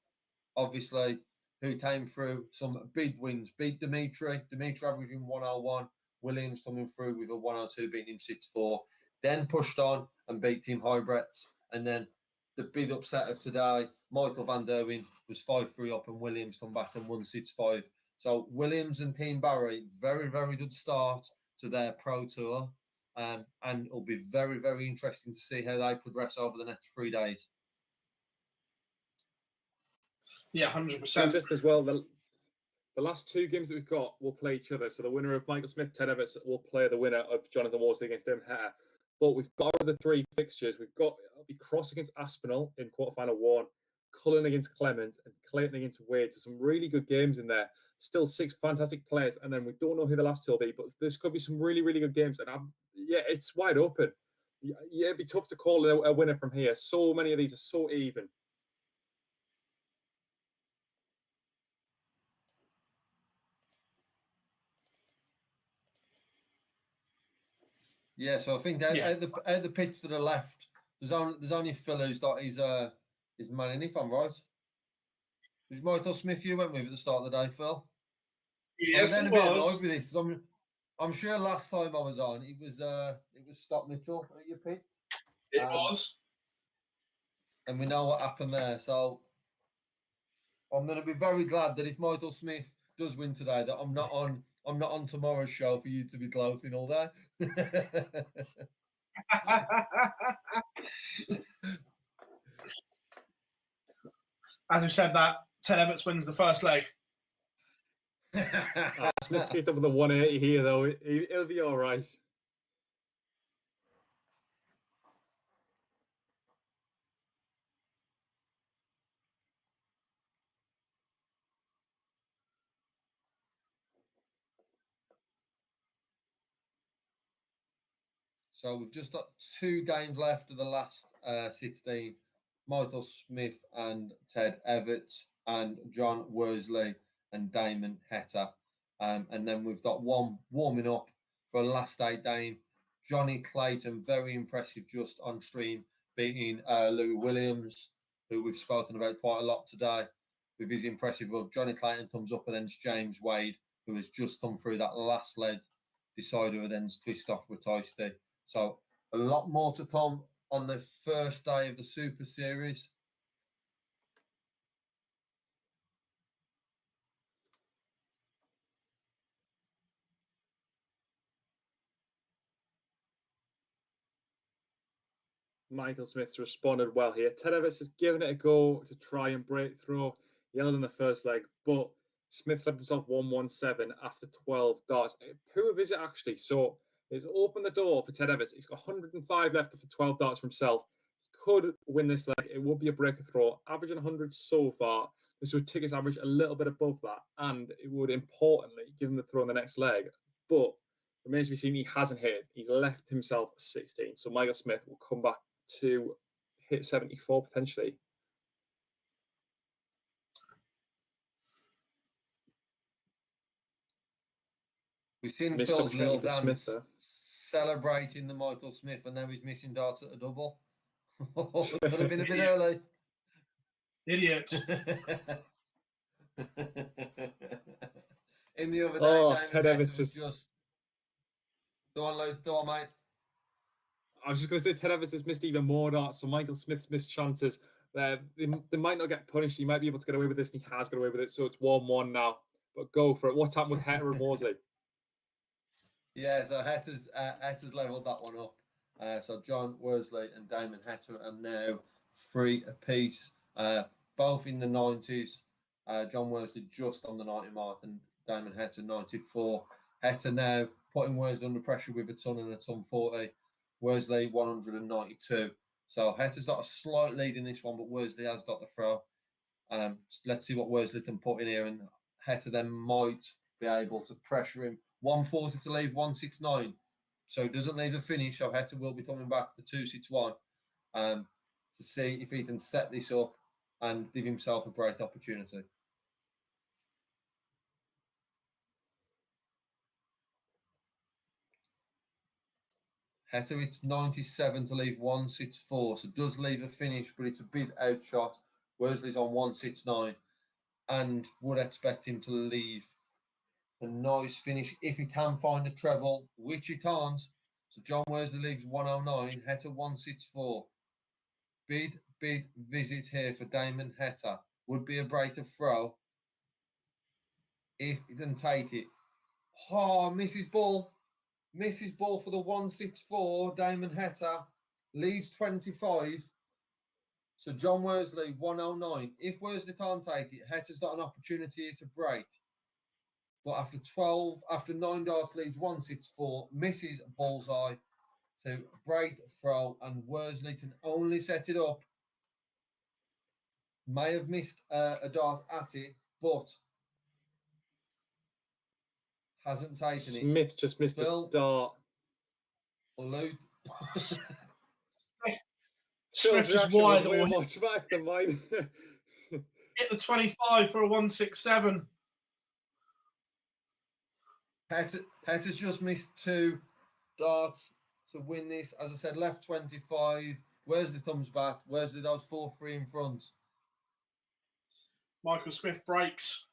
obviously, who came through some big wins, beat Dimitri averaging 101, Williams coming through with a 102, beating him 6-4, then pushed on and beat Team Hybrids. And then the big upset of today, Michael Van Derwin was 5-3 up and Williams come back and won 6-5. So Williams and Team Barry, very, very good start to their pro tour. And it'll be very, very interesting to see how they progress over the next 3 days. Yeah, 100%. Just as well, the last 2 games that we've got will play each other. So the winner of Michael Smith, Ted Evans, will play the winner of Jonathan Worsley against Damon Heta. But we've got the 3 fixtures. We've got Cross against Aspinall in quarterfinal 1, Cullen against Clement, and Clayton against Wade. So some really good games in there. Still 6 fantastic players, and then we don't know who the last 2 will be. But this could be some really, really good games. And it's wide open. Yeah, it'd be tough to call a winner from here. So many of these are so even. Yeah, so I think out the pits to the left, there's only Phil who's got his man in, if I'm right. Was Michael Smith you went with at the start of the day, Phil? Yes, it was. I'm sure last time I was on, it was Stop Mitchell that you picked. It was. And we know what happened there. So I'm going to be very glad that if Michael Smith does win today, that I'm not on tomorrow's show for you to be gloating all day. As we said, that Ted Everts wins the first leg. Smith's kicked up with a 180 here, though. It'll be all right. So we've just got 2 games left of the last 16. Michael Smith and Ted Everts and John Worsley and Damon Heta. And then we've got one warming up for a last 8 game. Johnny Clayton, very impressive just on stream, beating Louis Williams, who we've spoken about quite a lot today, with his impressive run. Johnny Clayton thumbs up, and then it's James Wade, who has just come through that last leg decider, and then twist off with Toasty. So a lot more to come on the first day of the Super Series. Michael Smith's responded well here. Ted Everts has given it a go to try and break through. He held in the first leg, but Smith left himself 117 after 12 darts. Poor visit, actually. So it's opened the door for Ted Everts. He's got 105 left after 12 darts for himself. He could win this leg. It would be a breaker throw, averaging 100 so far. This would tick his average a little bit above that, and it would importantly give him the throw in the next leg. But remains to be seen, he hasn't hit. He's left himself 16. So Michael Smith will come back to hit 74 potentially. We've seen Missed Phil's little opportunity for dance Smith there. celebrating the Michael Smith, and now he's missing darts at a double. Could have been a bit early. Idiot. In the other day, Ted Everts was just go on, mate. I was just going to say Ted Everts has missed even more darts, so Michael Smith's missed chances. They might not get punished. He might be able to get away with this, and he has got away with it. So it's 1-1 now. But go for it. What's happened with Heta and Worsley? Yeah, so Heta's leveled that one up. So John Worsley and Damon Heta are now 3 apiece, both in the 90s. John Worsley just on the 90 mark, and Damon Heta 94. Heta now putting Worsley under pressure with a ton and a ton 40. Worsley 192. So Heta's got a slight lead in this one, but Worsley has got the throw. Let's see what Worsley can put in here, and Heta then might be able to pressure him. 140 to leave, 169. So he doesn't leave a finish. So Heta will be coming back for 261 to see if he can set this up and give himself a break opportunity. Heta, it's 97 to leave 164. So does leave a finish, but it's a bit outshot. Worsley's on 169 and would expect him to leave a nice finish if he can find a treble, which he can't. So John Worsley leaves 109, Heta 164. Big visit here for Damon Heta. Would be a break of throw if he can take it. Oh, misses ball for the 164. Damon Heta leaves 25. So John Worsley 109. If Worsley can't take it, Heta's got an opportunity to break. But after 9 darts leaves 164, misses bullseye to break throw, and Worsley can only set it up. May have missed a dart at it, but hasn't taken it. Smith just missed a dart. Allude. Smith just wide way or more dramatic than mine. hit the 25 for a 167. Heta's just missed 2 darts to win this. As I said, left 25. Worsley thumbs back. Worsley does 4-3 in front. Michael Smith breaks.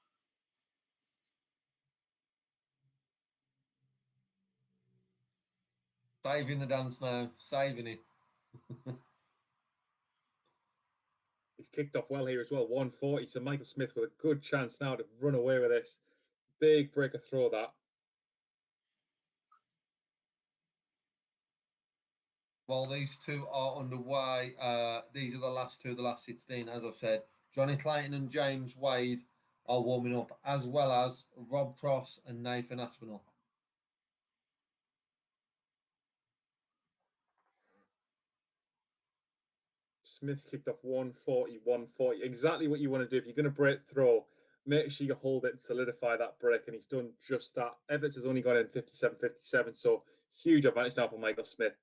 Saving the dance now. Saving it. He's kicked off well here as well. 140. So Michael Smith with a good chance now to run away with this. Big breaker throw that. While these two are underway, these are the last two, the last 16, as I've said. Johnny Clayton and James Wade are warming up, as well as Rob Cross and Nathan Aspinall. Smith's kicked off 140, 140. Exactly what you want to do. If you're going to break throw, make sure you hold it and solidify that break. And he's done just that. Everts has only gone in 57, 57. So huge advantage now for Michael Smith.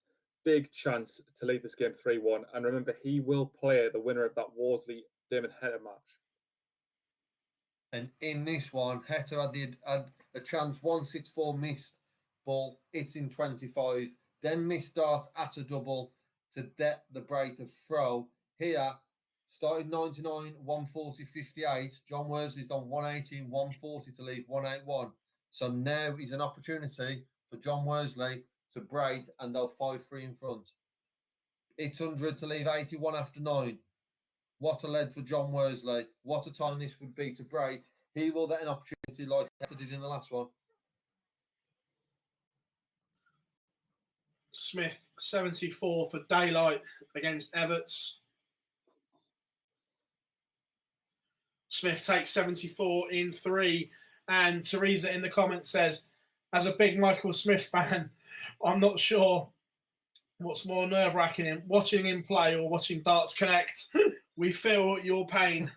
Big chance to lead this game 3-1. And remember, he will play the winner of that Worsley-Damon Hetter match. And in this one, Hetter had a chance, 164 missed ball, it's in 25. Then missed darts at a double to get the break of throw. Here, started 99, 140, 58. John Worsley's done 118, 140 to leave 181. So now is an opportunity for John Worsley to break, and they'll 5-3 in front. 800 to leave 81 after 9. What a lead for John Worsley. What a time this would be to break. He will get an opportunity like Hetter did in the last one. Smith 74 for daylight against Everts. Smith takes 74 in 3. And Teresa in the comments says, as a big Michael Smith fan, I'm not sure what's more nerve-wracking, watching him play or watching darts connect. We feel your pain.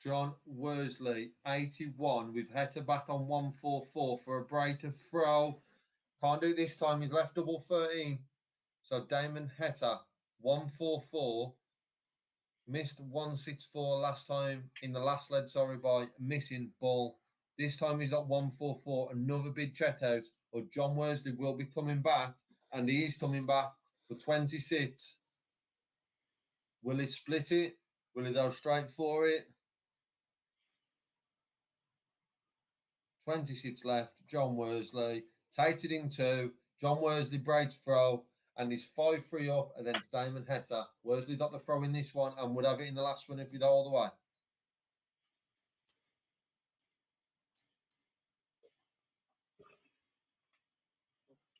John Worsley, 81, with Hetter back on 144 for a break of throw. Can't do it this time. He's left double 13. So Damon Hetter, 144. Missed 164 last time in the last lead, by missing ball. This time he's at 144. Another big check out, or John Worsley will be coming back, and he is coming back for 26. Will he split it? Will he go straight for it? 26 left. John Worsley takes it in 2. John Worsley breaks throw, and he's 5-3 up against Damon Hetter. Worsley got the throw in this one and would have it in the last one if he'd all the way.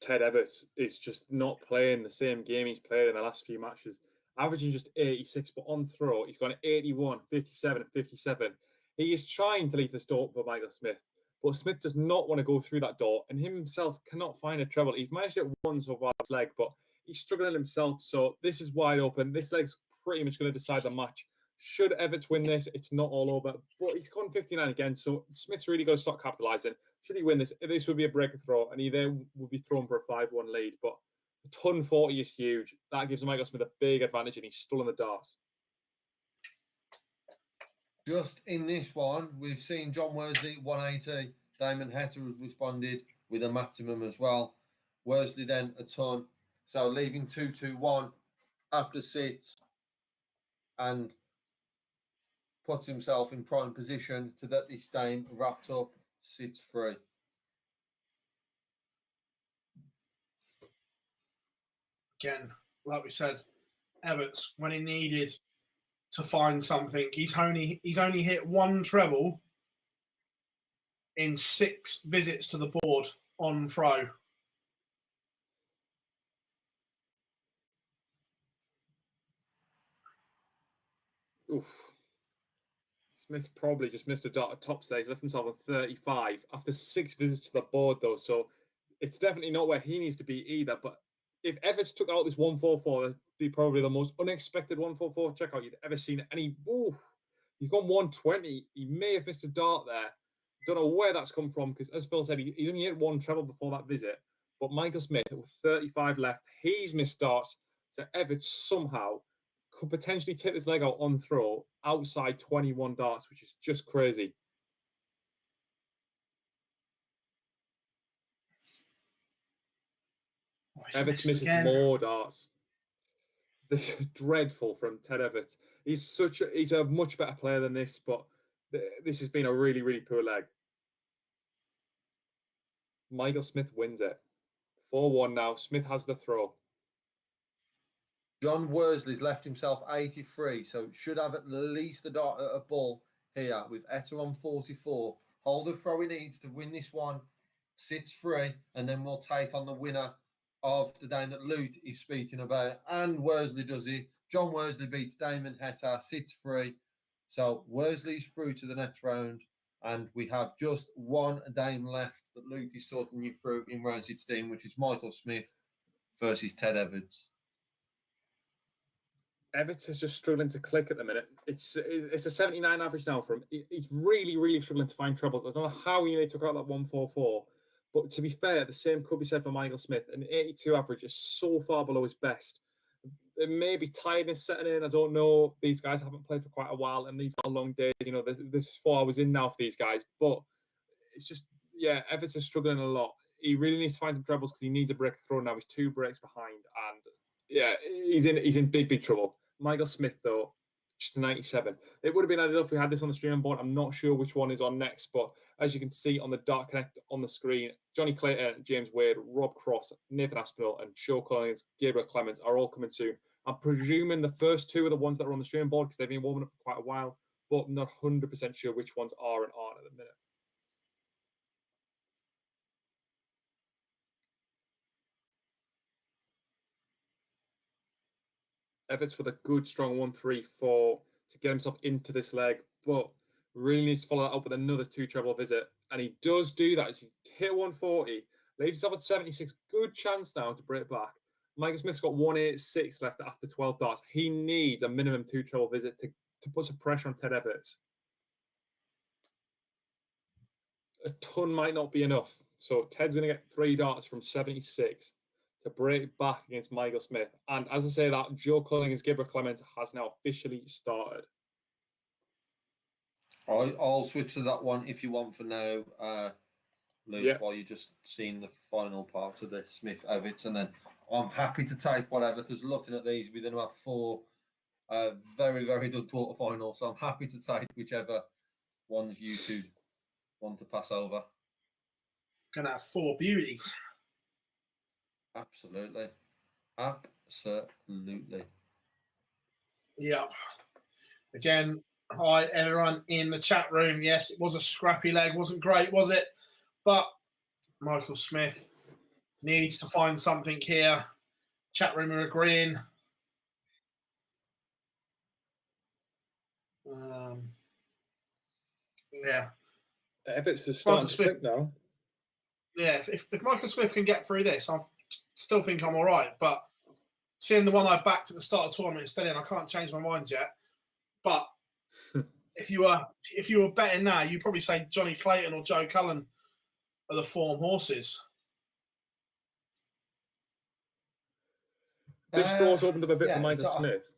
Ted Everts is just not playing the same game he's played in the last few matches, averaging just 86, but on throw, he's gone 81, 57, and 57. He is trying to leave this door for Michael Smith, but Smith does not want to go through that door, and himself cannot find a treble. He's managed it once over his leg, but he's struggling himself, so this is wide open. This leg's pretty much going to decide the match. Should Everts win this, it's not all over, but he's gone 59 again, so Smith's really got to start capitalising. Should he win this, this would be a breaker throw, and he then would be thrown for a 5-1 lead. But a ton 40 is huge. That gives Michael Smith a big advantage, and he's still in the darts. Just in this one, we've seen John Worsley 180. Damon Hetter has responded with a maximum as well. Worsley then a ton. So leaving 2-2-1 after 6, and puts himself in prime position to get this game wrapped up 6-3. Again, like we said, Everts, when he needed to find something, he's only hit 1 treble in 6 visits to the board on throw. Oof. Smith's probably just missed a dot at top stage, left himself on 35 after 6 visits to the board, though. So it's definitely not where he needs to be either. But if Everts took out this 144, it'd be probably the most unexpected 144 checkout you'd ever seen. And he's gone 120. He may have missed a dart there. Don't know where that's come from, because as Phil said, he only hit 1 treble before that visit. But Michael Smith, with 35 left, he's missed darts. So Everts somehow could potentially take this leg out on throw outside 21 darts, which is just crazy. Everts misses more darts. This is dreadful from Ted Everts. He's a much better player than this, but This has been a really, really poor leg. Michael Smith wins it. 4-1 now. Smith has the throw. John Worsley's left himself 83, so should have at least a ball here with Etta on 44. Holder throw he needs to win this one. Sits free, and then we'll take on the winner of the game that Luke is speaking about. And Worsley does it. John Worsley beats Damon Hetta, sits free. So Worsley's through to the next round. And we have just one game left that Luke is sorting you through in round 16, which is Michael Smith versus Ted Evans. Everett is just struggling to click at the minute. It's a 79 average now for him. He's really, really struggling to find troubles. I don't know how he took out that 144, but to be fair, the same could be said for Michael Smith. An 82 average is so far below his best. There may be tiredness setting in. I don't know. These guys haven't played for quite a while, and these are long days. You know, this is 4 hours in now for these guys. But it's just, yeah, Everett is struggling a lot. He really needs to find some troubles because he needs a break throw now. He's 2 breaks behind, and yeah, he's in big trouble. Michael Smith, though, just a 97. It would have been ideal if we had this on the stream board. I'm not sure which one is on next, but as you can see on the Dark Connect on the screen, Johnny Clayton, James Wade, Rob Cross, Nathan Aspinall, and Joe Collins, Gabriel Clements are all coming soon. I'm presuming the first 2 are the ones that are on the stream board because they've been warming up for quite a while, but I'm not 100% sure which ones are and aren't at the minute. Everts with a good, strong 1-3-4 to get himself into this leg, but really needs to follow that up with another 2 treble visit. And he does do that as he hit 140, leaves himself at 76. Good chance now to break back. Michael Smith's got 186 left after 12 darts. He needs a minimum 2 treble visit to put some pressure on Ted Everts. A ton might not be enough. So Ted's going to get 3 darts from 76 to break back against Michael Smith. And as I say that, Joe Collins, Gabriel Clement has now officially started. I'll switch to that one if you want for now, Luke, while you're just seeing the final part of the Smith Everts. And then I'm happy to take whatever, because looking at these, we're going to have 4 very, very good quarterfinals. So I'm happy to take whichever ones you 2 want to pass over. Going to have 4 beauties. Absolutely. Yep. Again, hi everyone in the chat room. Yes, it was a scrappy leg. Wasn't great, was it? But Michael Smith needs to find something here. Chat room are agreeing. Yeah. Everts is starting to click now. Yeah, if Michael Smith can get through this, I still think I'm all right. But seeing the one I backed at the start of the tournament instead, and I can't change my mind yet. But if you were betting now, you'd probably say Johnny Clayton or Joe Cullen are the form horses. This draw's opened up a bit for Michael Smith.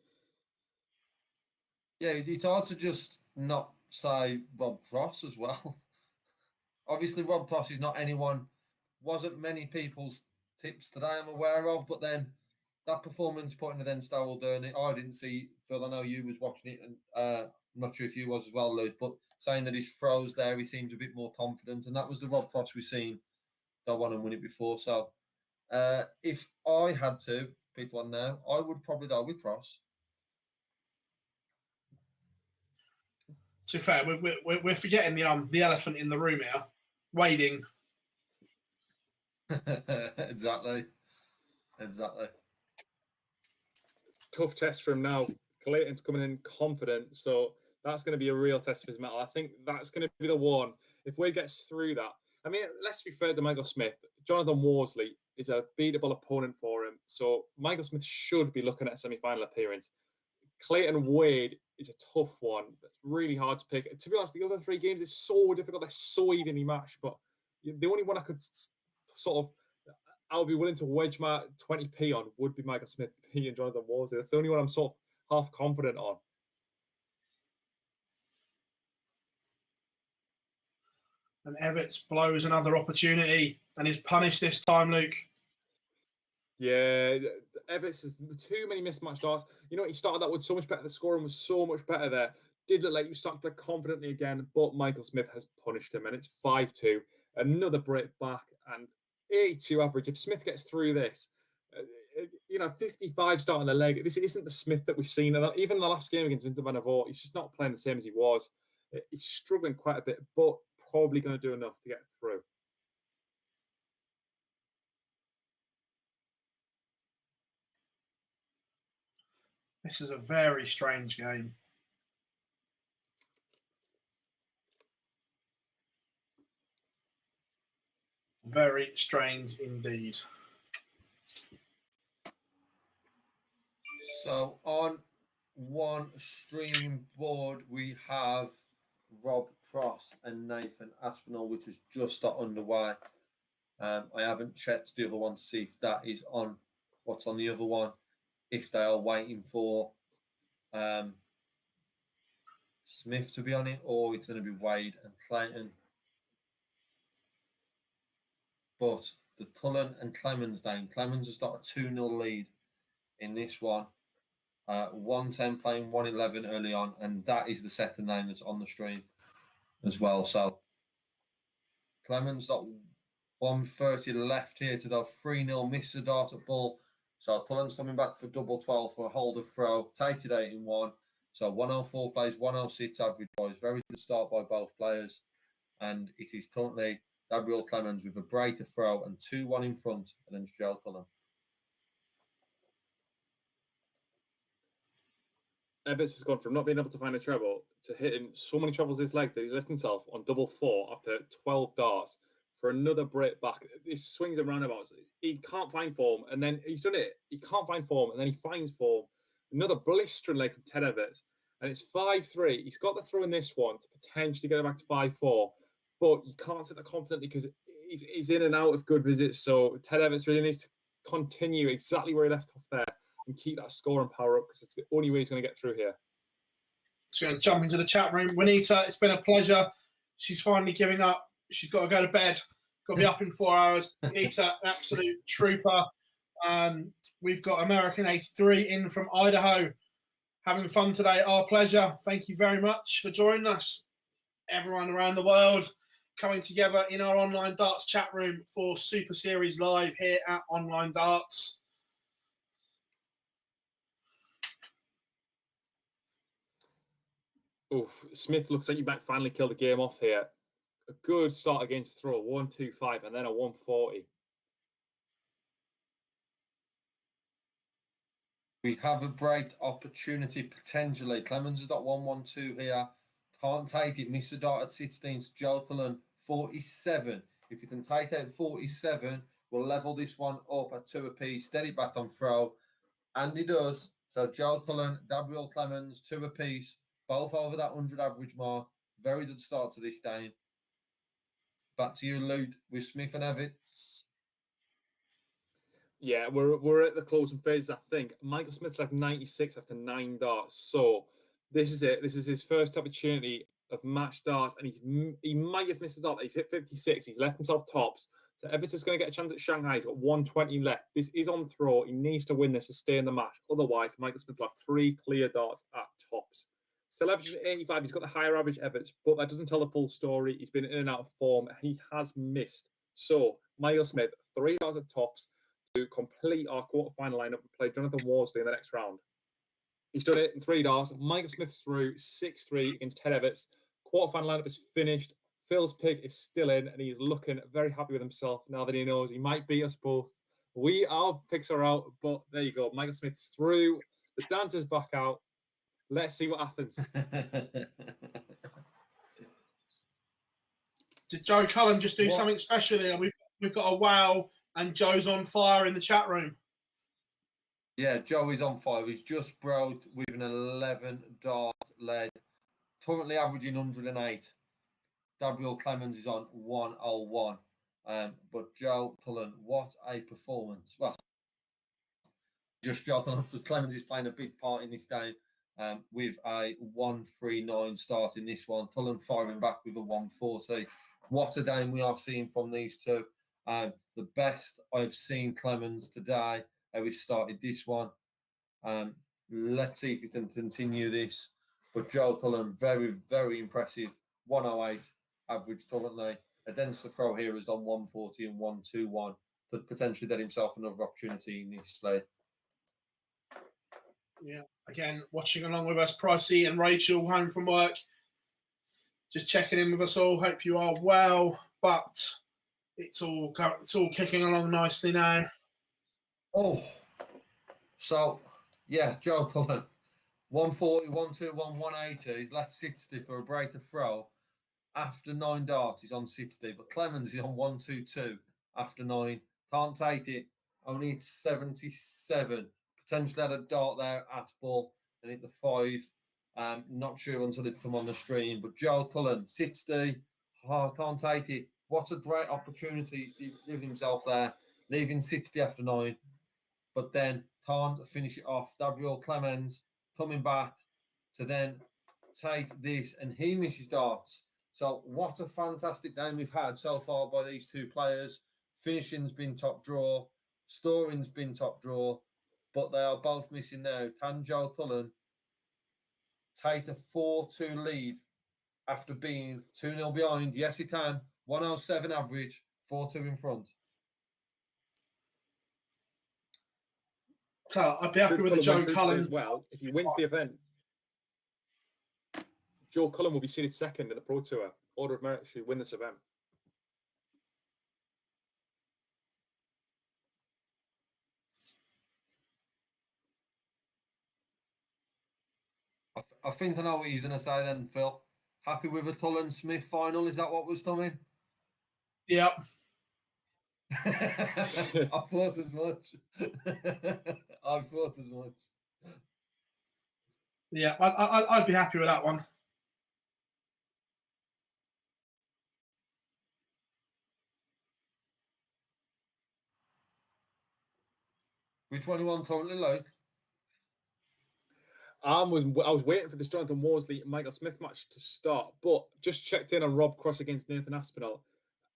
Yeah, it's hard to just not say Rob Cross as well. Obviously, Rob Cross is not wasn't many people's tips today I'm aware of, but then that performance putting against Darrell Durney, I didn't see, Phil, I know you was watching it, and I'm not sure if you was as well, Luke, but saying that his throws there, he seems a bit more confident, and that was the Rob Cross we've seen that won and win it before. So if I had to pick one now, I would probably go with Cross. To be fair, we're forgetting the elephant in the room here, wading. Exactly. Tough test for him now. Clayton's coming in confident, so that's going to be a real test of his mettle. I think that's going to be the one. If Wade gets through that, I mean, let's be fair to Michael Smith. Jonathan Worsley is a beatable opponent for him, so Michael Smith should be looking at a semi-final appearance. Clayton Wade is a tough one. That's really hard to pick. To be honest, the other 3 games is so difficult. They're so evenly matched, but the only one I could sort of, I'll be willing to wedge my 20p on would be Michael Smith and Jonathan Worsley. That's the only one I'm sort of half confident on. And Everts blows another opportunity and is punished this time, Luke. Yeah, Everts has too many mismatched darts. You know, he started that with so much better. The scoring was so much better there. did look like he was starting to play confidently again, but Michael Smith has punished him, and it's 5-2. Another break back and 82 average. If Smith gets through this, 55 starting the leg. This isn't the Smith that we've seen. Even the last game against Winter Banavort, he's just not playing the same as he was. He's struggling quite a bit, but probably going to do enough to get through. This is a very strange game. Very strange indeed. So on one streaming board, we have Rob Cross and Nathan Aspinall, which has just got underway. I haven't checked the other one to see if that is on what's on the other one, if they are waiting for Smith to be on it, or it's going to be Wade and Clayton. But the Cullen and Clemens game, Clemens has got a 2-0 lead in this one. 110 playing 111 early on, and that is the second name that's on the stream as well. So Clemens got 130 left here to go 3-0, missed the dart at ball. So Cullen's coming back for double 12 for a hold of throw, tied 8-1. So 104 plays, 106 average boys. Very good start by both players. And it is currently Gabriel Clemens with a break to throw and 2-1 in front against Joe Cullen. Evans has gone from not being able to find a treble to hitting so many trebles this leg that he's left himself on double 4 after 12 darts for another break back. This swings and roundabouts. He can't find form, and then he's done it. He can't find form, and then he finds form. Another blistering leg from Ted Evans, and it's 5-3. He's got the throw in this one to potentially get it back to 5-4, but you can't say that confidently because he's in and out of good visits. So Ted Evans really needs to continue exactly where he left off there and keep that score and power up, because it's the only way he's going to get through here. Just going to jump into the chat room. Juanita, it's been a pleasure. She's finally giving up. She's got to go to bed. Got to be up in 4 hours. Juanita, an absolute trooper. We've got American 83 in from Idaho. Having fun today. Our pleasure. Thank you very much for joining us. Everyone around the world coming together in our online darts chat room for Super Series Live here at Online Darts. Oof, Smith looks like you might finally kill the game off here. A good start against throw, 1-2-5, and then a 140. We have a break opportunity potentially. Clemens has got 1-1-2 here. Can't take it. Missed the dart at 16. Joe Cullen, 47. If you can take out 47, we'll level this one up at 2 apiece. Steady back on throw. And he does. So Joe Cullen, Gabriel Clemens, 2 apiece. Both over that 100 average mark. Very good start to this game. Back to you, Luke, with Smith and Evans. Yeah, we're at the closing phase, I think. Michael Smith's like 96 after 9 darts. So this is it. This is his first opportunity of match darts, and he might have missed a dart. He's hit 56. He's left himself tops. So Evans is going to get a chance at Shanghai. He's got 120 left. This is on throw. He needs to win this to stay in the match. Otherwise, Michael Smith will have 3 clear darts at tops. Still averaging 85. He's got the higher average Evans, but that doesn't tell the full story. He's been in and out of form. He has missed. So Michael Smith, 3 darts at tops to complete our quarterfinal lineup and play Jonathan Worsley in the next round. He's done it in 3 darts. Michael Smith's through 6-3 against Ted Evans. Quarterfinal lineup is finished. Phil's pick is still in, and he's looking very happy with himself now that he knows he might beat us both. Our picks are out, but there you go. Michael Smith's through. The dance is back out. Let's see what happens. Did Joe Cullen just do something special here? We've got a wow, and Joe's on fire in the chat room. Yeah, Joe is on fire. He's just broke with an 11 dart lead. Currently averaging 108. Gabriel Clemens is on 101. But Joe Cullen, what a performance. Well, just Joe Cullen, because Clemens is playing a big part in this game with a 139 start in this one. Cullen firing back with a 140. What a game we are seeing from these two. The best I've seen Clemens today. We started this one. Let's see if we can continue this But Joe Cullen, very, very impressive. 108 average currently. Against the throw here is on 140 and 121. Could potentially get himself another opportunity in this slate. Yeah. Again, watching along with us, Pricey and Rachel, home from work. Just checking in with us all. Hope you are well. But it's all kicking along nicely now. Oh, so yeah, Joe Cullen, 140, 121, 180. He's left 60 for a break to throw. After 9 darts, he's on 60. But Clemens is on 122 after 9. Can't take it. Only 77. Potentially had a dart there at ball and hit the 5. Not sure until it's come on the stream. But Joe Cullen, 60. Oh, can't take it. What a great opportunity he's given himself there. Leaving 60 after 9. But then can't finish it off. Gabriel Clemens coming back to then take this, and he misses darts. So what a fantastic game we've had so far by these two players. Finishing's been top draw, scoring's been top draw, but they are both missing now. Can Joe Cullen take a 4-2 lead after being 2-0 behind? Yes, he can. 107 average, 4-2 in front. So I'd be happy with the Joe Cullen as well. If he wins the event, Joe Cullen will be seated second in the Pro Tour. Order of merit should win this event. I think I know what he's going to say then, Phil. Happy with a Cullen Smith final? Is that what was coming? Yep. I thought as much. I thought as much. Yeah, I'd be happy with that one. Which one you want currently, like? I was waiting for this Jonathan Worsley and Michael Smith match to start, but just checked in on Rob Cross against Nathan Aspinall.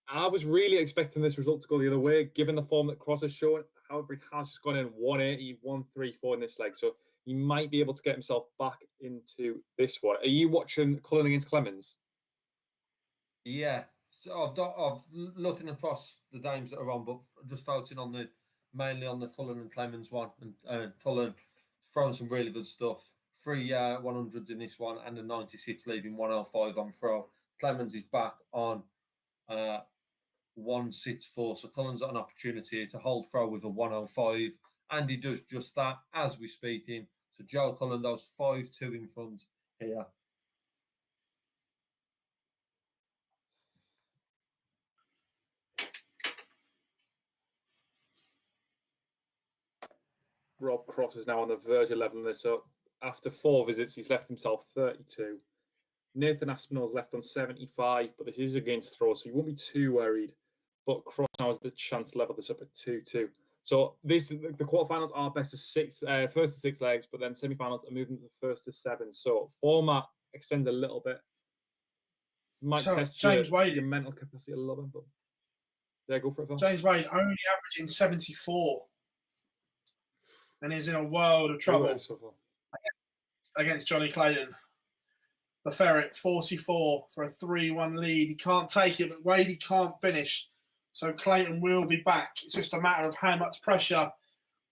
I was really expecting this result to go the other way, given the form that Cross has shown. However, he has just gone in 180, 134 in this leg, so he might be able to get himself back into this one. Are you watching Cullen against Clemens? Yeah. So I've looking across the games that are on, but just focusing on mainly on the Cullen and Clemens one, and Cullen throwing some really good stuff. 3 100s in this one and a 96, leaving 105 on throw. Clemens is back on 164, so Cullen's got an opportunity to hold throw with a 105, and he does just that as we speaking. So Joe Cullen goes 5-2 in front here. Rob Cross is now on the verge of leveling this up. After 4 visits, he's left himself 32. Nathan Aspinall's left on 75, but this is against throw, so you won't be too worried. But Cross now has the chance to level this up at 2-2. So the quarterfinals are best of 6, first to 6 legs, but then semi-finals are moving to the first to 7. So format extends a little bit. Might test your mental capacity a little bit, but yeah, go for it, Phil. James Wade only averaging 74, and he's in a world of trouble against Johnny Clayton. The Ferret 44 for a 3-1 lead. He can't take it, but Wade can't finish. So Clayton will be back. It's just a matter of how much pressure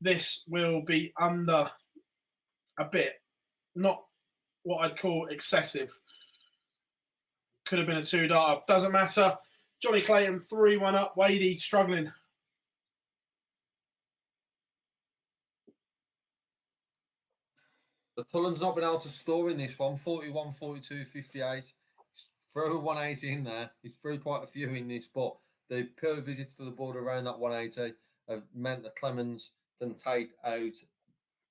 this will be under a bit. Not what I'd call excessive. Could have been a 2-darter. Doesn't matter. Johnny Clayton 3-1 up. Wadey struggling. The Cullen's not been able to score in this one. 41, 42, 58. Throw 180 in there. He's threw quite a few in this, but the pure visits to the board around that 180 have meant that Clemens can take out,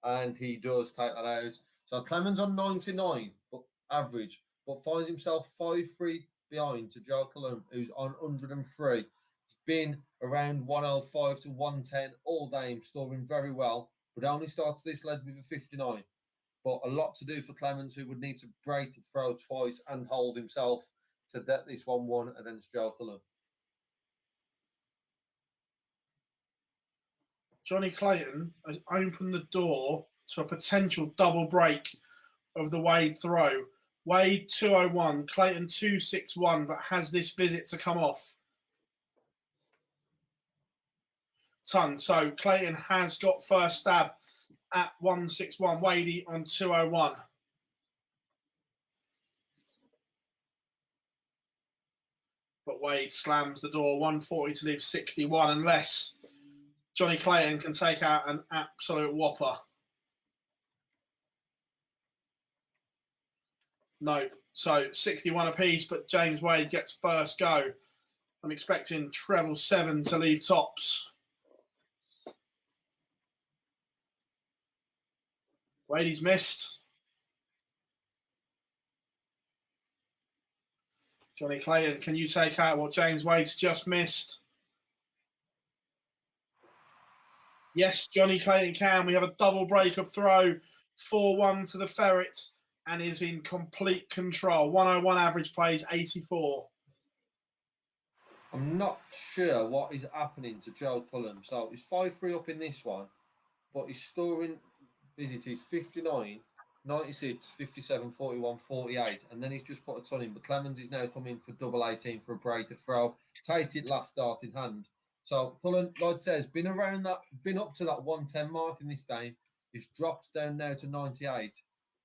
and he does take that out. So Clemens on 99, but average, but finds himself 5-3 behind to Joe Cullen, who's on 103. He's been around 105 to 110 all game, scoring very well, but only starts this leg with a 59. But a lot to do for Clemens, who would need to break the throw twice and hold himself to get this 1-1 against Joe Cullen. Johnny Clayton has opened the door to a potential double break of the Wade throw. Wade 201, Clayton 261, but has this visit to come off. Ton. So Clayton has got first stab at 161. Wadey on 201. But Wade slams the door. 140 to leave 61, unless Johnny Clayton can take out an absolute whopper. No. So 61 apiece, but James Wade gets first go. I'm expecting treble 7 to leave tops. Wadey's missed. Johnny Clayton, can you take out what James Wade's just missed? Yes, Johnny Clayton can. We have a double break of throw. 4-1 to the ferret and is in complete control. 101 average plays 84. I'm not sure what is happening to Joe Cullen. So he's 5-3 up in this one, but his storing visit is 59, 96, 57, 41, 48, and then he's just put a ton in. But Clemens is now coming for double 18 for a break to throw. Tate it last start in hand. So Cullen, like I says, been around that, been up to that 110 mark in this game. He's dropped down now to 98.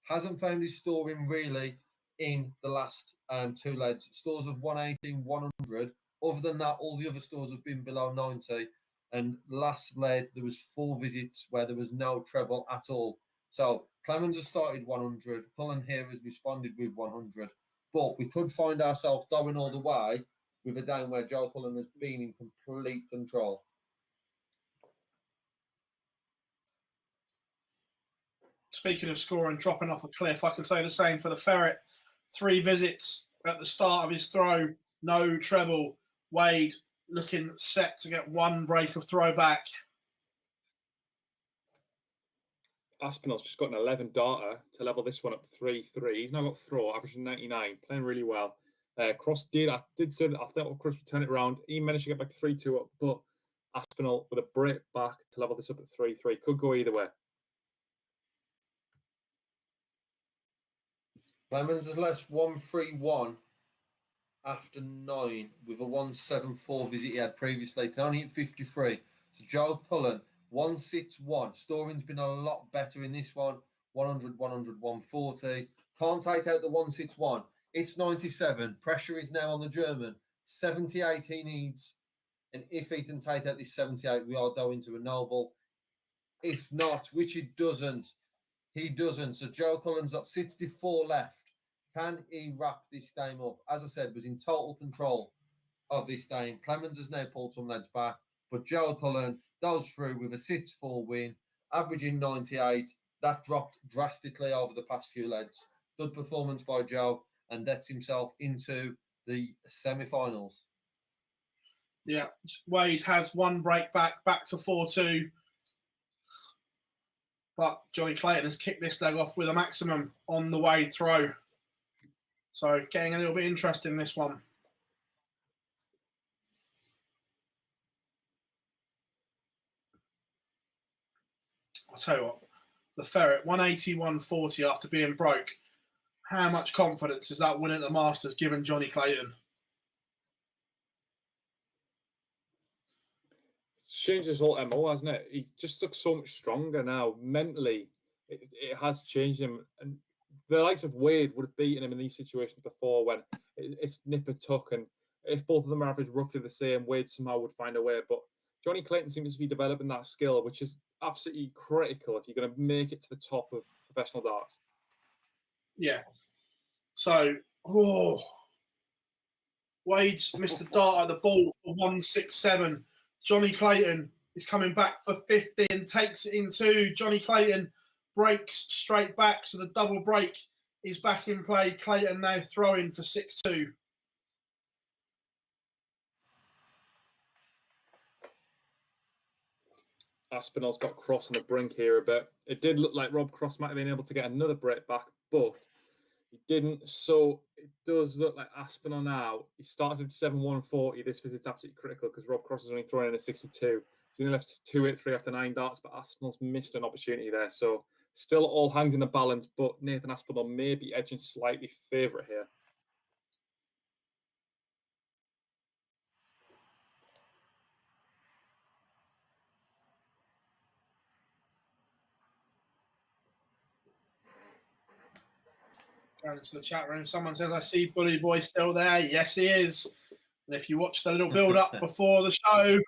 Hasn't found his storing really in the last two legs. Stores of 118, 100. Other than that, all the other stores have been below 90. And last lead, there was 4 visits where there was no treble at all. So Clemens has started 100. Cullen here has responded with 100. But we could find ourselves going all the way with a down where Joe Cullen has been in complete control. Speaking of scoring, dropping off a cliff, I can say the same for the ferret. 3 visits at the start of his throw, no treble. Wade looking set to get 1 break of throw back. Aspinall's just got an 11 darter to level this one up 3-3. He's now got throw, averaging 99, playing really well. Cross I did say that I thought Cross would turn it around. He managed to get back to 3-2 up, but Aspinall with a break back to level this up at 3-3. Could go either way. Clemens has left 1-3-1 after 9 with a 1-7-4 visit he had previously. Can only hit 53. So Joe Cullen, 1-6-1. Storing's been a lot better in this one. 100, 100, 140. Can't take out the 1-6-1. It's 97. Pressure is now on the German. 78 he needs. And if he can take out this 78, we are going to a noble. If not, which he doesn't. So Joe Cullen's got 64 left. Can he wrap this game up? As I said, was in total control of this game. Clemens has now pulled some legs back, but Joe Cullen goes through with a 6-4 win, averaging 98. That dropped drastically over the past few legs. Good performance by Joe, and gets himself into the semi-finals. Yeah, Wade has 1 break back to 4-2. But Johnny Clayton has kicked this leg off with a maximum on the Wade throw. So getting a little bit interesting, this one. I'll tell you what, the ferret, 180, 140 after being broke. How much confidence is that win at the Masters given Johnny Clayton? Changed his whole MO, hasn't it? He just looks so much stronger now. Mentally, it has changed him. And the likes of Wade would have beaten him in these situations before when it's nip and tuck. And if both of them are averaged roughly the same, Wade somehow would find a way. But Johnny Clayton seems to be developing that skill, which is absolutely critical if you're going to make it to the top of professional darts. Yeah. So, Wade's missed the dart at the ball for 167. Johnny Clayton is coming back for 50 and takes it in 2. Johnny Clayton breaks straight back, so the double break is back in play. Clayton now throwing for 6-2. Aspinall's got Cross on the brink here a bit. It did look like Rob Cross might have been able to get another break back, but he didn't. So it does look like Aspinall now. He started with 7-140. This visit's absolutely critical because Rob Cross is only throwing in a 62. He's only left 2-8-3 after 9 darts, but Aspinall's missed an opportunity there. So Still all hangs in the balance, but Nathan Aspinall may be edging slightly favourite here. Going into the chat room, someone says, I see Bully Boy still there. Yes, he is. And if you watch the little build-up before the show,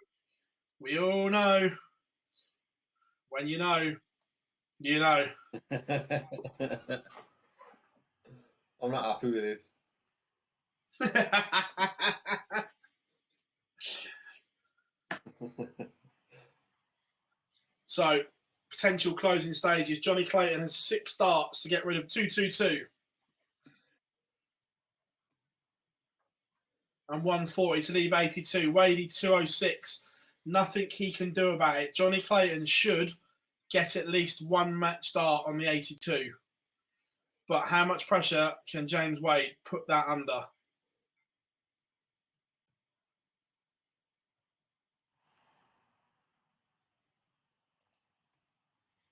we all know. When you know, you know. I'm not happy with this. So, potential closing stages. Johnny Clayton has 6 starts to get rid of 222. And 140 to leave 82. Wadey 206. Nothing he can do about it. Johnny Clayton should get at least 1 match start on the 82. But how much pressure can James Wade put that under?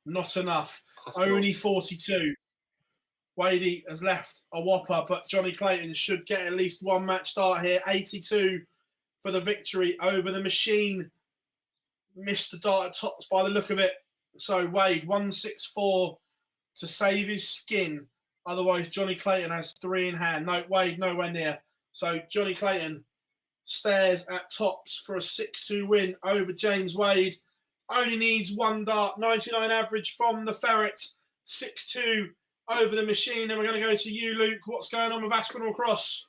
Not enough. Only 42. Wadey has left a whopper, but Johnny Clayton should get at least 1 match start here. 82 for the victory over the machine. Missed the dart at tops by the look of it. So Wade, 164 to save his skin. Otherwise, Johnny Clayton has 3 in hand. No, Wade nowhere near. So Johnny Clayton stares at tops for a 6-2 win over James Wade. Only needs 1 dart. 99 average from the Ferret. 6-2 over the machine. And we're going to go to you, Luke. What's going on with Aspinall Cross?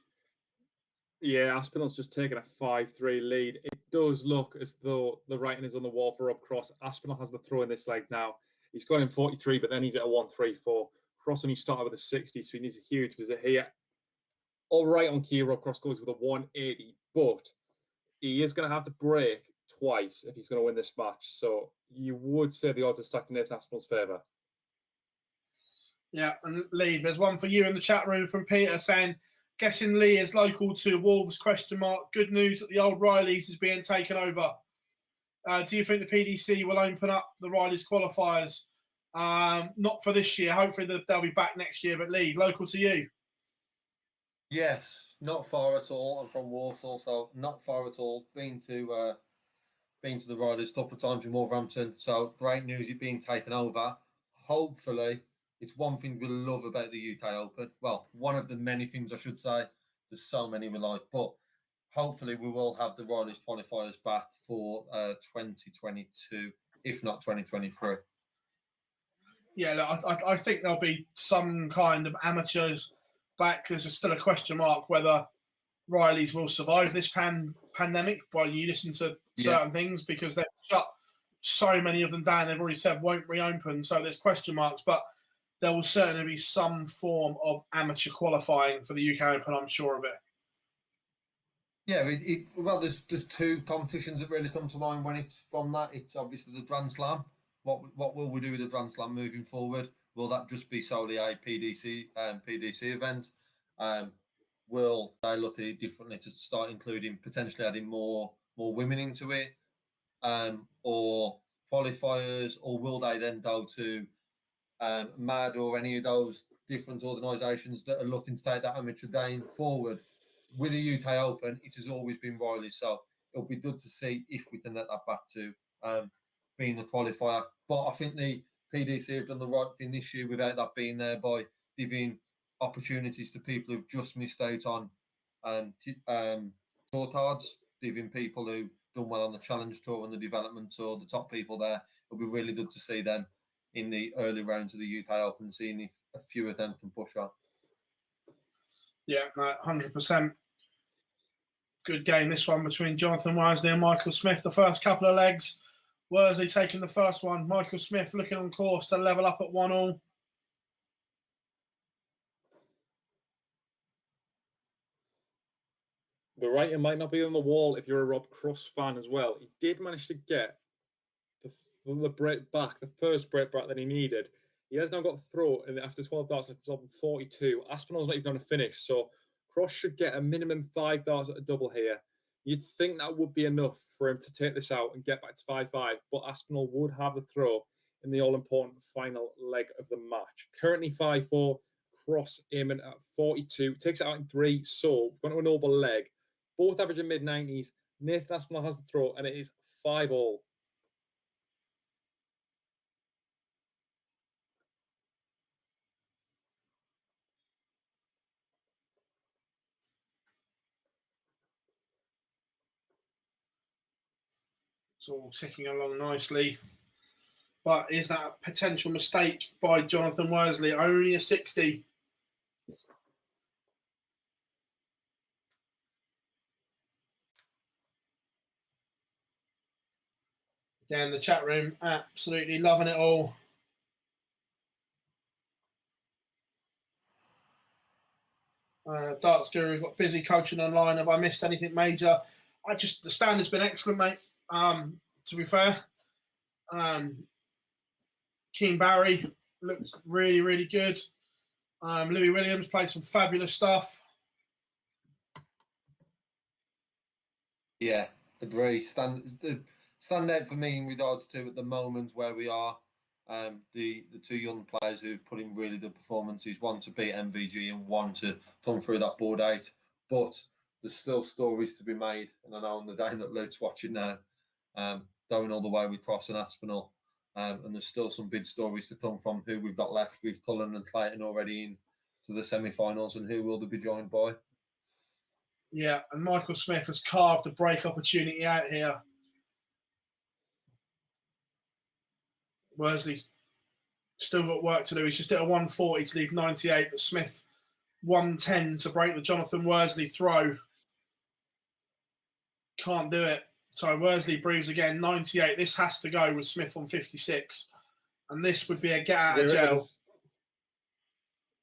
Yeah, Aspinall's just taken a 5-3 lead. It does look as though the writing is on the wall for Rob Cross. Aspinall has the throw in this leg now. He's got him 43, but then he's at a 1-3-4. Cross only started with a 60, so he needs a huge visit here. All right on key, Rob Cross goes with a 180, but he is going to have to break twice if he's going to win this match. So you would say the odds are stacked in Nathan Aspinall's favour. Yeah, and Lee, there's one for you in the chat room from Peter saying, guessing Lee is local to Wolves, ? Good news that the old Rileys is being taken over. Do you think the PDC will open up the Rileys qualifiers? Not for this year. Hopefully they'll be back next year. But Lee, local to you? Yes, not far at all. I'm from Walsall, so not far at all. Been to the Riders a couple of times in Wolverhampton, so great news it being taken over. Hopefully, it's one thing we love about the UK Open. Well, one of the many things I should say. There's so many we like, but hopefully we will have the Riders qualifiers back for 2022, if not 2023. Yeah, look, I think there'll be some kind of amateurs back. There's still a question mark whether Rileys will survive this pandemic. While you listen to certain things, because they've shut so many of them down. They've already said won't reopen, so there's question marks. But there will certainly be some form of amateur qualifying for the UK Open. I'm sure of it. Yeah, well, there's 2 competitions that really come to mind when it's from that. It's obviously the Grand Slam. What will we do with the Grand Slam moving forward? Will that just be solely a PDC event? Will they look at it differently to start including potentially adding more women into it, or qualifiers, or will they then go to MAD or any of those different organisations that are looking to take that amateur game forward? With the UK Open, it has always been Riley, so it'll be good to see if we can let that back to being the qualifier. But I think the PDC have done the right thing this year without that being there, by giving opportunities to people who've just missed out on tour cards, giving people who've done well on the Challenge Tour and the Development Tour, the top people there. It'll be really good to see them in the early rounds of the UK Open, seeing if a few of them can push on. Yeah, 100%. Good game, this one, between Jonathan Worsley and Michael Smith. The first couple of legs, Worsley taking the first one. Michael Smith looking on course to level up at 1-1. The writing might not be on the wall if you're a Rob Cross fan as well. He did manage to get the break back, the first break back that he needed. He has now got the throw, and after 12 darts, it's up 42. Aspinall's not even going to finish, so Cross should get a minimum 5 darts at a double here. You'd think that would be enough for him to take this out and get back to 5-5, but Aspinall would have the throw. in the all-important final leg of the match. Currently 5-4, Cross aiming at 42, takes it out in 3, so we've got a noble leg. Both averaging mid-90s. Nathan Aspinall has the throw, and it is 5-all. It's all ticking along nicely. But is that a potential mistake by Jonathan Worsley? Only a 60. Again, the chat room absolutely loving it all. Darts Guru got busy coaching online. Have I missed anything major? The stand has been excellent, mate. To be fair, Keen Barry looks really, really good. Louis Williams played some fabulous stuff. Yeah, agree. Stand out for me in regards to at the moment where we are. The two young players who've put in really good performances, one to beat MVG and one to come through that board 8. But there's still stories to be made, and I know on the day that Luke's watching now, going all the way with Cross and Aspinall, and there's still some big stories to come from who we've got left with Cullen and Clayton already in to the semi-finals, and who will they be joined by? Yeah, and Michael Smith has carved a break opportunity out here. Worsley's still got work to do. He's just at a 140 to leave 98, but Smith 110 to break the Jonathan Worsley throw. Can't do it. So Worsley breathes again, 98. This has to go with Smith on 56. And this would be a get out of jail.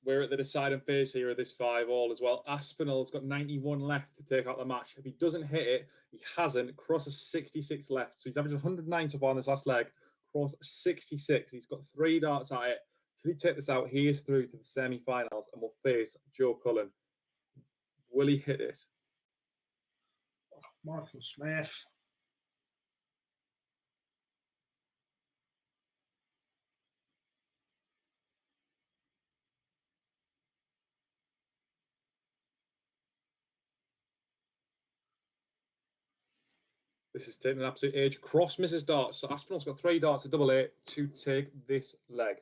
We're at the deciding phase here of this 5-all as well. Aspinall's got 91 left to take out the match. If he doesn't hit it, he hasn't. Cross has 66 left. So he's averaged 109 so far on this last leg. Cross 66. He's got 3 darts at it. Should he take this out, he is through to the semi-finals and will face Joe Cullen. Will he hit it? Michael Smith. This is taking an absolute age. Cross misses darts. So Aspinall's got 3 darts at double 8 to take this leg.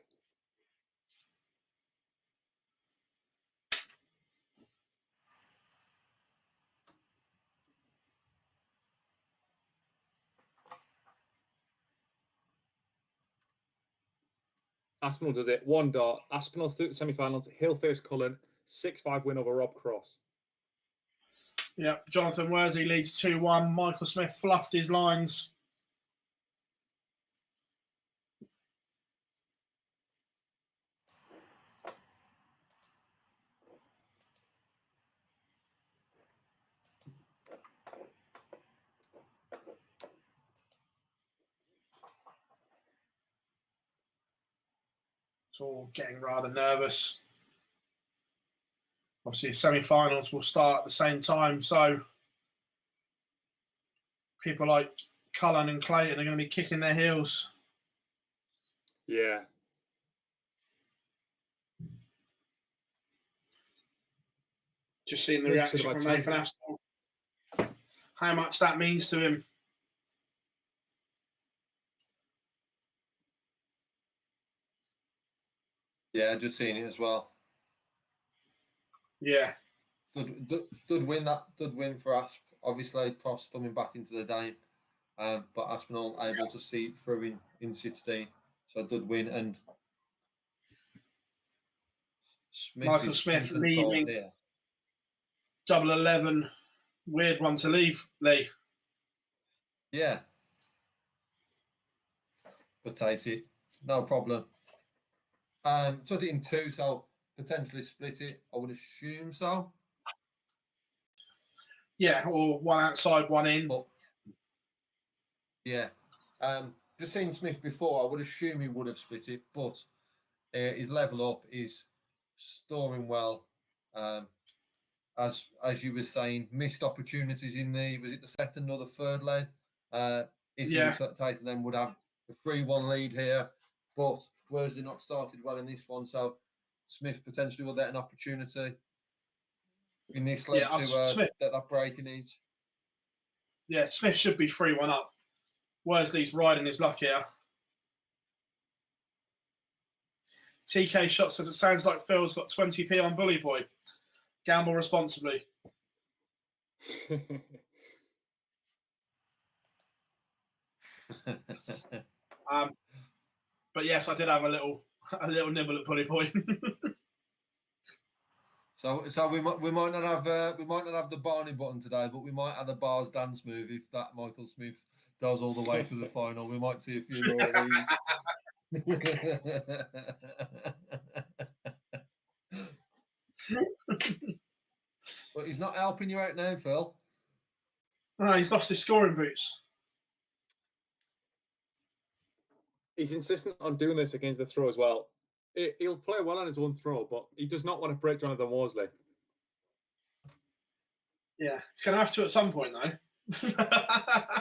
Aspinall does it. 1 dart. Aspinall through the semi-finals. He'll face Cullen. 6-5 win over Rob Cross. Yeah, Jonathan Worsley leads 2-1. Michael Smith fluffed his lines. It's all getting rather nervous. Obviously, the semi-finals will start at the same time, so people like Cullen and Clayton are going to be kicking their heels. Yeah. Just seeing the reaction from Nathan Aspinall, how much that means to him. Yeah, just seeing it as well. Yeah. Good win for Asp. Obviously, Cross coming back into the game, but Aspinall able to see it through in 16. So a good win, and Michael Smith leaving here. Double 11. Weird one to leave, Lee. Yeah. But take it. No problem. Took it in 2, so potentially split it. I would assume so. Yeah, or one outside, one in. But, yeah. Just seen Smith before, I would assume he would have split it, but his level up is storing well. As you were saying, missed opportunities in was it the second or the third leg? If he was tight, then would have a 3-1 lead here. but Worsley not started well in this one, so Smith potentially will get an opportunity in this leg to Smith, get that break he needs. Yeah, Smith should be 3-1 up. Worsley's riding his luck here. TK Shot says it sounds like Phil's got 20p on Bully Boy. Gamble responsibly. But yes, I did have a little nibble at Bully Boy. So we might not have the Barney button today, but we might have the bars dance move if that Michael Smith goes all the way to the final. We might see a few more of these. But he's not helping you out now, Phil. No, he's lost his scoring boots. He's insistent on doing this against the throw as well. He'll play well on his own throw, but he does not want to break Jonathan Worsley. Yeah, he's going to have to at some point, though.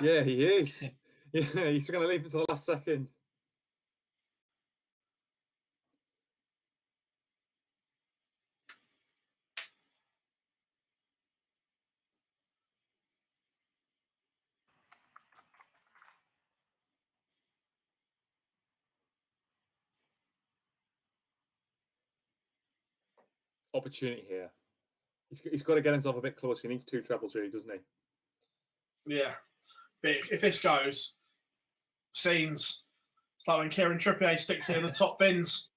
Yeah, he is. Yeah, he's going to leave it to the last second. Opportunity here. He's got to get himself a bit closer. He needs 2 trebles, really, doesn't he? Yeah. But if this goes, scenes. It's like when Kieran Trippier sticks it in the top bins.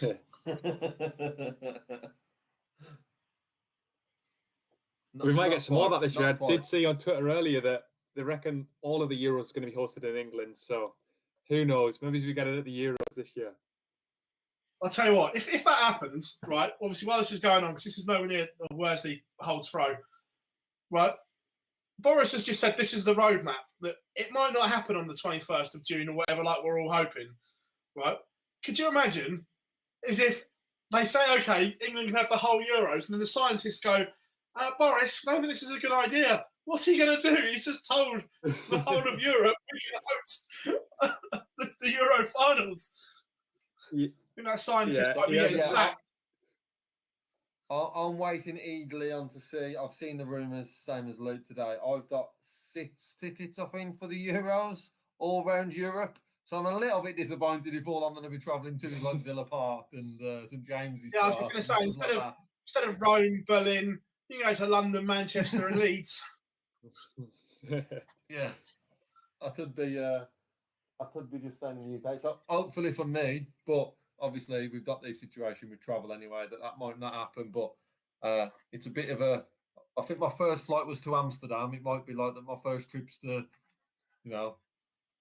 We might get some more of that this year. I quite. did see on Twitter earlier that they reckon all of the Euros are going to be hosted in England. So who knows? Maybe we get it at the Euros this year. I'll tell you what, if that happens, right, obviously while this is going on, because this is nowhere near Worsley holds throw, right, Boris has just said this is the roadmap, that it might not happen on the 21st of June or whatever, like we're all hoping, right? Could you imagine as if they say, okay, England can have the whole Euros, and then the scientists go, Boris, I don't think this is a good idea. What's he going to do? He's just told the whole of Europe we can host the Euro finals. Yeah. I think that scientist might be getting sacked. I'm waiting eagerly on to see. I've seen the rumours, same as Luke today. I've got 6 tickets, I think, for the Euros all around Europe. So I'm a little bit disappointed if all I'm going to be travelling to is like Villa Park and St James's. Yeah, I was just going to say, instead of Rome, Berlin, you can go to London, Manchester, and Leeds. Yeah, I could be just staying in the UK. So hopefully for me, but obviously we've got this situation with travel anyway that might not happen. But it's a bit of a. I think my first flight was to Amsterdam. It might be like that. My first trips to,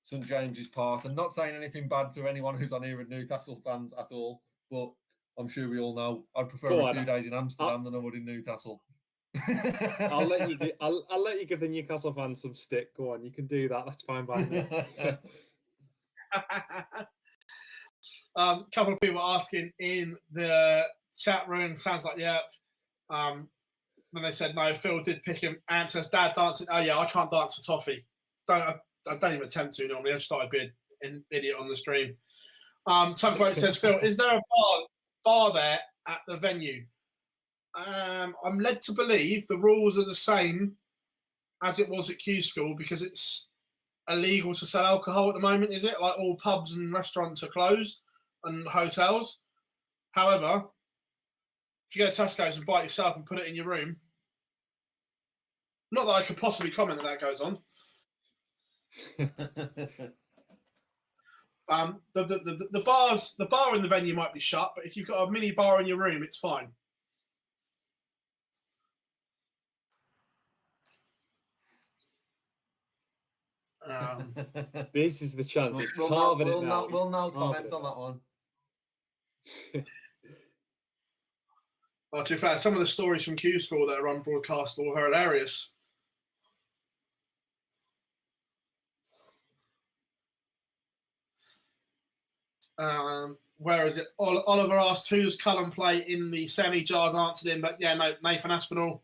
St James's Park. I'm not saying anything bad to anyone who's on here and Newcastle fans at all, but I'm sure we all know I'd prefer a few days in Amsterdam than I would in Newcastle. I'll let you give the Newcastle fans some stick. Go on, you can do that. That's fine by me. Couple of people asking in the chat room. Sounds like when they said no, Phil did pick him. And says dad dancing. Oh yeah, I can't dance for toffee. I don't even attempt to normally. I just started being an idiot on the stream. Tugboat says, Phil, is there a bar there at the venue? I'm led to believe the rules are the same as it was at Q School because it's illegal to sell alcohol at the moment, is it? Like all pubs and restaurants are closed and hotels. However, if you go to Tesco's and buy it yourself and put it in your room, not that I could possibly comment that goes on. The bar in the venue might be shut, but if you've got a mini bar in your room, it's fine. This is the chance. We'll now comment on that one. Well, to be fair, some of the stories from Q School that are on broadcast are hilarious. Where is it? Oliver asked, who does Cullen play in the semi? Jars answered him, but yeah, no, Nathan Aspinall.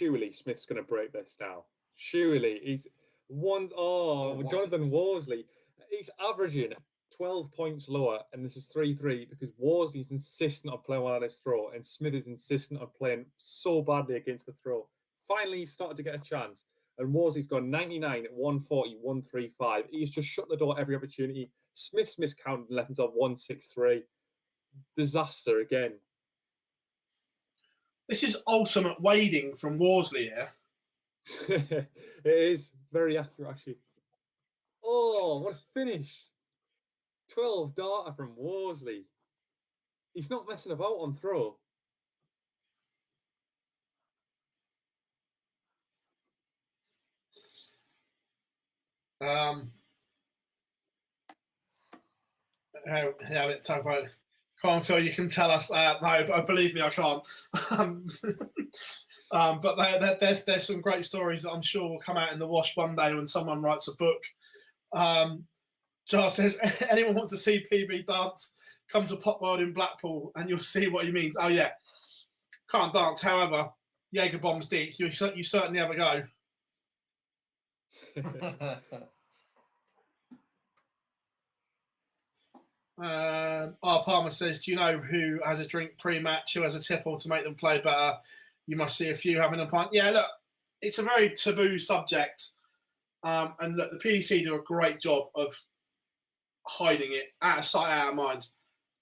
surely Smith's going to break this now. Surely he's one. Oh, Jonathan Worsley. He's averaging 12 points lower, and this is 3-3 because Worsley's insistent on playing well on his throw, and Smith is insistent on playing so badly against the throw. Finally, he's started to get a chance, and Worsley's gone 99 at 140, 135. He's just shut the door every opportunity. Smith's miscounted and left himself 163. Disaster again. This is ultimate wading from Worsley here. It is very accurate, actually. Oh, what a finish. 12 data from Worsley. He's not messing about on throw. Come on, Phil, you can tell us. No, but believe me, I can't. But there's some great stories that I'm sure will come out in the wash one day when someone writes a book. Jar says, anyone wants to see PB dance, come to Pop World in Blackpool and you'll see what he means. Oh, yeah. Can't dance. However, Jaeger bombs deep. You certainly have a go. Palmer says, do you know who has a drink pre-match, who has a tipple to make them play better? You must see a few having a pint. Yeah, look, it's a very taboo subject. And look, the PDC do a great job of hiding it, out of sight, out of mind.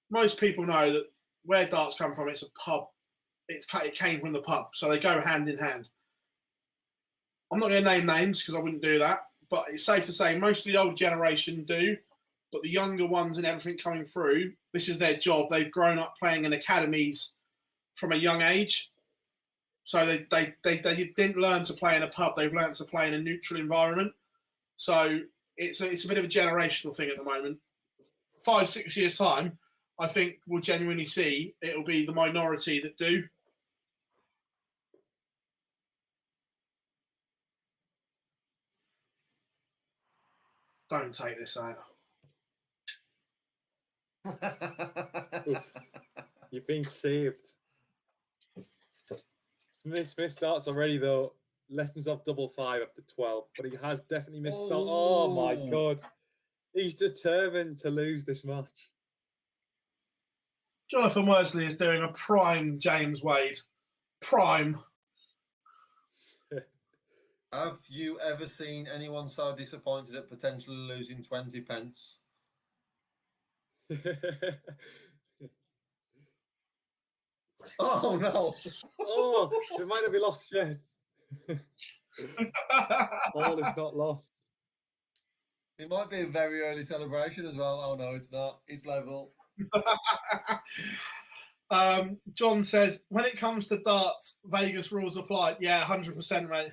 Most people know that where darts come from, it's a pub. It came from the pub, so they go hand in hand. I'm not going to name names because I wouldn't do that, but it's safe to say most of the older generation do. But the younger ones and everything coming through, this is their job. They've grown up playing in academies from a young age. So they didn't learn to play in a pub. They've learned to play in a neutral environment. So it's a bit of a generational thing at the moment. 5-6 years' time, I think we'll genuinely see it'll be the minority that do. Don't take this out. You've been saved. Smith starts already, though. Left himself 5-5 after 12, but he has definitely missed. Oh my God. He's determined to lose this match. Jonathan Worsley is doing a prime James Wade. Prime. Have you ever seen anyone so disappointed at potentially losing 20 pence? Oh, no. Oh, it might not be lost yet. All is not lost. It might be a very early celebration as well. Oh, no, it's not. It's level. John says, when it comes to darts, Vegas rules apply. Yeah, 100%, mate.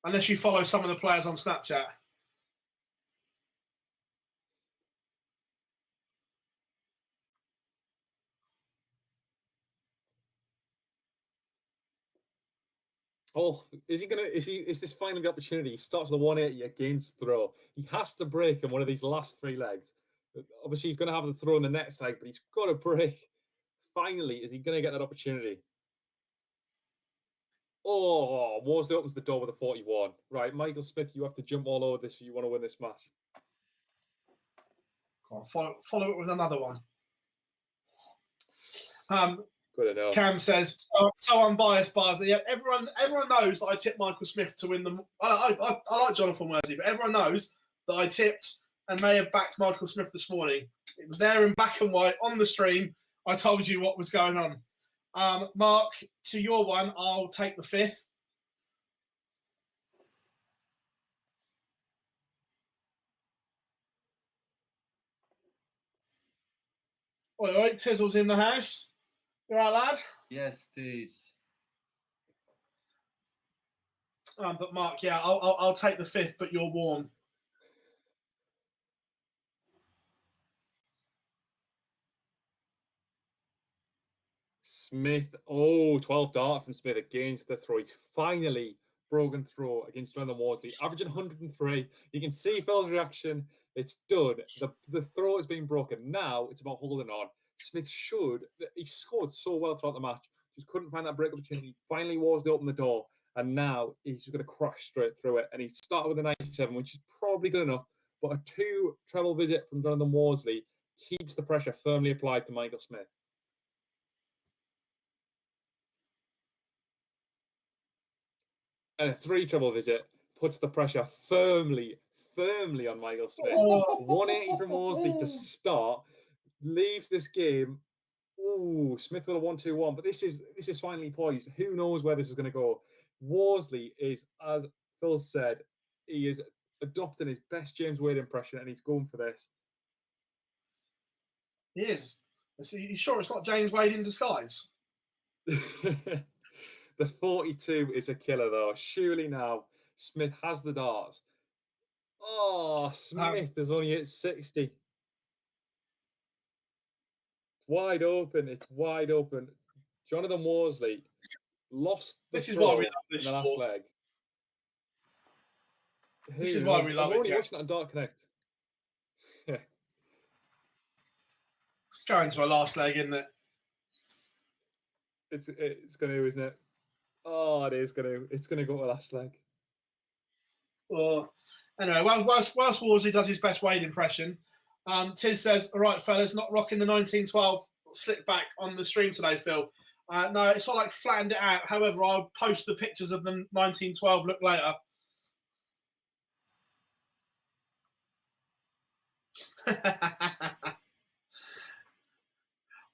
Unless you follow some of the players on Snapchat. Oh, is this finally the opportunity? He starts with a 180 against throw. He has to break in one of these last 3 legs. Obviously, he's going to have the throw in the next leg, but he's got to break. Finally, is he going to get that opportunity? Oh, Worsley opens the door with a 41. Right, Michael Smith, you have to jump all over this if you want to win this match. Come on, follow it with another one. Good enough. Cam says, so unbiased bars. Yeah, everyone knows that I tipped Michael Smith to win them. I like Jonathan Worsley, but everyone knows that I tipped and may have backed Michael Smith this morning. It was there in black and white on the stream. I told you what was going on. Mark, to your one, I'll take the 5th. All right, Tizzle's in the house. You all right, lad? Yes, it is. But Mark, yeah, I'll take the 5th, but you're warm. Smith, 12 dart from Smith against the throw. He's finally broken throw against Jonathan Worsley, averaging 103. You can see Phil's reaction. It's done. The throw has been broken. Now it's about holding on. Smith he scored so well throughout the match. just couldn't find that break opportunity. Finally, Worsley opened the door, and now he's just going to crash straight through it. And he started with a 97, which is probably good enough. But a 2 treble visit from Jonathan Worsley keeps the pressure firmly applied to Michael Smith. And a 3 treble visit puts the pressure firmly on Michael Smith. 180 from Worsley to start, leaves this game. Ooh, Smith with a 1-2-1, but this is finally poised. Who knows where this is going to go? Worsley is, as Phil said, he is adopting his best James Wade impression, and he's going for this. He is. Are you sure it's not James Wade in disguise? The 42 is a killer, though. Surely now Smith has the darts. Oh, Smith has only hit 60. It's wide open. It's wide open. Jonathan Worsley lost the This is throw why we love in this the last sport. leg. This is why we love I'm it, already Jack. watching that on Dart Connect. It's going to our last leg, isn't it? It's going to, isn't it? Oh, it is going to. It's going to go to last leg. Well, anyway, whilst Worsley does his best Wade impression, Tiz says, all right, fellas, not rocking the 1912 slip back on the stream today, Phil. No, it's not like flattened it out. However, I'll post the pictures of the 1912 look later.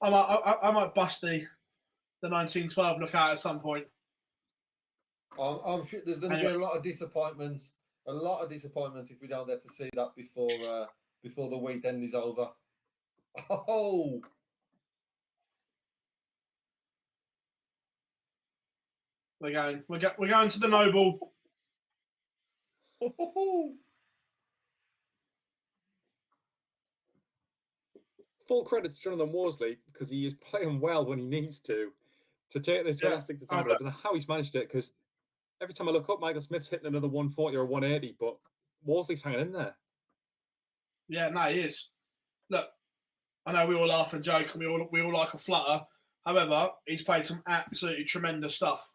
I might bust the 1912 look out at some point. I'm sure there's going to be a lot of disappointments. A lot of disappointments if we don't get to see that before the weekend is over. Oh, we're going to the Noble. Full credit to Jonathan Worsley because he is playing well when he needs to take this drastic to temper. I don't know how he's managed it because every time I look up, Michael Smith's hitting another 140 or 180, but Worsley's hanging in there. Yeah, no, he is. Look, I know we all laugh and joke and we all like a flutter. However, he's played some absolutely tremendous stuff.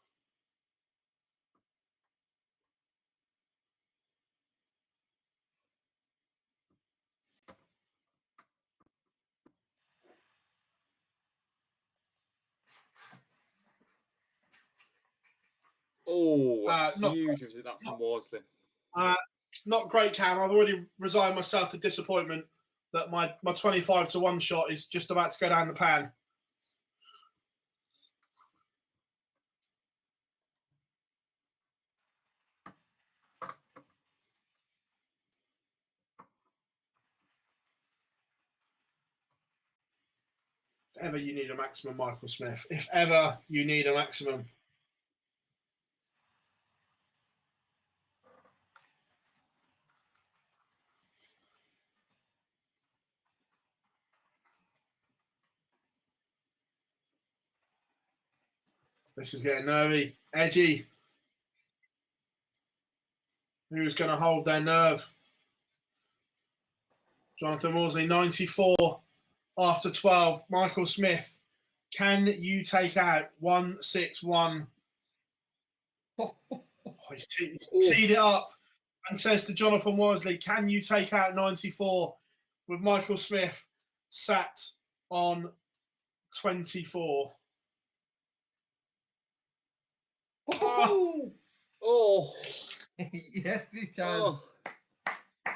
Oh, huge visit that from Worsley. Not great, Cam. I've already resigned myself to disappointment that my 25-1 shot is just about to go down the pan. If ever you need a maximum, Michael Smith. If ever you need a maximum. This is getting nervy, edgy. Who's going to hold their nerve? Jonathan Worsley, 94 after 12. Michael Smith, can you take out 161? He's teed it up and says to Jonathan Worsley, can you take out 94 with Michael Smith sat on 24? Oh. Yes, he can. Oh.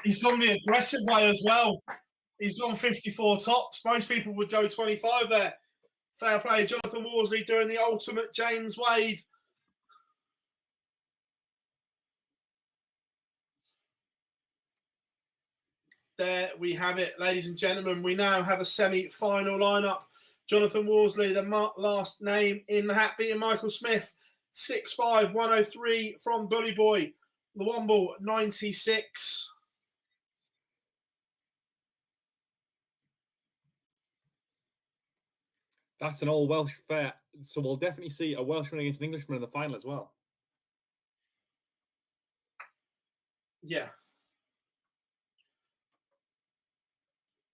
He's gone the aggressive way as well. He's gone 54 tops. Most people would go 25 there. Fair play. Jonathan Worsley doing the ultimate James Wade. There we have it, ladies and gentlemen. We now have a semi-final lineup. Jonathan Worsley, the last name in the hat, beating Michael Smith, 6'5", 103 from Bully Boy. The Womble, 96. That's an all-Welsh affair. So we'll definitely see a Welshman against an Englishman in the final as well. Yeah.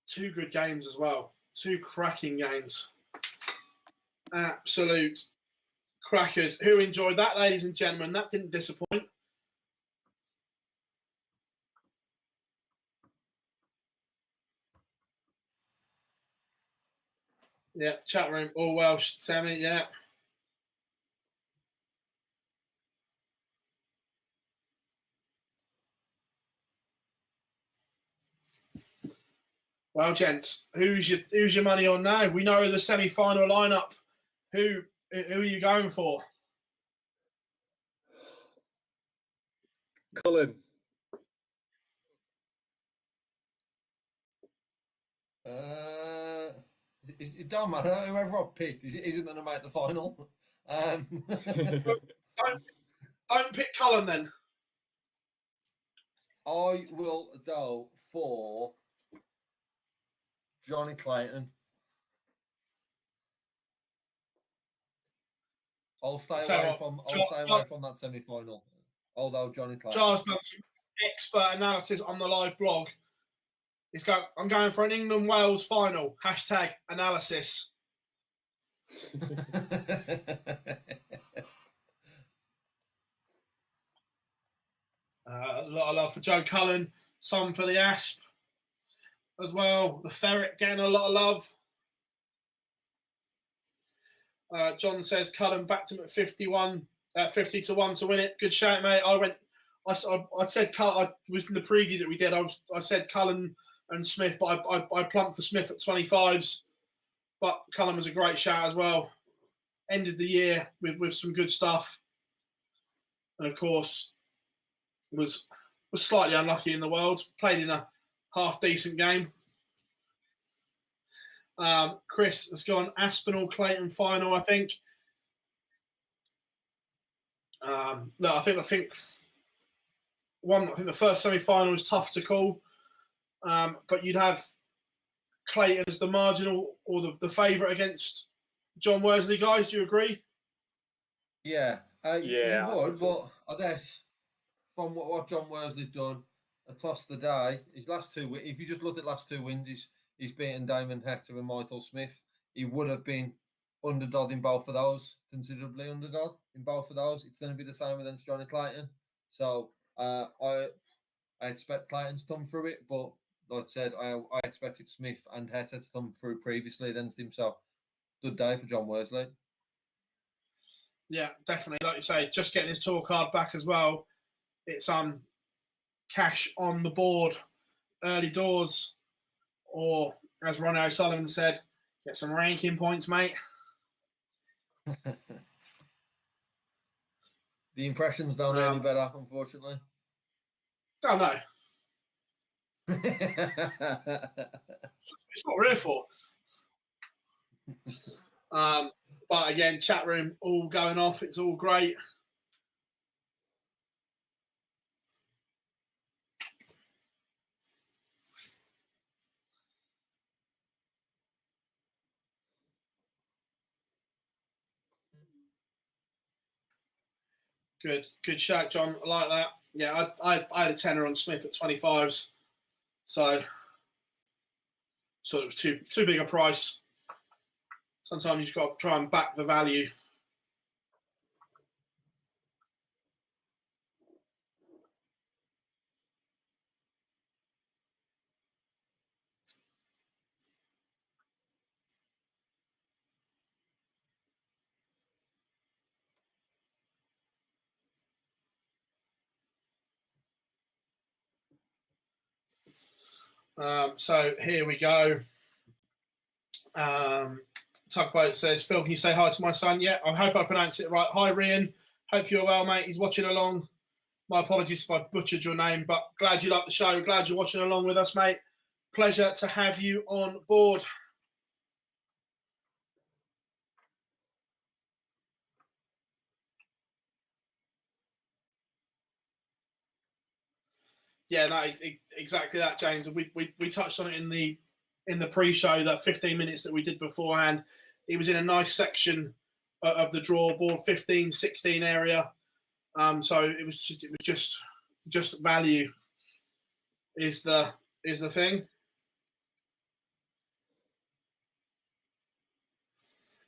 Two good games as well. Two cracking games. Absolute Crackers. Who enjoyed that, ladies and gentlemen? That didn't disappoint. Yeah, chat room, all Welsh, Sammy, yeah. Well, gents, who's your money on now? We know the semi-final lineup. Who are you going for? Cullen. It don't matter. Whoever I picked isn't going to make the final. Don't pick Cullen then. I will go for Johnny Clayton. I'll stay away from that semi-final. Although Johnny Clayton. Charles done some expert analysis on the live blog. I'm going for an England-Wales final. #analysis. A lot of love for Joe Cullen. Some for the Asp as well. The Ferret getting a lot of love. John says Cullen backed him at 50 to 1 to win it. Good shout, mate. I said Cullen. I was in the preview that we did. I said Cullen and Smith, but I plumped for Smith at 25s. But Cullen was a great shout as well. Ended the year with some good stuff, and of course was slightly unlucky in the Worlds. Played in a half decent game. Chris has gone Aspinall Clayton final, I think. No, I think the first semi-final is tough to call, but you'd have Clayton as the marginal or the favourite against John Worsley. Guys, do you agree? Yeah, yeah, you would, but I guess from what John Worsley's done across the day, his last two. If you just look at last two wins, he's beaten Damon Hector and Michael Smith. He would have been underdog in both of those, considerably underdog in both of those. It's going to be the same against Johnny Clayton. So I expect Clayton to come through it, but like I said, I expected Smith and Hector to come through previously against him. So good day for John Worsley. Yeah, definitely. Like you say, just getting his tour card back as well. It's cash on the board, early doors, or as Ronnie O'Sullivan said, get some ranking points, mate. The impressions don't any better, unfortunately. Don't know. It's what we're here for. But again, chat room all going off. It's all great. Good shout, John. I like that. Yeah, I had a tenner on Smith at 25s, so sort of too big a price. Sometimes you've got to try and back the value. So here we go. Tugboat says, Phil, can you say hi to my son? Yeah, I hope I pronounced it right. Hi, Rian. Hope you're well, mate. He's watching along. My apologies if I butchered your name, but glad you like the show. Glad you're watching along with us, mate. Pleasure to have you on board. Yeah, no, exactly that, James. We touched on it in the pre-show, that 15 minutes that we did beforehand. It was in a nice section of the draw board, 15, 16 area. So it was just value is the thing.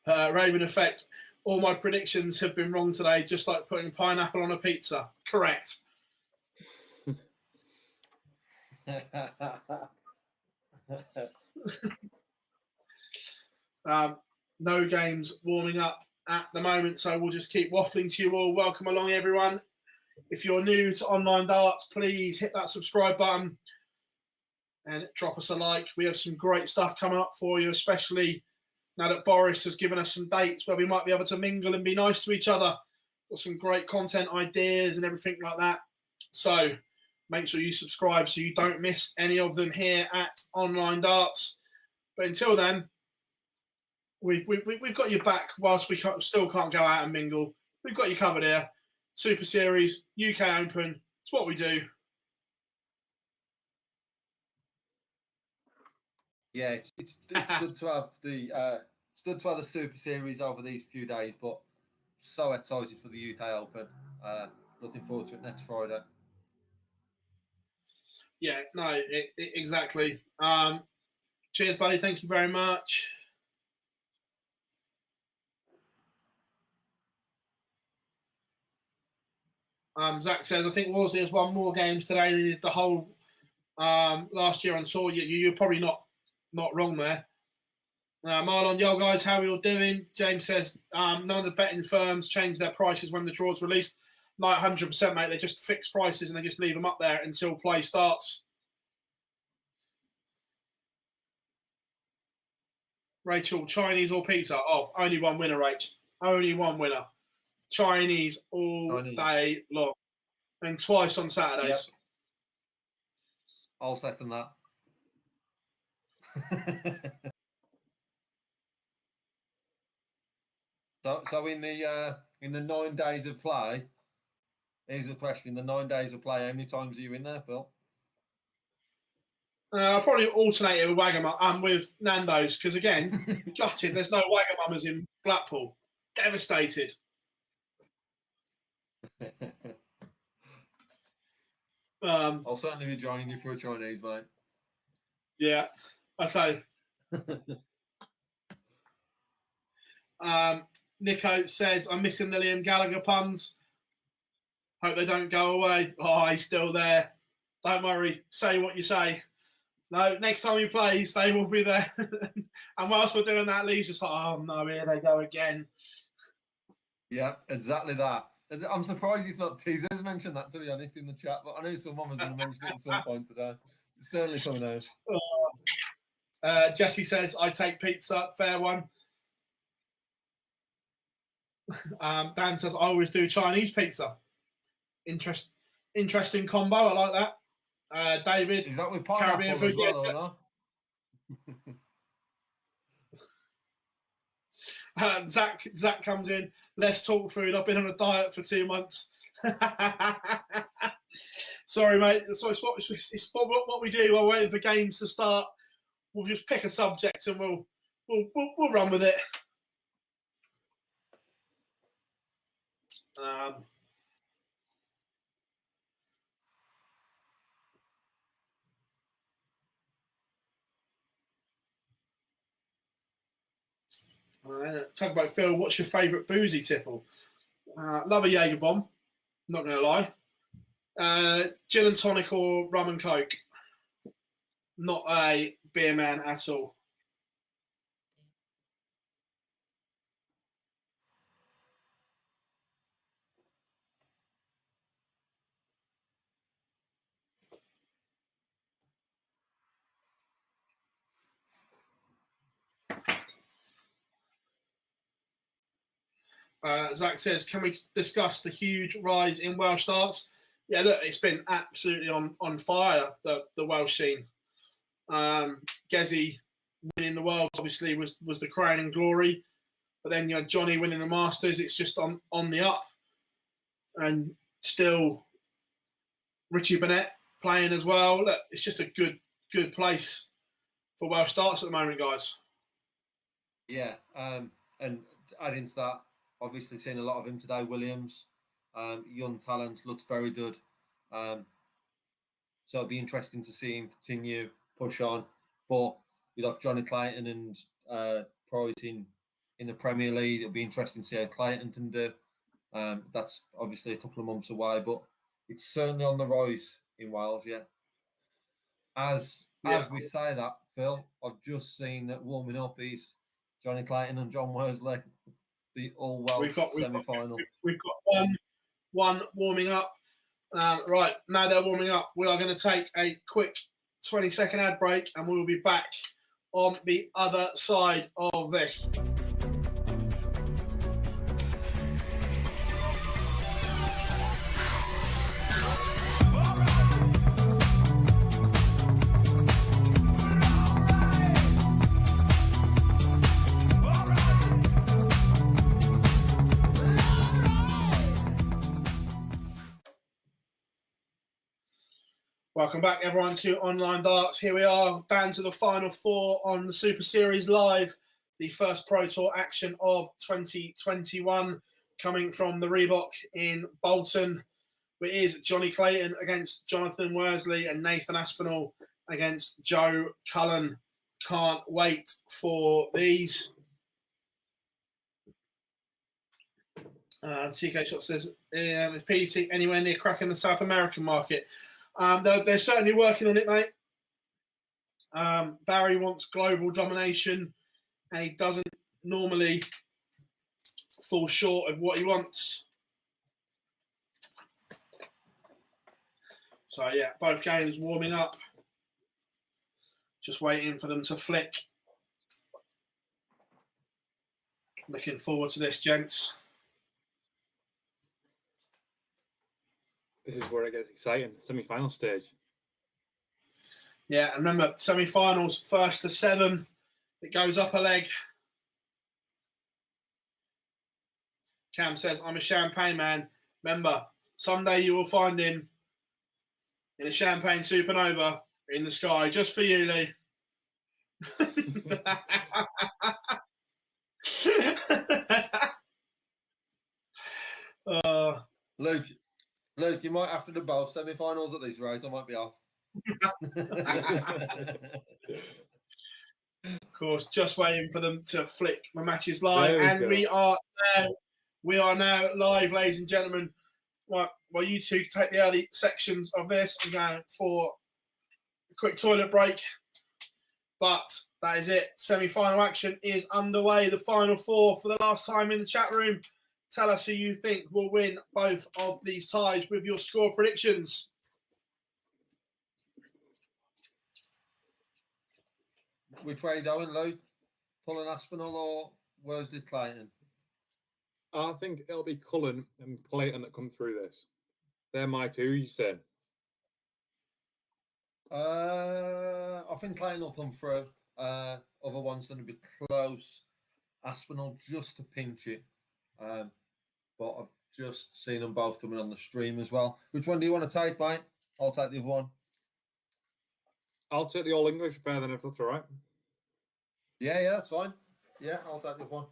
Raven Effect. all my predictions have been wrong today, just like putting pineapple on a pizza. Correct. No games warming up at the moment, so we'll just keep waffling to you all. Welcome along, everyone. If you're new to Online Darts, please hit that subscribe button and drop us a like. We have some great stuff coming up for you, especially now that Boris has given us some dates where we might be able to mingle and be nice to each other. Got some great content ideas and everything like that. So make sure you subscribe so you don't miss any of them here at Online Darts. But until then, we've got your back whilst we still can't go out and mingle. We've got you covered here. Super Series, UK Open. It's what we do. Yeah, it's good to have the Super Series over these few days, but so excited for the UK Open. Looking forward to it next Friday. Yeah, no, exactly. Cheers, buddy. Thank you very much. Zach says, I think Wolseley has won more games today than he did the whole last year on tour. You're probably not wrong there. Marlon, yo guys, how are you all doing? James says, none of the betting firms change their prices when the draw's released. Like 100%, mate. They just fix prices and they just leave them up there until play starts. Rachel, Chinese or pizza? Oh, only one winner, Rach. Only one winner. Chinese all day long. And twice on Saturdays. Yep. I'll second that. So in the 9 days of play, here's a question: in the 9 days of play, how many times are you in there, Phil? I'll probably alternate it with Wagamama with Nando's because again, gutted. There's no Wagamamas in Blackpool. Devastated. I'll certainly be joining you for a Chinese, mate. Yeah, I say. Nico says, I'm missing the Liam Gallagher puns. Hope they don't go away. Oh, he's still there. Don't worry. Say what you say. No, next time he plays, they will be there. And whilst we're doing that, Lee's just like, oh, no, here they go again. Yeah, exactly that. I'm surprised he's not. Teaser's mentioned that, to be honest, in the chat, but I know someone was going to mention it at some point today. It's certainly coming out. Jesse says, I take pizza. Fair one. Dan says, I always do Chinese pizza. Interesting combo. I like that. David, is that with pineapple as well, or not? Zach comes in. Let's talk food. I've been on a diet for 2 months. Sorry, mate. It's what we do while waiting for games to start. We'll just pick a subject and we'll run with it. Talk about Phil. What's your favourite boozy tipple? Love a Jaeger bomb. Not going to lie. Gin and tonic or rum and coke. Not a beer man at all. Zach says, can we discuss the huge rise in Welsh darts? Yeah, look, it's been absolutely on fire, the Welsh scene. Gezi winning the world obviously was the crowning glory. But then you had Johnny winning the Masters. It's just on the up. And still Richie Burnett playing as well. Look, it's just a good place for Welsh darts at the moment, guys. Yeah, and adding to that, obviously seen a lot of him today. Williams, young talent, looks very good. So it'll be interesting to see him continue, push on. But you got Johnny Clayton and Price in in the Premier League. It'll be interesting to see how Clayton can do. That's obviously a couple of months away, but it's certainly on the rise in Wales. Yeah. As we say that, Phil, I've just seen that warming up is Johnny Clayton and John Worsley, the all Welsh semi-final. We've got one warming up. Right, now they're warming up. We are going to take a quick 20-second ad break, and we will be back on the other side of this. Welcome back, everyone, to Online Darts. Here we are, down to the final four on the Super Series Live, the first Pro Tour action of 2021, coming from the Reebok in Bolton. It is Johnny Clayton against Jonathan Worsley and Nathan Aspinall against Joe Cullen. Can't wait for these. TK Shot says, is PDC anywhere near cracking the South American market? They're certainly working on it, mate. Barry wants global domination, and he doesn't normally fall short of what he wants. So, yeah, both games warming up. Just waiting for them to flick. Looking forward to this, gents. This is where it gets exciting. Semi-final stage. Yeah, and remember, semi-finals, 1st to 7. It goes up a leg. Cam says, I'm a champagne man. Remember, someday you will find him in a champagne supernova in the sky, just for you, Lee. Luke, you might have to do both semi-finals at this rate. I might be off. Of course, just waiting for them to flick my matches live, and we are now live, ladies and gentlemen. Right, well, you two take the early sections of this. I'm going for a quick toilet break, but that is it. Semi-final action is underway. The final four for the last time in the chat room. Tell us who you think will win both of these ties with your score predictions. Which way are you going, Luke? Cullen Aspinall or Worsley Clayton? I think it'll be Cullen and Clayton that come through this. They're my two, you said. I think Clayton will come through. Other one's going to be close. Aspinall just to pinch it. But I've just seen them both coming on the stream as well. Which one do you want to take, mate? I'll take the other one. I'll take the All English affair then, if that's all right. Yeah, that's fine. Yeah, I'll take the other one.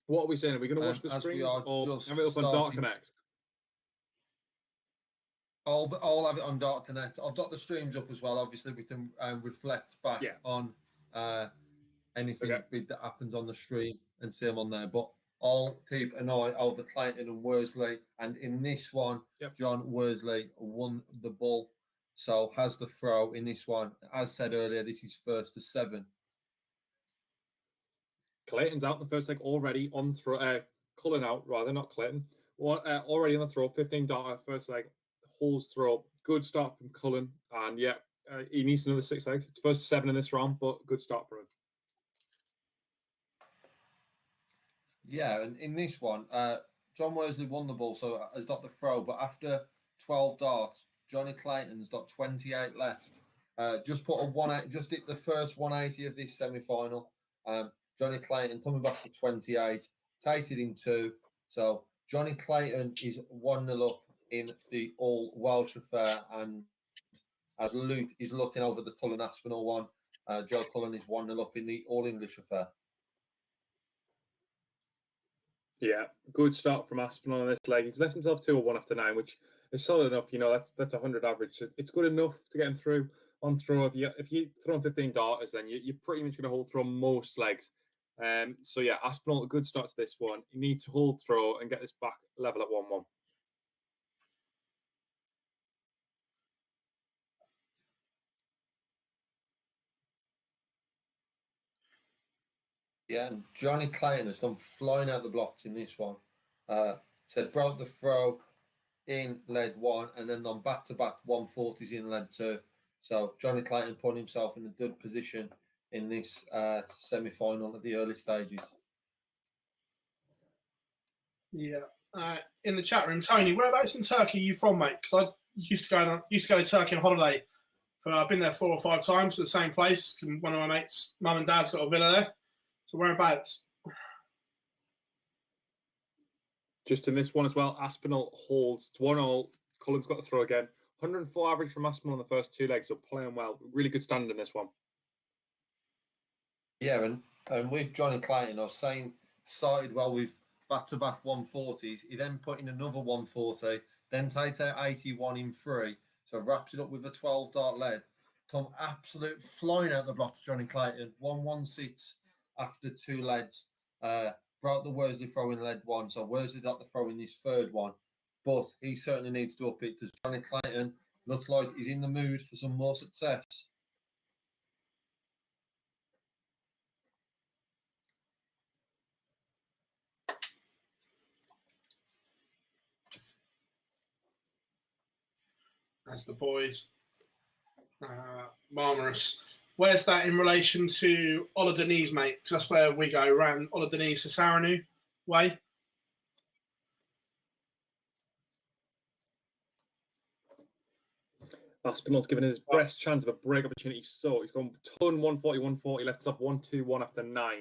What are we saying? Are we going to watch the streams or have it up on Dark Connect? I'll have it on Dark Connect. I've got the streams up as well. Obviously, we can reflect back on anything big that happens on the stream and see them on there. But I'll keep an eye over Clayton and Worsley. And in this one, John Worsley won the ball. So has the throw in this one. As said earlier, this is 1st to 7. Clayton's out in the first leg already on throw. Cullen out, rather, not Clayton. Already on the throw, 15 darter, first leg, holds throw. Good start from Cullen. And he needs another 6 legs. It's 1st to 7 in this round, but good start for him. Yeah, and in this one, John Worsley won the ball, so has got the throw. But after 12 darts, Johnny Clayton's got 28 left. Just hit the first 180 of this semi-final. Johnny Clayton coming back to 28, tated in 2. So Johnny Clayton is 1-0 up in the All Welsh affair, and as Luke is looking over the Cullen Aspinall one, Joe Cullen is 1-0 up in the All English affair. Yeah, good start from Aspinall on this leg. He's left himself 2-1 after 9, which is solid enough. You know, that's 100 average. It's good enough to get him through on throw. If you throw 15 darters, then you're pretty much going to hold through most legs. So yeah, Aspinall, a good start to this one. You need to hold throw and get this back level at 1-1. Yeah, and Johnny Clayton has done flying out the blocks in this one. Said broke the throw in lead 1 and then on back-to-back 140s in lead 2. So Johnny Clayton put himself in a good position in this semi-final at the early stages. Yeah. In the chat room, Tony, whereabouts in Turkey are you from, mate? Because I used to go to Turkey on holiday. I've been there 4 or 5 times to the same place. One of my mates' mum and dad's got a villa there. So whereabouts? Just in this one as well, Aspinall holds 1-1. Cullen's got the throw again. 104 average from Aspinall on the first 2 legs, so playing well. Really good stand in this one. Yeah, and with Johnny Clayton, I was saying, started well with back-to-back 140s. He then put in another 140, then takes out 81 in 3, so wraps it up with a 12-dart lead. Tom absolute flying out the blocks, Johnny Clayton. 1-1-6 after 2 leads. Broke the Worsley throw in lead 1, so Worsley got the throw in this 3rd one. But he certainly needs to up it because Johnny Clayton looks like he's in the mood for some more success. That's the boys. Marmarous. Where's that in relation to Ola Denise, mate? Because that's where we go, around Ola Denise to Saranu way. Aspinall's given his best chance of a break opportunity. So he's gone ton 140, 140, left us up 1-2-1 after 9.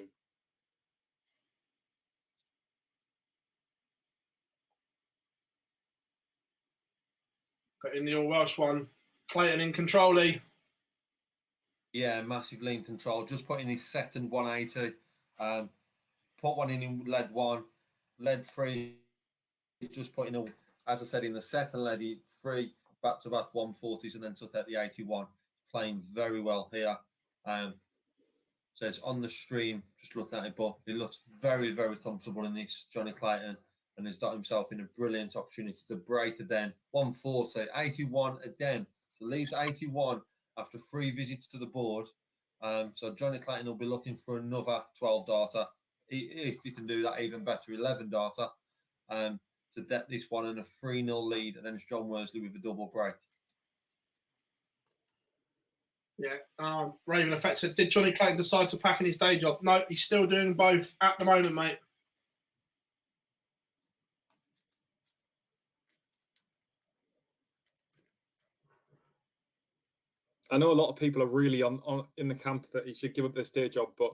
But in the All Welsh one, Clayton in control. Yeah, massive lean control. Just put in his 2nd 180. Put one in lead 1, lead 3. Just put in a, as I said, in the 2nd lead 3 back-to-back 140s and then took out the 81. Playing very well here. So it's on the stream, just looking at it, but it looks very, very comfortable in this, Johnny Clayton, and has got himself in a brilliant opportunity to break again. 140, 81 again. So leaves 81 after 3 visits to the board. So Johnny Clayton will be looking for another 12-darter. If he can do that, even better, 11-darter, to get this one in a 3-0 lead, and then it's John Worsley with a double break. Yeah, Raven Effect said, did Johnny Clayton decide to pack in his day job? No, he's still doing both at the moment, mate. I know a lot of people are really on in the camp that he should give up this day job, but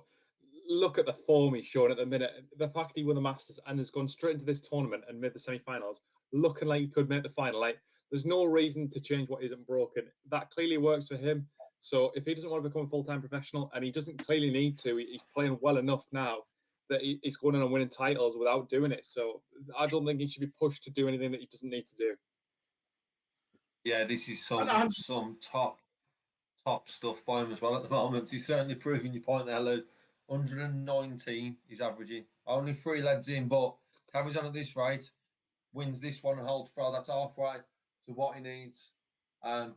look at the form he's showing at the minute. The fact he won the Masters and has gone straight into this tournament and made the semi-finals, looking like he could make the final. Like, there's no reason to change what isn't broken. That clearly works for him. So if he doesn't want to become a full-time professional, and he doesn't clearly need to, he's playing well enough now that he's going in and winning titles without doing it. So I don't think he should be pushed to do anything that he doesn't need to do. Yeah, this is some top stuff by him as well at the moment. He's certainly proving your point there, Lou. 119 he's averaging. Only 3 leads in, but carries on at this rate. Wins this one and holds throw. That's half right to what he needs. I'm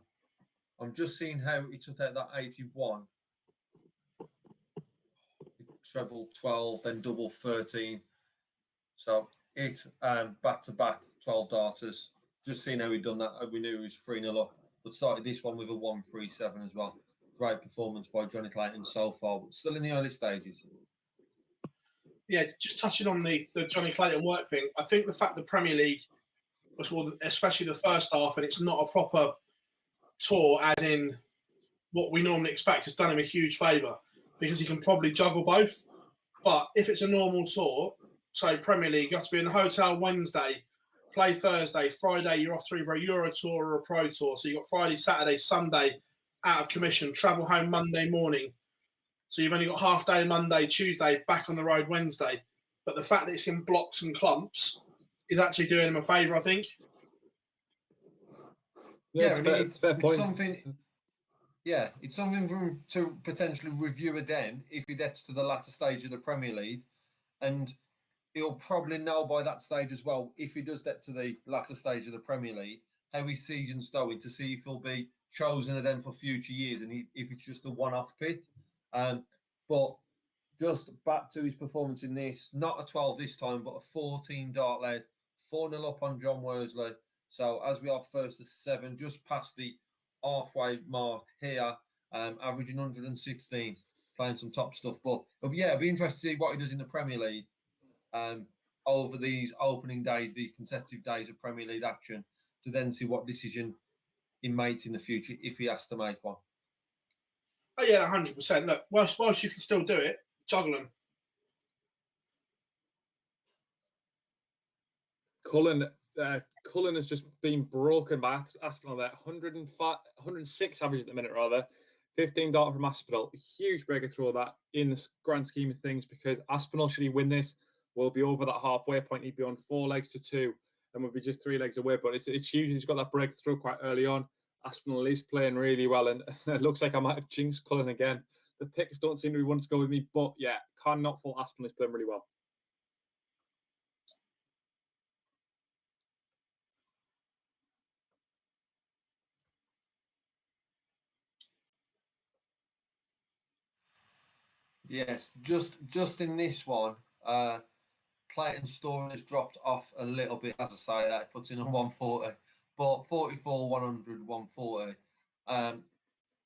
just seeing how he took out that 81. Treble 12, then double 13. So it's back-to-back 12 darters. Just seeing how he'd done that. We knew he was 3-0 up. But started this one with a 1-3-7 as well. Great performance by Johnny Clayton so far, but still in the early stages. Yeah, just touching on the Johnny Clayton work thing, I think the fact the Premier League, especially the first half, and it's not a proper tour, as in what we normally expect, has done him a huge favour because he can probably juggle both. But if it's a normal tour, so Premier League, you have to be in the hotel Wednesday, play Thursday, Friday, you're off to either a Euro Tour or a Pro Tour. So you've got Friday, Saturday, Sunday out of commission, travel home Monday morning. So you've only got half day Monday, Tuesday, back on the road Wednesday. But the fact that it's in blocks and clumps is actually doing him a favour, I think. Yeah, it's fair point. Yeah, it's something to potentially review again if he gets to the latter stage of the Premier League, and he'll probably know by that stage as well, if he does get to the latter stage of the Premier League, how his season's going, to see if he'll be chosen again for future years and if it's just a one-off pick. But just back to his performance in this, not a 12 this time, but a 14 dart led, 4-0 up on John Worsley. So as we are first to 7, just past the halfway mark here, averaging 116, playing some top stuff. But yeah, it'll be interesting to see what he does in the Premier League over these opening days, these consecutive days of Premier League action, to then see what decision he makes in the future if he has to make one. Oh yeah, 100%. Look, whilst you can still do it, juggle them. Cullen has just been broken by Aspinall there. 106 average at the minute, rather. 15 dart from Aspinall. Huge breakthrough of that in the grand scheme of things, because Aspinall, should he win this, will be over that halfway point. He'd be on 4 legs to 2 and would be just 3 legs away. But it's huge. He's got that breakthrough quite early on. Aspinall is playing really well, and it looks like I might have jinxed Cullen again. The picks don't seem to be wanting to go with me, but yeah, cannot fault Aspinall. He's playing really well. Yes, just in this one, Clayton's scoring has dropped off a little bit. As I say, that puts in a 140, but 44, 100, 140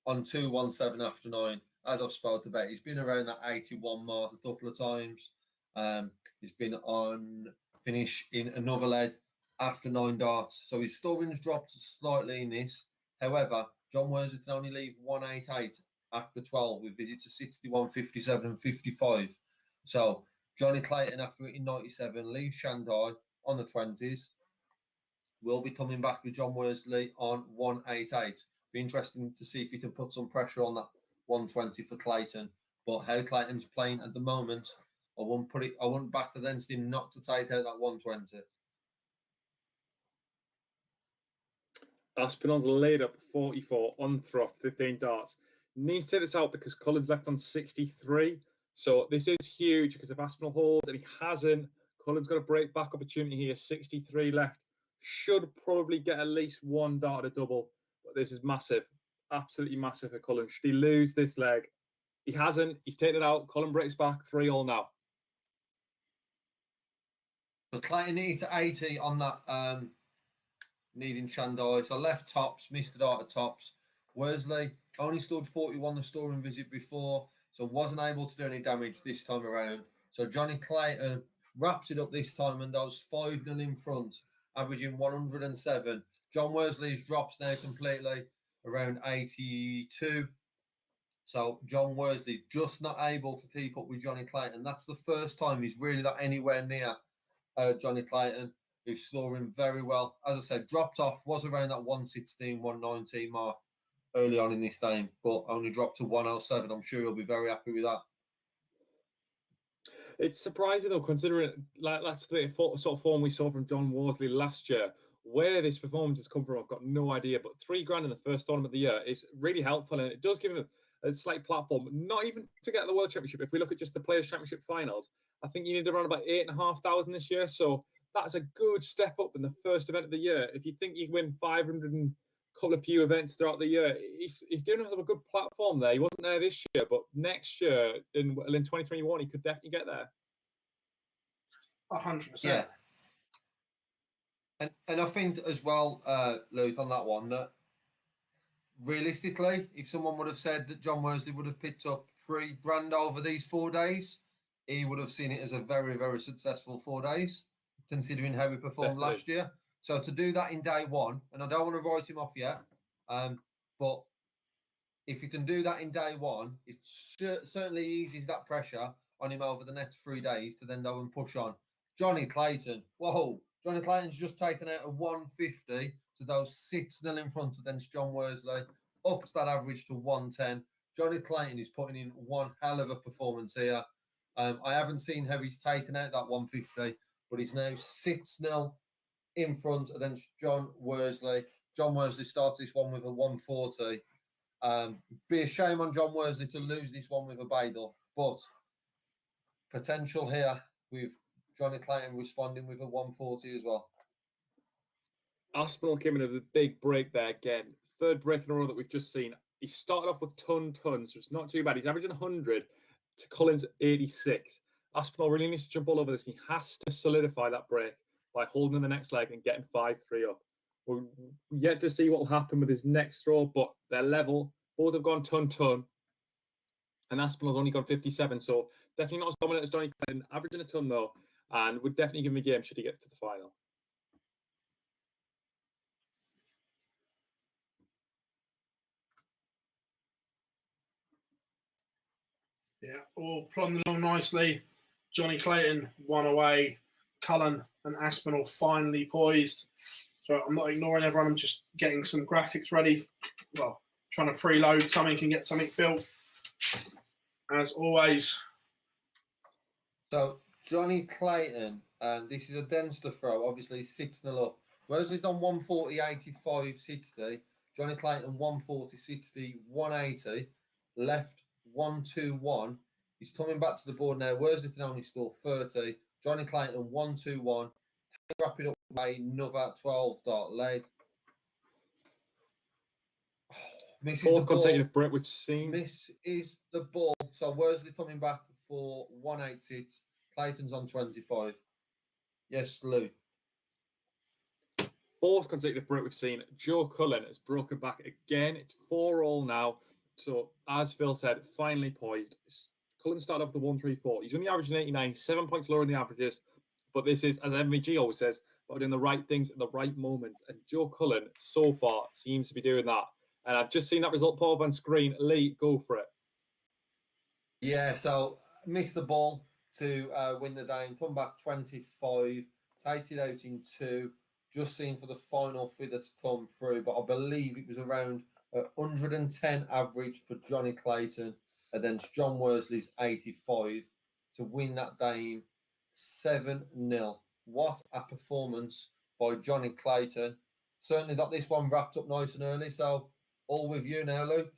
on 217 after 9. As I've spoken about, he's been around that 81 mark a couple of times. He's been on finish in another lead after 9 darts, so his scoring's dropped slightly in this. However, John Worsley can only leave 188 after 12 with visits to 61, 57, and 55. So Johnny Clayton, after hitting 97, leaves Shandai on the 20s. Will be coming back with John Worsley on 188. Be interesting to see if he can put some pressure on that 120 for Clayton. But how Clayton's playing at the moment, I wouldn't back against him not to take out that 120. Aspinall's laid up 44 on throw after 15 darts. Needs to take this out because Cullen's left on 63. So this is huge, because if Aspinall holds and he hasn't, Cullen's got a break back opportunity here. 63 left. Should probably get at least 1 dart at a double. But this is massive. Absolutely massive for Cullen. Should he lose this leg? He hasn't. He's taken it out. Cullen breaks back 3-all now. So Clayton needs 80 on that needing Shandai. So left tops, missed it out at tops. Worsley only stood 41 the scoring visit before, so wasn't able to do any damage this time around. So Johnny Clayton wraps it up this time and does 5-0 in front, averaging 107. John Worsley's drops now completely around 82. So John Worsley just not able to keep up with Johnny Clayton. That's the first time he's really got anywhere near Johnny Clayton, who's scoring very well. As I said, dropped off, was around that 116, 119 mark early on in this game, but only dropped to 107. I'm sure he'll be very happy with that. It's surprising though, considering that's the sort of form we saw from John Worsley last year. Where this performance has come from, I've got no idea. But $3,000 in the first tournament of the year is really helpful, and it does give him a slight platform. Not even to get the World Championship. If we look at just the Players Championship finals, I think you need around about 8,500 this year. So that's a good step up in the first event of the year. If you think you can win 500 and a couple of few events throughout the year, he's giving us a good platform there. He wasn't there this year, but next year in 2021, he could definitely get there. 100%. Yeah. And I think as well, Luke, on that one, that realistically, if someone would have said that John Worsley would have picked up $3,000 over these 4 days, he would have seen it as a very, very successful 4 days, considering how he performed last year. So to do that in day one, and I don't want to write him off yet, but if he can do that in day one, it certainly eases that pressure on him over the next 3 days to then go and push on. Johnny Clayton, whoa, Johnny Clayton's just taken out a 150 to those 6-0 in front against John Worsley, ups that average to 110. Johnny Clayton is putting in one hell of a performance here. I haven't seen how he's taken out that 150, but he's now 6-0 in front against John Worsley. John Worsley starts this one with a 140. Be a shame on John Worsley to lose this one with a Badel, but potential here with Johnny Clayton responding with a 140 as well. Aspinall came in with a big break there again. Third break in a row that we've just seen. He started off with ton, so it's not too bad. He's averaging 100 to Cullen's 86. Aspinall really needs to jump all over this. He has to solidify that break by holding the next leg and getting 5-3 up. We're yet to see what will happen with his next throw, but they're level. Both have gone ton. And Aspinall's only gone 57, so definitely not as dominant as Johnny Clayton. Averaging a ton, though, and would definitely give him a game should he get to the final. Yeah, all plodding along nicely. Johnny Clayton, one away. Cullen and Aspinall finally poised. So I'm not ignoring everyone. I'm just getting some graphics ready. Well, trying to preload something and get something built. As always. So Johnny Clayton, and this is a Dempster throw. Obviously, 6-0 up. Worsley's done 140, 85, 60. Johnny Clayton 140, 60, 180. Left 1-2-1. He's coming back to the board now. Worsley can only score 30. Johnny Clayton 1-2-1. Wrap it up by another 12 dart leg. Misses Fourth the ball. consecutive break we've seen. Miss is the ball. So Worsley coming back for 186. Clayton's on 25. Yes, Lou. Fourth consecutive break we've seen. Joe Cullen has broken back again. It's 4-all now. So, as Phil said, finally poised. Cullen started off the 1-3-4. He's only averaging 89, 7 points lower than the averages. But this is, as MVG always says, about doing the right things at the right moments. And Joe Cullen, so far, seems to be doing that. And I've just seen that result pop up on screen. Lee, go for it. Yeah, so missed the ball to win the game. Come back 25. Tighted out in 2. Just seen for the final figure to come through. But I believe it was around 110 average for Johnny Clayton against John Worsley's 85 to win that game 7-0. What a performance by Johnny Clayton. Certainly got this one wrapped up nice and early. So all with you now, Luke.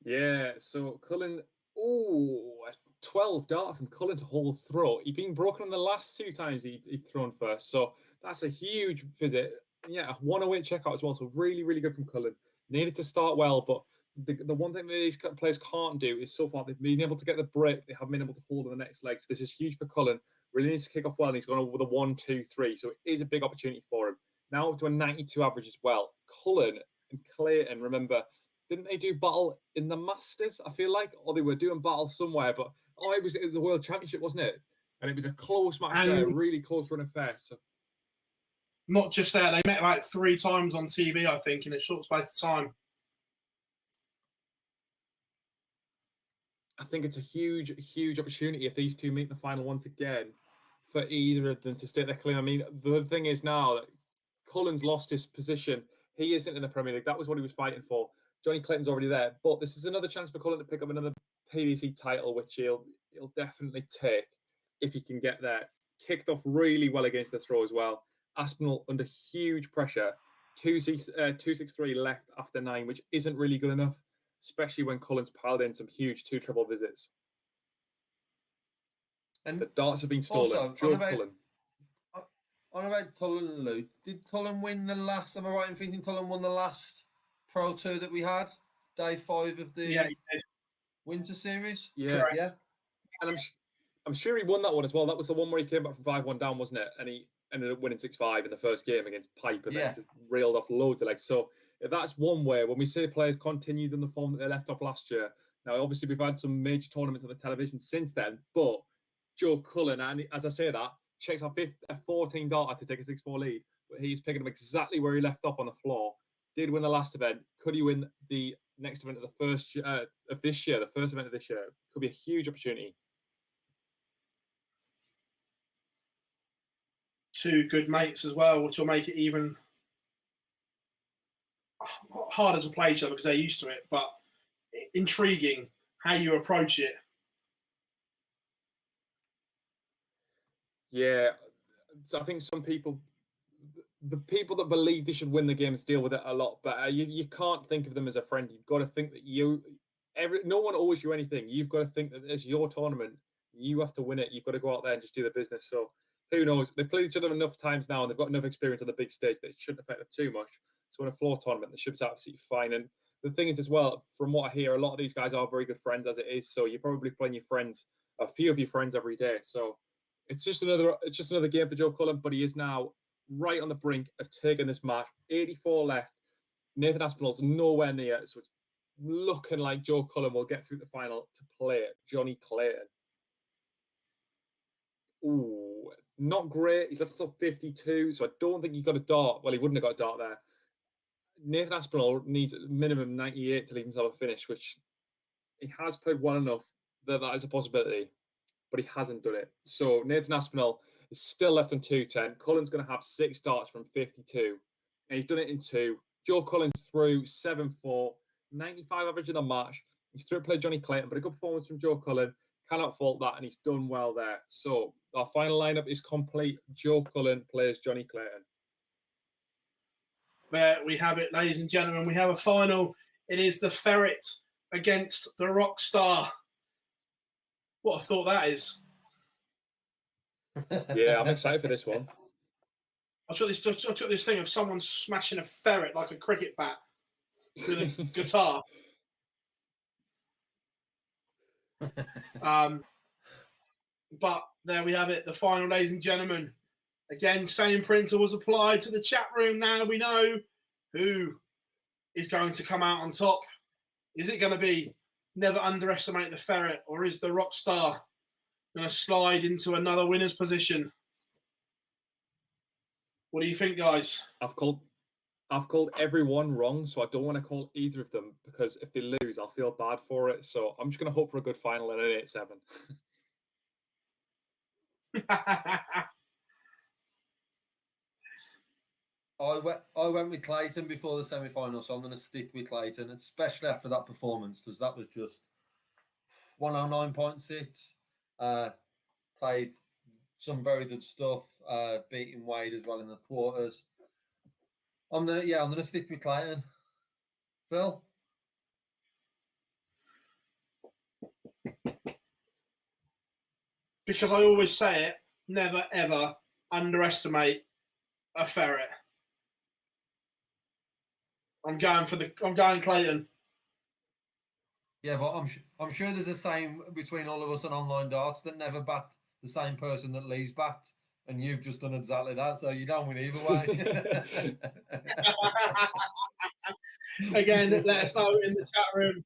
Yeah, so Cullen, a 12 dart from Cullen to hold throw. He'd been broken on the last 2 times he'd thrown first. So that's a huge visit. Yeah, a 1-away checkout as well. So really, really good from Cullen. Needed to start well, but the one thing that these players can't do is so far they've been able to get the break. They haven't been able to hold on the next leg. So this is huge for Cullen. Really needs to kick off well, and he's gone over the 1-2-3. So it is a big opportunity for him. Now up to a 92 average as well. Cullen and Clayton, remember, didn't they do battle in the Masters? I feel like, or they were doing battle somewhere, but it was the World Championship, wasn't it? And it was a close match there, really close run affair. So not just there, they met about 3 times on TV, I think, in a short space of time. I think it's a huge, huge opportunity if these two meet the final once again for either of them to stay their claim. I mean, the thing is now that Cullen's lost his position. He isn't in the Premier League. That was what he was fighting for. Johnny Clayton's already there. But this is another chance for Cullen to pick up another PDC title, which he'll definitely take if he can get there. Kicked off really well against the throw as well. Aspinall under huge pressure. 2-6-3 left after 9, which isn't really good enough, especially when Cullen's piled in some huge 2 treble visits. And the darts have been stolen. Also, Joe Cullen. On about Cullen and Luke, did Cullen win the last? Am I right in thinking Cullen won the last Pro Tour that we had? Day 5 of the Winter Series? Yeah. Correct. Yeah. And I'm sure he won that one as well. That was the one where he came back from 5-1 down, wasn't it? And he ended up winning 6-5 in the first game against Pipe and then just reeled off loads of legs. So if that's one way, when we say players continued in the form that they left off last year, now obviously we've had some major tournaments on the television since then, but Joe Cullen, and as I say that, checks a 14 darter to take a 6-4 lead, but he's picking him exactly where he left off on the floor. Did win the last event. Could he win the next event of the first of this year? The first event of this year could be a huge opportunity. 2 good mates as well, which will make it even harder to play each other because they're used to it, but intriguing how you approach it. Yeah, so I think some people, the people that believe they should win the games deal with it a lot better. You can't think of them as a friend. You've got to think that no one owes you anything. You've got to think that it's your tournament. You have to win it. You've got to go out there and just do the business. So who knows? They've played each other enough times now, and they've got enough experience on the big stage that it shouldn't affect them too much. So in a floor tournament, they should be absolutely fine. And the thing is as well, from what I hear, a lot of these guys are very good friends as it is. So you're probably playing your friends, a few of your friends every day. So it's just another game for Joe Cullen, but he is now right on the brink of taking this match. 84 left. Nathan Aspinall's nowhere near, so it's looking like Joe Cullen will get through the final to play it. Johnny Clayton. Ooh, not great. He's left until 52, so I don't think he got a dart. Well, he wouldn't have got a dart there. Nathan Aspinall needs a minimum 98 to leave himself a finish, which he has played well enough that is a possibility, but he hasn't done it. So Nathan Aspinall is still left on 210. Cullen's going to have 6 darts from 52, and he's done it in 2. Joe Cullen through 7-4, 95 average in the match. He's through played Johnny Clayton, but a good performance from Joe Cullen. Cannot fault that, and he's done well there. So our final lineup is complete. Joe Cullen plays Johnny Clayton. There we have it, ladies and gentlemen. We have a final. It is the Ferret against the Rockstar. What a thought that is. Yeah, I'm excited for this one. I've got this thing of someone smashing a ferret like a cricket bat with a guitar. But there we have it, the final, ladies and gentlemen. Again, same printer was applied to the chat room. Now we know who is going to come out on top. Is it going to be Never Underestimate the Ferret, or is the Rockstar going to slide into another winner's position? What do you think, guys? I've called everyone wrong, so I don't want to call either of them, because if they lose, I'll feel bad for it. So I'm just going to hope for a good final and an 8-7. I went with Clayton before the semi-final, so I'm going to stick with Clayton, especially after that performance, because that was just 109.6. Played some very good stuff, beating Wade as well in the quarters. I'm gonna stick with Clayton. Phil? Because I always say it, never ever underestimate a ferret. I'm going Clayton. Yeah, but I'm sure there's a saying between all of us on online darts that never bat the same person that leaves bat, and you've just done exactly that, so you don't win either way. Again, let us know in the chat room.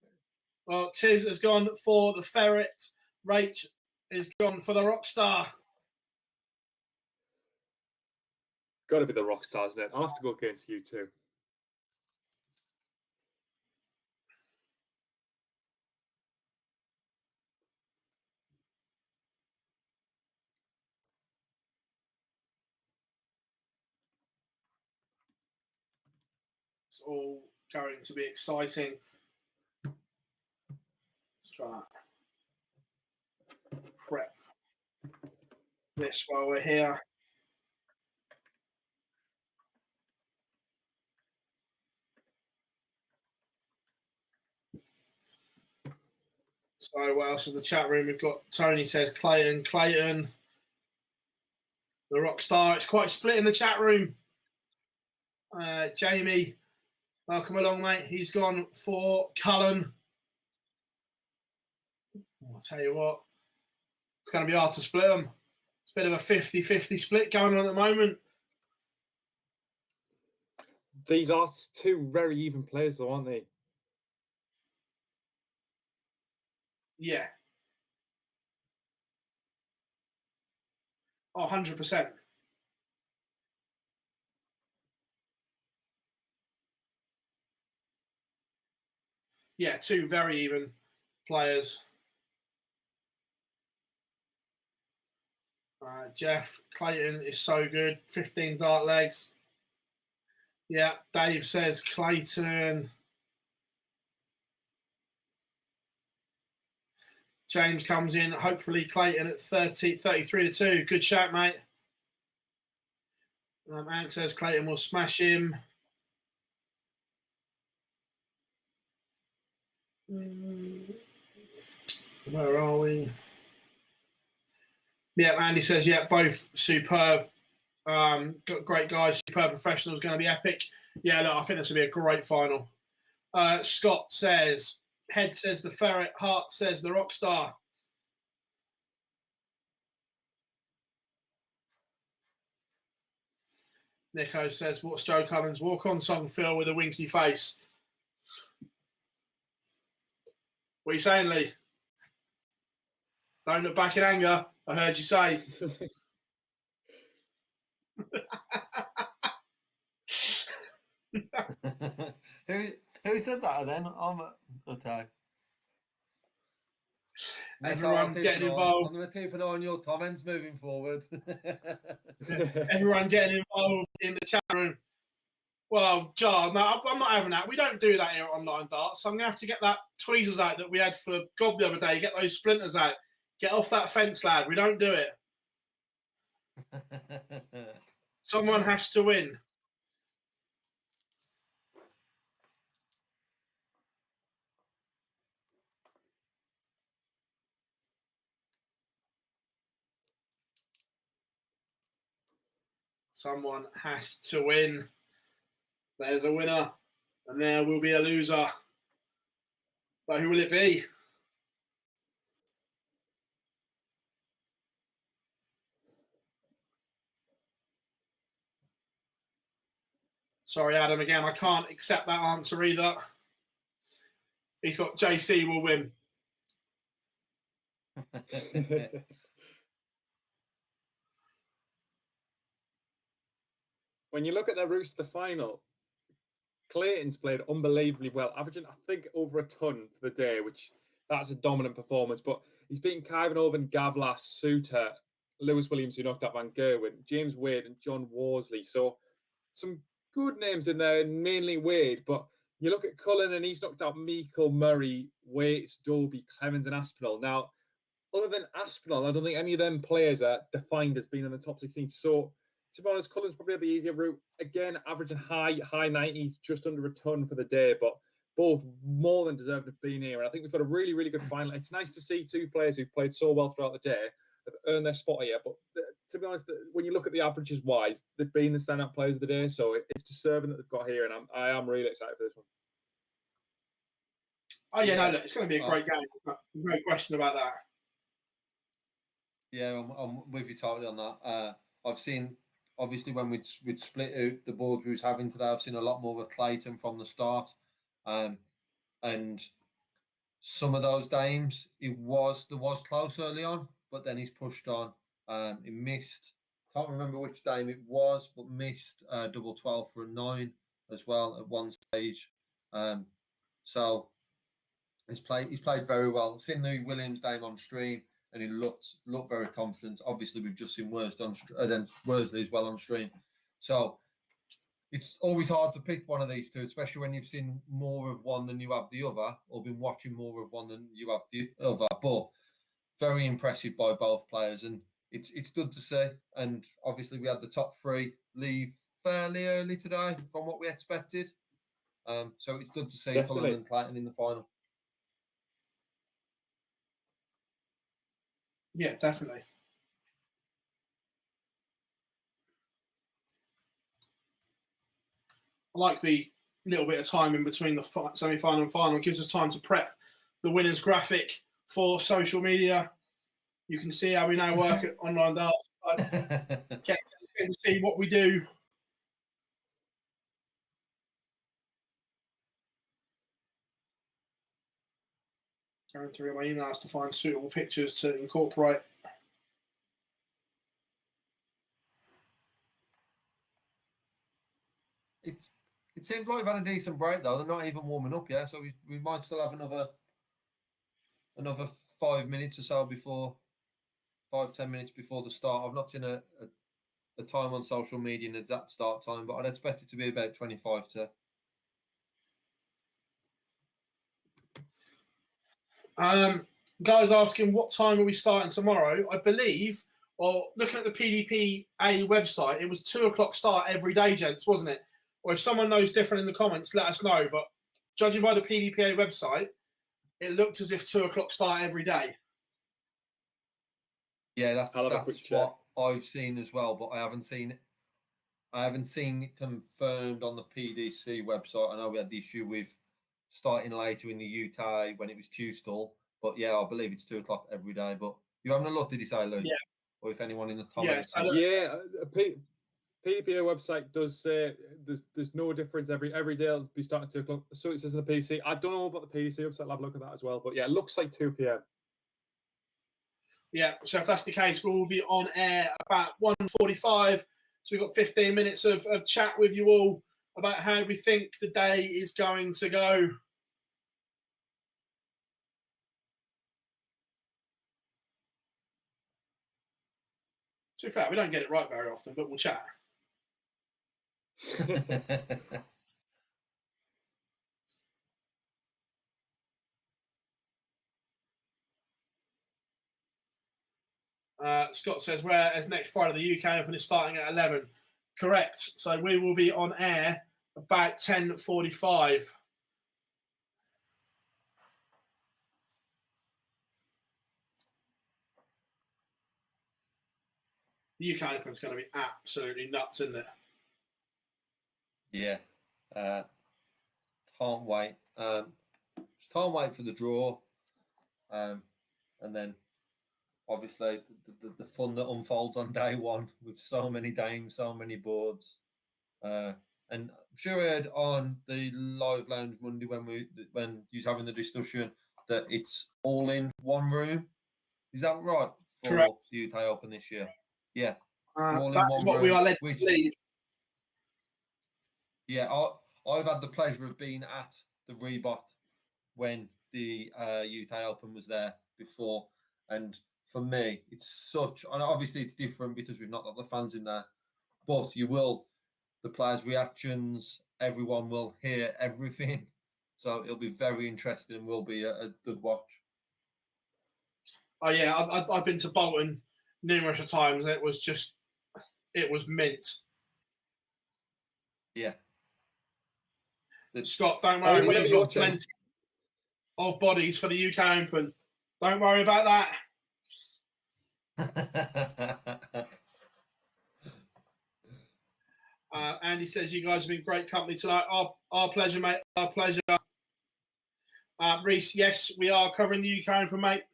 Well, Tiz has gone for the ferret. Rach is gone for the Rockstar. Got to be the Rockstars then. I'll have to go against you too. It's all going to be exciting. Let's try that. Prep this while we're here. So what else is the chat room? We've got Tony says Clayton. The Rockstar. It's quite split in the chat room. Jamie, welcome along, mate. He's gone for Cullen. I'll tell you what, it's going to be hard to split them. It's a bit of a 50-50 split going on at the moment. These are 2 very even players, though, aren't they? Yeah. Oh, 100%. Yeah, 2 very even players. Jeff, Clayton is so good. 15 dart legs. Yeah, Dave says Clayton. James comes in. Hopefully Clayton at 33-2. Good shout, mate. Ant says Clayton will smash him. Where are we? Yeah, Andy says, yeah, both superb. Great guys, superb professionals, going to be epic. Yeah, look, I think this will be a great final. Scott says, Head says the Ferret, Hart says the Rockstar. Nico says, what's Joe Cullen's walk-on song, Phil, with a winky face? What are you saying, Lee? Don't look back in anger. I heard you say. Who said that then? Okay. Everyone getting involved. I'm going to keep an eye on your comments moving forward. Everyone getting involved in the chat room. Well, Jar, no, I'm not having that. We don't do that here at Online Darts. So I'm going to have to get that tweezers out that we had for Gob the other day. Get those splinters out. Get off that fence, lad. We don't do it. Someone has to win. Someone has to win. There's a winner, and there will be a loser. But who will it be? Sorry, Adam, again, I can't accept that answer either. He's got JC will win. When you look at their routes to the final, Clayton's played unbelievably well, averaging, I think, over a ton for the day, which that's a dominant performance. But he's beaten Kyvan Oven, Gavlas, Suter, Lewis Williams, who knocked out Van Gerwen, James Wade, and John Worsley. So some good names in there, mainly Wade. But you look at Cullen, and he's knocked out Meikle, Murray, Waits, Dobie, Clemens, and Aspinall. Now, other than Aspinall, I don't think any of them players are defined as being in the top 16. So, to be honest, Cullen's probably the easier route. Again, averaging high 90s, just under a ton for the day, but both more than deserved to have been here. And I think we've got a really, really good final. It's nice to see two players who've played so well throughout the day have earned their spot here. But to be honest, when you look at the averages wise, they've been the standout players of the day. So it's deserving that they've got here. And I am really excited for this one. Oh, yeah, no, look, it's going to be a great game. No question about that. Yeah, I'm with you totally on that. I've seen, obviously, when we'd split out the board we was having today, I've seen a lot more of Clayton from the start. And some of those games, there was close early on, but then he's pushed on. He missed, can't remember which game it was, but missed double 12 for a 9 as well at one stage. So he's played very well. Seen the Williams game on stream, and he looked very confident. Obviously, we've just seen Worsley as well on stream. So it's always hard to pick one of these two, especially when you've seen more of one than you have the other, or been watching more of one than you have the other. But very impressive by both players, and it's good to see. And obviously, we had the top three leave fairly early today from what we expected. So it's good to see Cullen and Clayton in the final. Yeah, definitely. I like the little bit of time in between the semi-final and final. It gives us time to prep the winners graphic for social media. You can see how we now work at Online Darts. Get to see what we do. Going through my emails to find suitable pictures to incorporate. It seems like we've had a decent break though. They're not even warming up yet, so we might still have another 5 minutes or so before 5-10 minutes before the start. I've not seen a time on social media an exact start time, but I'd expect it to be about 25 to. Guys asking what time are we starting tomorrow? I believe Or looking at the PDPA website, it was 2 o'clock start every day, gents, wasn't it? Or if someone knows different in the comments, let us know. But judging by the PDPA website, it looked as if 2 o'clock start every day. Yeah, that's check. what I've seen as well, but I haven't seen it. I haven't seen it confirmed on the PDC website. I know we had the issue with starting later in the UK when it was Tuesday, but yeah, I believe it's 2 o'clock every day. But you having a look, did you say, Lou? Yeah. Or if anyone in the comments Yeah, is... Yeah, PDPA website does say there's no difference every day. It'll be starting at 2 o'clock. So it says in the PC. I don't know about the PDC website. I'll have a look at that as well. But yeah, it looks like 2 p.m. Yeah, so if that's the case, we will be on air about 1:45. So we've got 15 minutes of chat with you all about how we think the day is going to go. To be fair, we don't get it right very often, but we'll chat. Scott says, whereas next Friday the UK Open is starting at 11. Correct. So we will be on air about 10:45. The UK Open is going to be absolutely nuts, isn't it? Yeah. Can't wait. Just can't wait for the draw. And then obviously the fun that unfolds on day one with so many games, so many boards. And I'm sure I heard on the live lounge Monday when you was having the discussion that it's all in one room. Is that right? For Correct. the UK Open this year. Yeah. That's what we are led to believe. Yeah, I've had the pleasure of being at the Rebot when the UK Open was there before, and for me, it's such. And obviously, it's different because we've not got the fans in there, but the players' reactions, everyone will hear everything, so it'll be very interesting and will be a good watch. Oh yeah, I've been to Bolton numerous times, and it was mint. Yeah. Scott, don't worry, we've got plenty of bodies for the UK Open. Don't worry about that. Andy says you guys have been great company tonight. Our pleasure, mate. Our pleasure. Reese, yes, we are covering the UK Open, mate.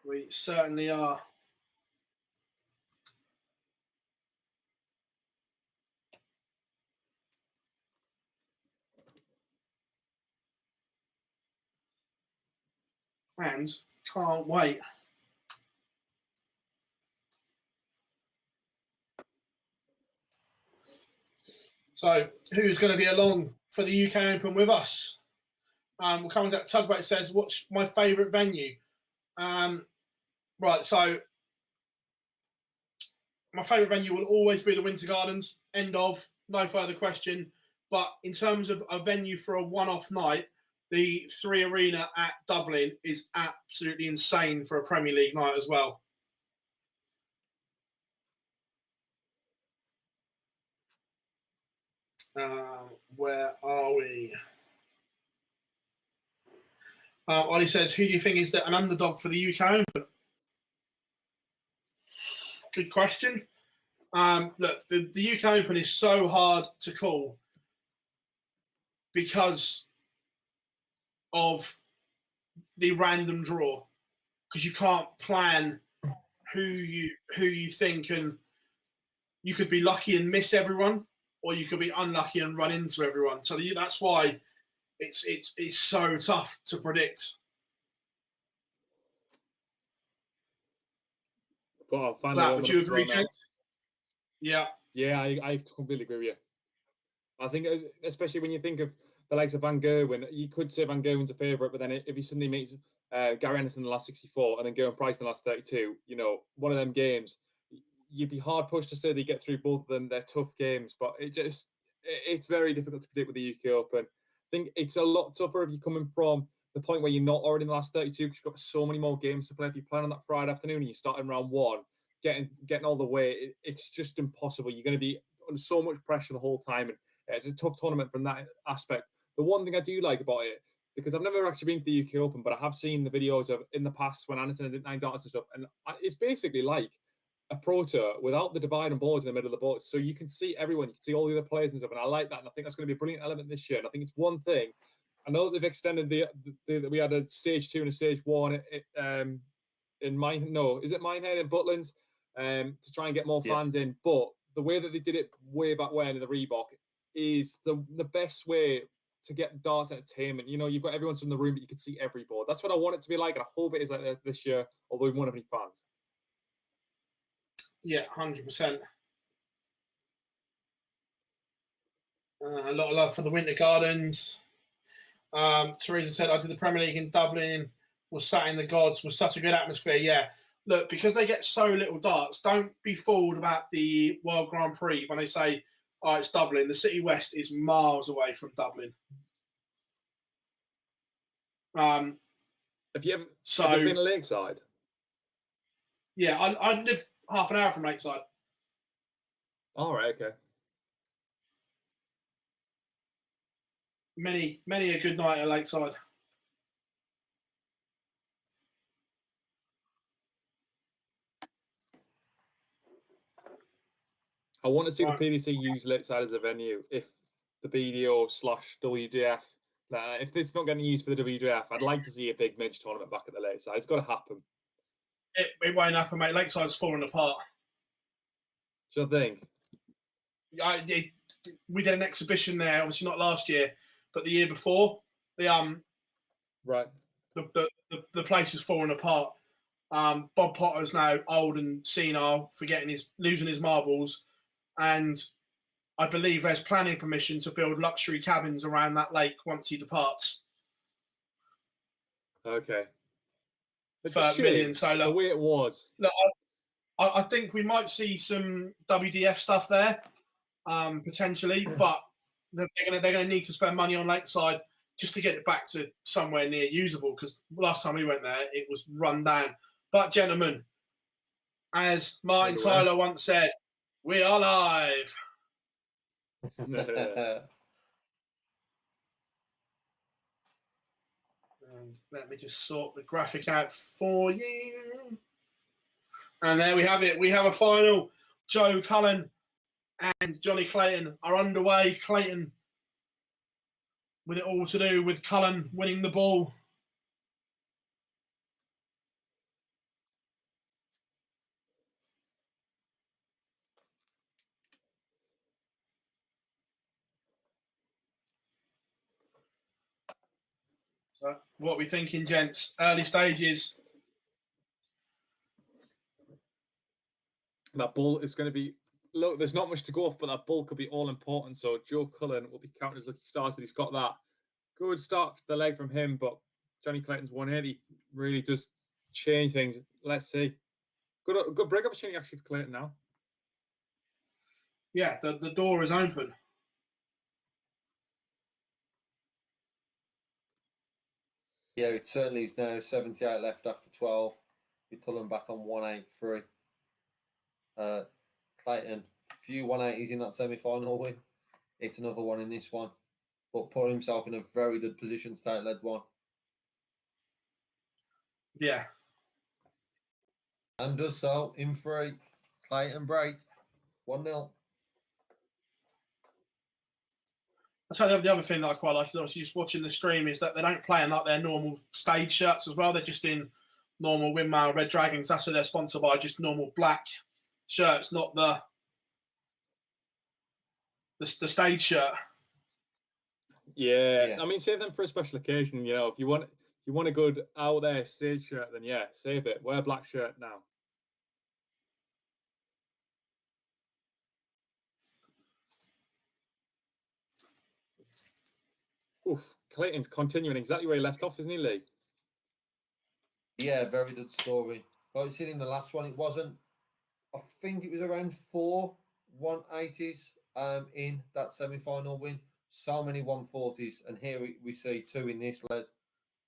We certainly are. And can't wait. So, who's going to be along for the UK Open with us? We're coming to Tugboat says, what's my favourite venue? Right, so my favourite venue will always be the Winter Gardens, end of, no further question. But in terms of a venue for a one-off night, the 3 Arena at Dublin is absolutely insane for a Premier League night as well. Where are we? Ollie says, who do you think is an underdog for the UK Open? Good question. Look, the UK Open is so hard to call because of the random draw, because you can't plan who you think, and you could be lucky and miss everyone, or you could be unlucky and run into everyone. So that's why it's so tough to predict. But would you agree, James? Yeah. Yeah, I completely agree with you. I think, especially when you think of the likes of Van Gerwen, you could say Van Gerwen's a favourite, but then if he suddenly meets Gary Anderson in the last 64 and then Gerwyn Price in the last 32, one of them games, you'd be hard pushed to say they get through both of them. They're tough games, but it's very difficult to predict with the UK Open. think it's a lot tougher if you're coming from the point where you're not already in the last 32 because you've got so many more games to play. If you're playing on that Friday afternoon and you're starting round 1, getting all the way, it's just impossible. You're going to be under so much pressure the whole time, and it's a tough tournament from that aspect. The one thing I do like about it, because I've never actually been to the UK Open, but I have seen the videos of in the past when Anderson did 9 darts and stuff, and it's basically like a Pro Tour without the divide and boards in the middle of the board, so you can see everyone, you can see all the other players and stuff, and I like that, and I think that's going to be a brilliant element this year. And I think it's one thing. I know that they've extended we had a stage 2 and a stage 1 in Minehead and Butlins to try and get more fans in, but the way that they did it way back when in the Reebok is the best way to get darts entertainment. You know, you've got everyone from the room, but you can see every board. That's what I want it to be like, and I hope it is like that this year, although we won't have any fans. Yeah, 100%. A lot of love for the Winter Gardens. Teresa said, I did the Premier League in Dublin, was sat in the gods, was such a good atmosphere. Yeah, look, because they get so little darts, don't be fooled about the World Grand Prix when they say, oh, it's Dublin. The City West is miles away from Dublin. Have you ever been to Lakeside? Yeah, I live half an hour from Lakeside. All right, okay. Many a good night at Lakeside. I want to see the PDC use Lakeside as a venue. If the BDO/WDF, if it's not getting used for the WDF, I'd like to see a big midge tournament back at the Lakeside. It's got to happen. It won't happen, mate. Lakeside's falling apart. Do you think? We did an exhibition there, obviously not last year, but the year before. Right. The place is falling apart. Bob Potter's now old and senile, losing his marbles, and I believe there's planning permission to build luxury cabins around that lake once he departs. Okay. It's for millions. So the way it was. Look, I think we might see some WDF stuff there, potentially, but they're gonna need to spend money on Lakeside just to get it back to somewhere near usable. Because last time we went there, it was run down. But gentlemen, as Martin Tyler once said, we are live. And let me just sort the graphic out for you. And there we have it. We have a final. Joe Cullen and Johnny Clayton are underway. Clayton with it all to do with Cullen winning the ball. So what are we thinking, gents? Early stages. That ball is going to be, look, there's not much to go off, but that ball could be all important. So Joe Cullen will be counted as lucky stars that he's got that. Good start for the leg from him, but Johnny Clayton's 180 really does change things. Let's see. Good break opportunity actually for Clayton now. Yeah, the door is open. Yeah, it certainly is now 78 left after 12. We're pulling back on 183. Clayton, few 180s in that semi-final win. It's another one in this one, but put himself in a very good position to take lead one. Yeah. And does so in 3. Clayton Bright, 1-0. That's how the other thing that I quite like, obviously just watching the stream, is that they don't play in like their normal stage shirts as well. They're just in normal Windmill Red Dragons. That's what they're sponsored by, just normal black shirts, not the stage shirt. Yeah, I mean, save them for a special occasion. You know, if you want a good out there stage shirt, then yeah, save it. Wear a black shirt now. Oof, Clayton's continuing exactly where he left off, isn't he, Lee? Yeah, very good story. Like you said in the last one, it wasn't. I think it was around 4 180s in that semi-final win. so many 140s, and here we see 2 in this lead.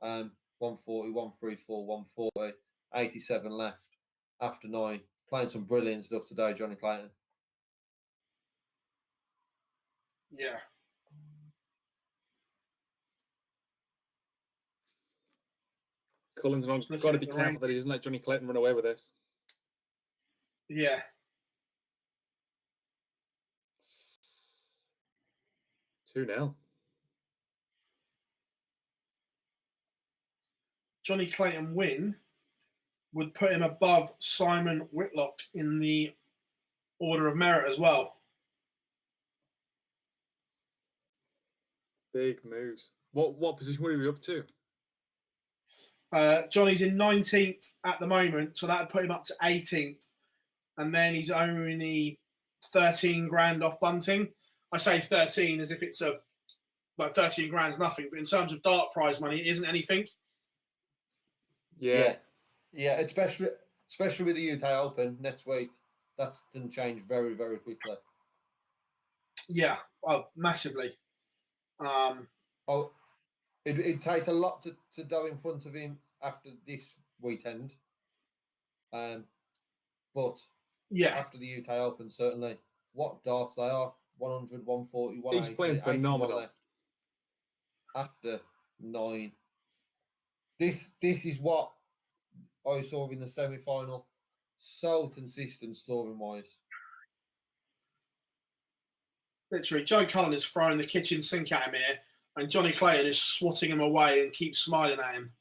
140, 134, 140, 87 left after 9. Playing some brilliant stuff today, Johnny Clayton. Yeah. Cullen's got to be careful that he doesn't let Johnny Clayton run away with this. Yeah. Two 0. Johnny Clayton win would put him above Simon Whitlock in the order of merit as well. Big moves. What position would he be up to? Johnny's in 19th at the moment, so that would put him up to 18th. And then he's only 13 grand off bunting. I say 13 as if it's like 13 grand's nothing, but in terms of dart prize money, it isn't anything. Yeah, especially with the UK Open next week. That can change very, very quickly. Yeah, well, massively. It'd take a lot to go in front of him after this weekend. But yeah, after the UK Open, certainly. What darts they are? 100, 140, 180. He's playing phenomenal. Left after 9. This is what I saw in the semi-final. So consistent scoring-wise. literally, Joe Cullen is throwing the kitchen sink at him here, and Johnny Clayton is swatting him away and keeps smiling at him.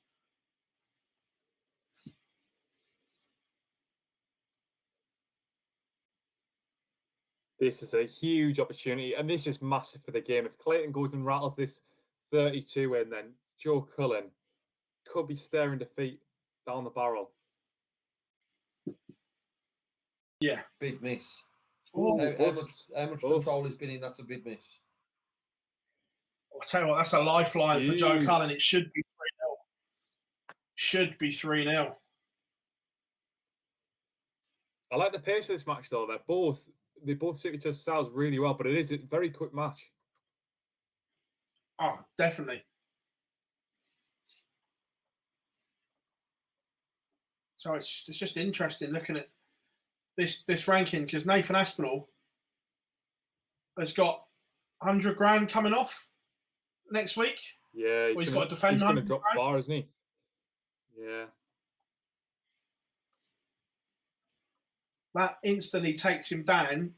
This is a huge opportunity, and this is massive for the game. If Clayton goes and rattles this 32 in, then Joe Cullen could be staring defeat down the barrel. Yeah. Big miss. Ooh, how much control has been in? That's a big miss. I'll tell you what, that's a lifeline for Joe Cullen. It should be 3-0. Should be 3-0. I like the pace of this match, though. They both suit each other's styles really well, but it is a very quick match. Oh, definitely. So it's just interesting looking at this ranking, because Nathan Aspinall has got 100 grand coming off next week. Yeah, he's got to defend. He's going to drop far, isn't he? Yeah. That instantly takes him down,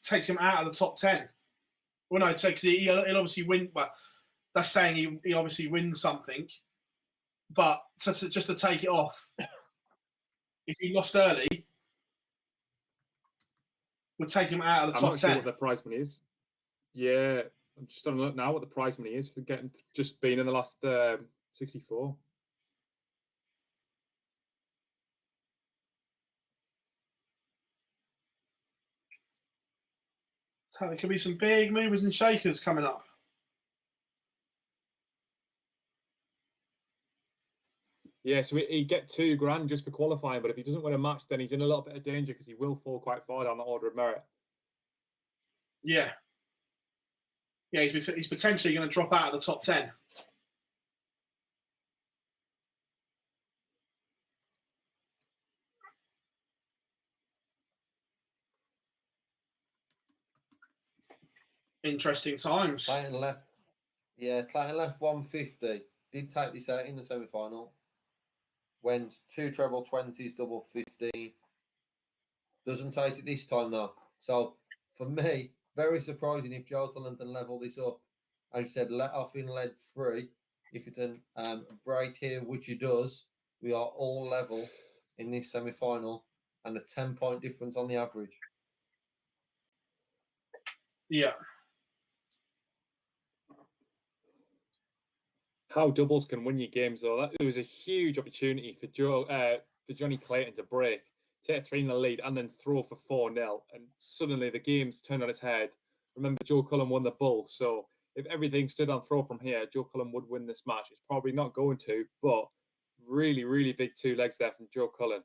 takes him out of the top 10. Well, no, because he'll obviously win, but that's saying he obviously wins something. But just to take it off, if he lost early, would take him out of the top 10. I'm not sure what the prize money is. Yeah, I'm just having a look now what the prize money is for just being in the last 64. So there could be some big movers and shakers coming up. Yeah, so he'd get 2 grand just for qualifying, but if he doesn't win a match, then he's in a little bit of danger because he will fall quite far down the order of merit. Yeah. Yeah, he's potentially going to drop out of the top 10. Interesting times. Clayton left 150. Did take this out in the semi-final. Went 2 treble 20s, double 15. Doesn't take it this time though. So for me, very surprising if Joe Cullen can level this up. As you said, let off in lead 3. If it can break here, which he does, we are all level in this semi-final, and a 10-point difference on the average. Yeah. How doubles can win your games, though. There was a huge opportunity for Johnny Clayton to break, take 3 in the lead, and then throw for 4-0. And suddenly the game's turned on its head. Remember, Joe Cullen won the bull. So if everything stood on throw from here, Joe Cullen would win this match. It's probably not going to, but really, really big 2 legs there from Joe Cullen.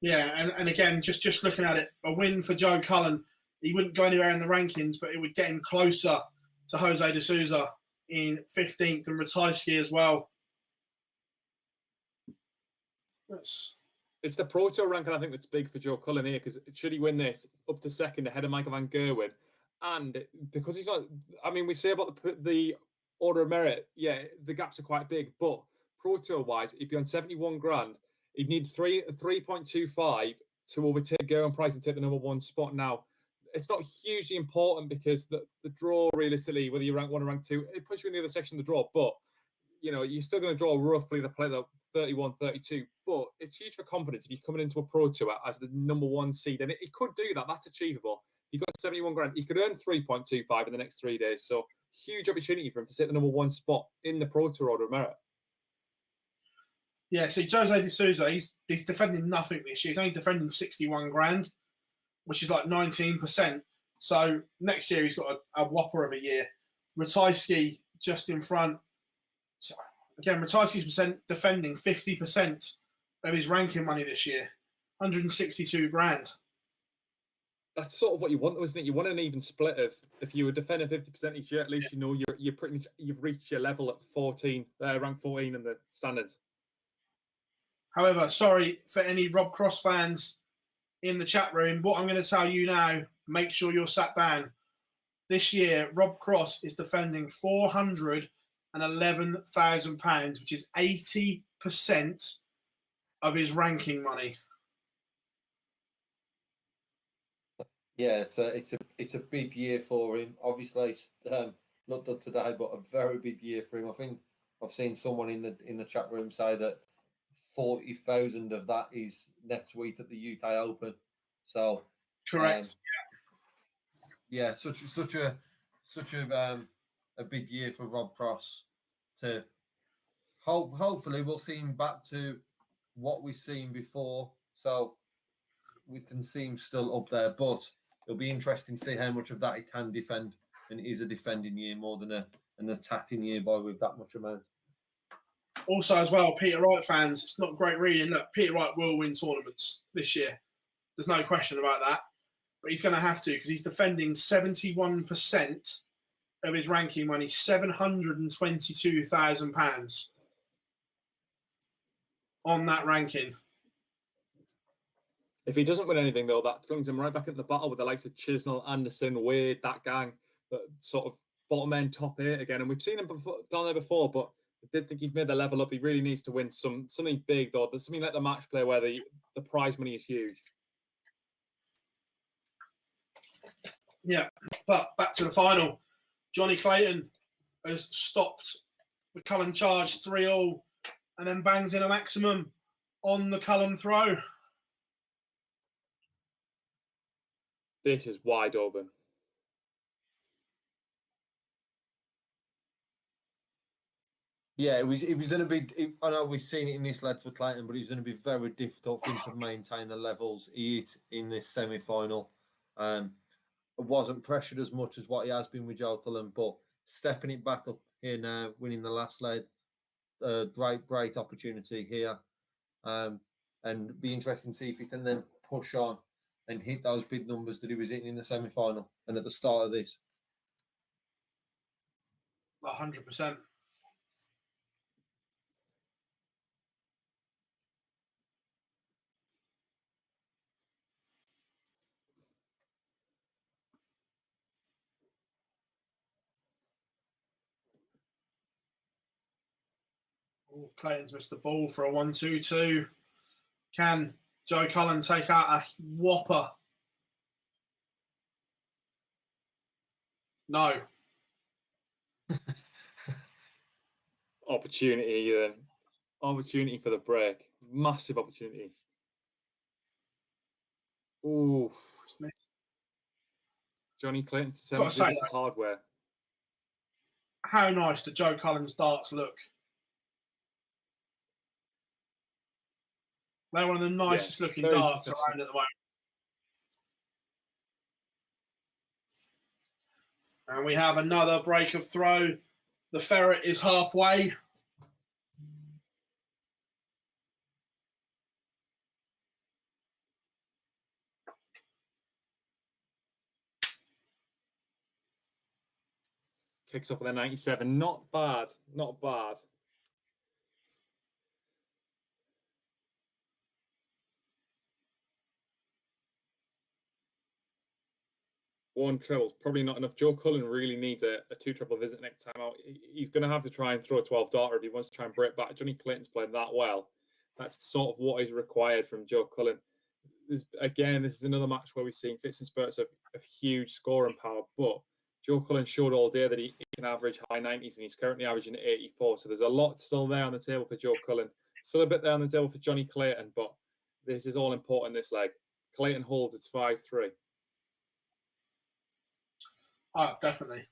Yeah, and again, just looking at it, a win for Joe Cullen he wouldn't go anywhere in the rankings, but it would get him closer to Jose de Souza in 15th and Ratajski as well. It's the Pro Tour ranking, I think, that's big for Joe Cullen here, because should he win this, up to second ahead of Michael van Gerwen, and because he's not, I mean, we say about the order of merit, yeah, the gaps are quite big, but Pro Tour wise, he'd be on 71 grand. He'd need 3.25 to overtake Gerwen Price and take the #1 spot. Now, it's not hugely important because the draw, realistically, whether you rank 1 or rank 2, it puts you in the other section of the draw, but you know, you're still going to draw roughly the play 31, 32, but it's huge for confidence if you're coming into a Pro Tour as the #1 seed, and he could do that. That's achievable. He got 71 grand. He could earn 3.25 in the next 3 days, so huge opportunity for him to take the #1 spot in the Pro Tour order of merit. Yeah, see, Jose de Souza, he's defending nothing this year. He's only defending 61 grand, which is like 19%. So next year he's got a whopper of a year. Ratajski just in front. So again, Ratajski's defending 50% of his ranking money this year, 162 grand. That's sort of what you want, though, isn't it? You want an even split of, if you were defending 50% each year, at least you know you're pretty much, you've reached your level at 14, rank 14 in the standards. However, sorry for any Rob Cross fans in the chat room. What I'm going to tell you now, make sure you're sat down. This year, Rob Cross is defending £411,000, which is 80% of his ranking money. Yeah, it's a big year for him. Obviously, not done today, but a very big year for him. I think I've seen someone in the chat room say that 40,000 of that is next week at the UK Open. So correct. Yeah, such a big year for Rob Cross. To hopefully we'll see him back to what we've seen before. So we can see him still up there, but it'll be interesting to see how much of that he can defend, and it is a defending year more than an attacking year with that much amount. Also, as well, Peter Wright fans, it's not great reading. Look, Peter Wright will win tournaments this year. There's no question about that. But he's going to have to, because he's defending 71% of his ranking money, £722,000 on that ranking. If he doesn't win anything, though, that throws him right back into the battle with the likes of Chisnell, Anderson, Wade, that gang, that sort of bottom end, top 8 again. And we've seen him down there before, but I did think he'd made the level up. He really needs to win something big, though. There's something like the match play where the prize money is huge. Yeah, but back to the final. Johnny Clayton has stopped the Cullen charge 3-all and then bangs in a maximum on the Cullen throw. This is wide open. Yeah, it was going to be. I know we've seen it in this led for Clayton, but it was going to be very difficult for him to maintain the levels he hit in this semi-final. It wasn't pressured as much as what he has been with Joe Cullen, but stepping it back up here now, winning the last leg, great opportunity here, and be interesting to see if he can then push on and hit those big numbers that he was hitting in the semi-final and at the start of this. 100%. Oh, Clayton's missed the ball for a 1-2-2. Can Joe Cullen take out a whopper? No. Opportunity, opportunity for the break. Massive opportunity. Ooh. Johnny Clayton's determined to do this the hard way. How nice do Joe Cullen's darts look? They're one of the nicest looking darts around at the moment. And we have another break of throw. The ferret is halfway. Kicks off with a 97. Not bad. Not bad. One treble's probably not enough. Joe Cullen really needs a two treble visit next time out. He's going to have to try and throw a 12 darter if he wants to try and break back. Johnny Clayton's playing that well. That's sort of what is required from Joe Cullen. This is another match where we're seeing fits and spurts of huge scoring power. But Joe Cullen showed all day that he can average high 90s, and he's currently averaging 84. So there's a lot still there on the table for Joe Cullen. Still a bit there on the table for Johnny Clayton, but this is all important, this leg. Clayton holds, it's 5-3. Oh, definitely.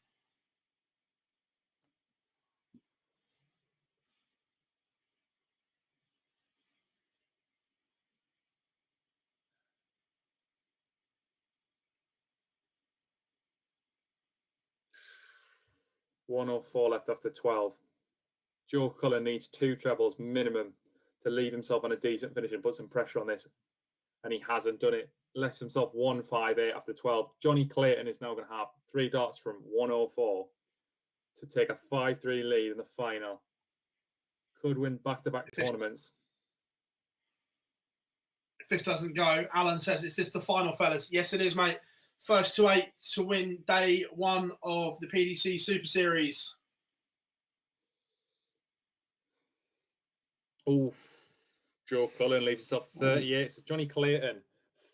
$104 left after 12. Joe Cullen needs 2 trebles minimum to leave himself on a decent finish and put some pressure on this. And he hasn't done it. Left himself 158 after 12. Johnny Clayton is now going to have 3 darts from 104 to take a 5-3 lead in the final. Could win back-to-back tournaments. If this doesn't go, Alan says it's just the final, fellas. Yes, it is, mate. First to 8 to win day 1 of the PDC Super Series. Oh, Joe Cullen leaves himself 38. So Johnny Clayton,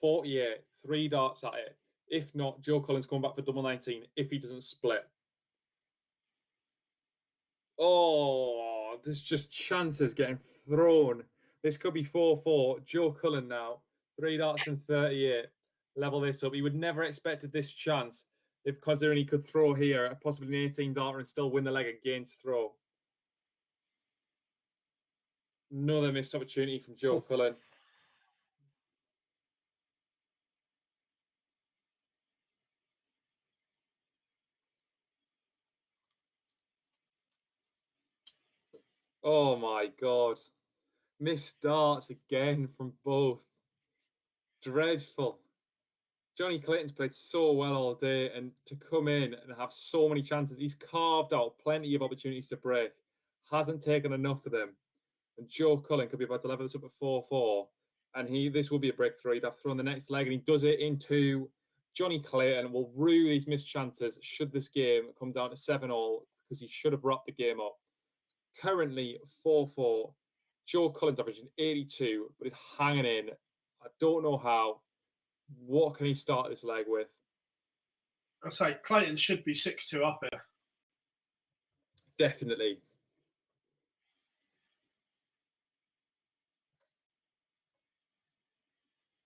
48, 3 darts at it. If not, Joe Cullen's coming back for double 19 if he doesn't split. Oh, there's just chances getting thrown. This could be 4-4. Joe Cullen now, 3 darts from 38. Level this up. He would never expected this chance if considering he could throw here, possibly an 18 darter and still win the leg against throw. Another missed opportunity from Joe Cullen. Oh my God. Missed darts again from both. Dreadful. Johnny Clayton's played so well all day, and to come in and have so many chances, he's carved out plenty of opportunities to break. Hasn't taken enough of them. And Joe Cullen could be about to level this up at 4-4. And this will be a breakthrough. He'd have thrown the next leg, and he does it into Johnny Clayton. Will rue these missed chances should this game come down to 7-all, because he should have wrapped the game up. Currently 4-4. Joe Cullen's averaging 82, but he's hanging in. I don't know how. What can he start this leg with? I'd say Clayton should be 6-2 up here. Definitely.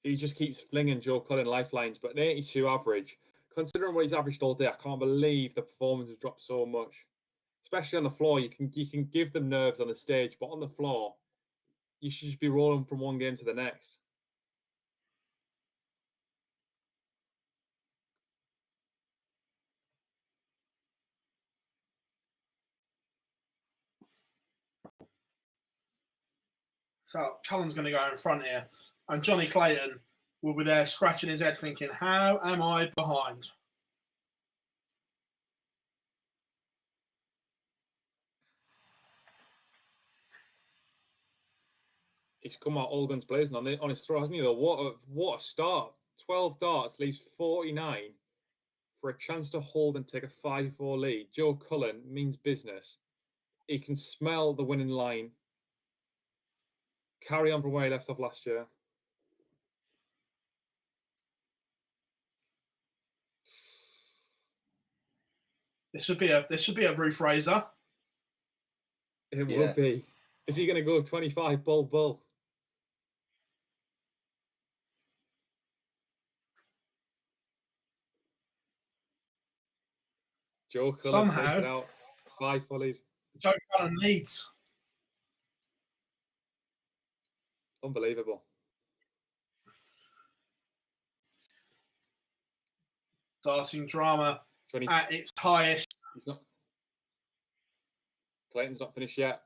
He just keeps flinging Joe Cullen lifelines, but an 82 average. Considering what he's averaged all day, I can't believe the performance has dropped so much. Especially on the floor, you can give them nerves on the stage, but on the floor, you should just be rolling from one game to the next. So Cullen's going to go in front here. And Johnny Clayton will be there scratching his head thinking, how am I behind? He's come out all guns blazing on his throw, hasn't he? Though what a start! 12 darts leaves 49 for a chance to hold and take a 5-4 lead. Joe Cullen means business. He can smell the winning line. Carry on from where he left off last year. This should be a roof raiser. It will be. Is he going to go 25 bull? Joe Cullen takes it out. 5-4 lead. Joe Cullen leads. Unbelievable. Darting drama at its highest. He's not. Clayton's not finished yet.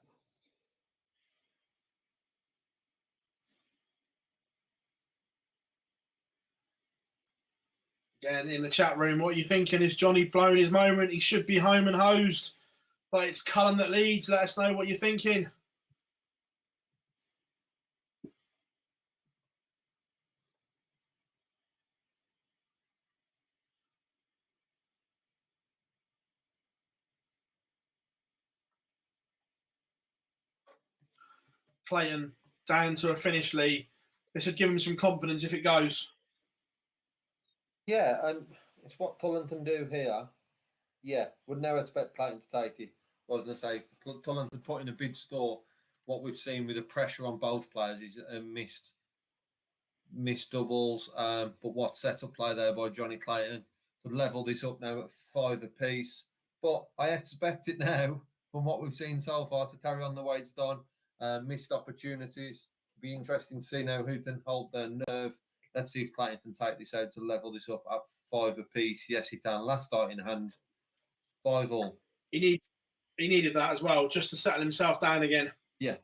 And in the chat room, what are you thinking? Is Johnny blown his moment? He should be home and hosed. But it's Cullen that leads. Let us know what you're thinking. Clayton down to a finish lead. This would give him some confidence if it goes. Yeah, and it's what Tullington do here. Yeah, would never expect Clayton to take it. I was going to say, Tullington put in a big store. What we've seen with the pressure on both players is missed doubles. But what setup play there by Johnny Clayton to level this up now at 5 apiece. But I expect it now, from what we've seen so far, to carry on the way it's done. Missed opportunities. Be interesting to see now who can hold their nerve. Let's see if Clayton can take this out to level this up at 5 apiece. Yes, he can. Last start in hand, 5-all. He needed that as well, just to settle himself down again. Yeah.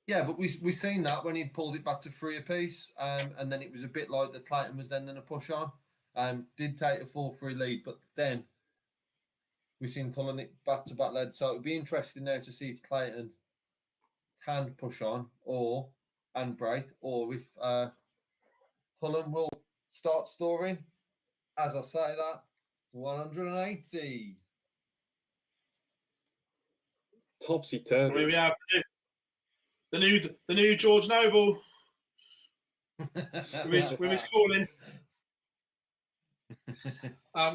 Yeah, but we've seen that when he pulled it back to 3 apiece, and then it was a bit like that Clayton was then going to push on. Did take a 4-3 lead, but then we've seen pulling it back-to-back lead. So it'll be interesting now to see if Clayton can push on and break, or if Cullen will start storing. As I say that, 180. Topsy-turvy. Here we have the new George Noble with his calling.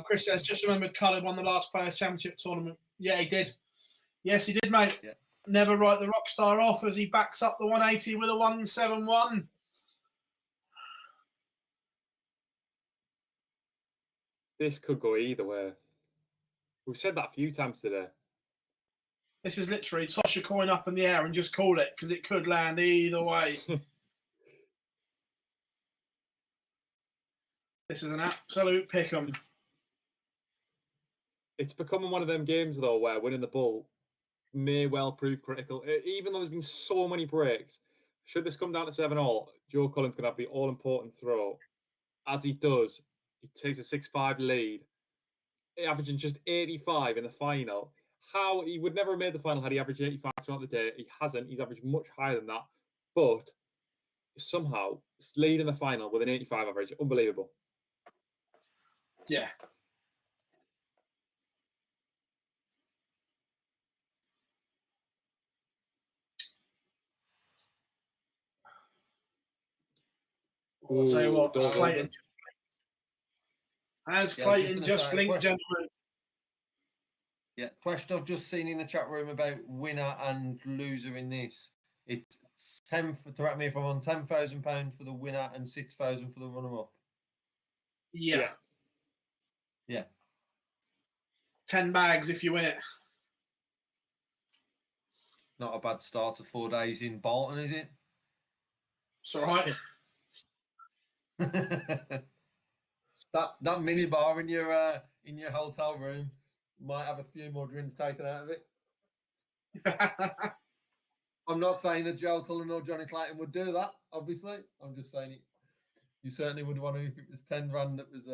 Chris says, just remembered Cullen won the last Players' Championship tournament. Yeah, he did. Yes, he did, mate. Yeah. Never write the rock star off as he backs up the 180 with a 171. This could go either way. We've said that a few times today. This is literally toss your coin up in the air and just call it, because it could land either way. This is an absolute pick'em. It's becoming one of them games, though, where winning the bull may well prove critical. Even though there's been so many breaks, should this come down to 7-all, Joe Cullen's going to have the all-important throw. As he does, he takes a 6-5 lead, averaging just 85 in the final. How he would never have made the final had he averaged 85 throughout the day. He hasn't. He's averaged much higher than that. But somehow, lead in the final with an 85 average. Unbelievable. Yeah. I'll tell you what, Clayton just blinked, gentlemen. Yeah, question I've just seen in the chat room about winner and loser in this. It's 10. Correct me if I'm on, £10,000 for the winner and 6,000 for the runner-up. Yeah. 10 bags if you win it. Not a bad start to 4 days in Bolton, is it? It's all right. that mini bar in your hotel room might have a few more drinks taken out of it. I'm not saying that Joe Cullen or Johnny Clayton would do that, obviously. I'm just saying it. You certainly would want to if it was 10 rand that was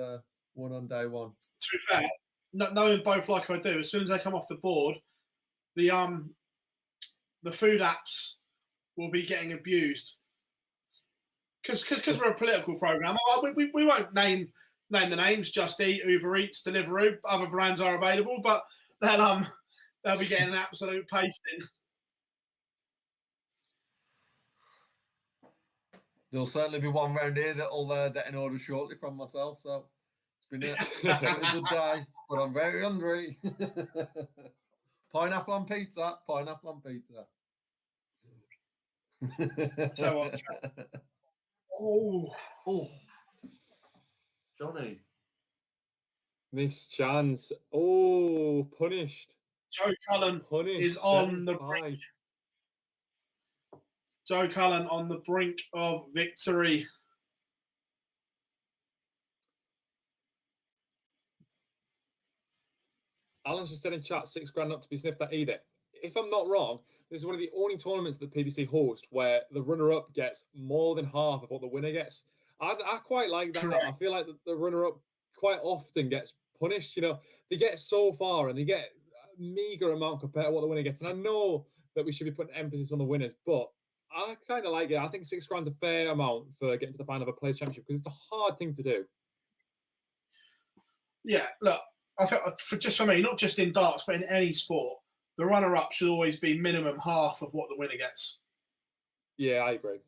won on day one. To be fair, knowing both like I do, as soon as they come off the board, the food apps will be getting abused. Because we're a political program, we won't name the names. Just Eat, Uber Eats, Deliveroo. Other brands are available, but they'll be getting an absolute pasting. There'll certainly be one round here that'll get an order shortly from myself. So it's been a good day, but I'm very hungry. Pineapple on pizza. Pineapple on pizza. So what? Oh, Johnny. Missed chance. Oh, punished. Joe Cullen is on the brink. Joe Cullen on the brink of victory. Alan's just said in chat, £6,000 not to be sniffed at either. If I'm not wrong, this is one of the only tournaments that PDC host where the runner-up gets more than half of what the winner gets. I quite like that. Correct. I feel like the runner-up quite often gets punished. You know, they get so far and they get a meager amount compared to what the winner gets. And I know that we should be putting emphasis on the winners, but I kind of like it. I think £6 a fair amount for getting to the final of a Players' Championship because it's a hard thing to do. Yeah, look, I think for me, not just in darts, but in any sport, the runner-up should always be minimum half of what the winner gets. Yeah, I agree.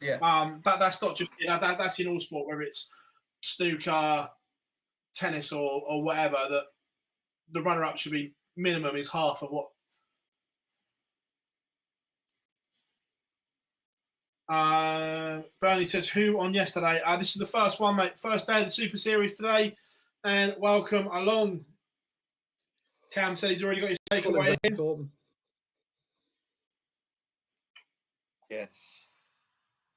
Yeah. That's not just that's in all sport, whether it's snooker, tennis, or whatever. That the runner-up should be minimum is half of what. Bernie says, who on yesterday? This is the first one, mate. First day of the Super Series today. And welcome along. Cam said he's already got his takeaway in.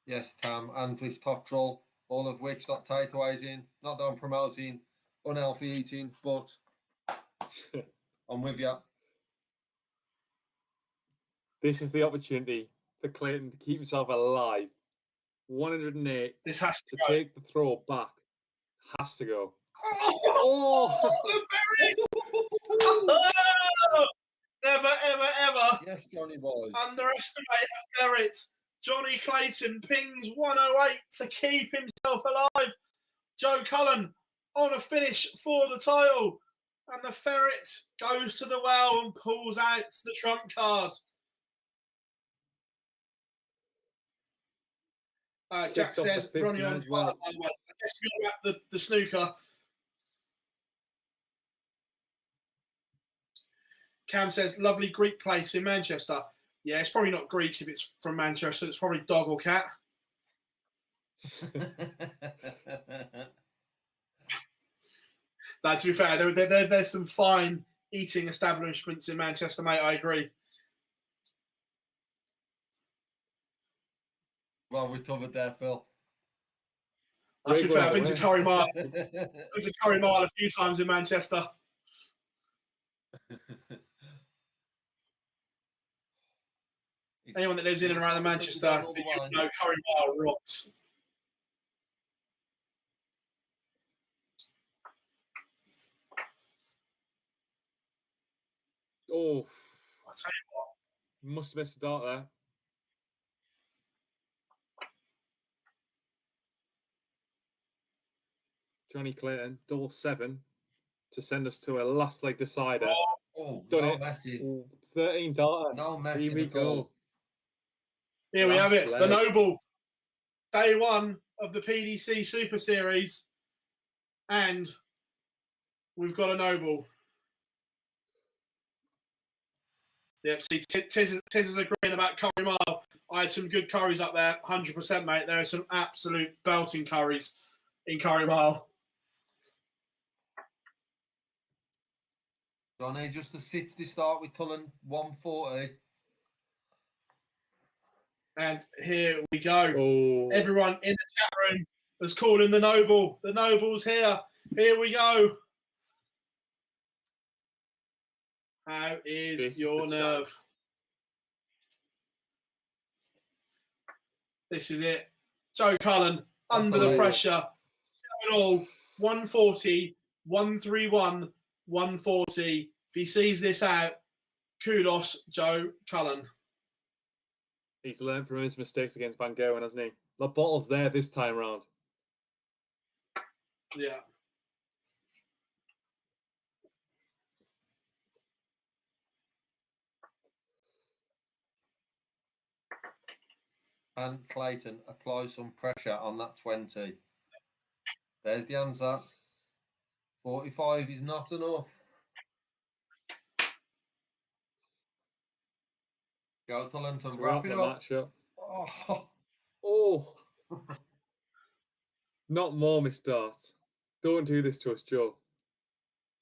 Yes, Cam and his top troll, all of which that takeaways in. Not that I'm promoting unhealthy eating, but I'm with you. This is the opportunity for Clayton to keep himself alive. 108. This has to go. take the throw back. Has to go. Oh! Oh! Never, ever, ever. Yes, Johnny boys. Underestimate a ferret. Johnny Clayton pings 108 to keep himself alive. Joe Cullen on a finish for the title. And the ferret goes to the well and pulls out the trump card. Jack says, Ronnie on fire. I guess you're at the snooker. Cam says, lovely Greek place in Manchester. Yeah, it's probably not Greek if it's from Manchester. It's probably dog or cat. Now, to be fair, there's some fine eating establishments in Manchester, mate. I agree. Well recovered there, Phil. To be fair, I've been to Curry Mile. I've been to Curry Mile a few times in Manchester. Anyone that lives in and around the Manchester, you know Curry Mile rocks. Oh, I'll tell you what. Must have missed a dart there. Johnny Clayton, double 7 to send us to a last leg decider. Oh, done no it. Messing. 13 darter. No messing. Here we go. Here we have it. Leg. The Noble. Day 1 of the PDC Super Series. And we've got a Noble. Yep, see, Tiz is agreeing about Curry Mile. I had some good curries up there, 100%, mate. There are some absolute belting curries in Curry Mile. Johnny, just a 60 start with Cullen, 140. And here we go. Oh. Everyone in the chat room has called in the Noble. The Noble's here. Here we go. How is your nerve? This is it. Joe Cullen, under the pressure. 7-all, 140, 131, 140. If he sees this out, kudos, Joe Cullen. He's learned from his mistakes against Van Gerwen, hasn't he? The bottle's there this time round. Yeah. And Clayton, apply some pressure on that 20. There's the answer. 45 is not enough. Go Cullen to wrap it up. Oh. Not more misdarts. Don't do this to us, Joe.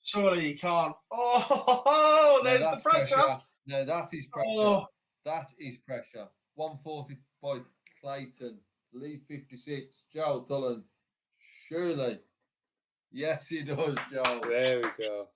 Surely you can't. Oh, there's the pressure. No, that is pressure. Oh. That is pressure. 140 by Clayton. Lead 56. Joe Cullen. Surely. Yes, he does, Joe. There we go.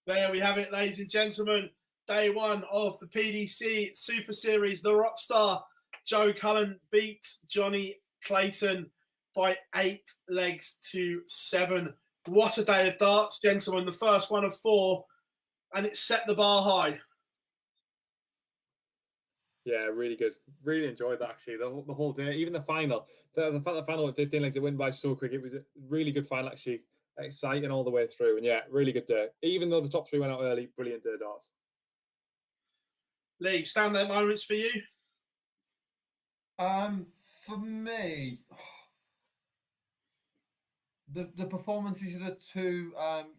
There we have it, ladies and gentlemen. day one of the PDC Super Series. The Rockstar Joe Cullen beat Johnny Clayton by 8 legs to 7. What a day of darts, gentlemen. The first one of 4, and it set the bar high. Yeah, really good. Really enjoyed that, actually, the whole day. Even the final. The fact the final went 15 legs, it went by so quick. It was a really good final, actually. Exciting all the way through. And yeah, really good day. Even though the top 3 went out early, brilliant day of darts. Lee, standout moments for you? For me, the performances of the 2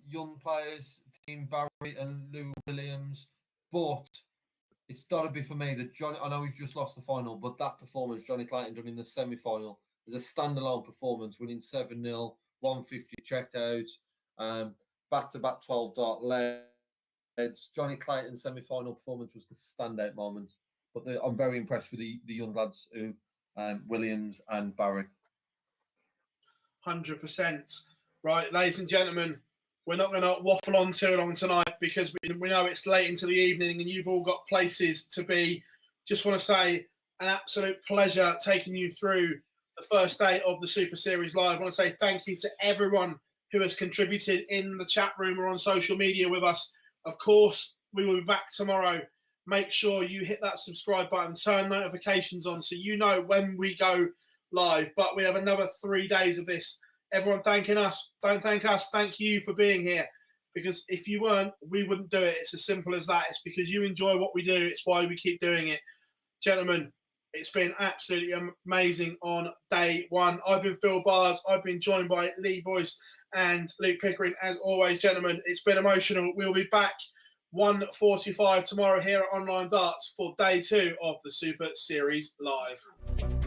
young players, Dean Barry and Lou Williams, but it's got to be for me that Johnny. I know he's just lost the final, but that performance Johnny Clayton done in the semi-final is a standalone performance, winning 7-0, 150 checkouts, back-to-back 12 dart leads. Johnny Clayton's semi-final performance was the standout moment. But I'm very impressed with the young lads who Williams and Barry. 100%. Right, ladies and gentlemen, we're not going to waffle on too long tonight because we know it's late into the evening and you've all got places to be. Just want to say an absolute pleasure taking you through the first day of the Super Series Live. I want to say thank you to everyone who has contributed in the chat room or on social media with us. Of course, we will be back tomorrow. Make sure you hit that subscribe button, turn notifications on so you know when we go live. But we have another 3 days of this. Everyone thanking us. Don't thank us. Thank you for being here. Because if you weren't, we wouldn't do it. It's as simple as that. It's because you enjoy what we do. It's why we keep doing it. Gentlemen, it's been absolutely amazing on day one. I've been Phil Bars. I've been joined by Lee Boyce and Luke Pickering. As always, gentlemen, it's been emotional. We'll be back 1:45 tomorrow here at Online Darts for day 2 of the Super Series Live.